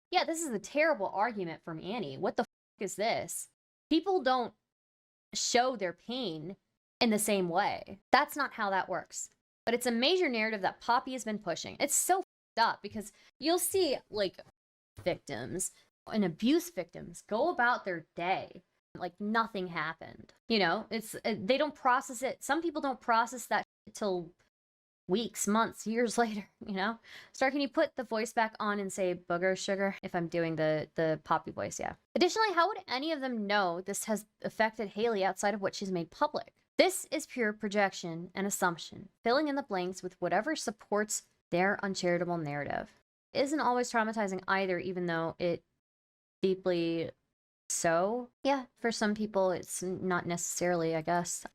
Yeah, this is a terrible argument from Annie. What the f*** is this? People don't show their pain in the same way. That's not how that works. But it's a major narrative that Poppy has been pushing. It's so f***ed up because you'll see, like, victims and abuse victims go about their day like nothing happened. You know, they don't process it. Some people don't process that till weeks, months, years later, you know? Star, can you put the voice back on and say booger sugar if I'm doing the Poppy voice? Yeah. Additionally, how would any of them know this has affected Hayleigh outside of what she's made public? This is pure projection and assumption, filling in the blanks with whatever supports their uncharitable narrative. It isn't always traumatizing either, even though it deeply so. Yeah, for some people, it's not necessarily, I guess.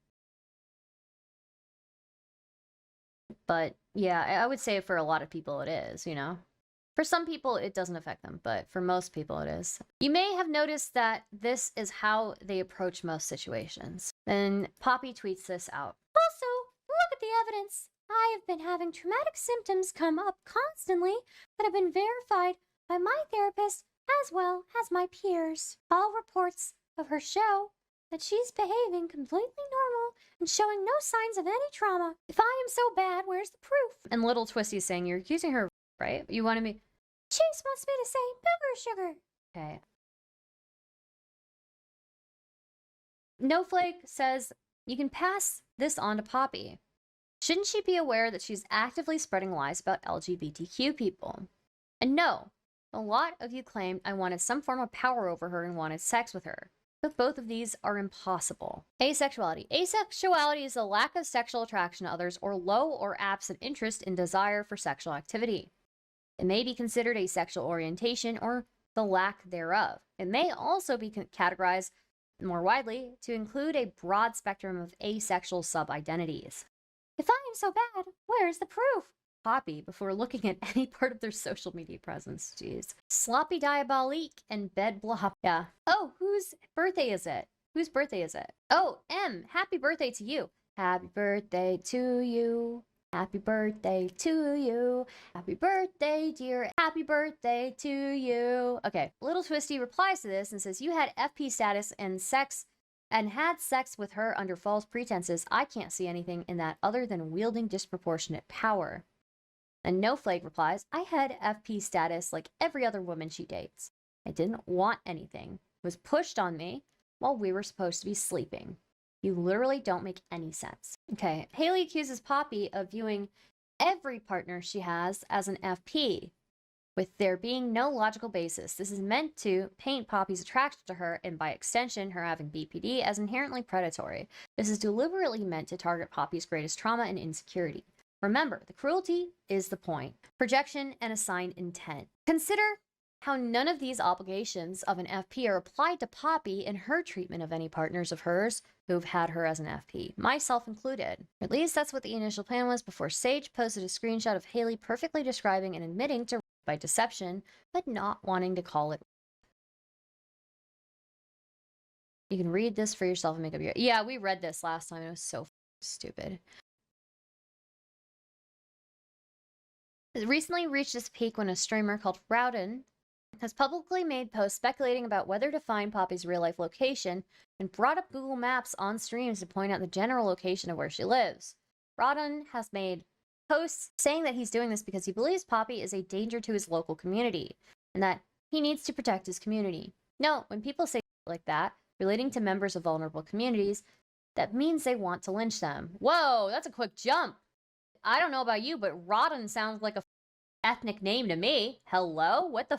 But yeah, I would say for a lot of people it is, you know? For some people, it doesn't affect them, but for most people, it is. You may have noticed that this is how they approach most situations. Then Poppy tweets this out. Also, look at the evidence. I have been having traumatic symptoms come up constantly that have been verified by my therapist as well as my peers. All reports of her show that she's behaving completely normal and showing no signs of any trauma. If I am so bad, where's the proof? And Little Twisty's saying, you're accusing her, right? You wanted me... Chase wants me to say booger sugar. Okay. Noehflake says, you can pass this on to Poppy. Shouldn't she be aware that she's actively spreading lies about LGBTQ people? And no, a lot of you claimed I wanted some form of power over her and wanted sex with her. But both of these are impossible. Asexuality. Asexuality is a lack of sexual attraction to others or low or absent interest in desire for sexual activity. It may be considered a sexual orientation or the lack thereof. It may also be categorized more widely to include a broad spectrum of asexual sub-identities. If I am so bad, where's the proof? Poppy, before looking at any part of their social media presence. Jeez. Sloppy diabolique and bed blob. Yeah. Oh, whose birthday is it? Whose birthday is it? Oh, M. Happy birthday to you. Happy birthday to you. Happy birthday to you. Happy birthday, dear. Happy birthday to you. Okay. Little Twisty replies to this and says, you had FP status and had sex with her under false pretenses. I can't see anything in that other than wielding disproportionate power. And Noehflake replies, I had FP status like every other woman she dates. I didn't want anything. It was pushed on me while we were supposed to be sleeping. You literally don't make any sense. Okay, Hayleigh accuses Poppy of viewing every partner she has as an FP, with there being no logical basis. This is meant to paint Poppy's attraction to her, and by extension, her having BPD, as inherently predatory. This is deliberately meant to target Poppy's greatest trauma and insecurity. Remember, the cruelty is the point. Projection and assigned intent. Consider how none of these obligations of an FP are applied to Poppy in her treatment of any partners of hers who've had her as an FP, myself included. Or at least that's what the initial plan was before Saige posted a screenshot of Hayleigh perfectly describing and admitting to rape by deception, but not wanting to call it. You can read this for yourself and make up your... Yeah, we read this last time. It was so stupid. It recently reached its peak when a streamer called Rowden has publicly made posts speculating about whether to find Poppy's real-life location and brought up Google Maps on streams to point out the general location of where she lives. Rowden has made posts saying that he's doing this because he believes Poppy is a danger to his local community and that he needs to protect his community. No, when people say like that, relating to members of vulnerable communities, that means they want to lynch them. Whoa, that's a quick jump. I don't know about you, but Rodden sounds like a ethnic name to me. Hello? What the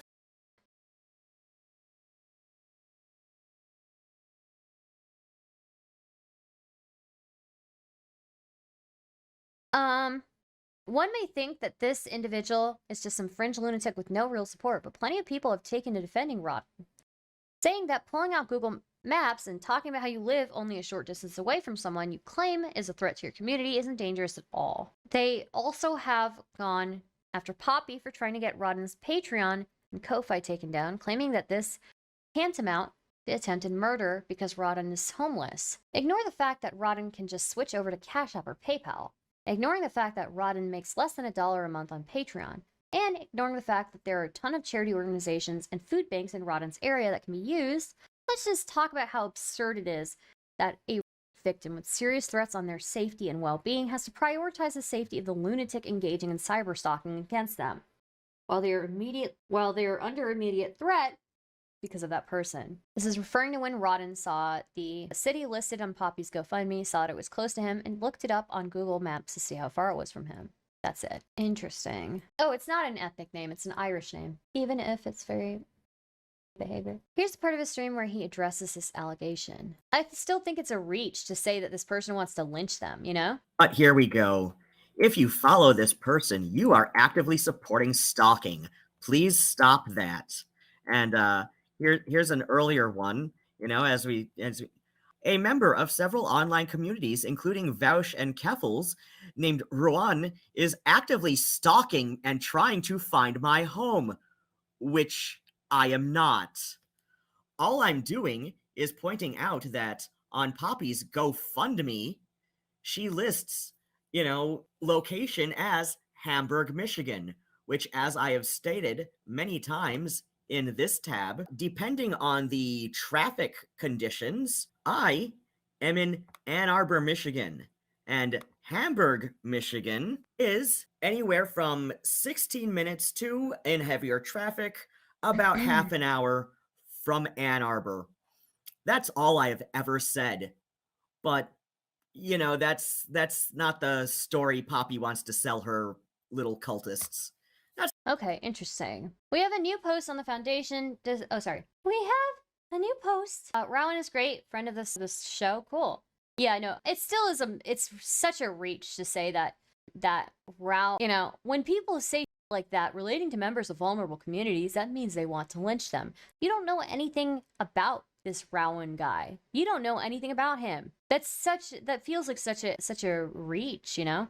one may think that this individual is just some fringe lunatic with no real support, but plenty of people have taken to defending Rodden, saying that pulling out Google Maps and talking about how you live only a short distance away from someone you claim is a threat to your community isn't dangerous at all. They also have gone after Poppy for trying to get Rodden's Patreon and Ko-Fi taken down, claiming that this tantamount to attempted murder because Rodden is homeless. Ignore the fact that Rodden can just switch over to Cash App or PayPal, ignoring the fact that Rodden makes less than $1 a month on Patreon, and ignoring the fact that there are a ton of charity organizations and food banks in Rodden's area that can be used. Let's just talk about how absurd it is that a victim with serious threats on their safety and well-being has to prioritize the safety of the lunatic engaging in cyberstalking against them, while they are under immediate threat because of that person. This is referring to when Rodden saw the city listed on Poppy's GoFundMe, saw that it was close to him, and looked it up on Google Maps to see how far it was from him. That's it. Interesting. Oh, it's not an ethnic name, it's an Irish name, even if it's very behavior. Here's the part of his stream where he addresses this allegation. I still think it's a reach to say that this person wants to lynch them, you know? But here we go. If you follow this person, you are actively supporting stalking. Please stop that. And here's an earlier one, you know, as we a member of several online communities, including Vaush and Keffels, named Ruan, is actively stalking and trying to find my home, which I am not. All I'm doing is pointing out that on Poppy's GoFundMe, she lists, you know, location as Hamburg, Michigan, which, as I have stated many times in this tab, depending on the traffic conditions, I am in Ann Arbor, Michigan, and Hamburg, Michigan is anywhere from 16 minutes to, in heavier traffic, about half an hour from Ann Arbor. That's all I have ever said. But, you know, that's not the story Poppy wants to sell her little cultists. Okay, interesting. We have a new post on the foundation. Oh, sorry. We have a new post. Rowan is great, friend of this show. Cool. Yeah, no, it still is it's such a reach to say that Rowan, you know, when people say like that relating to members of vulnerable communities, that means they want to lynch them. You don't know anything about this Rowan guy. You don't know anything about him. That feels like such a reach, you know?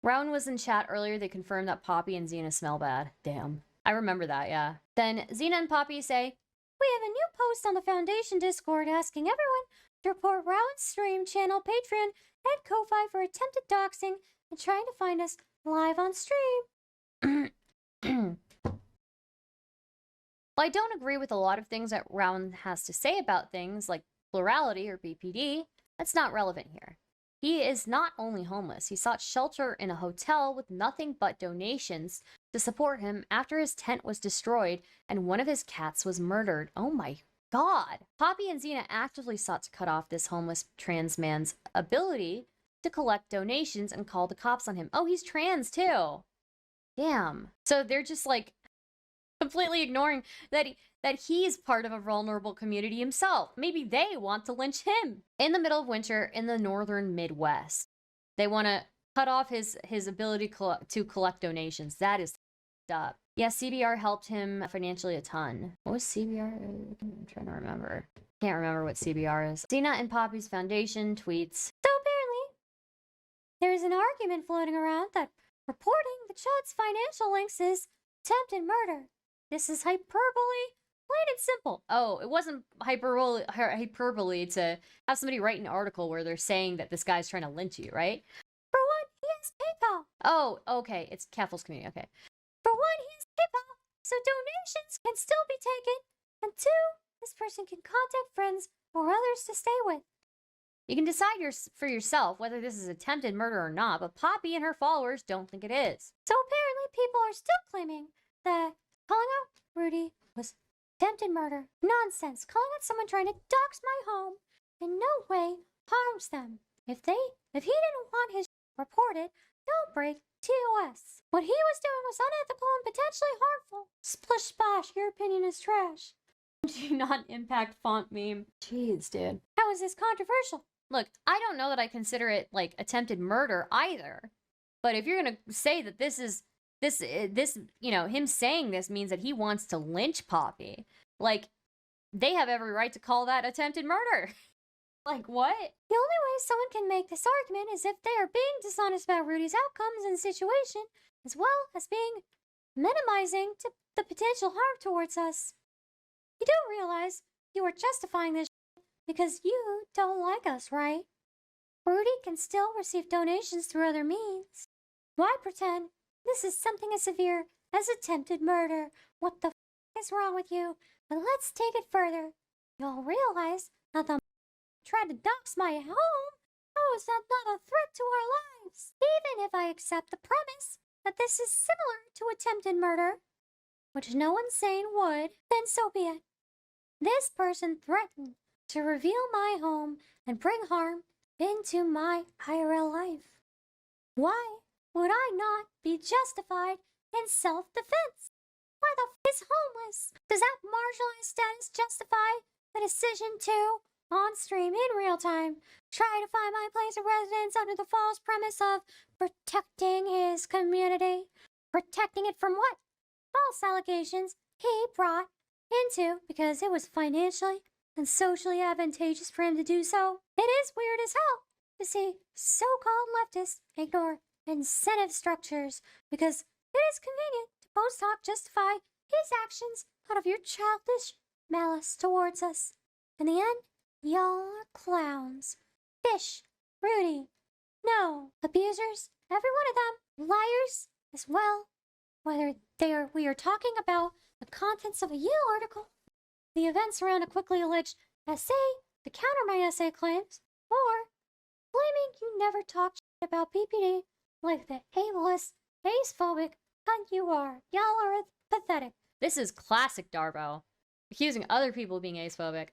Rowan was in chat earlier. They confirmed that Poppy and Zena smell bad. Damn. I remember that, yeah. Then Zena and Poppy say, we have a new post on the Foundation Discord asking everyone to report Rowan's stream, channel, Patreon, and Ko-Fi for attempted doxing and trying to find us live on stream. Well, I don't agree with a lot of things that Rowan has to say about things like plurality or BPD. That's not relevant here. He is not only homeless, he sought shelter in a hotel with nothing but donations to support him after his tent was destroyed and one of his cats was murdered. Oh my god. Poppy and Zena actively sought to cut off this homeless trans man's ability to collect donations and call the cops on him. Oh, he's trans too. Damn. So they're just like completely ignoring that he's part of a vulnerable community himself. Maybe they want to lynch him. In the middle of winter in the northern Midwest, they want to cut off his ability to collect donations. That is up. Yeah, CBR helped him financially a ton. What was CBR? I'm trying to remember. Can't remember what CBR is. Zena and Poppy's Foundation tweets. So apparently, there is an argument floating around that reporting the Chud's financial links is attempted murder. This is hyperbole, plain and simple. Oh, it wasn't hyperbole to have somebody write an article where they're saying that this guy's trying to lynch you, right? For one, he has PayPal. Oh, okay, it's Caffles community, okay. For one, he has PayPal, so donations can still be taken. And two, this person can contact friends or others to stay with. You can decide for yourself whether this is attempted murder or not, but Poppy and her followers don't think it is. So apparently people are still claiming that calling out Rudy was attempted murder. Nonsense. Calling out someone trying to dox my home in no way harms them. If he didn't want his reported, don't break TOS. What he was doing was unethical and potentially harmful. Splish splash, your opinion is trash. Do not impact font meme. Jeez, dude. How is this controversial? Look, I don't know that I consider it like attempted murder either. But if you're gonna say that this, you know, him saying this means that he wants to lynch Poppy, like, they have every right to call that attempted murder. Like, what? The only way someone can make this argument is if they are being dishonest about Rudy's outcomes in the situation, as well as being minimizing to the potential harm towards us. You do realize you are justifying this because you don't like us, right? Rudy can still receive donations through other means. Why pretend this is something as severe as attempted murder? What the is wrong with you? But let's take it further. You'll realize that the tried to dox my home. How is that not a threat to our lives? Even if I accept the premise that this is similar to attempted murder, which no one sane would, then so be it. This person threatened to reveal my home and bring harm into my IRL life. Why would I not be justified in self-defense? Why the is homeless? Does that marginalized status justify the decision to, on stream in real time, try to find my place of residence under the false premise of protecting his community? Protecting it from what? False allegations he brought into because it was financially and socially advantageous for him to do so. It is weird as hell to see so-called leftists ignore incentive structures because it is convenient to post hoc justify his actions out of your childish malice towards us. In the end, y'all are clowns. Fish, Rudy, no, abusers, every one of them, liars as well. Whether we are talking about the contents of a Yale article, the events around a quickly alleged essay to counter my essay claims, or claiming you never talked shit about PPD like the ableist, ace-phobic cunt you are. Y'all are pathetic. This is classic Darbo, accusing other people of being ace-phobic.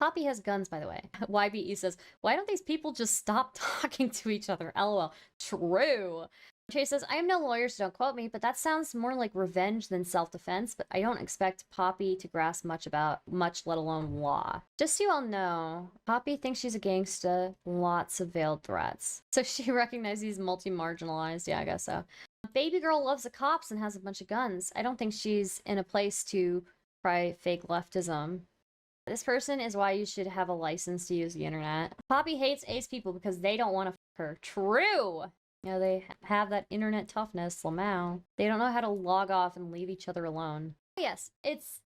Poppy has guns, by the way. YBE says, why don't these people just stop talking to each other? LOL. True. Chase says, I am no lawyer, so don't quote me, but that sounds more like revenge than self-defense, but I don't expect Poppy to grasp much, let alone law. Just so you all know, Poppy thinks she's a gangsta, lots of veiled threats. So she recognizes he's multi-marginalized, yeah, I guess so. Baby girl loves the cops and has a bunch of guns. I don't think she's in a place to try fake leftism. This person is why you should have a license to use the internet. Poppy hates ace people because they don't want to fuck her. True! You know, they have that internet toughness, Lamau. They don't know how to log off and leave each other alone. Yes, it's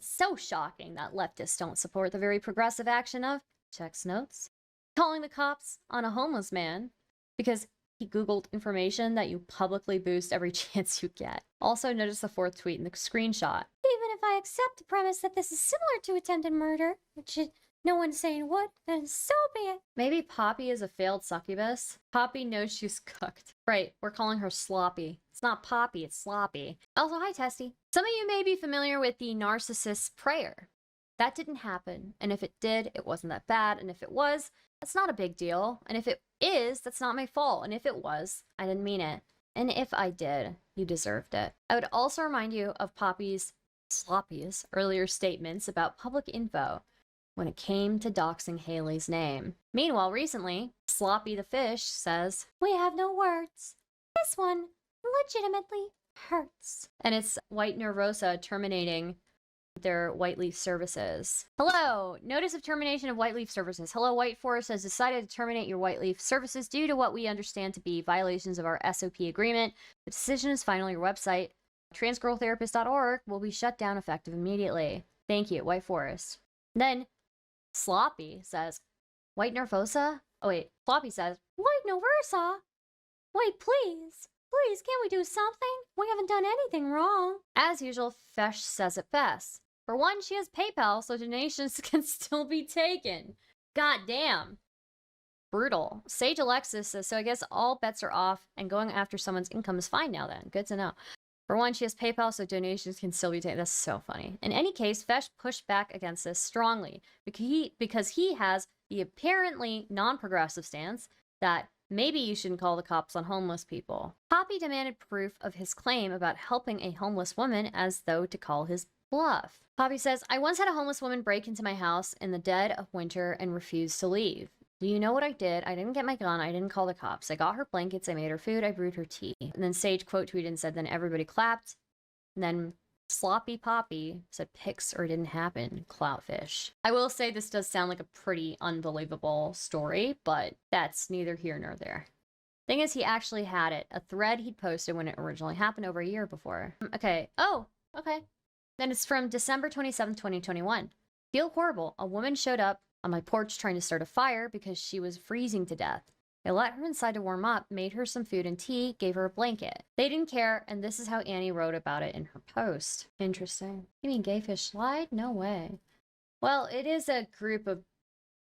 so shocking that leftists don't support the very progressive action of, checks notes, calling the cops on a homeless man because he Googled information that you publicly boost every chance you get. Also, notice the fourth tweet in the screenshot. Even if I accept the premise that this is similar to attempted murder, which no one's saying what, then so be it. Maybe Poppy is a failed succubus. Poppy knows she's cooked. Right, we're calling her sloppy. It's not Poppy, it's sloppy. Also, hi Testy. Some of you may be familiar with the narcissist's prayer. That didn't happen, and if it did, it wasn't that bad, and if it was, that's not a big deal, and if it is, that's not my fault, and if it was, I didn't mean it. And if I did, you deserved it. I would also remind you of Poppy's sloppy's earlier statements about public info when it came to doxing Hayleigh's name. Meanwhile, recently, Sloppy the Fish says, we have no words. This one legitimately hurts. And it's White Nervosa terminating their White Leaf services. Hello! Notice of termination of White Leaf services. Hello, White Forest has decided to terminate your White Leaf services due to what we understand to be violations of our SOP agreement. The decision is final. Your website, transgirltherapist.org, will be shut down effective immediately. Thank you, White Forest. Then, Sloppy says, White Nervosa? Oh wait, Sloppy says, White Nervosa? Wait, please. Please, can't we do something? We haven't done anything wrong. As usual, Fesh says it best. For one, she has PayPal, so donations can still be taken. God damn. Brutal. Sage Alexis says, so I guess all bets are off and going after someone's income is fine now then. Good to know. For one, she has PayPal, so donations can still be taken. That's so funny. In any case, Fesh pushed back against this strongly because he has the apparently non-progressive stance that maybe you shouldn't call the cops on homeless people. Poppy demanded proof of his claim about helping a homeless woman as though to call his bluff. Poppy says, I once had a homeless woman break into my house in the dead of winter and refused to leave. Do you know what I did? I didn't get my gun. I didn't call the cops. I got her blankets. I made her food. I brewed her tea. And then Sage quote tweeted and said, then everybody clapped. And then Sloppy Poppy said pics or it didn't happen. Cloutfish. I will say this does sound like a pretty unbelievable story, but that's neither here nor there. Thing is, he actually had it. A thread he'd posted when it originally happened over a year before. Okay. Oh, okay. Then it's from December 27th, 2021. Feel horrible. A woman showed up on my porch trying to start a fire because she was freezing to death. I let her inside to warm up, made her some food and tea, gave her a blanket. They didn't care, and this is how Annie wrote about it in her post. Interesting. You mean Gayfish Slide? No way. Well, it is a group of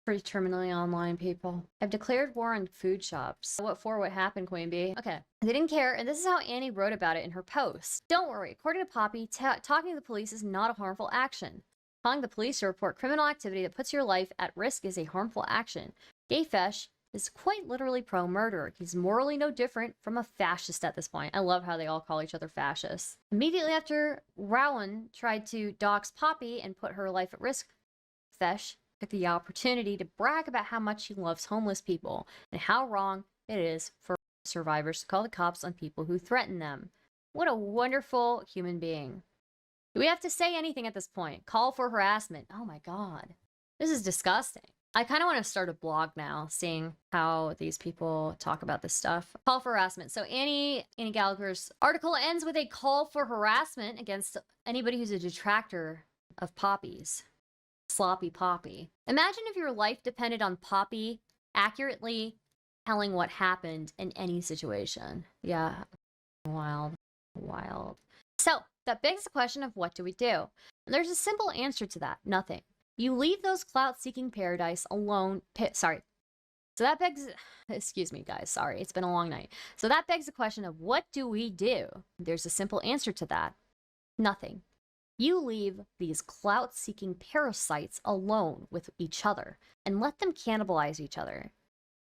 pretty terminally online people. I've declared war on food shops. What for? What happened, Queen Bee? Okay. They didn't care, and this is how Annie wrote about it in her post. Don't worry. According to Poppy, talking to the police is not a harmful action. Calling the police to report criminal activity that puts your life at risk is a harmful action. Gayfesh is quite literally pro-murder. He's morally no different from a fascist at this point. I love how they all call each other fascists. Immediately after Rowan tried to dox Poppy and put her life at risk, Fesh took the opportunity to brag about how much he loves homeless people and how wrong it is for survivors to call the cops on people who threaten them. What a wonderful human being. Do we have to say anything at this point? Call for harassment. Oh my god. This is disgusting. I kind of want to start a blog now, seeing how these people talk about this stuff. Call for harassment. So Annie Gallagher's article ends with a call for harassment against anybody who's a detractor of Poppy's. Sloppy Poppy. Imagine if your life depended on Poppy accurately telling what happened in any situation. Yeah, wild, wild. So that begs the question of what do we do? And there's a simple answer to that. Nothing. You leave those clout-seeking paradise alone. So that begs... Excuse me, guys. Sorry, it's been a long night. So that begs the question of what do we do? There's a simple answer to that. Nothing. You leave these clout-seeking parasites alone with each other and let them cannibalize each other.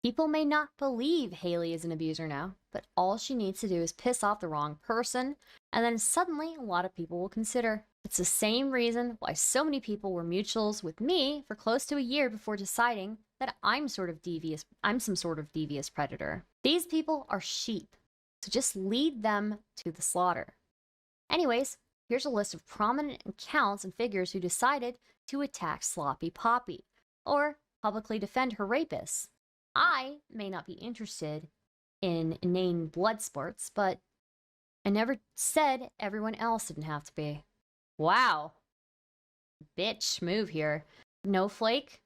People may not believe Hayleigh is an abuser now, but all she needs to do is piss off the wrong person, and then suddenly a lot of people will consider. It's the same reason why so many people were mutuals with me for close to a year before deciding that I'm some sort of devious predator. These people are sheep, so just lead them to the slaughter. Anyways, here's a list of prominent accounts and figures who decided to attack Sloppy Poppy, or publicly defend her rapists. I may not be interested in inane blood sports, but I never said everyone else didn't have to be. Wow. Bitch move here. Noehflake,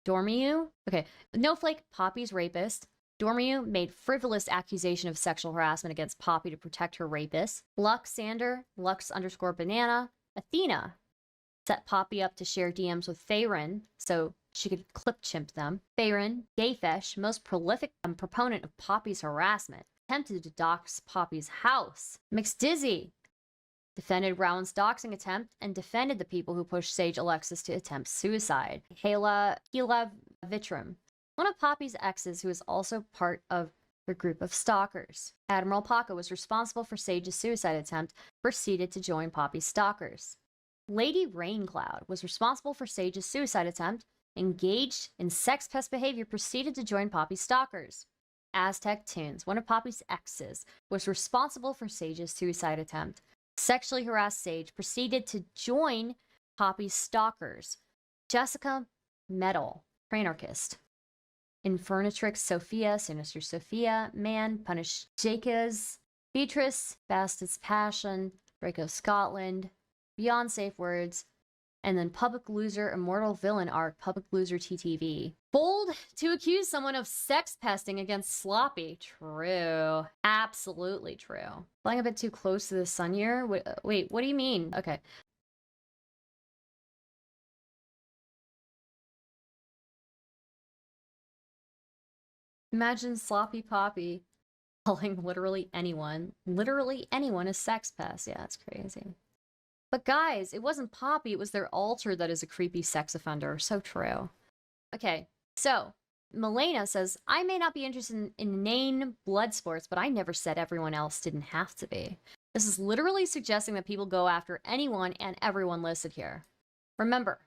Dormiyu. Okay, Noehflake, Poppy's rapist. Dormiyu made frivolous accusation of sexual harassment against Poppy to protect her rapist. Luxander, Lux_banana. Athena set Poppy up to share DMs with Faerun so she could clip chimp them. Faerun, Gayfesh, most prolific proponent of Poppy's harassment, attempted to dox Poppy's house. McDizzy defended Rowan's doxing attempt and defended the people who pushed Saige Alexis to attempt suicide. Hayleigh Vitrum, one of Poppy's exes who is also part of her group of stalkers. Admiral Paco was responsible for Saige's suicide attempt, proceeded to join Poppy's stalkers. Lady Raincloud was responsible for Saige's suicide attempt, engaged in sex pest behavior, proceeded to join Poppy's stalkers. Aztec Tunes, one of Poppy's exes, was responsible for Saige's suicide attempt, sexually harassed Saige, proceeded to join Poppy's stalkers. Jessica Metal, Pranarchist. Infernatrix Sophia, Sinister Sophia, Man, Punish Jacobs, Beatrice, Bastard's Passion, Draco Scotland, Beyond Safe Words, and then Public Loser, Immortal Villain Arc, Public Loser TTV. Bold to accuse someone of sex pesting against Sloppy. True. Absolutely true. Flying a bit too close to the sun here? Wait, what do you mean? Okay. Imagine Sloppy Poppy calling literally anyone a sex pest. Yeah, that's crazy. But guys, it wasn't Poppy, it was their alter that is a creepy sex offender. So true. Okay, so Milena says, I may not be interested in inane blood sports, but I never said everyone else didn't have to be. This is literally suggesting that people go after anyone and everyone listed here. Remember,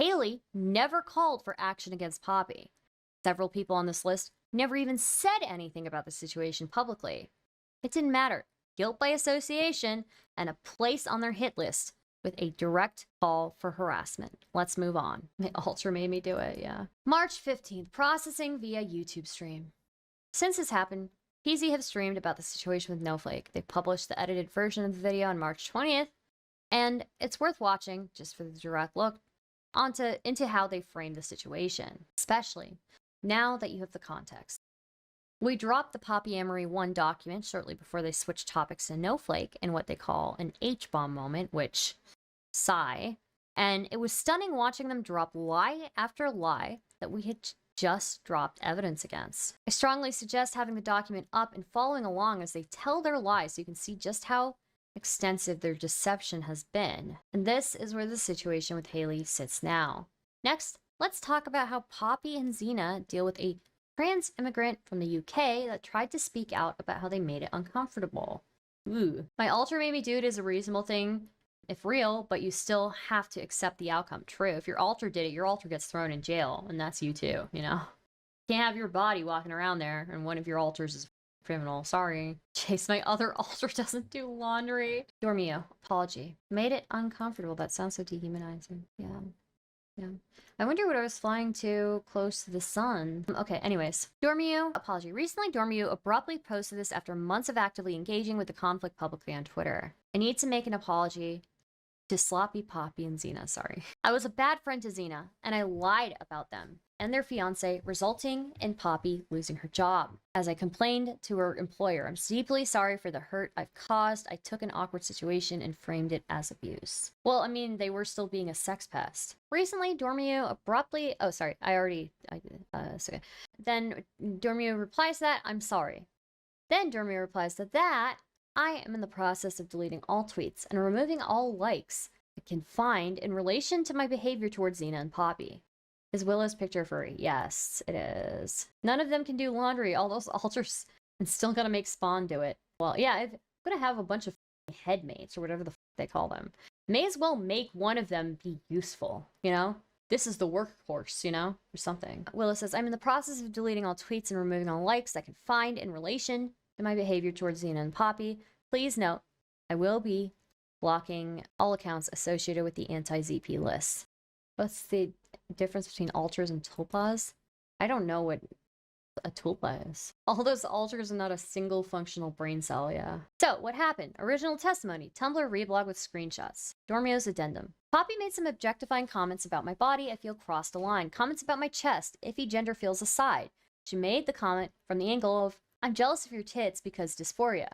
Hayleigh never called for action against Poppy. Several people on this list never even said anything about the situation publicly. It didn't matter. Guilt by association, and a place on their hit list with a direct call for harassment. Let's move on. My alter made me do it, yeah. March 15th, processing via YouTube stream. Since this happened, PZ have streamed about the situation with Noehflake. They published the edited version of the video on March 20th, and it's worth watching, just for the direct look, into how they framed the situation, especially now that you have the context. We dropped the Poppyamory 1 document shortly before they switched topics to Noehflake in what they call an H-bomb moment, which, sigh, and it was stunning watching them drop lie after lie that we had just dropped evidence against. I strongly suggest having the document up and following along as they tell their lies so you can see just how extensive their deception has been. And this is where the situation with Hayleigh sits now. Next, let's talk about how Poppy and Zena deal with a trans immigrant from the UK that tried to speak out about how they made it uncomfortable. Ooh. My alter made me do it is a reasonable thing, if real, but you still have to accept the outcome. True. If your alter did it, your alter gets thrown in jail, and that's you too, you know? Can't have your body walking around there, and one of your alters is a criminal. Sorry. Chase, my other alter doesn't do laundry. Dormiyu, apology. Made it uncomfortable. That sounds so dehumanizing. Yeah. Yeah. I wonder what I was flying too close to the sun. Okay, anyways. Dormiyu, apology. Recently, Dormiyu abruptly posted this after months of actively engaging with the conflict publicly on Twitter. I need to make an apology to Sloppy Poppy and Zena, sorry. I was a bad friend to Zena, and I lied about them and their fiancé, resulting in Poppy losing her job. As I complained to her employer, I'm deeply sorry for the hurt I've caused. I took an awkward situation and framed it as abuse. Well, I mean, they were still being a sex pest. Recently, Dormiyu abruptly, oh, sorry, Then Dormiyu replies to that, I'm sorry. Then Dormiyu replies to that, I am in the process of deleting all tweets and removing all likes I can find in relation to my behavior towards Zena and Poppy. Is Willow's picture furry? Yes, it is. None of them can do laundry, all those alters, and still gotta make Spawn do it. Well, yeah, I'm gonna have a bunch of headmates, or whatever the they call them. May as well make one of them be useful, you know? This is the workhorse, you know? Or something. Willow says, I'm in the process of deleting all tweets and removing all likes I can find in relation to my behavior towards Zena and Poppy. Please note, I will be blocking all accounts associated with the anti-ZP list. What's the difference between alters and tulpas? I don't know what a tulpa is. All those alters are not a single functional brain cell, yeah. So, what happened? Original testimony. Tumblr reblog with screenshots. Dormiyu's addendum. Poppy made some objectifying comments about my body I feel crossed a line. Comments about my chest. Iffy gender feels aside. She made the comment from the angle of, I'm jealous of your tits because dysphoria.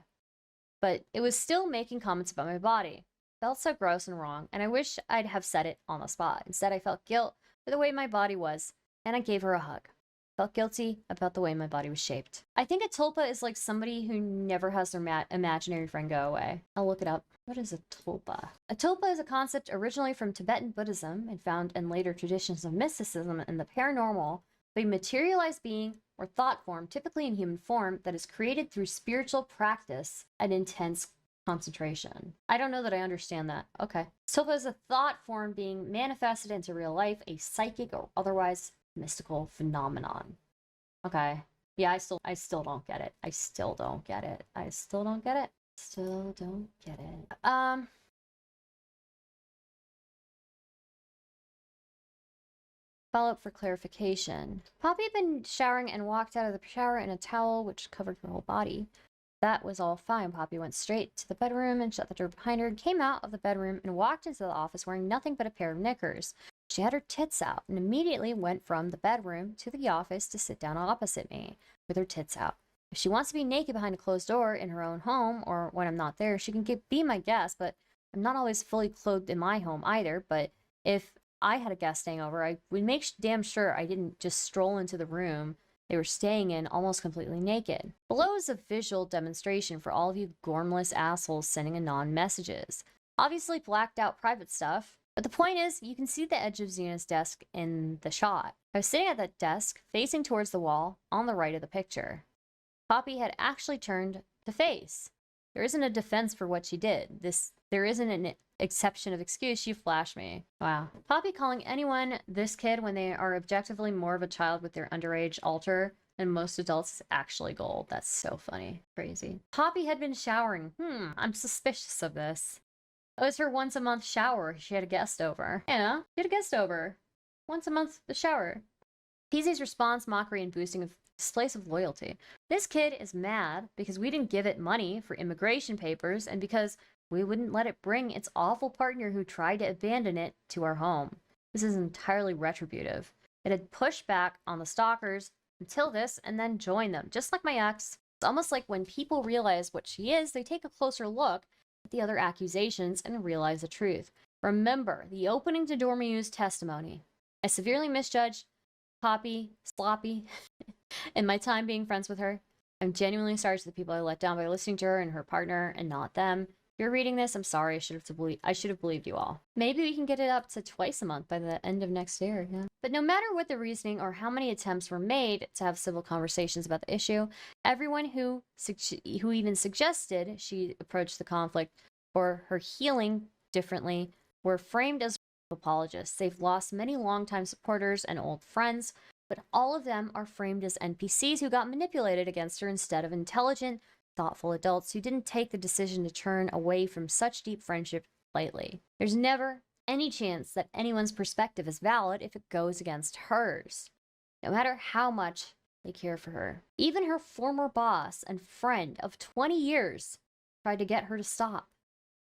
But it was still making comments about my body. Felt so gross and wrong, and I wish I'd have said it on the spot. Instead, I felt guilt for the way my body was, and I gave her a hug. Felt guilty about the way my body was shaped. I think a tulpa is like somebody who never has their imaginary friend go away. I'll look it up. What is a tulpa? A tulpa is a concept originally from Tibetan Buddhism and found in later traditions of mysticism and the paranormal, a materialized being or thought form, typically in human form, that is created through spiritual practice and intense concentration. I don't know that I understand that. Okay. Tulpa is a thought form being manifested into real life, a psychic or otherwise mystical phenomenon. Okay. Yeah, I still don't get it. I still don't get it. I still don't get it. Still don't get it. Follow up for clarification. Poppy had been showering and walked out of the shower in a towel which covered her whole body. That was all fine. Poppy went straight to the bedroom and shut the door behind her, came out of the bedroom and walked into the office wearing nothing but a pair of knickers. She had her tits out and immediately went from the bedroom to the office to sit down opposite me with her tits out. If she wants to be naked behind a closed door in her own home or when I'm not there, she can be my guest, but I'm not always fully clothed in my home either. But if I had a guest staying over, I would make damn sure I didn't just stroll into the room they were staying in almost completely naked. Below is a visual demonstration for all of you gormless assholes sending anon messages. Obviously blacked out private stuff, but the point is you can see the edge of Zena's desk in the shot. I was sitting at that desk, facing towards the wall on the right of the picture. Poppy had actually turned to face. There isn't a defense for what she did. There isn't an exception of excuse. She flashed me. Wow. Poppy calling anyone this kid when they are objectively more of a child with their underage alter than most adults is actually gold. That's so funny. Crazy. Poppy had been showering. I'm suspicious of this. It was her once a month shower. She had a guest over. You know, she had a guest over. Once a month, the shower. PZ's response, mockery, and boosting of displays of loyalty. This kid is mad because we didn't give it money for immigration papers and because we wouldn't let it bring its awful partner who tried to abandon it to our home. This is entirely retributive. It had pushed back on the stalkers until this and then joined them, just like my ex. It's almost like when people realize what she is, they take a closer look at the other accusations and realize the truth. Remember the opening to Dormiyu's testimony. I severely misjudged Poppy, sloppy, in my time being friends with her. I'm genuinely sorry to the people I let down by listening to her and her partner and not them. If you're reading this, I'm sorry. I should have believed you all. Maybe we can get it up to twice a month by the end of next year. Yeah. But no matter what the reasoning or how many attempts were made to have civil conversations about the issue, everyone who even suggested she approach the conflict or her healing differently were framed as apologists. They've lost many longtime supporters and old friends, but all of them are framed as NPCs who got manipulated against her instead of intelligent, thoughtful adults who didn't take the decision to turn away from such deep friendship lightly. There's never any chance that anyone's perspective is valid if it goes against hers, no matter how much they care for her. Even her former boss and friend of 20 years tried to get her to stop.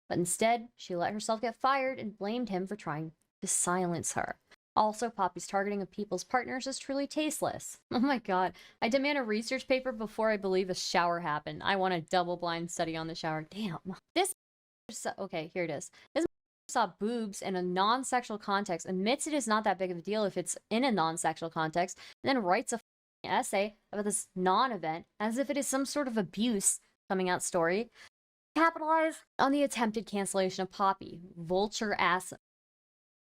But instead, she let herself get fired and blamed him for trying to silence her. Also, Poppy's targeting of people's partners is truly tasteless. Oh my god. I demand a research paper before I believe a shower happened. I want a double-blind study on the shower. Damn. Okay, here it is. This saw boobs in a non-sexual context, admits it is not that big of a deal if it's in a non-sexual context, and then writes a essay about this non-event as if it is some sort of abuse coming out story. Capitalize on the attempted cancellation of Poppy. Vulture ass.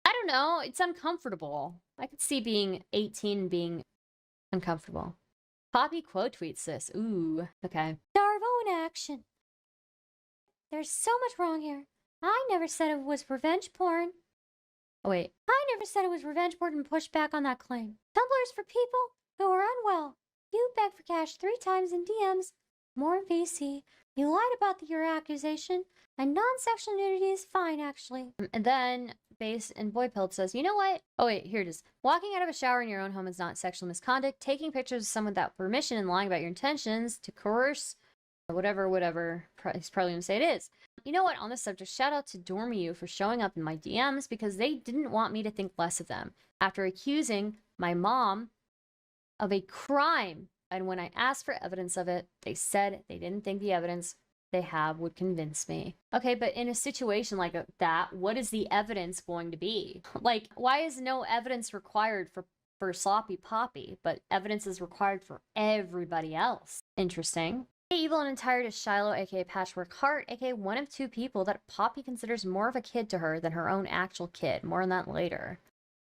I don't know. It's uncomfortable. I could see being 18 and being uncomfortable. Poppy quote tweets this. Ooh, okay. Darvo in action. There's so much wrong here. I never said it was revenge porn. Oh, wait. I never said it was revenge porn and pushed back on that claim. Tumblr's for people who are unwell. You begged for cash 3 times in DMs. More in VC. You lied about your accusation. And non-sexual nudity is fine, actually. And then, Base and Boypilled says, you know what? Oh, wait, here it is. Walking out of a shower in your own home is not sexual misconduct. Taking pictures of someone without permission and lying about your intentions to coerce, whatever, he's probably going to say it is. You know what? On this subject, shout out to Dormiyu for showing up in my DMs because they didn't want me to think less of them after accusing my mom of a crime. And when I asked for evidence of it, they said they didn't think the evidence they have would convince me. Okay, but in a situation like that, what is the evidence going to be? Like, why is no evidence required for Sloppy Poppy, but evidence is required for everybody else? Interesting. Evil and Tired is Shiloh, aka Patchwork Heart, aka one of 2 people that Poppy considers more of a kid to her than her own actual kid. More on that later.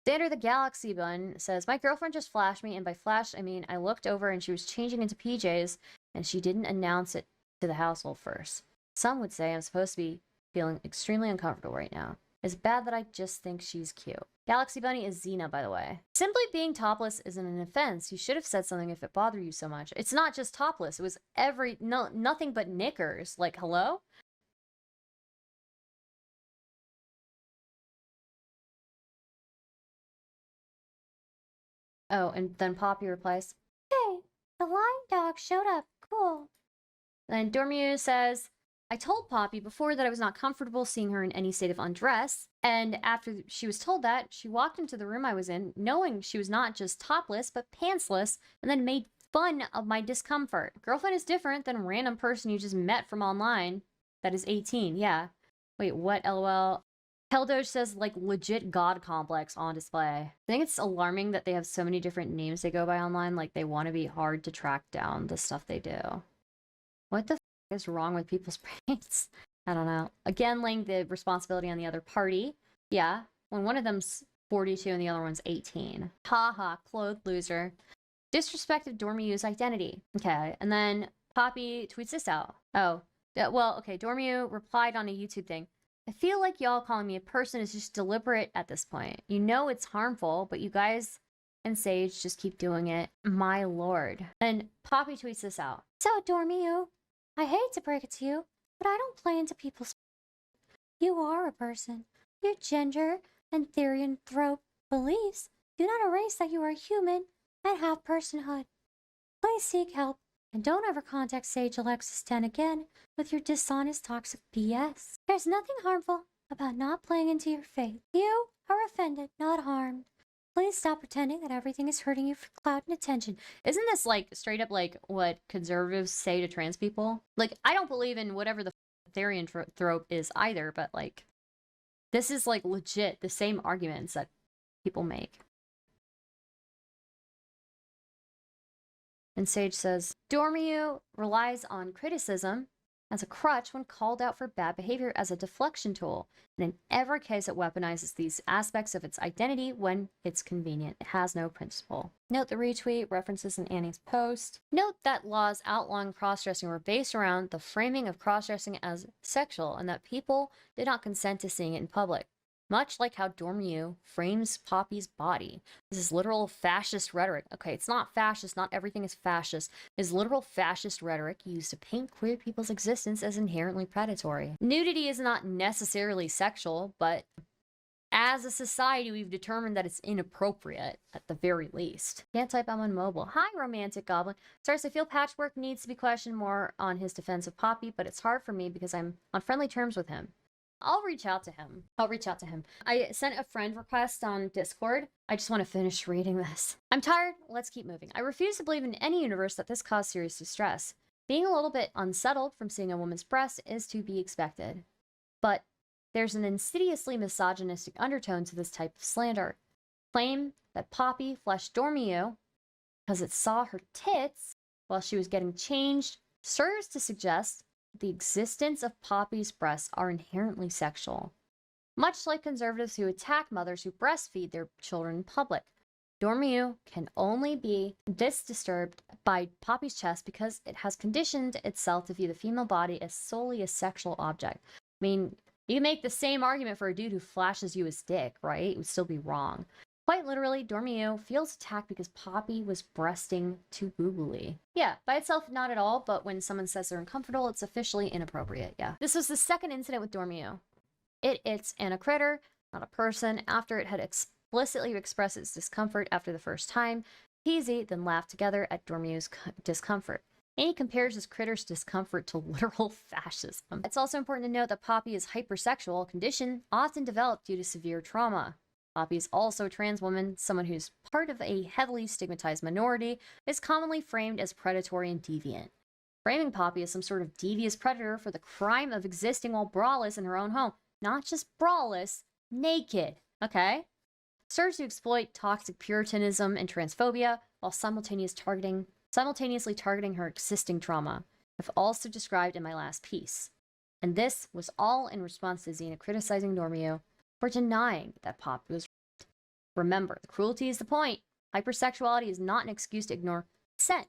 Xander the Galaxy Bun says, my girlfriend just flashed me, and by flash, I mean I looked over and she was changing into PJs, and she didn't announce it to the household first. Some would say I'm supposed to be feeling extremely uncomfortable right now. It's bad that I just think she's cute. Galaxy Bunny is Zena, by the way. Simply being topless isn't an offense. You should have said something if it bothered you so much. It's not just topless. It was nothing but knickers. Like, hello? Oh, and then Poppy replies, hey, the lion dog showed up. Cool. Then Dormiyu says, I told Poppy before that I was not comfortable seeing her in any state of undress. And after she was told that, she walked into the room I was in, knowing she was not just topless, but pantsless, and then made fun of my discomfort. Girlfriend is different than a random person you just met from online that is 18. Yeah. Wait, what? LOL. Heldoge says, like, legit god complex on display. I think it's alarming that they have so many different names they go by online. Like, they want to be hard to track down the stuff they do. What the is wrong with people's brains? I don't know. Again, laying the responsibility on the other party. Yeah, when one of them's 42 and the other one's 18. Haha, clothed loser. Disrespected Dormiyu's identity. Okay, and then Poppy tweets this out. Oh, well, okay, Dormiyu replied on a YouTube thing. I feel like y'all calling me a person is just deliberate at this point. You know it's harmful, but you guys and Saige just keep doing it. My lord. And Poppy tweets this out. So, Dormiyu, I hate to break it to you, but I don't play into people's... You are a person. Your gender and therianthrope beliefs do not erase that you are human and have personhood. Please seek help, and don't ever contact Saige Alexis 10 again with your dishonest toxic BS. There's nothing harmful about not playing into your faith. You are offended, not harmed. Please stop pretending that everything is hurting you for clout and attention. Isn't this, like, straight up, like, what conservatives say to trans people? Like, I don't believe in whatever the therianthrope is either, but, like, this is, like, legit the same arguments that people make. And Saige says, Dormiyu relies on criticism as a crutch when called out for bad behavior as a deflection tool. And in every case, it weaponizes these aspects of its identity when it's convenient. It has no principle. Note the retweet, references in Annie's post. Note that laws outlawing cross-dressing were based around the framing of cross-dressing as sexual and that people did not consent to seeing it in public. Much like how Dormiyu frames Poppy's body. This is literal fascist rhetoric. Okay, it's not fascist, not everything is fascist. It's literal fascist rhetoric used to paint queer people's existence as inherently predatory. Nudity is not necessarily sexual, but as a society, we've determined that it's inappropriate, at the very least. Can't type I'm on mobile. Hi, romantic goblin. Stars, I feel Patchwork needs to be questioned more on his defense of Poppy, but it's hard for me because I'm on friendly terms with him. I'll reach out to him. I sent a friend request on Discord. I just want to finish reading this. I'm tired. Let's keep moving. I refuse to believe in any universe that this caused serious distress. Being a little bit unsettled from seeing a woman's breast is to be expected. But there's an insidiously misogynistic undertone to this type of slander. Claim that Poppy fleshed Dormiyu because it saw her tits while she was getting changed serves to suggest the existence of Poppy's breasts are inherently sexual. Much like conservatives who attack mothers who breastfeed their children in public, Dormiyu can only be this disturbed by Poppy's chest because it has conditioned itself to view the female body as solely a sexual object. I mean, you can make the same argument for a dude who flashes you his dick, right? It would still be wrong. Quite literally, Dormiyu feels attacked because Poppy was breasting too boobily. Yeah, by itself, not at all, but when someone says they're uncomfortable, it's officially inappropriate, yeah. This was the second incident with Dormiyu. It's a critter, not a person. After it had explicitly expressed its discomfort after the first time, Peasy then laughed together at Dormiyu's discomfort. And he compares his critter's discomfort to literal fascism. It's also important to note that Poppy is hypersexual, a condition often developed due to severe trauma. Poppy is also a trans woman, someone who's part of a heavily stigmatized minority, is commonly framed as predatory and deviant. Framing Poppy as some sort of devious predator for the crime of existing while braless in her own home, not just braless, naked, okay? Serves to exploit toxic puritanism and transphobia while simultaneously targeting her existing trauma, I've also described in my last piece. And this was all in response to Zena criticizing Dormiyu for denying that Poppy was raped. Remember, the cruelty is the point. Hypersexuality is not an excuse to ignore consent.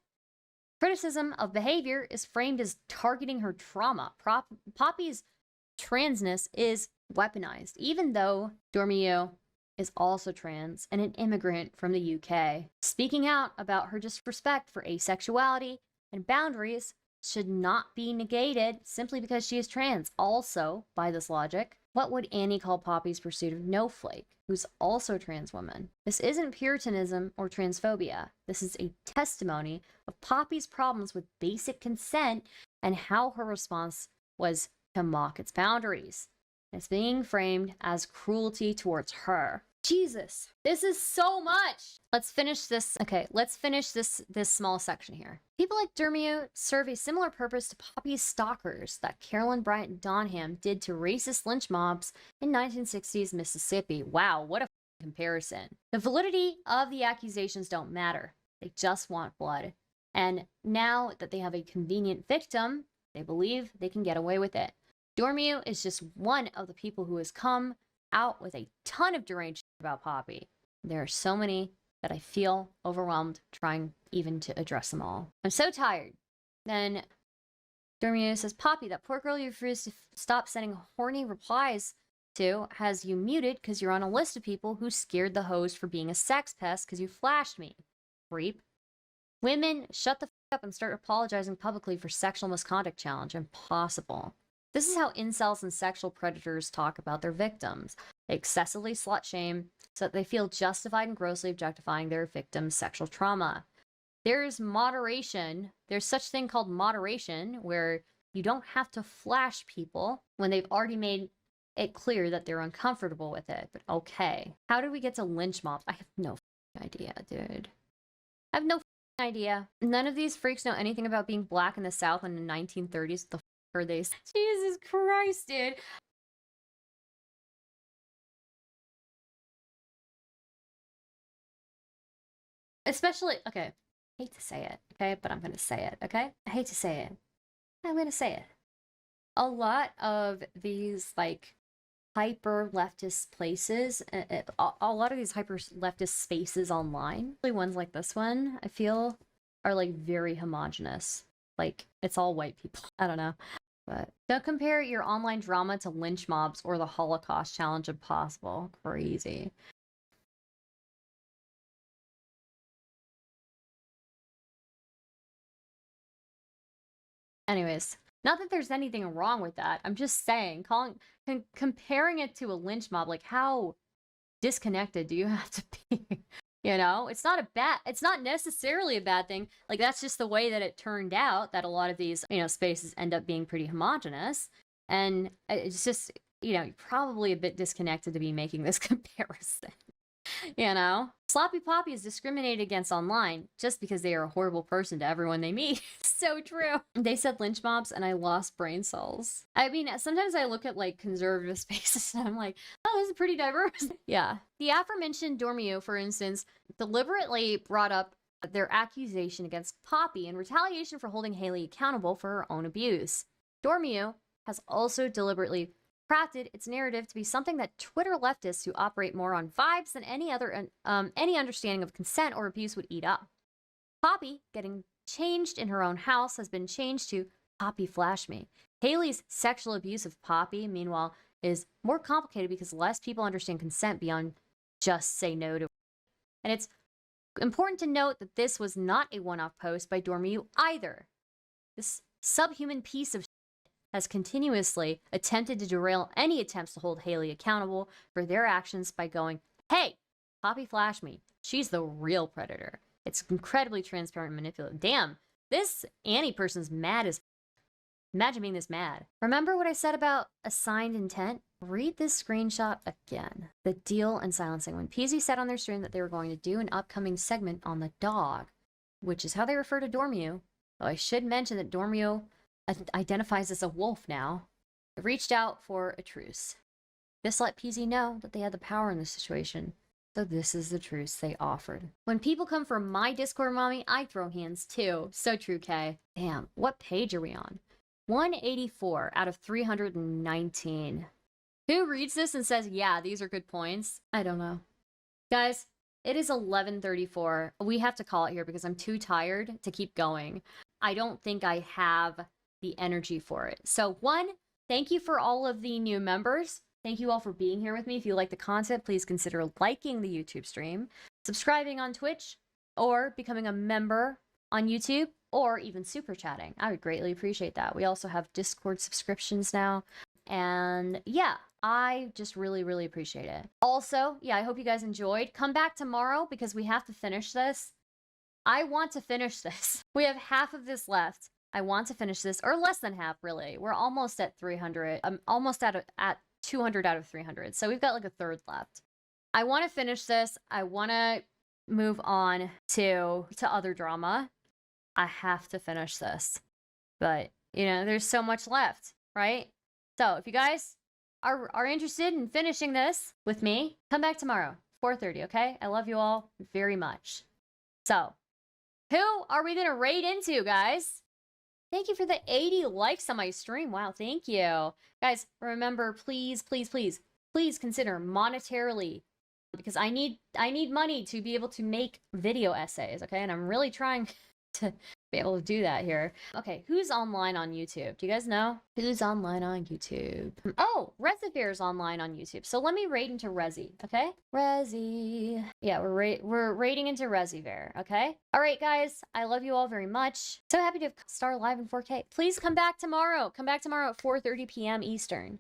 Criticism of behavior is framed as targeting her trauma. Poppy's transness is weaponized, even though Dormiyu is also trans and an immigrant from the UK. Speaking out about her disrespect for asexuality and boundaries should not be negated simply because she is trans. Also, by this logic, what would Annie call Poppy's pursuit of Noehflake, who's also a trans woman? This isn't puritanism or transphobia. This is a testimony of Poppy's problems with basic consent and how her response was to mock its boundaries. It's being framed as cruelty towards her. Jesus, this is so much. Let's finish this. Okay, let's finish this small section here. People like Dormiyu serve a similar purpose to Poppy's stalkers that Carolyn Bryant Donham did to racist lynch mobs in 1960s Mississippi. Wow, what a comparison. The validity of the accusations don't matter. They just want blood. And now that they have a convenient victim, they believe they can get away with it. Dormiyu is just one of the people who has come out with a ton of deranged about Poppy. There are so many that I feel overwhelmed trying even to address them all. I'm so tired. Then Dormiyu says, Poppy, that poor girl you refused to stop sending horny replies to has you muted because you're on a list of people who scared the host for being a sex pest because you flashed me. Creep. Women, shut the f up and start apologizing publicly for sexual misconduct challenge. Impossible. This is how incels and sexual predators talk about their victims. They excessively slut shame so that they feel justified in grossly objectifying their victim's sexual trauma. There's moderation. There's such thing called moderation where you don't have to flash people when they've already made it clear that they're uncomfortable with it. But okay. How did we get to lynch mobs? I have no idea, dude. I have no idea. None of these freaks know anything about being black in the South in the 1930s. The are they? Jesus Christ, dude. Especially, okay, I hate to say it, okay, but I'm gonna say it, okay? I hate to say it. I'm gonna say it. A lot of these, like, hyper leftist places, a lot of these hyper leftist spaces online, ones like this one, I feel, are, like, very homogenous. Like, it's all white people. I don't know. But don't compare your online drama to lynch mobs or the Holocaust challenge. Impossible. Crazy. Anyways, not that there's anything wrong with that. I'm just saying, comparing it to a lynch mob, like, how disconnected do you have to be? You know, it's not necessarily a bad thing. Like, that's just the way that it turned out, that a lot of these, you know, spaces end up being pretty homogenous. And it's just, you know, probably a bit disconnected to be making this comparison. You know? Sloppy Poppy is discriminated against online just because they are a horrible person to everyone they meet. So true. They said lynch mobs and I lost brain cells. I mean, sometimes I look at like conservative spaces and I'm like, oh, this is pretty diverse. Yeah. The aforementioned Dormiyu, for instance, deliberately brought up their accusation against Poppy in retaliation for holding Hayleigh accountable for her own abuse. Dormiyu has also deliberately crafted its narrative to be something that Twitter leftists who operate more on vibes than any understanding of consent or abuse would eat up. Poppy getting changed in her own house has been changed to Poppy Flash Me. Hayleigh's sexual abuse of Poppy, meanwhile, is more complicated because less people understand consent beyond just say no to. And it's important to note that this was not a one-off post by Dormiyu either. This subhuman piece of has continuously attempted to derail any attempts to hold Hayleigh accountable for their actions by going, hey, Poppy Flash Me. She's the real predator. It's incredibly transparent and manipulative. Damn, this Annie person's mad as... Imagine being this mad. Remember what I said about assigned intent? Read this screenshot again. The deal and silencing. When PZ said on their stream that they were going to do an upcoming segment on the dog, which is how they refer to Dormiyu. Though I should mention that Dormiyu identifies as a wolf now. They reached out for a truce. This let PZ know that they had the power in this situation. So this is the truce they offered. When people come for my Discord, mommy, I throw hands too. So true, Kay. Damn, what page are we on? 184 out of 319. Who reads this and says, yeah, these are good points? I don't know. Guys, it is 11:34. We have to call it here because I'm too tired to keep going. I don't think I have the energy for it. So one, thank you for all of the new members. Thank you all for being here with me. If you like the content, please consider liking the YouTube stream, subscribing on Twitch, or becoming a member on YouTube, or even super chatting. I would greatly appreciate that. We also have Discord subscriptions now. And yeah, I just really, really appreciate it. Also, yeah, I hope you guys enjoyed. Come back tomorrow because we have to finish this. I want to finish this. We have half of this left. I want to finish this, or less than half, really. We're almost at 300. I'm almost at 200 out of 300. So we've got like a third left. I want to finish this. I want to move on to other drama. I have to finish this. But, you know, there's so much left, right? So if you guys are interested in finishing this with me, come back tomorrow, 4:30, okay? I love you all very much. So, who are we going to raid into, guys? Thank you for the 80 likes on my stream. Wow, thank you. Guys, remember, please, please, please, please consider monetarily, because I need money to be able to make video essays, okay? And I'm really trying to be able to do that here. Okay, who's online on YouTube? Do you guys know? Who's online on YouTube? Oh, Rezifair's online on YouTube. So let me raid into Rezi, okay? Rezi. Yeah, we're raiding into Rezifair, okay? All right, guys, I love you all very much. So happy to have Star live in 4K. Please come back tomorrow. Come back tomorrow at 4:30 p.m. Eastern.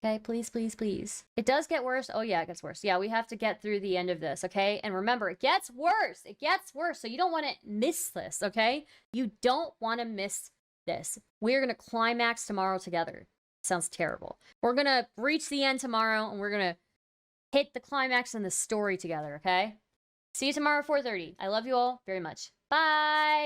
Okay, please, please, please. It does get worse. Oh, yeah, it gets worse. Yeah, we have to get through the end of this, okay? And remember, it gets worse. It gets worse. So you don't want to miss this, okay? You don't want to miss this. We're going to climax tomorrow together. Sounds terrible. We're going to reach the end tomorrow, and we're going to hit the climax in the story together, okay? See you tomorrow at 4:30. I love you all very much. Bye!